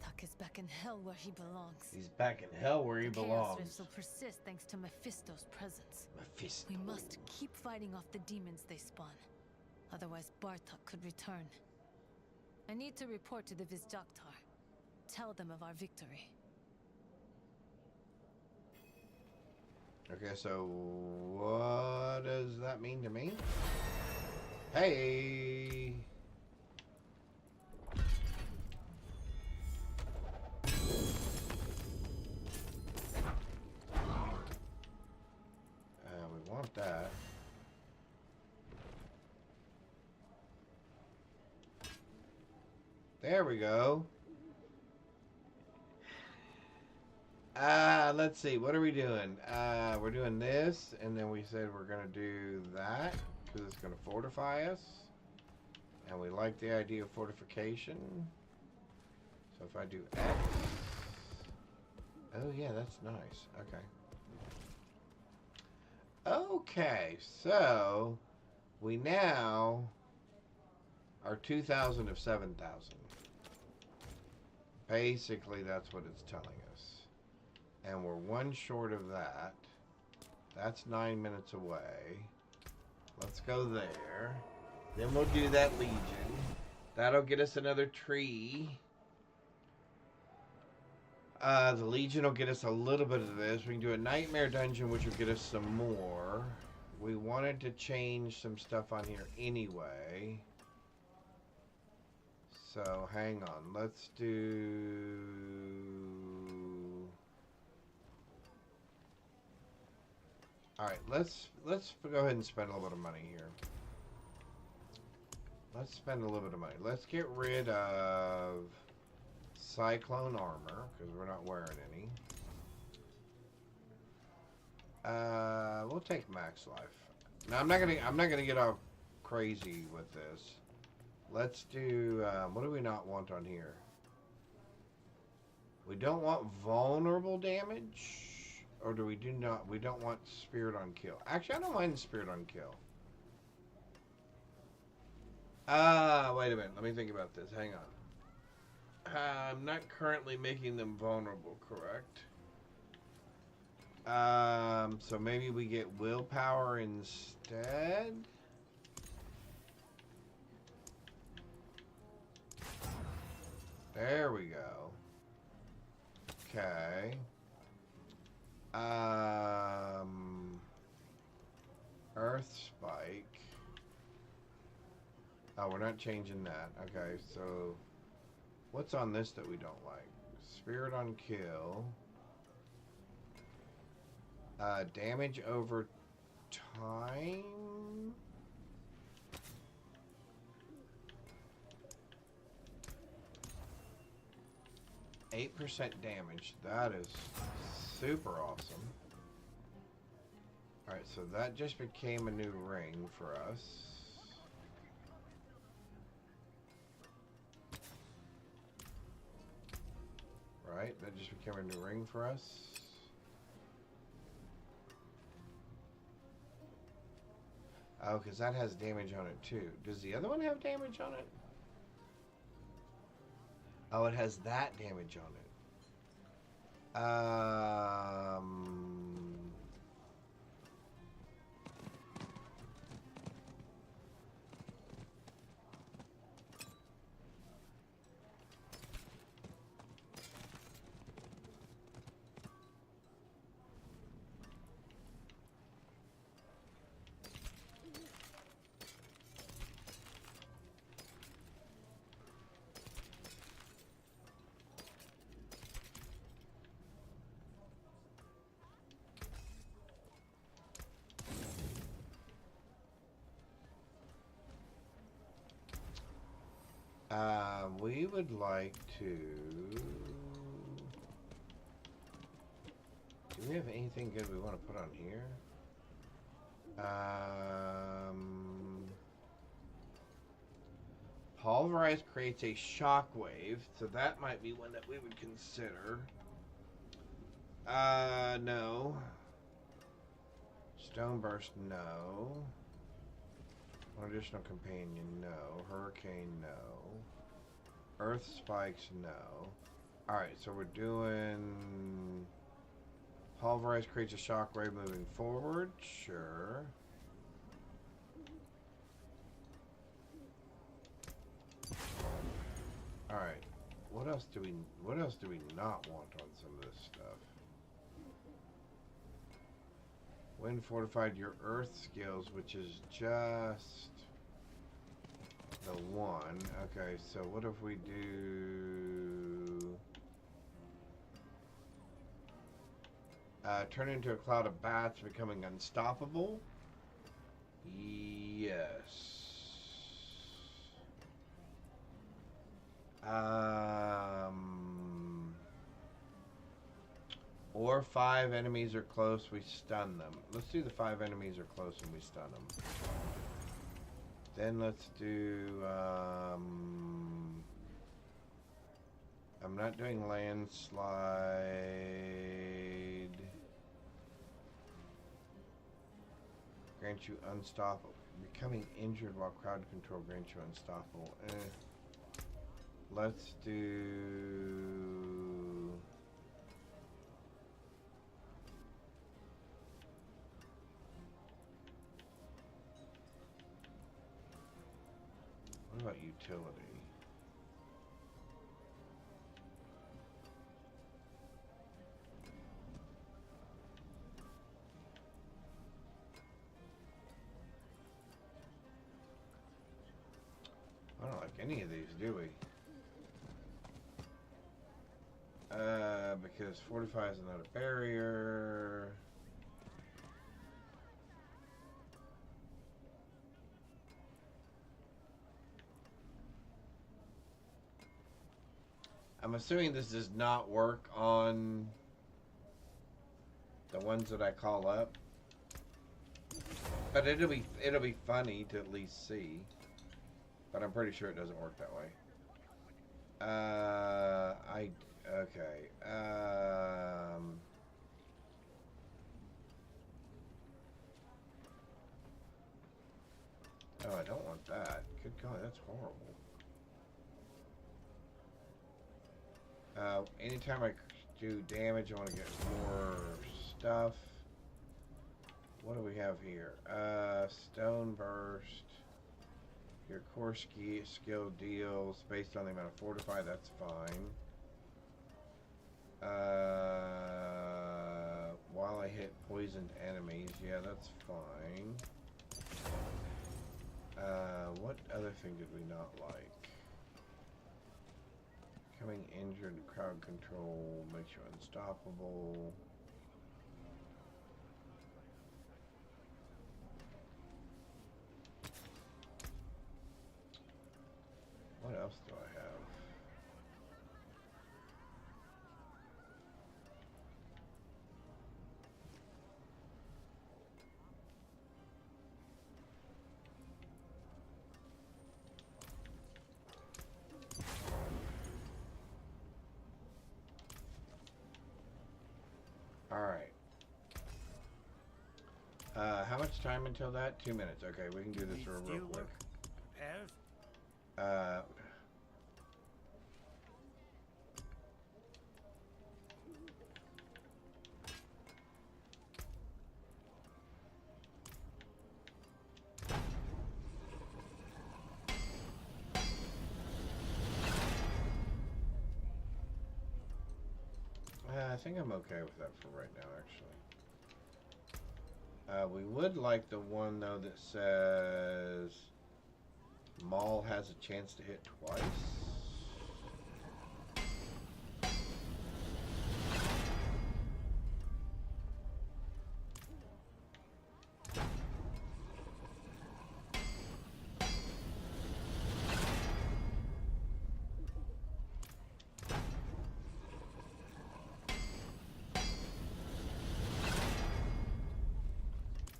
Tuck is back in hell where he belongs. He's back in hell where he The chaos belongs. rifts will persist thanks to Mephisto's presence. Mephisto. We must keep fighting off the demons they spawn. Otherwise, Bartok could return. I need to report to the Vizjaktar. Tell them of our victory. Okay, so what does that mean to me? Hey! We want that. There we go. Let's see. What are we doing? We're doing this, and then we said we're going to do that, because it's going to fortify us. And we like the idea of fortification. So if I do X... Oh, yeah, that's nice. Okay. Okay, so... We now... are 2,000 of 7,000. Basically, that's what it's telling us. And we're one short of that. That's 9 minutes away. Let's go there. Then we'll do that Legion. That'll get us another tree. The Legion will get us a little bit of this. We can do a Nightmare Dungeon, which will get us some more. We wanted to change some stuff on here anyway. So, hang on. Let's do... Alright, let's go ahead and spend a little bit of money here. Let's spend a little bit of money. Let's get rid of Cyclone Armor, because we're not wearing any. We'll take Max Life. Now, I'm not gonna get all crazy with this. Let's do, what do we not want on here? We don't want vulnerable damage. Or do we not? We don't want Spirit on Kill. Actually, I don't mind Spirit on Kill. Wait a minute. Let me think about this. Hang on. I'm not currently making them vulnerable, correct? So maybe we get Willpower instead? There we go. Okay. Earth Spike. Oh, we're not changing that. Okay, so what's on this that we don't like? Spirit on Kill. Damage over time. 8% damage. That is super awesome. Alright, so that just became a new ring for us. Right, that just became a new ring for us. Oh, because that has damage on it too. Does the other one have damage on it? Oh, it has that damage on it. We would like to Do we have anything good we want to put on here? Pulverize creates a shockwave, so that might be one that we would consider. No. Stone Burst, no. One additional companion, no. Hurricane, no. Earth Spikes, no. Alright, so we're doing... Pulverize creates a shockwave moving forward, sure. Alright. What else do we not want on some of this stuff? Wind fortified your earth skills, which is just the one. Okay, so what if we do turn into a cloud of bats, becoming unstoppable? Yes. Or 5 enemies are close, we stun them. Let's do the 5 enemies are close and we stun them. Then let's do, I'm not doing landslide. Grant you unstoppable. Becoming injured while crowd control grants you unstoppable. Let's do... What about utility? I don't like any of these, do we? Because 45 is another barrier. I'm assuming this does not work on the ones that I call up, but it'll be funny to at least see. But I'm pretty sure it doesn't work that way. Okay. Oh, I don't want that. Good God, that's horrible. Anytime I do damage, I want to get more stuff. What do we have here? Stone Burst. Your core skill deals based on the amount of fortify, that's fine. While I hit poisoned enemies, yeah, that's fine. What other thing did we not like? Becoming injured, crowd control makes you unstoppable. What else do I have? Alright. How much time until that? 2 minutes. Okay, we can do this real quick. I think I'm okay with that for right now, actually. We would like the one, though, that says Maul has a chance to hit twice.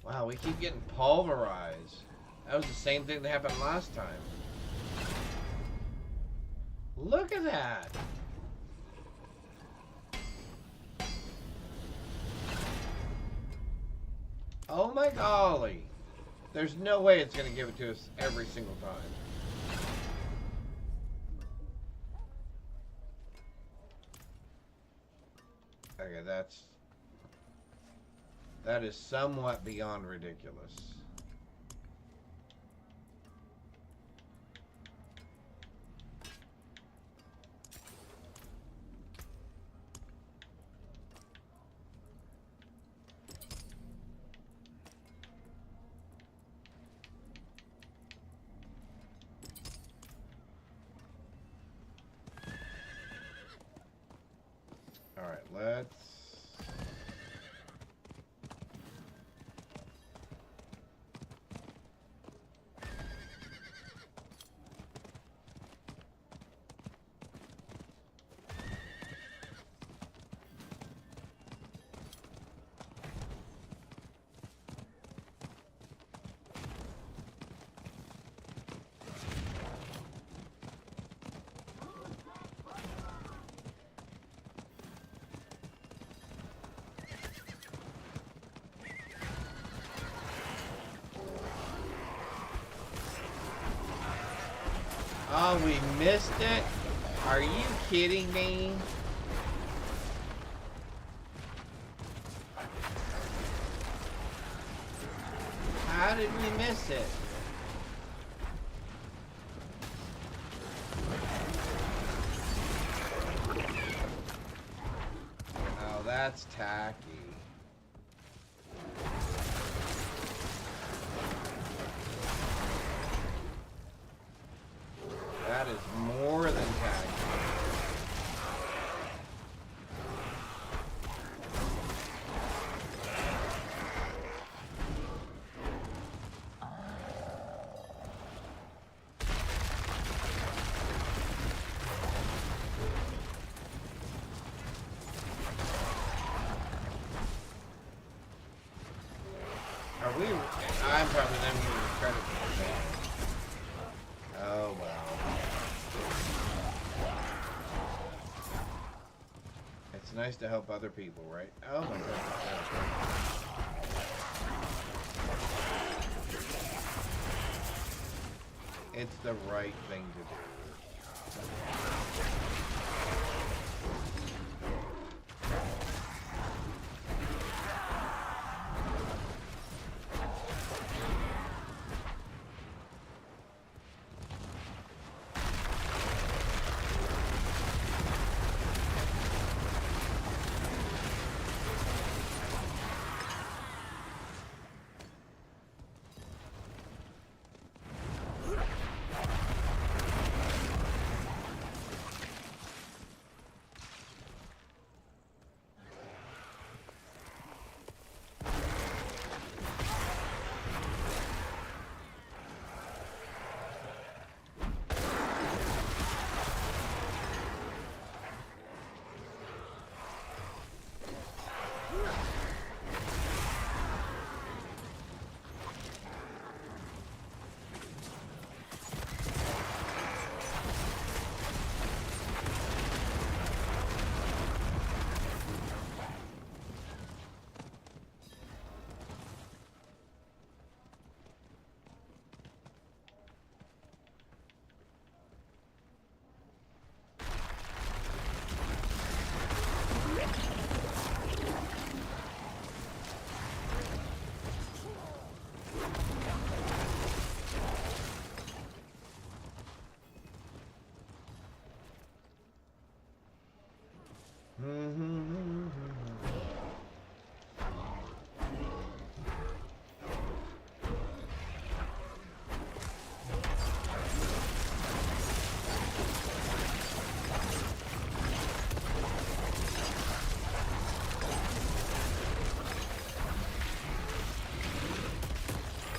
Wow, we keep getting pulverized. That was the same thing that happened last time. Look at that! Oh my golly! There's no way it's going to give it to us every single time. Okay, that is somewhat beyond ridiculous. All right, let's... Oh, we missed it? Are you kidding me? How did we miss it? Oh, that's tacky. That is more than tacky. Are we? I'm probably not giving you credit for that. Oh well. It's nice to help other people, right? Oh my goodness. It's the right thing to do.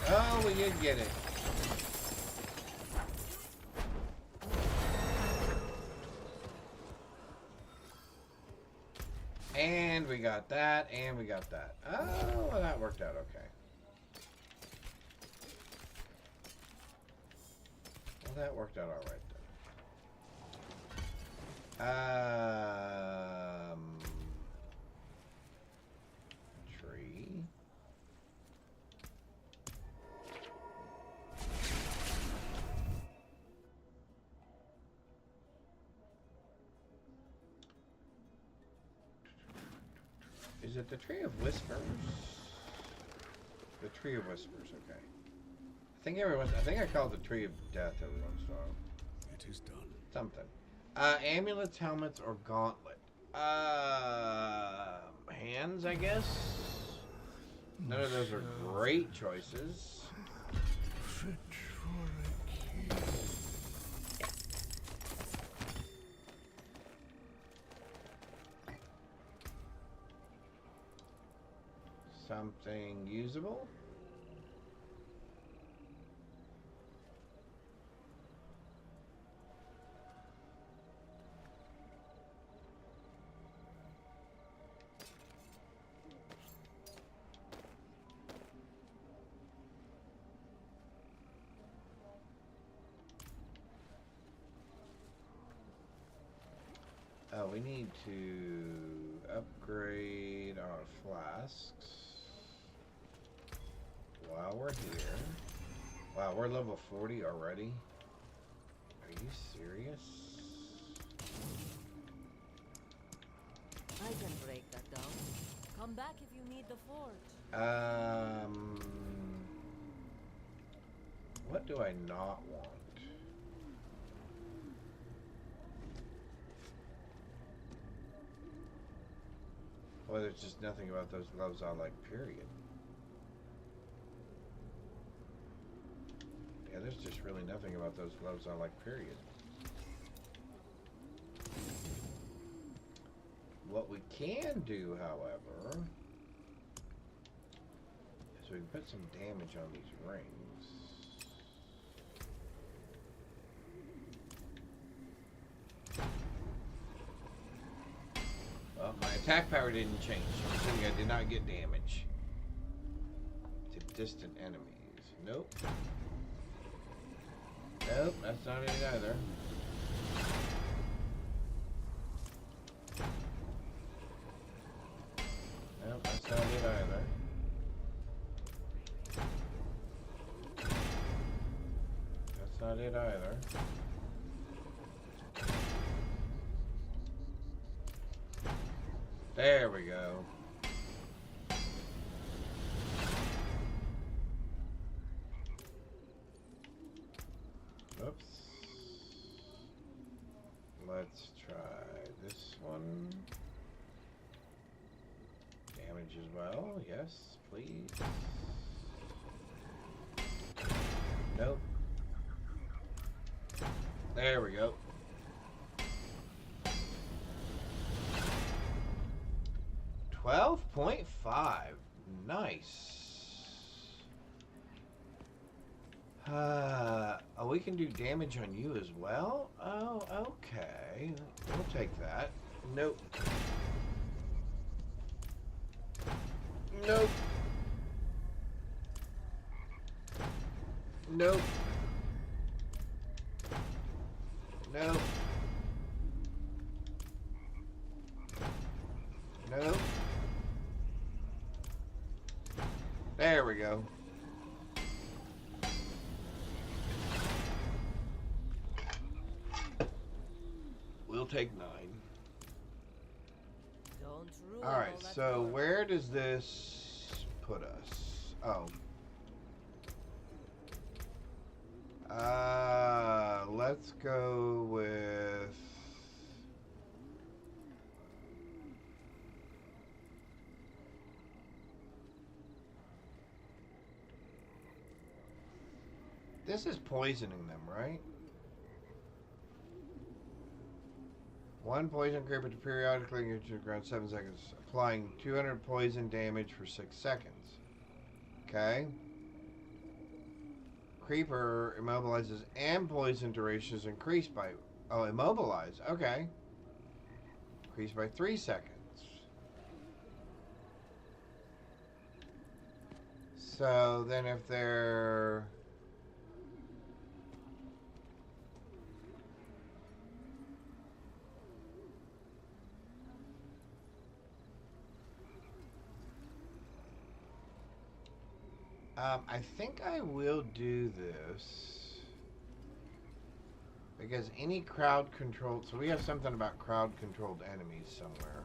Oh, we did get it. And we got that, and we got that. Oh, well, that worked out okay. that worked out all right then. Tree. Is it the Tree of Whispers? The Tree of Whispers, okay. I think I call it the Tree of Death every once in a while. It is done. Something. Amulets, helmets, or gauntlet. Hands, I guess. None of those are great choices. Fit for a king. Something usable. We need to upgrade our flasks while we're here. Wow, we're level 40 already? Are you serious? I can break that down. Come back if you need the forge. What do I not want? Well, there's just nothing about those gloves I like, period. Yeah, there's just really nothing about those gloves I like, period. What we can do, however, is we can put some damage on these rings. Well, my attack power didn't change, so I'm assuming I did not get damage to distant enemies. Nope. Nope, that's not it either. Nope, that's not it either. That's not it either. There we go. Oops. Let's try this one. Damage as well. Yes, please. Nope. There we go. $12.5. Nice. Oh, we can do damage on you as well? Oh, okay. We'll take that. Nope. Nope. Nope. Nope. Nope. There we go. We'll take 9. Don't ruin Alright, all that so work. where does this put us? Oh. Let's go with... This is poisoning them, right? One poison creeper to periodically enter the ground 7 seconds, applying 200 poison damage for 6 seconds. Okay. Creeper immobilizes and poison duration is increased by... Oh, immobilize. Okay. Increased by 3 seconds. So then if they're... I think I will do this because any crowd controlled. So we have something about crowd controlled enemies somewhere.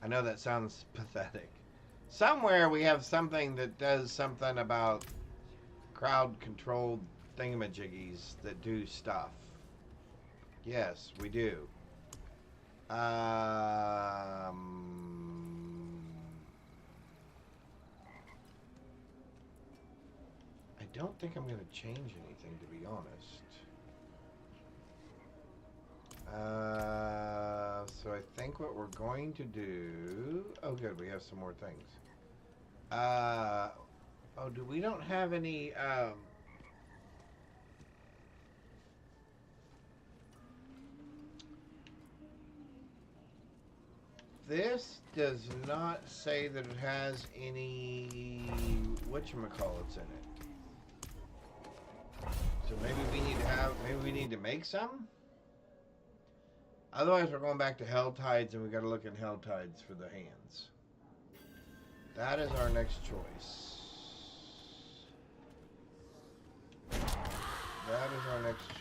I know that sounds pathetic. Somewhere we have something that does something about crowd controlled thingamajiggies that do stuff. Yes, we do. I don't think I'm going to change anything, to be honest. So I think what we're going to do... Oh, good. We have some more things. Oh, we don't have any... This does not say that it has any whatchamacallits in it. So maybe we need to make some? Otherwise we're going back to Hell Tides and we gotta look at Hell Tides for the hands. That is our next choice. That is our next choice.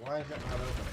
Why is that not opening?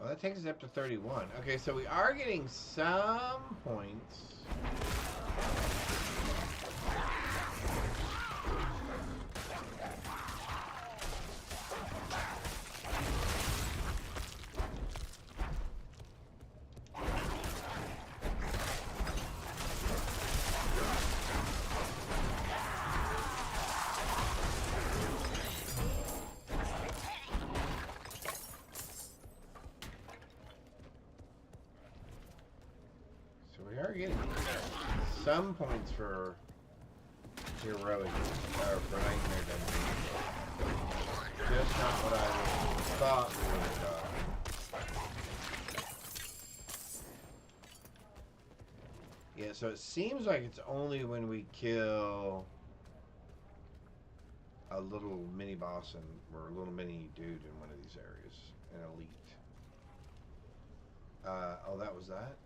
That takes us up to 31. Okay, so we are getting some points. We are getting some points for heroic, or for nightmare dungeon. Just not what I thought we would have got. Yeah, so it seems like it's only when we kill a little mini boss or a little mini dude in one of these areas, an elite. Oh, that was that?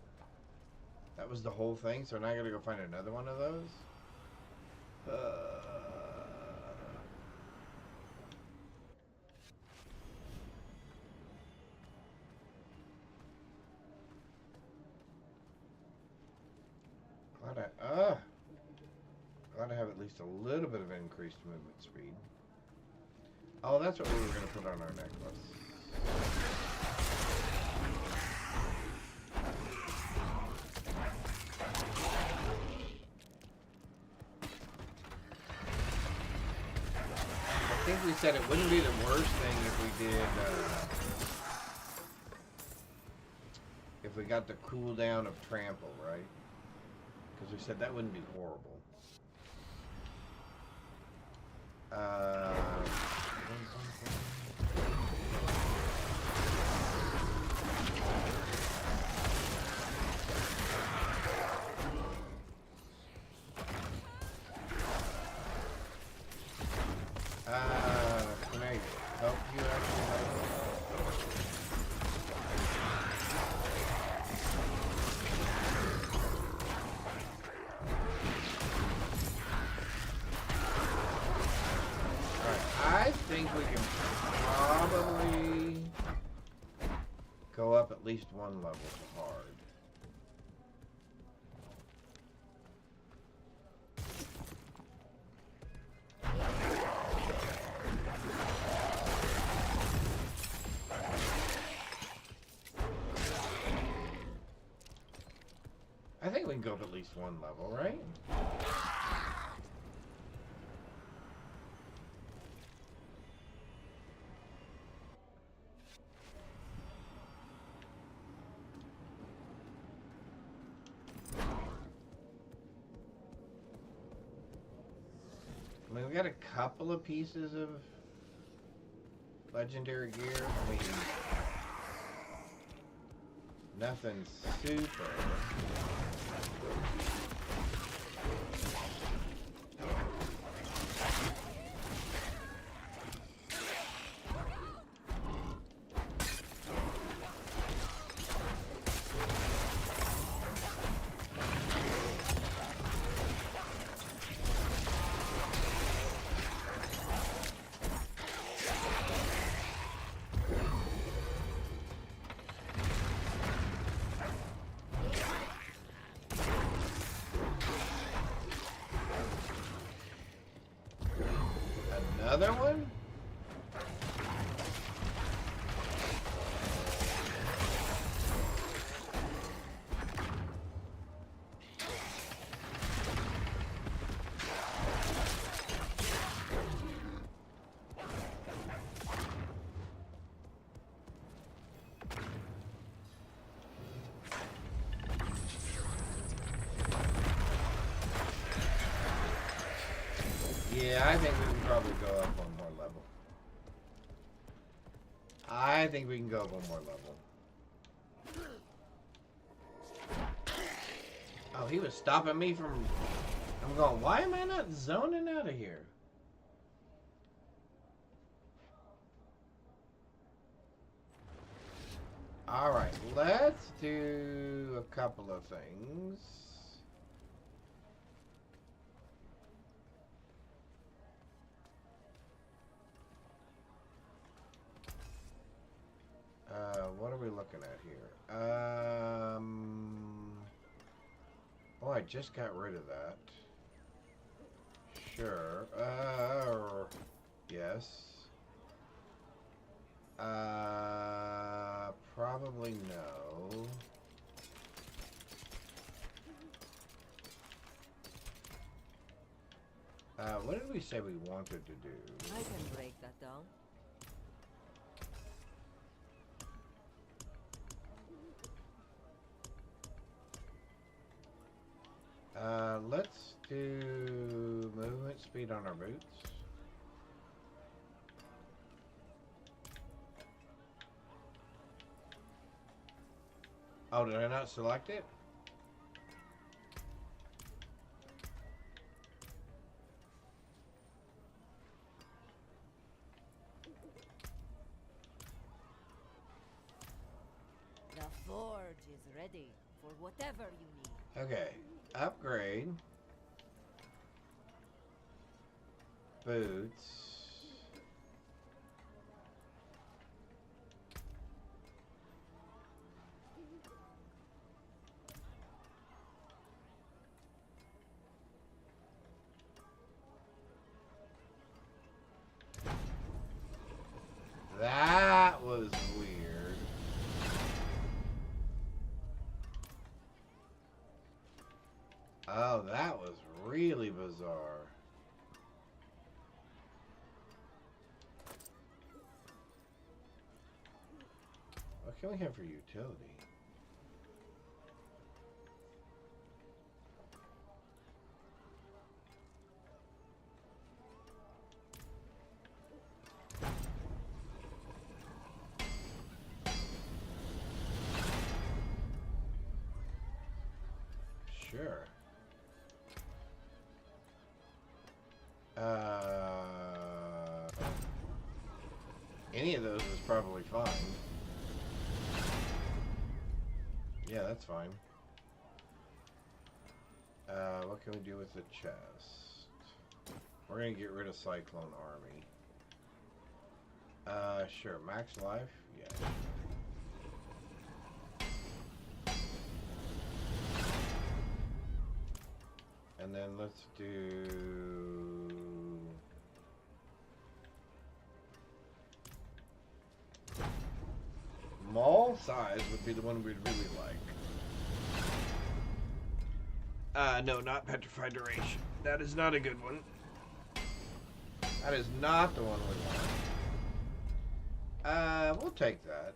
That was the whole thing, so now I gotta go find another one of those? Glad I have at least a little bit of increased movement speed. Oh, that's what we were gonna put on our necklace. I think we said it wouldn't be the worst thing if we did, if we got the cooldown of trample, right? Because we said that wouldn't be horrible. Can I help you actually? Alright, I think think we can probably go up at least one level to hard. I think we can go up at least one level, right? I mean, we got a couple of pieces of legendary gear. I mean, nothing super. Another one? Yeah, I think we can probably go up one more level. I think we can go up one more level. Oh, he was stopping me from... I'm going, why am I not zoning out of here? Alright, let's do a couple of things. What are we looking at here? Oh, I just got rid of that. Sure. Yes. Probably no. What did we say we wanted to do? I can break that down. Let's do movement speed on our boots. Oh, did I not select it? The forge is ready for whatever you need. Okay, upgrade. Boots. That was weird. Oh, that was really bizarre. What can we have for utility? Sure. Any of those is probably fine. Yeah, that's fine. What can we do with the chest? We're gonna get rid of Cyclone Army. Sure. Max life? Yeah. And then let's do... Mall size would be the one we'd really like. No, not petrified duration. That is not a good one. That is not the one we want. We'll take that.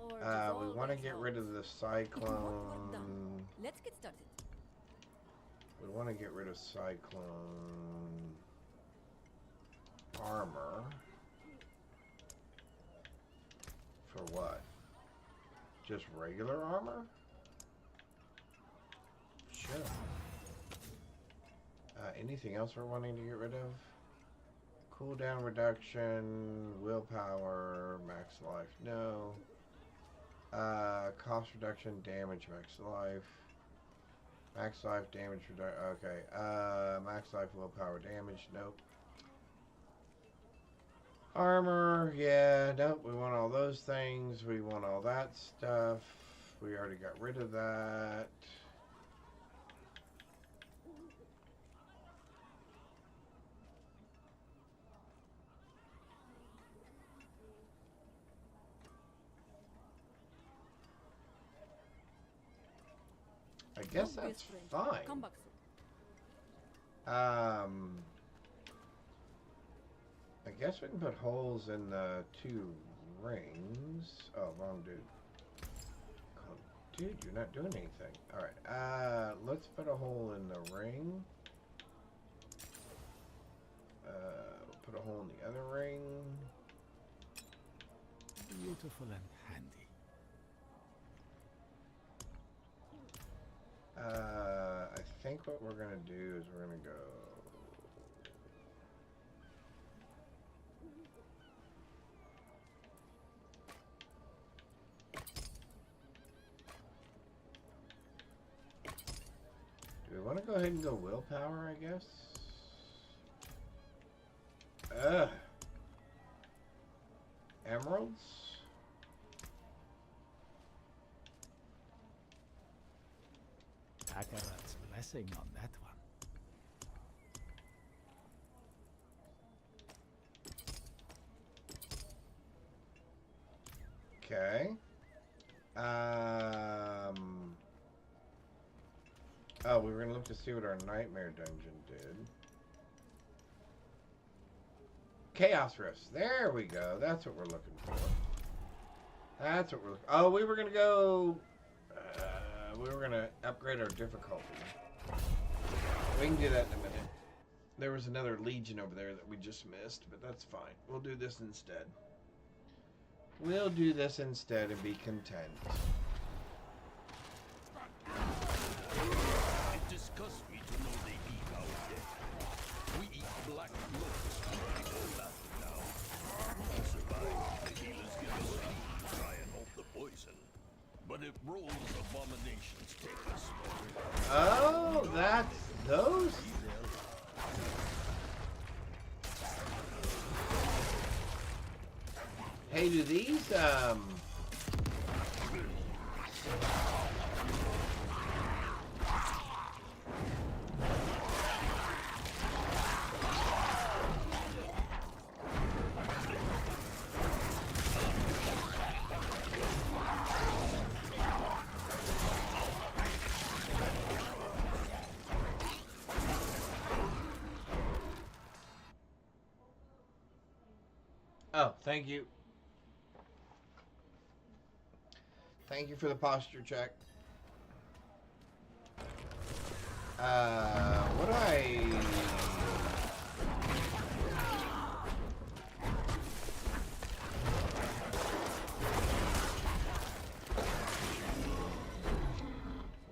We want to get rid of the cyclone. Let's get started. We want to get rid of cyclone armor. For what? Just regular armor? Sure. Anything else we're wanting to get rid of? Cooldown reduction, willpower, max life, no. Cost reduction, damage, max life. Max life, damage reduction, okay. Max life, willpower, damage, nope. Armor, yeah, nope, we want all those things. We want all that stuff. We already got rid of that. I guess that's fine. Come back soon. I guess we can put holes in the 2 rings. Oh, wrong dude. Oh, dude, you're not doing anything. Alright, let's put a hole in the ring. Put a hole in the other ring. Beautiful and handy. I think what we're gonna do is we're gonna go... Do we want to go ahead and go willpower, I guess? Emeralds? Akarat's blessing on that one. Okay. Oh, we were gonna look to see what our nightmare dungeon did. Chaos Rifts. There we go. That's what we're looking for. That's what we're looking. Oh, we were gonna go. We were gonna upgrade our difficulty. We can do that in a minute. There was another Legion over there that we just missed, but that's fine. We'll do this instead. We'll do this instead and be content. It disgusts me to know they eat our dead. We eat black locusts to go back now. To survive, the healers give us seed to try and halt the poison. But if Roll's abominations take us... Oh, that's those? Hey, do these, Oh, thank you. Thank you for the posture check. What do I...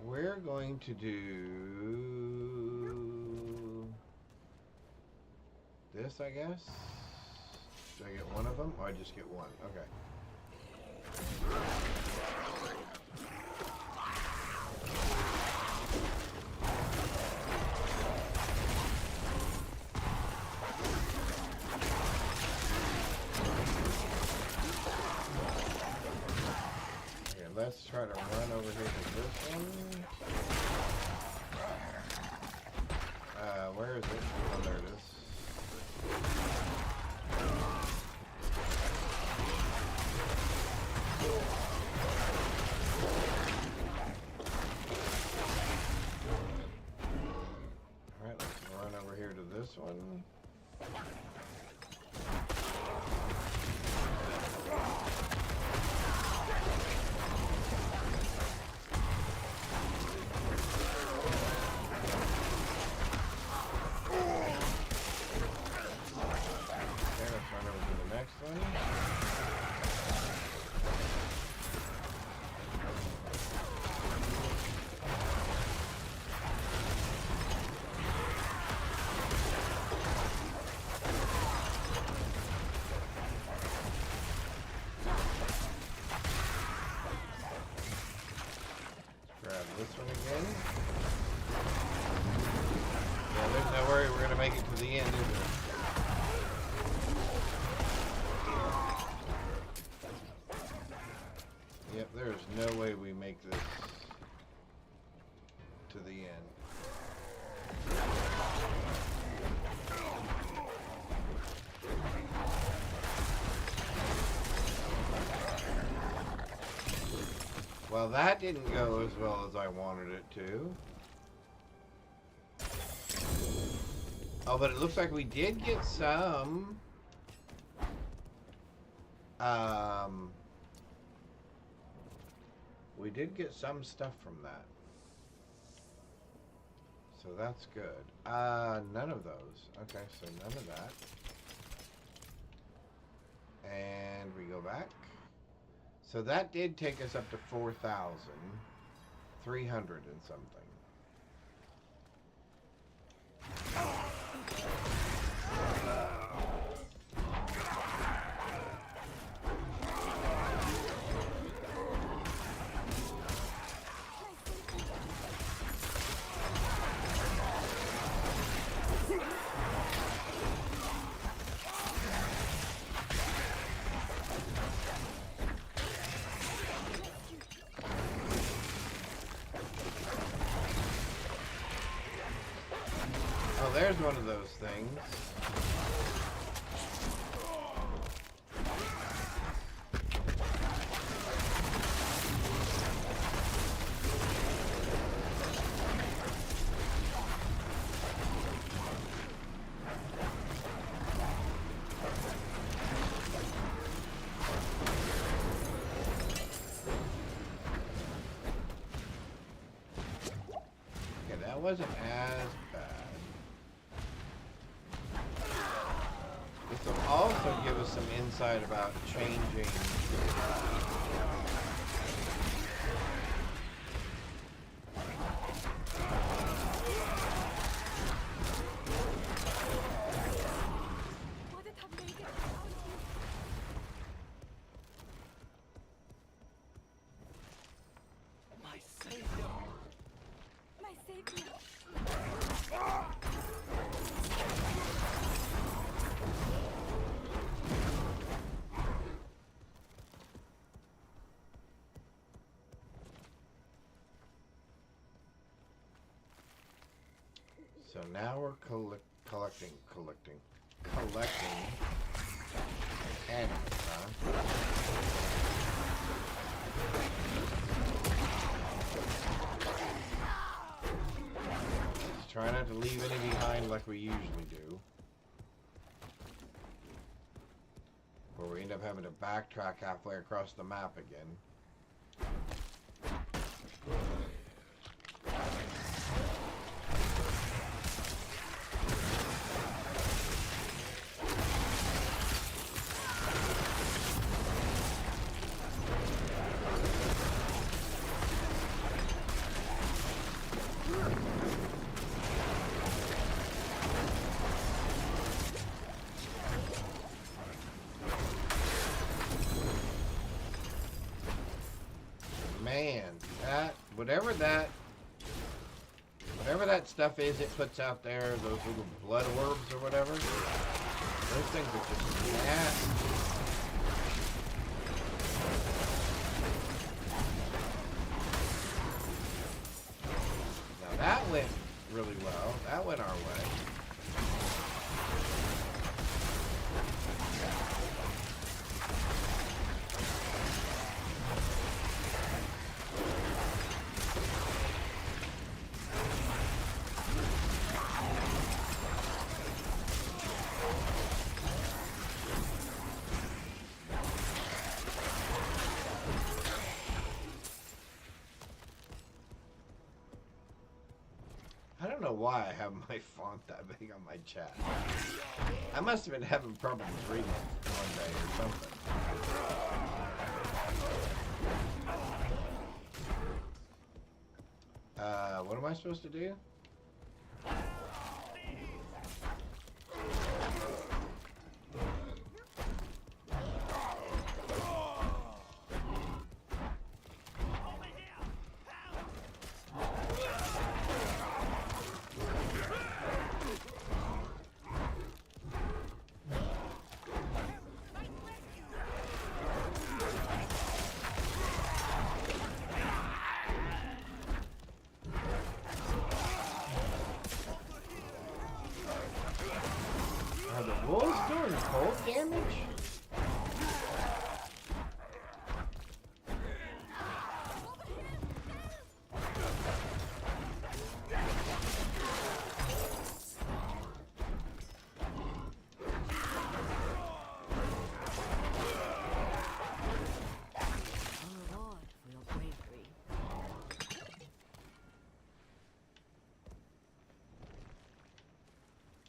We're going to do... this, I guess? Do I get one of them? Oh, I just get one. Okay. let's try to run over here to this one. Where is it? Oh, there it is. Alright, let's run over here to this one. This one again. Yeah, there's no worry we're gonna make it to the end, is there? Yep, there's no way we make this to the end. Well, that didn't go as well as I wanted it to. Oh, but it looks like we did get some. We did get some stuff from that. So that's good. None of those. Okay, so none of that. And we go back. So that did take us up to 4,300 and something. Oh, there's one of those things. Okay, that wasn't as bad. This will also give us some insight about changing My savior! My savior! So now we're collecting animals, huh? Let's try not to leave any behind like we usually do. Or we end up having to backtrack halfway across the map again. Man, whatever that stuff is it puts out there, those little blood orbs or whatever, those things are just nasty. went really well. That went our way. I don't know why I have my font that big on my chat. I must have been having problems reading it one day or something. What am I supposed to do? Are the wolves doing cold damage?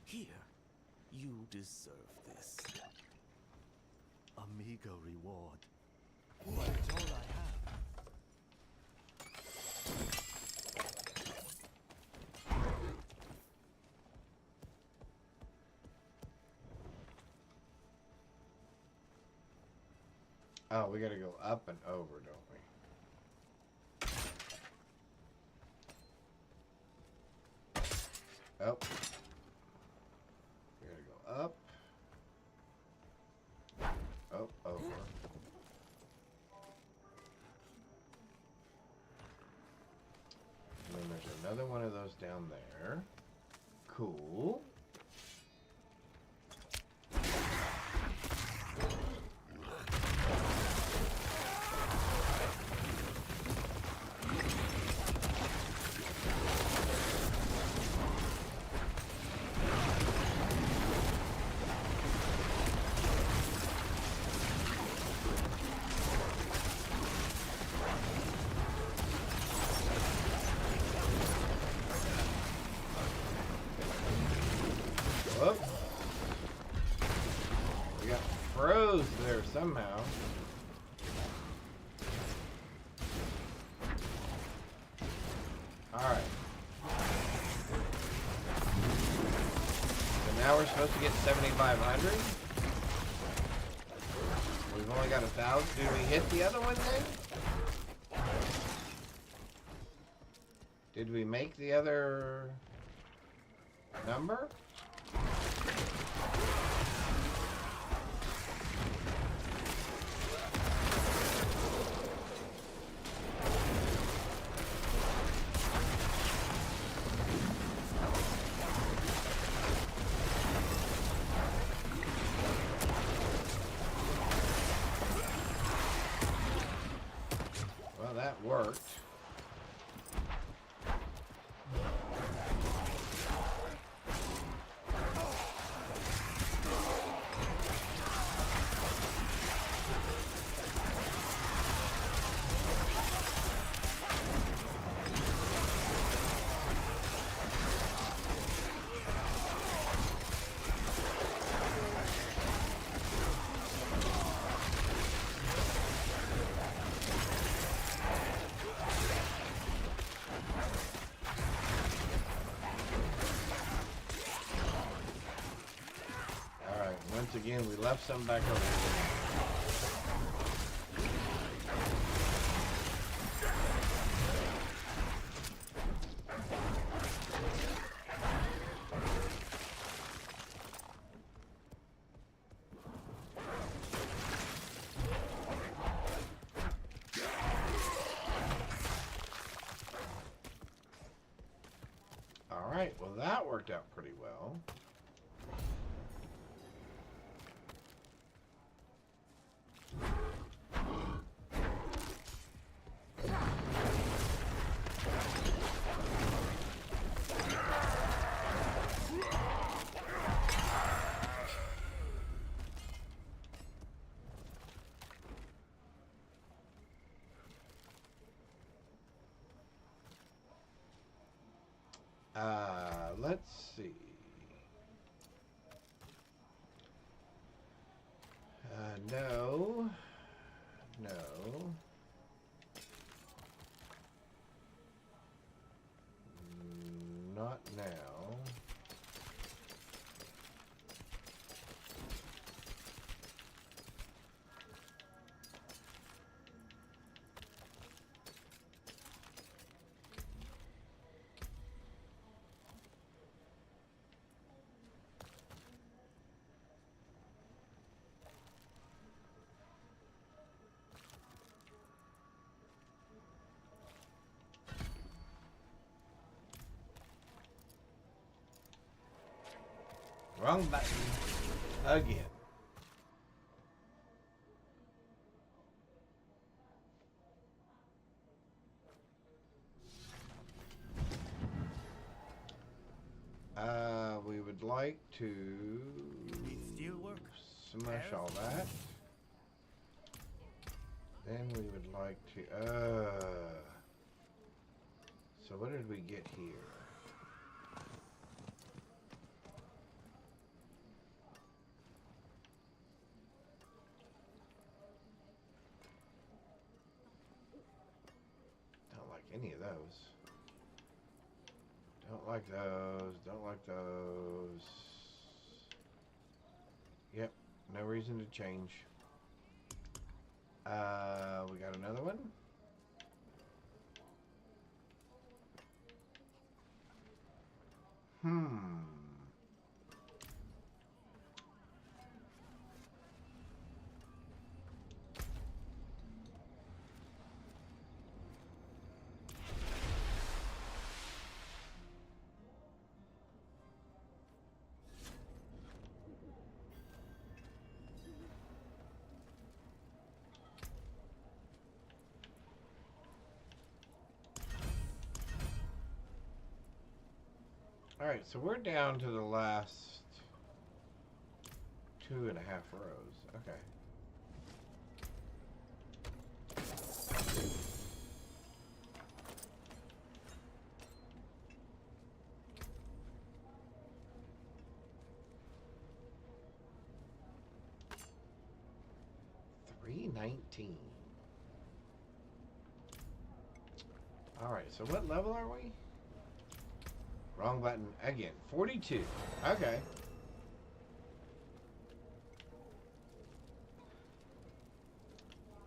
Here, you deserve this. A meager reward, but it's all I have. Oh, we gotta go up and over, don't we? Oh. We gotta go up. Oh, over. And then there's another one of those down there. Cool. Whoop. We got froze there somehow. Alright. So now we're supposed to get 7,500. We've only got 1,000. Did we hit the other one then? Did we make the other number? Well, that worked. Once again, we left some back over here. Alright, well that worked out pretty well. Let's see. No. No. Not now. Wrong button. Again. We would like to smash all that. Then we would like to, so what did we get here? Don't like any of those. Don't like those. Don't like those. Yep. No reason to change. We got another one. Alright, so we're down to the last 2.5 rows. Okay. $319. Alright, so what level are we? Wrong button again. 42. Okay.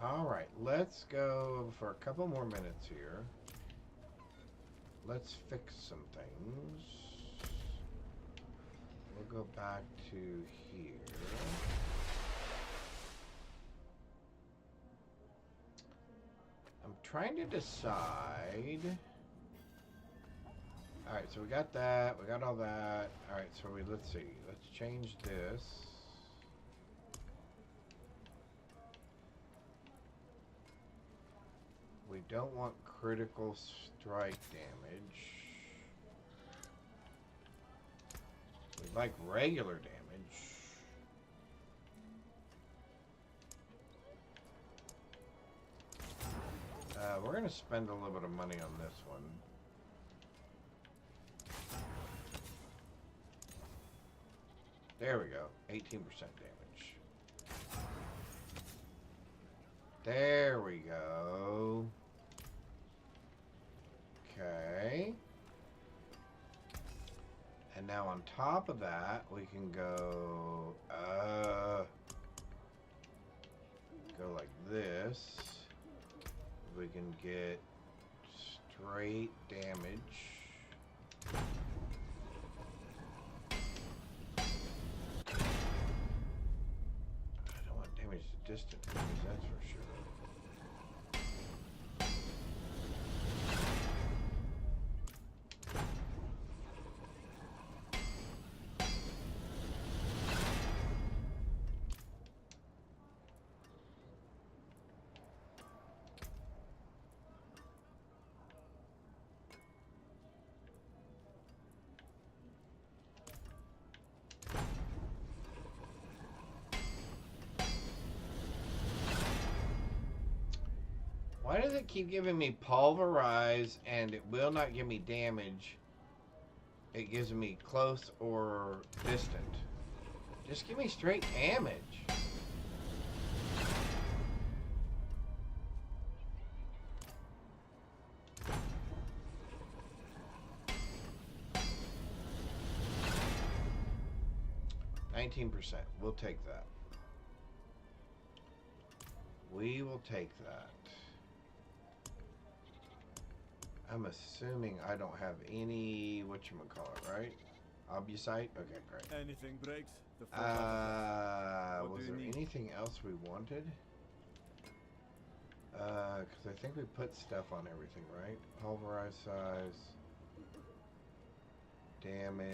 Alright, let's go for a couple more minutes here. Let's fix some things. We'll go back to here. I'm trying to decide. Alright, so we got that, we got all that. Alright, so let's see. Let's change this. We don't want critical strike damage. We like regular damage. We're going to spend a little bit of money on this one. There we go. 18% damage. There we go. Okay. And now on top of that, we can go like this. We can get straight damage. I don't want damage to distant enemies, that's for sure. Why does it keep giving me pulverize and it will not give me damage? It gives me close or distant. Just give me straight damage. %. We'll take that. We will take that. I'm assuming I don't have any whatchamacallit, right? Obusite? Okay, great. Anything breaks? The Was there anything else we wanted? Because I think we put stuff on everything, right? Pulverize size. Damage.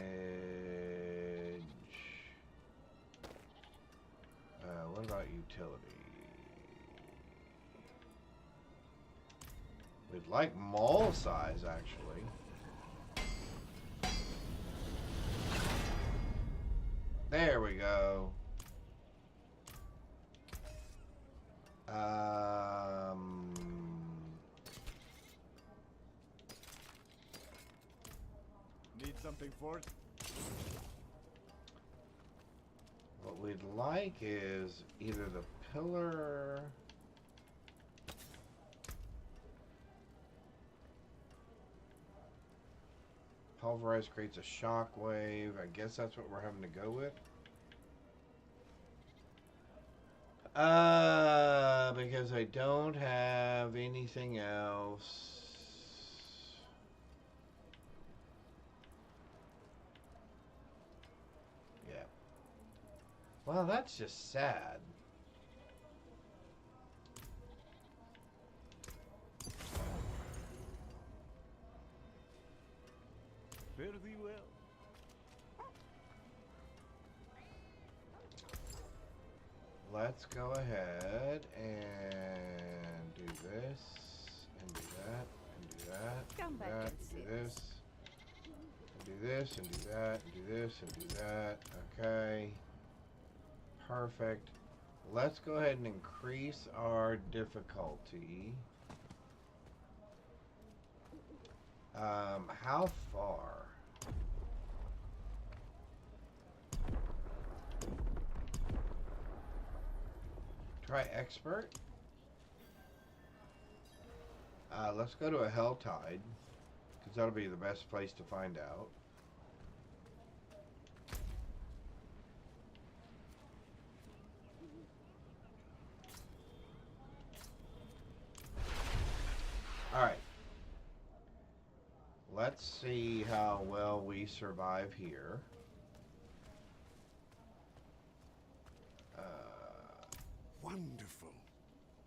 What about utility? We'd like maul size, actually. There we go. Need something for it? What we'd like is either the pillar. Pulverize creates a shockwave. I guess that's what we're having to go with. Because I don't have anything else. Yeah. Well, that's just sad. Fare thee well. Let's go ahead and do this, and do that, and do that, Come and do back that, and and sit. do this, and do this, and do that, and do this, and do that. Okay. Perfect. Let's go ahead and increase our difficulty. How far? Try expert. Let's go to a hell tide, because that'll be the best place to find out. Alright. Let's see how well we survive here. Wonderful.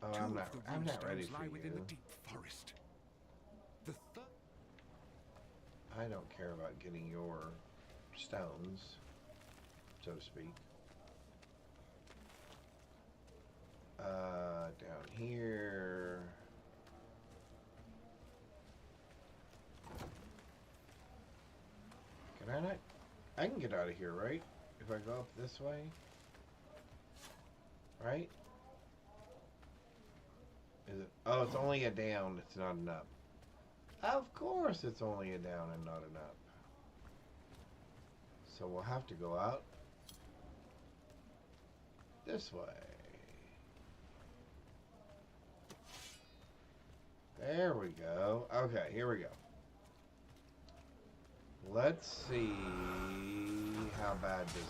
Oh, Two I'm of the not ready runestones for lie within you. the deep forest. The third. I don't care about getting your stones, so to speak. Down here. Can I not? I can get out of here, right? If I go up this way? Right? Is it? Oh, it's only a down. It's not an up. Of course it's only a down and not an up. So we'll have to go out this way. There we go. Okay, here we go. Let's see how bad this is.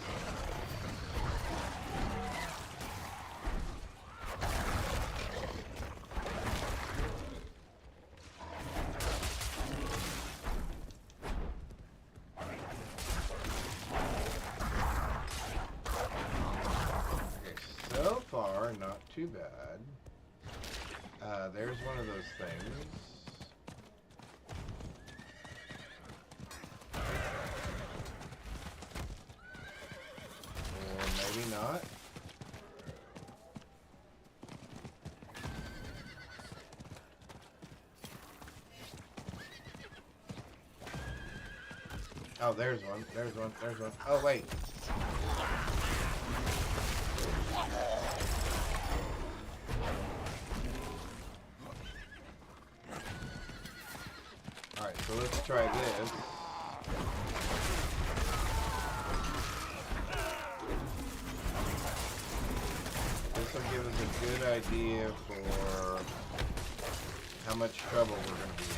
Not too bad. There's one of those things. Or maybe not. Oh, there's one. There's one. There's one. Oh, wait. So let's try this. This will give us a good idea for how much trouble we're going to be in.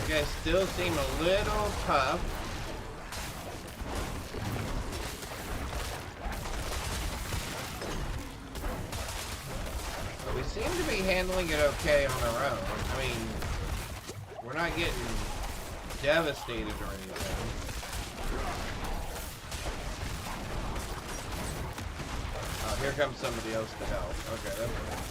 These guys still seem a little tough. But we seem to be handling it okay on our own. I mean, we're not getting devastated or anything. Oh, here comes somebody else to help. Okay, that's good.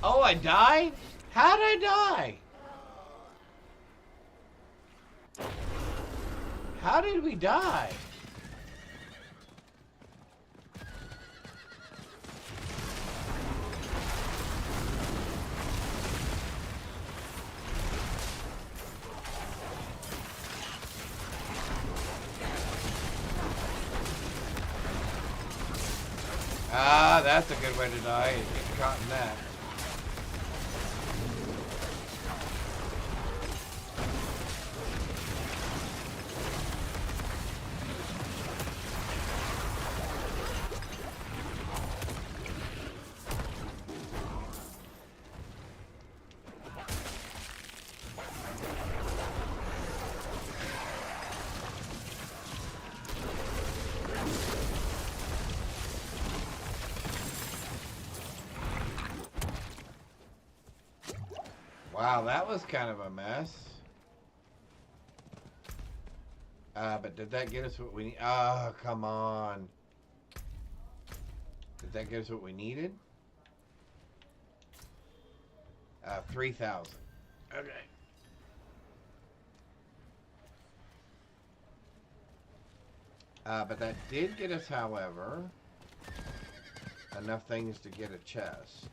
Oh, I died? How'd I die? How did we die? Ah, that's a good way to die, is getting caught in that. Wow, that was kind of a mess. But did that get us what we need? Oh, come on. Did that get us what we needed? 3,000. Okay. But that did get us, however, enough things to get a chest.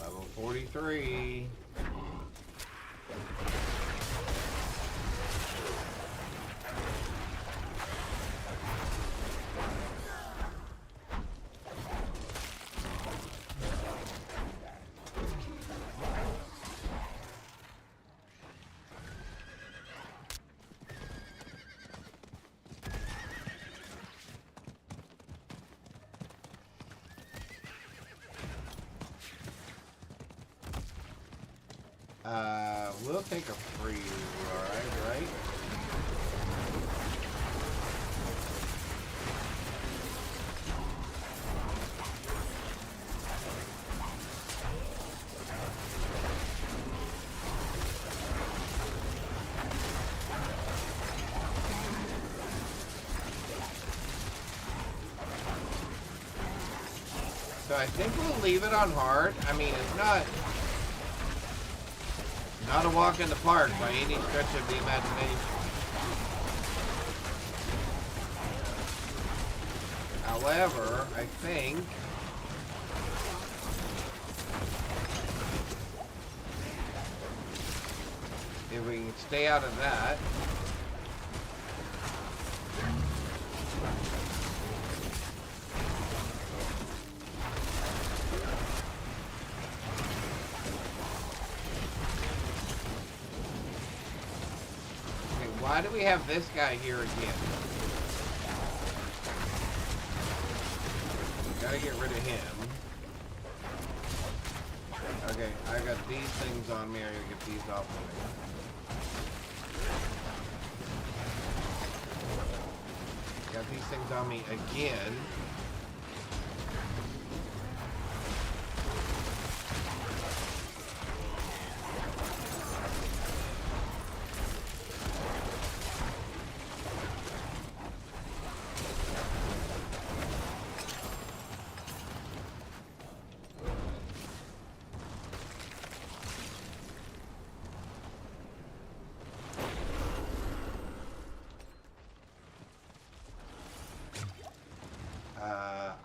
Level 43. We'll take a free ride, right? So I think we'll leave it on hard. I mean, it's not Not a walk in the park by any stretch of the imagination. However, I think if we can stay out of that. Okay, why do we have this guy here again? Gotta get rid of him. Okay, I got these things on me. I gotta get these off of me. Got these things on me again.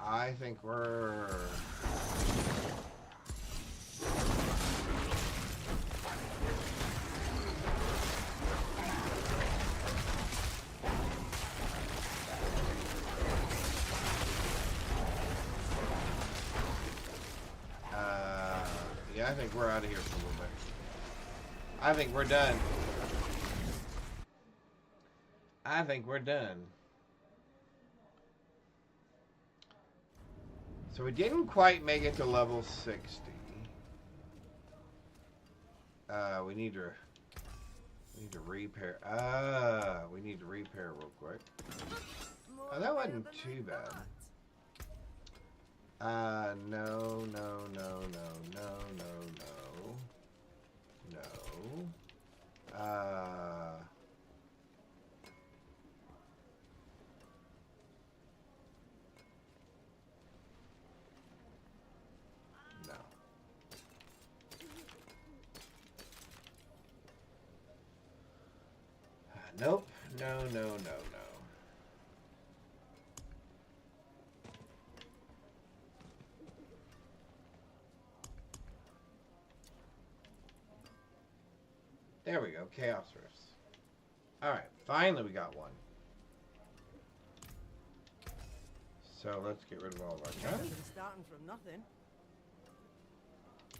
I think we're... yeah, I think we're out of here for a little bit. I think we're done. I think we're done. So we didn't quite make it to level 60. We need to repair. We need to repair real quick. Oh, that wasn't too bad. No. Nope. No. There we go. Chaos Rifts. Alright. Finally we got one. So let's get rid of all of our guns. Starting from nothing.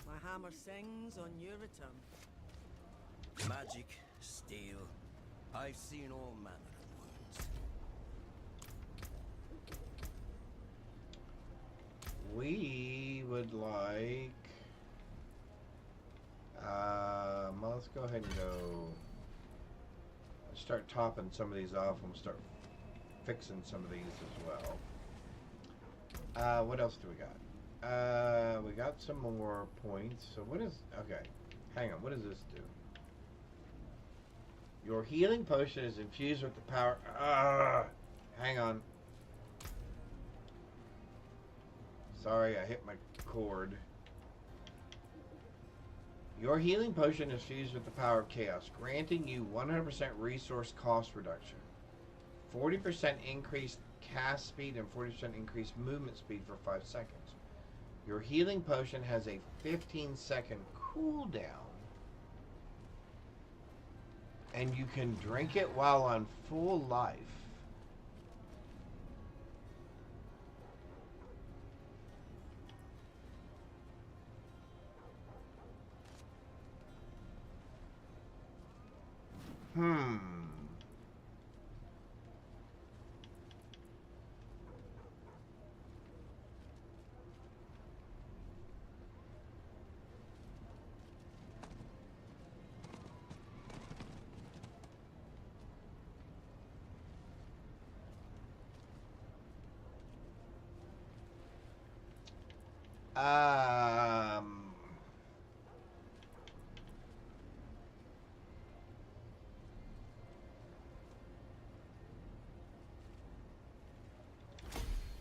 My hammer sings on your return. Magic, steel. I've seen all manner of wounds. We would like... well, let's go ahead and go... Let's start topping some of these off and we'll start fixing some of these as well. What else do we got? We got some more points. So what is... Okay. Hang on. What does this do? Your healing potion is infused with the power... hang on. Sorry, I hit my cord. Your healing potion is fused with the power of chaos, granting you 100% resource cost reduction, 40% increased cast speed, and 40% increased movement speed for 5 seconds. Your healing potion has a 15-second cooldown, and you can drink it while on full life.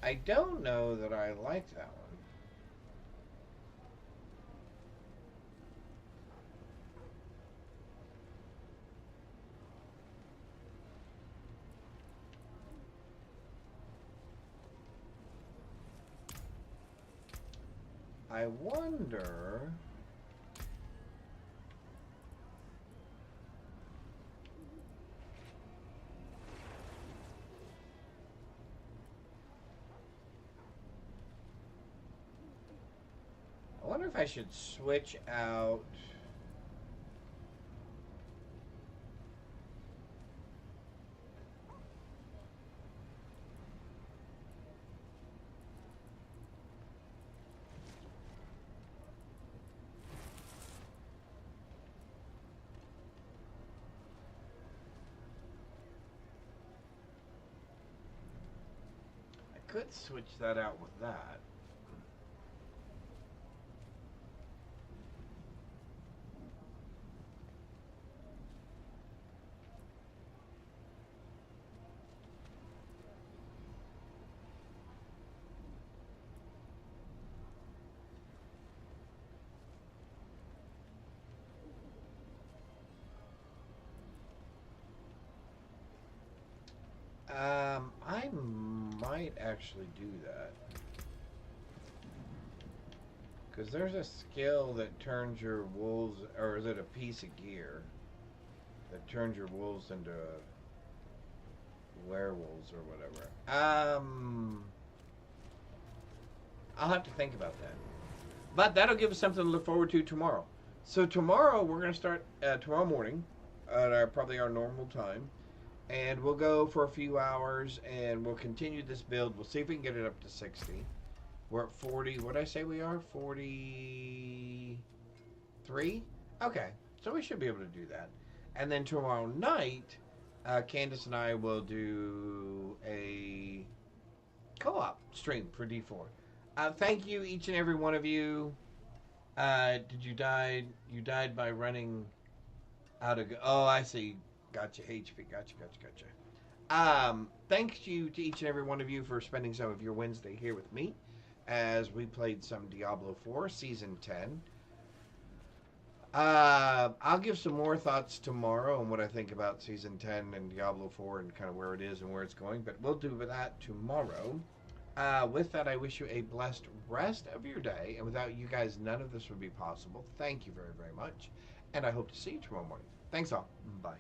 I don't know that I like that one. I wonder... I wonder if I should switch out... I could switch that out with that. I might actually do that. Because there's a skill that turns your wolves, or is it a piece of gear that turns your wolves into werewolves or whatever. I'll have to think about that. But that'll give us something to look forward to tomorrow. So tomorrow we're going to start tomorrow morning at probably our normal time. And we'll go for a few hours and we'll continue this build. We'll see if we can get it up to 60. We're at 40. What did I say we are? 43? Okay. So we should be able to do that. And then tomorrow night, Candace and I will do a co-op stream for D4. Thank you, each and every one of you. Did you die? You died by running out of... Oh, I see. Gotcha, HP. Gotcha. Thank you to each and every one of you for spending some of your Wednesday here with me as we played some Diablo 4 Season 10. I'll give some more thoughts tomorrow on what I think about Season 10 and Diablo 4 and kind of where it is and where it's going, but we'll do that tomorrow. With that, I wish you a blessed rest of your day, and without you guys, none of this would be possible. Thank you very, very much, and I hope to see you tomorrow morning. Thanks all. Bye.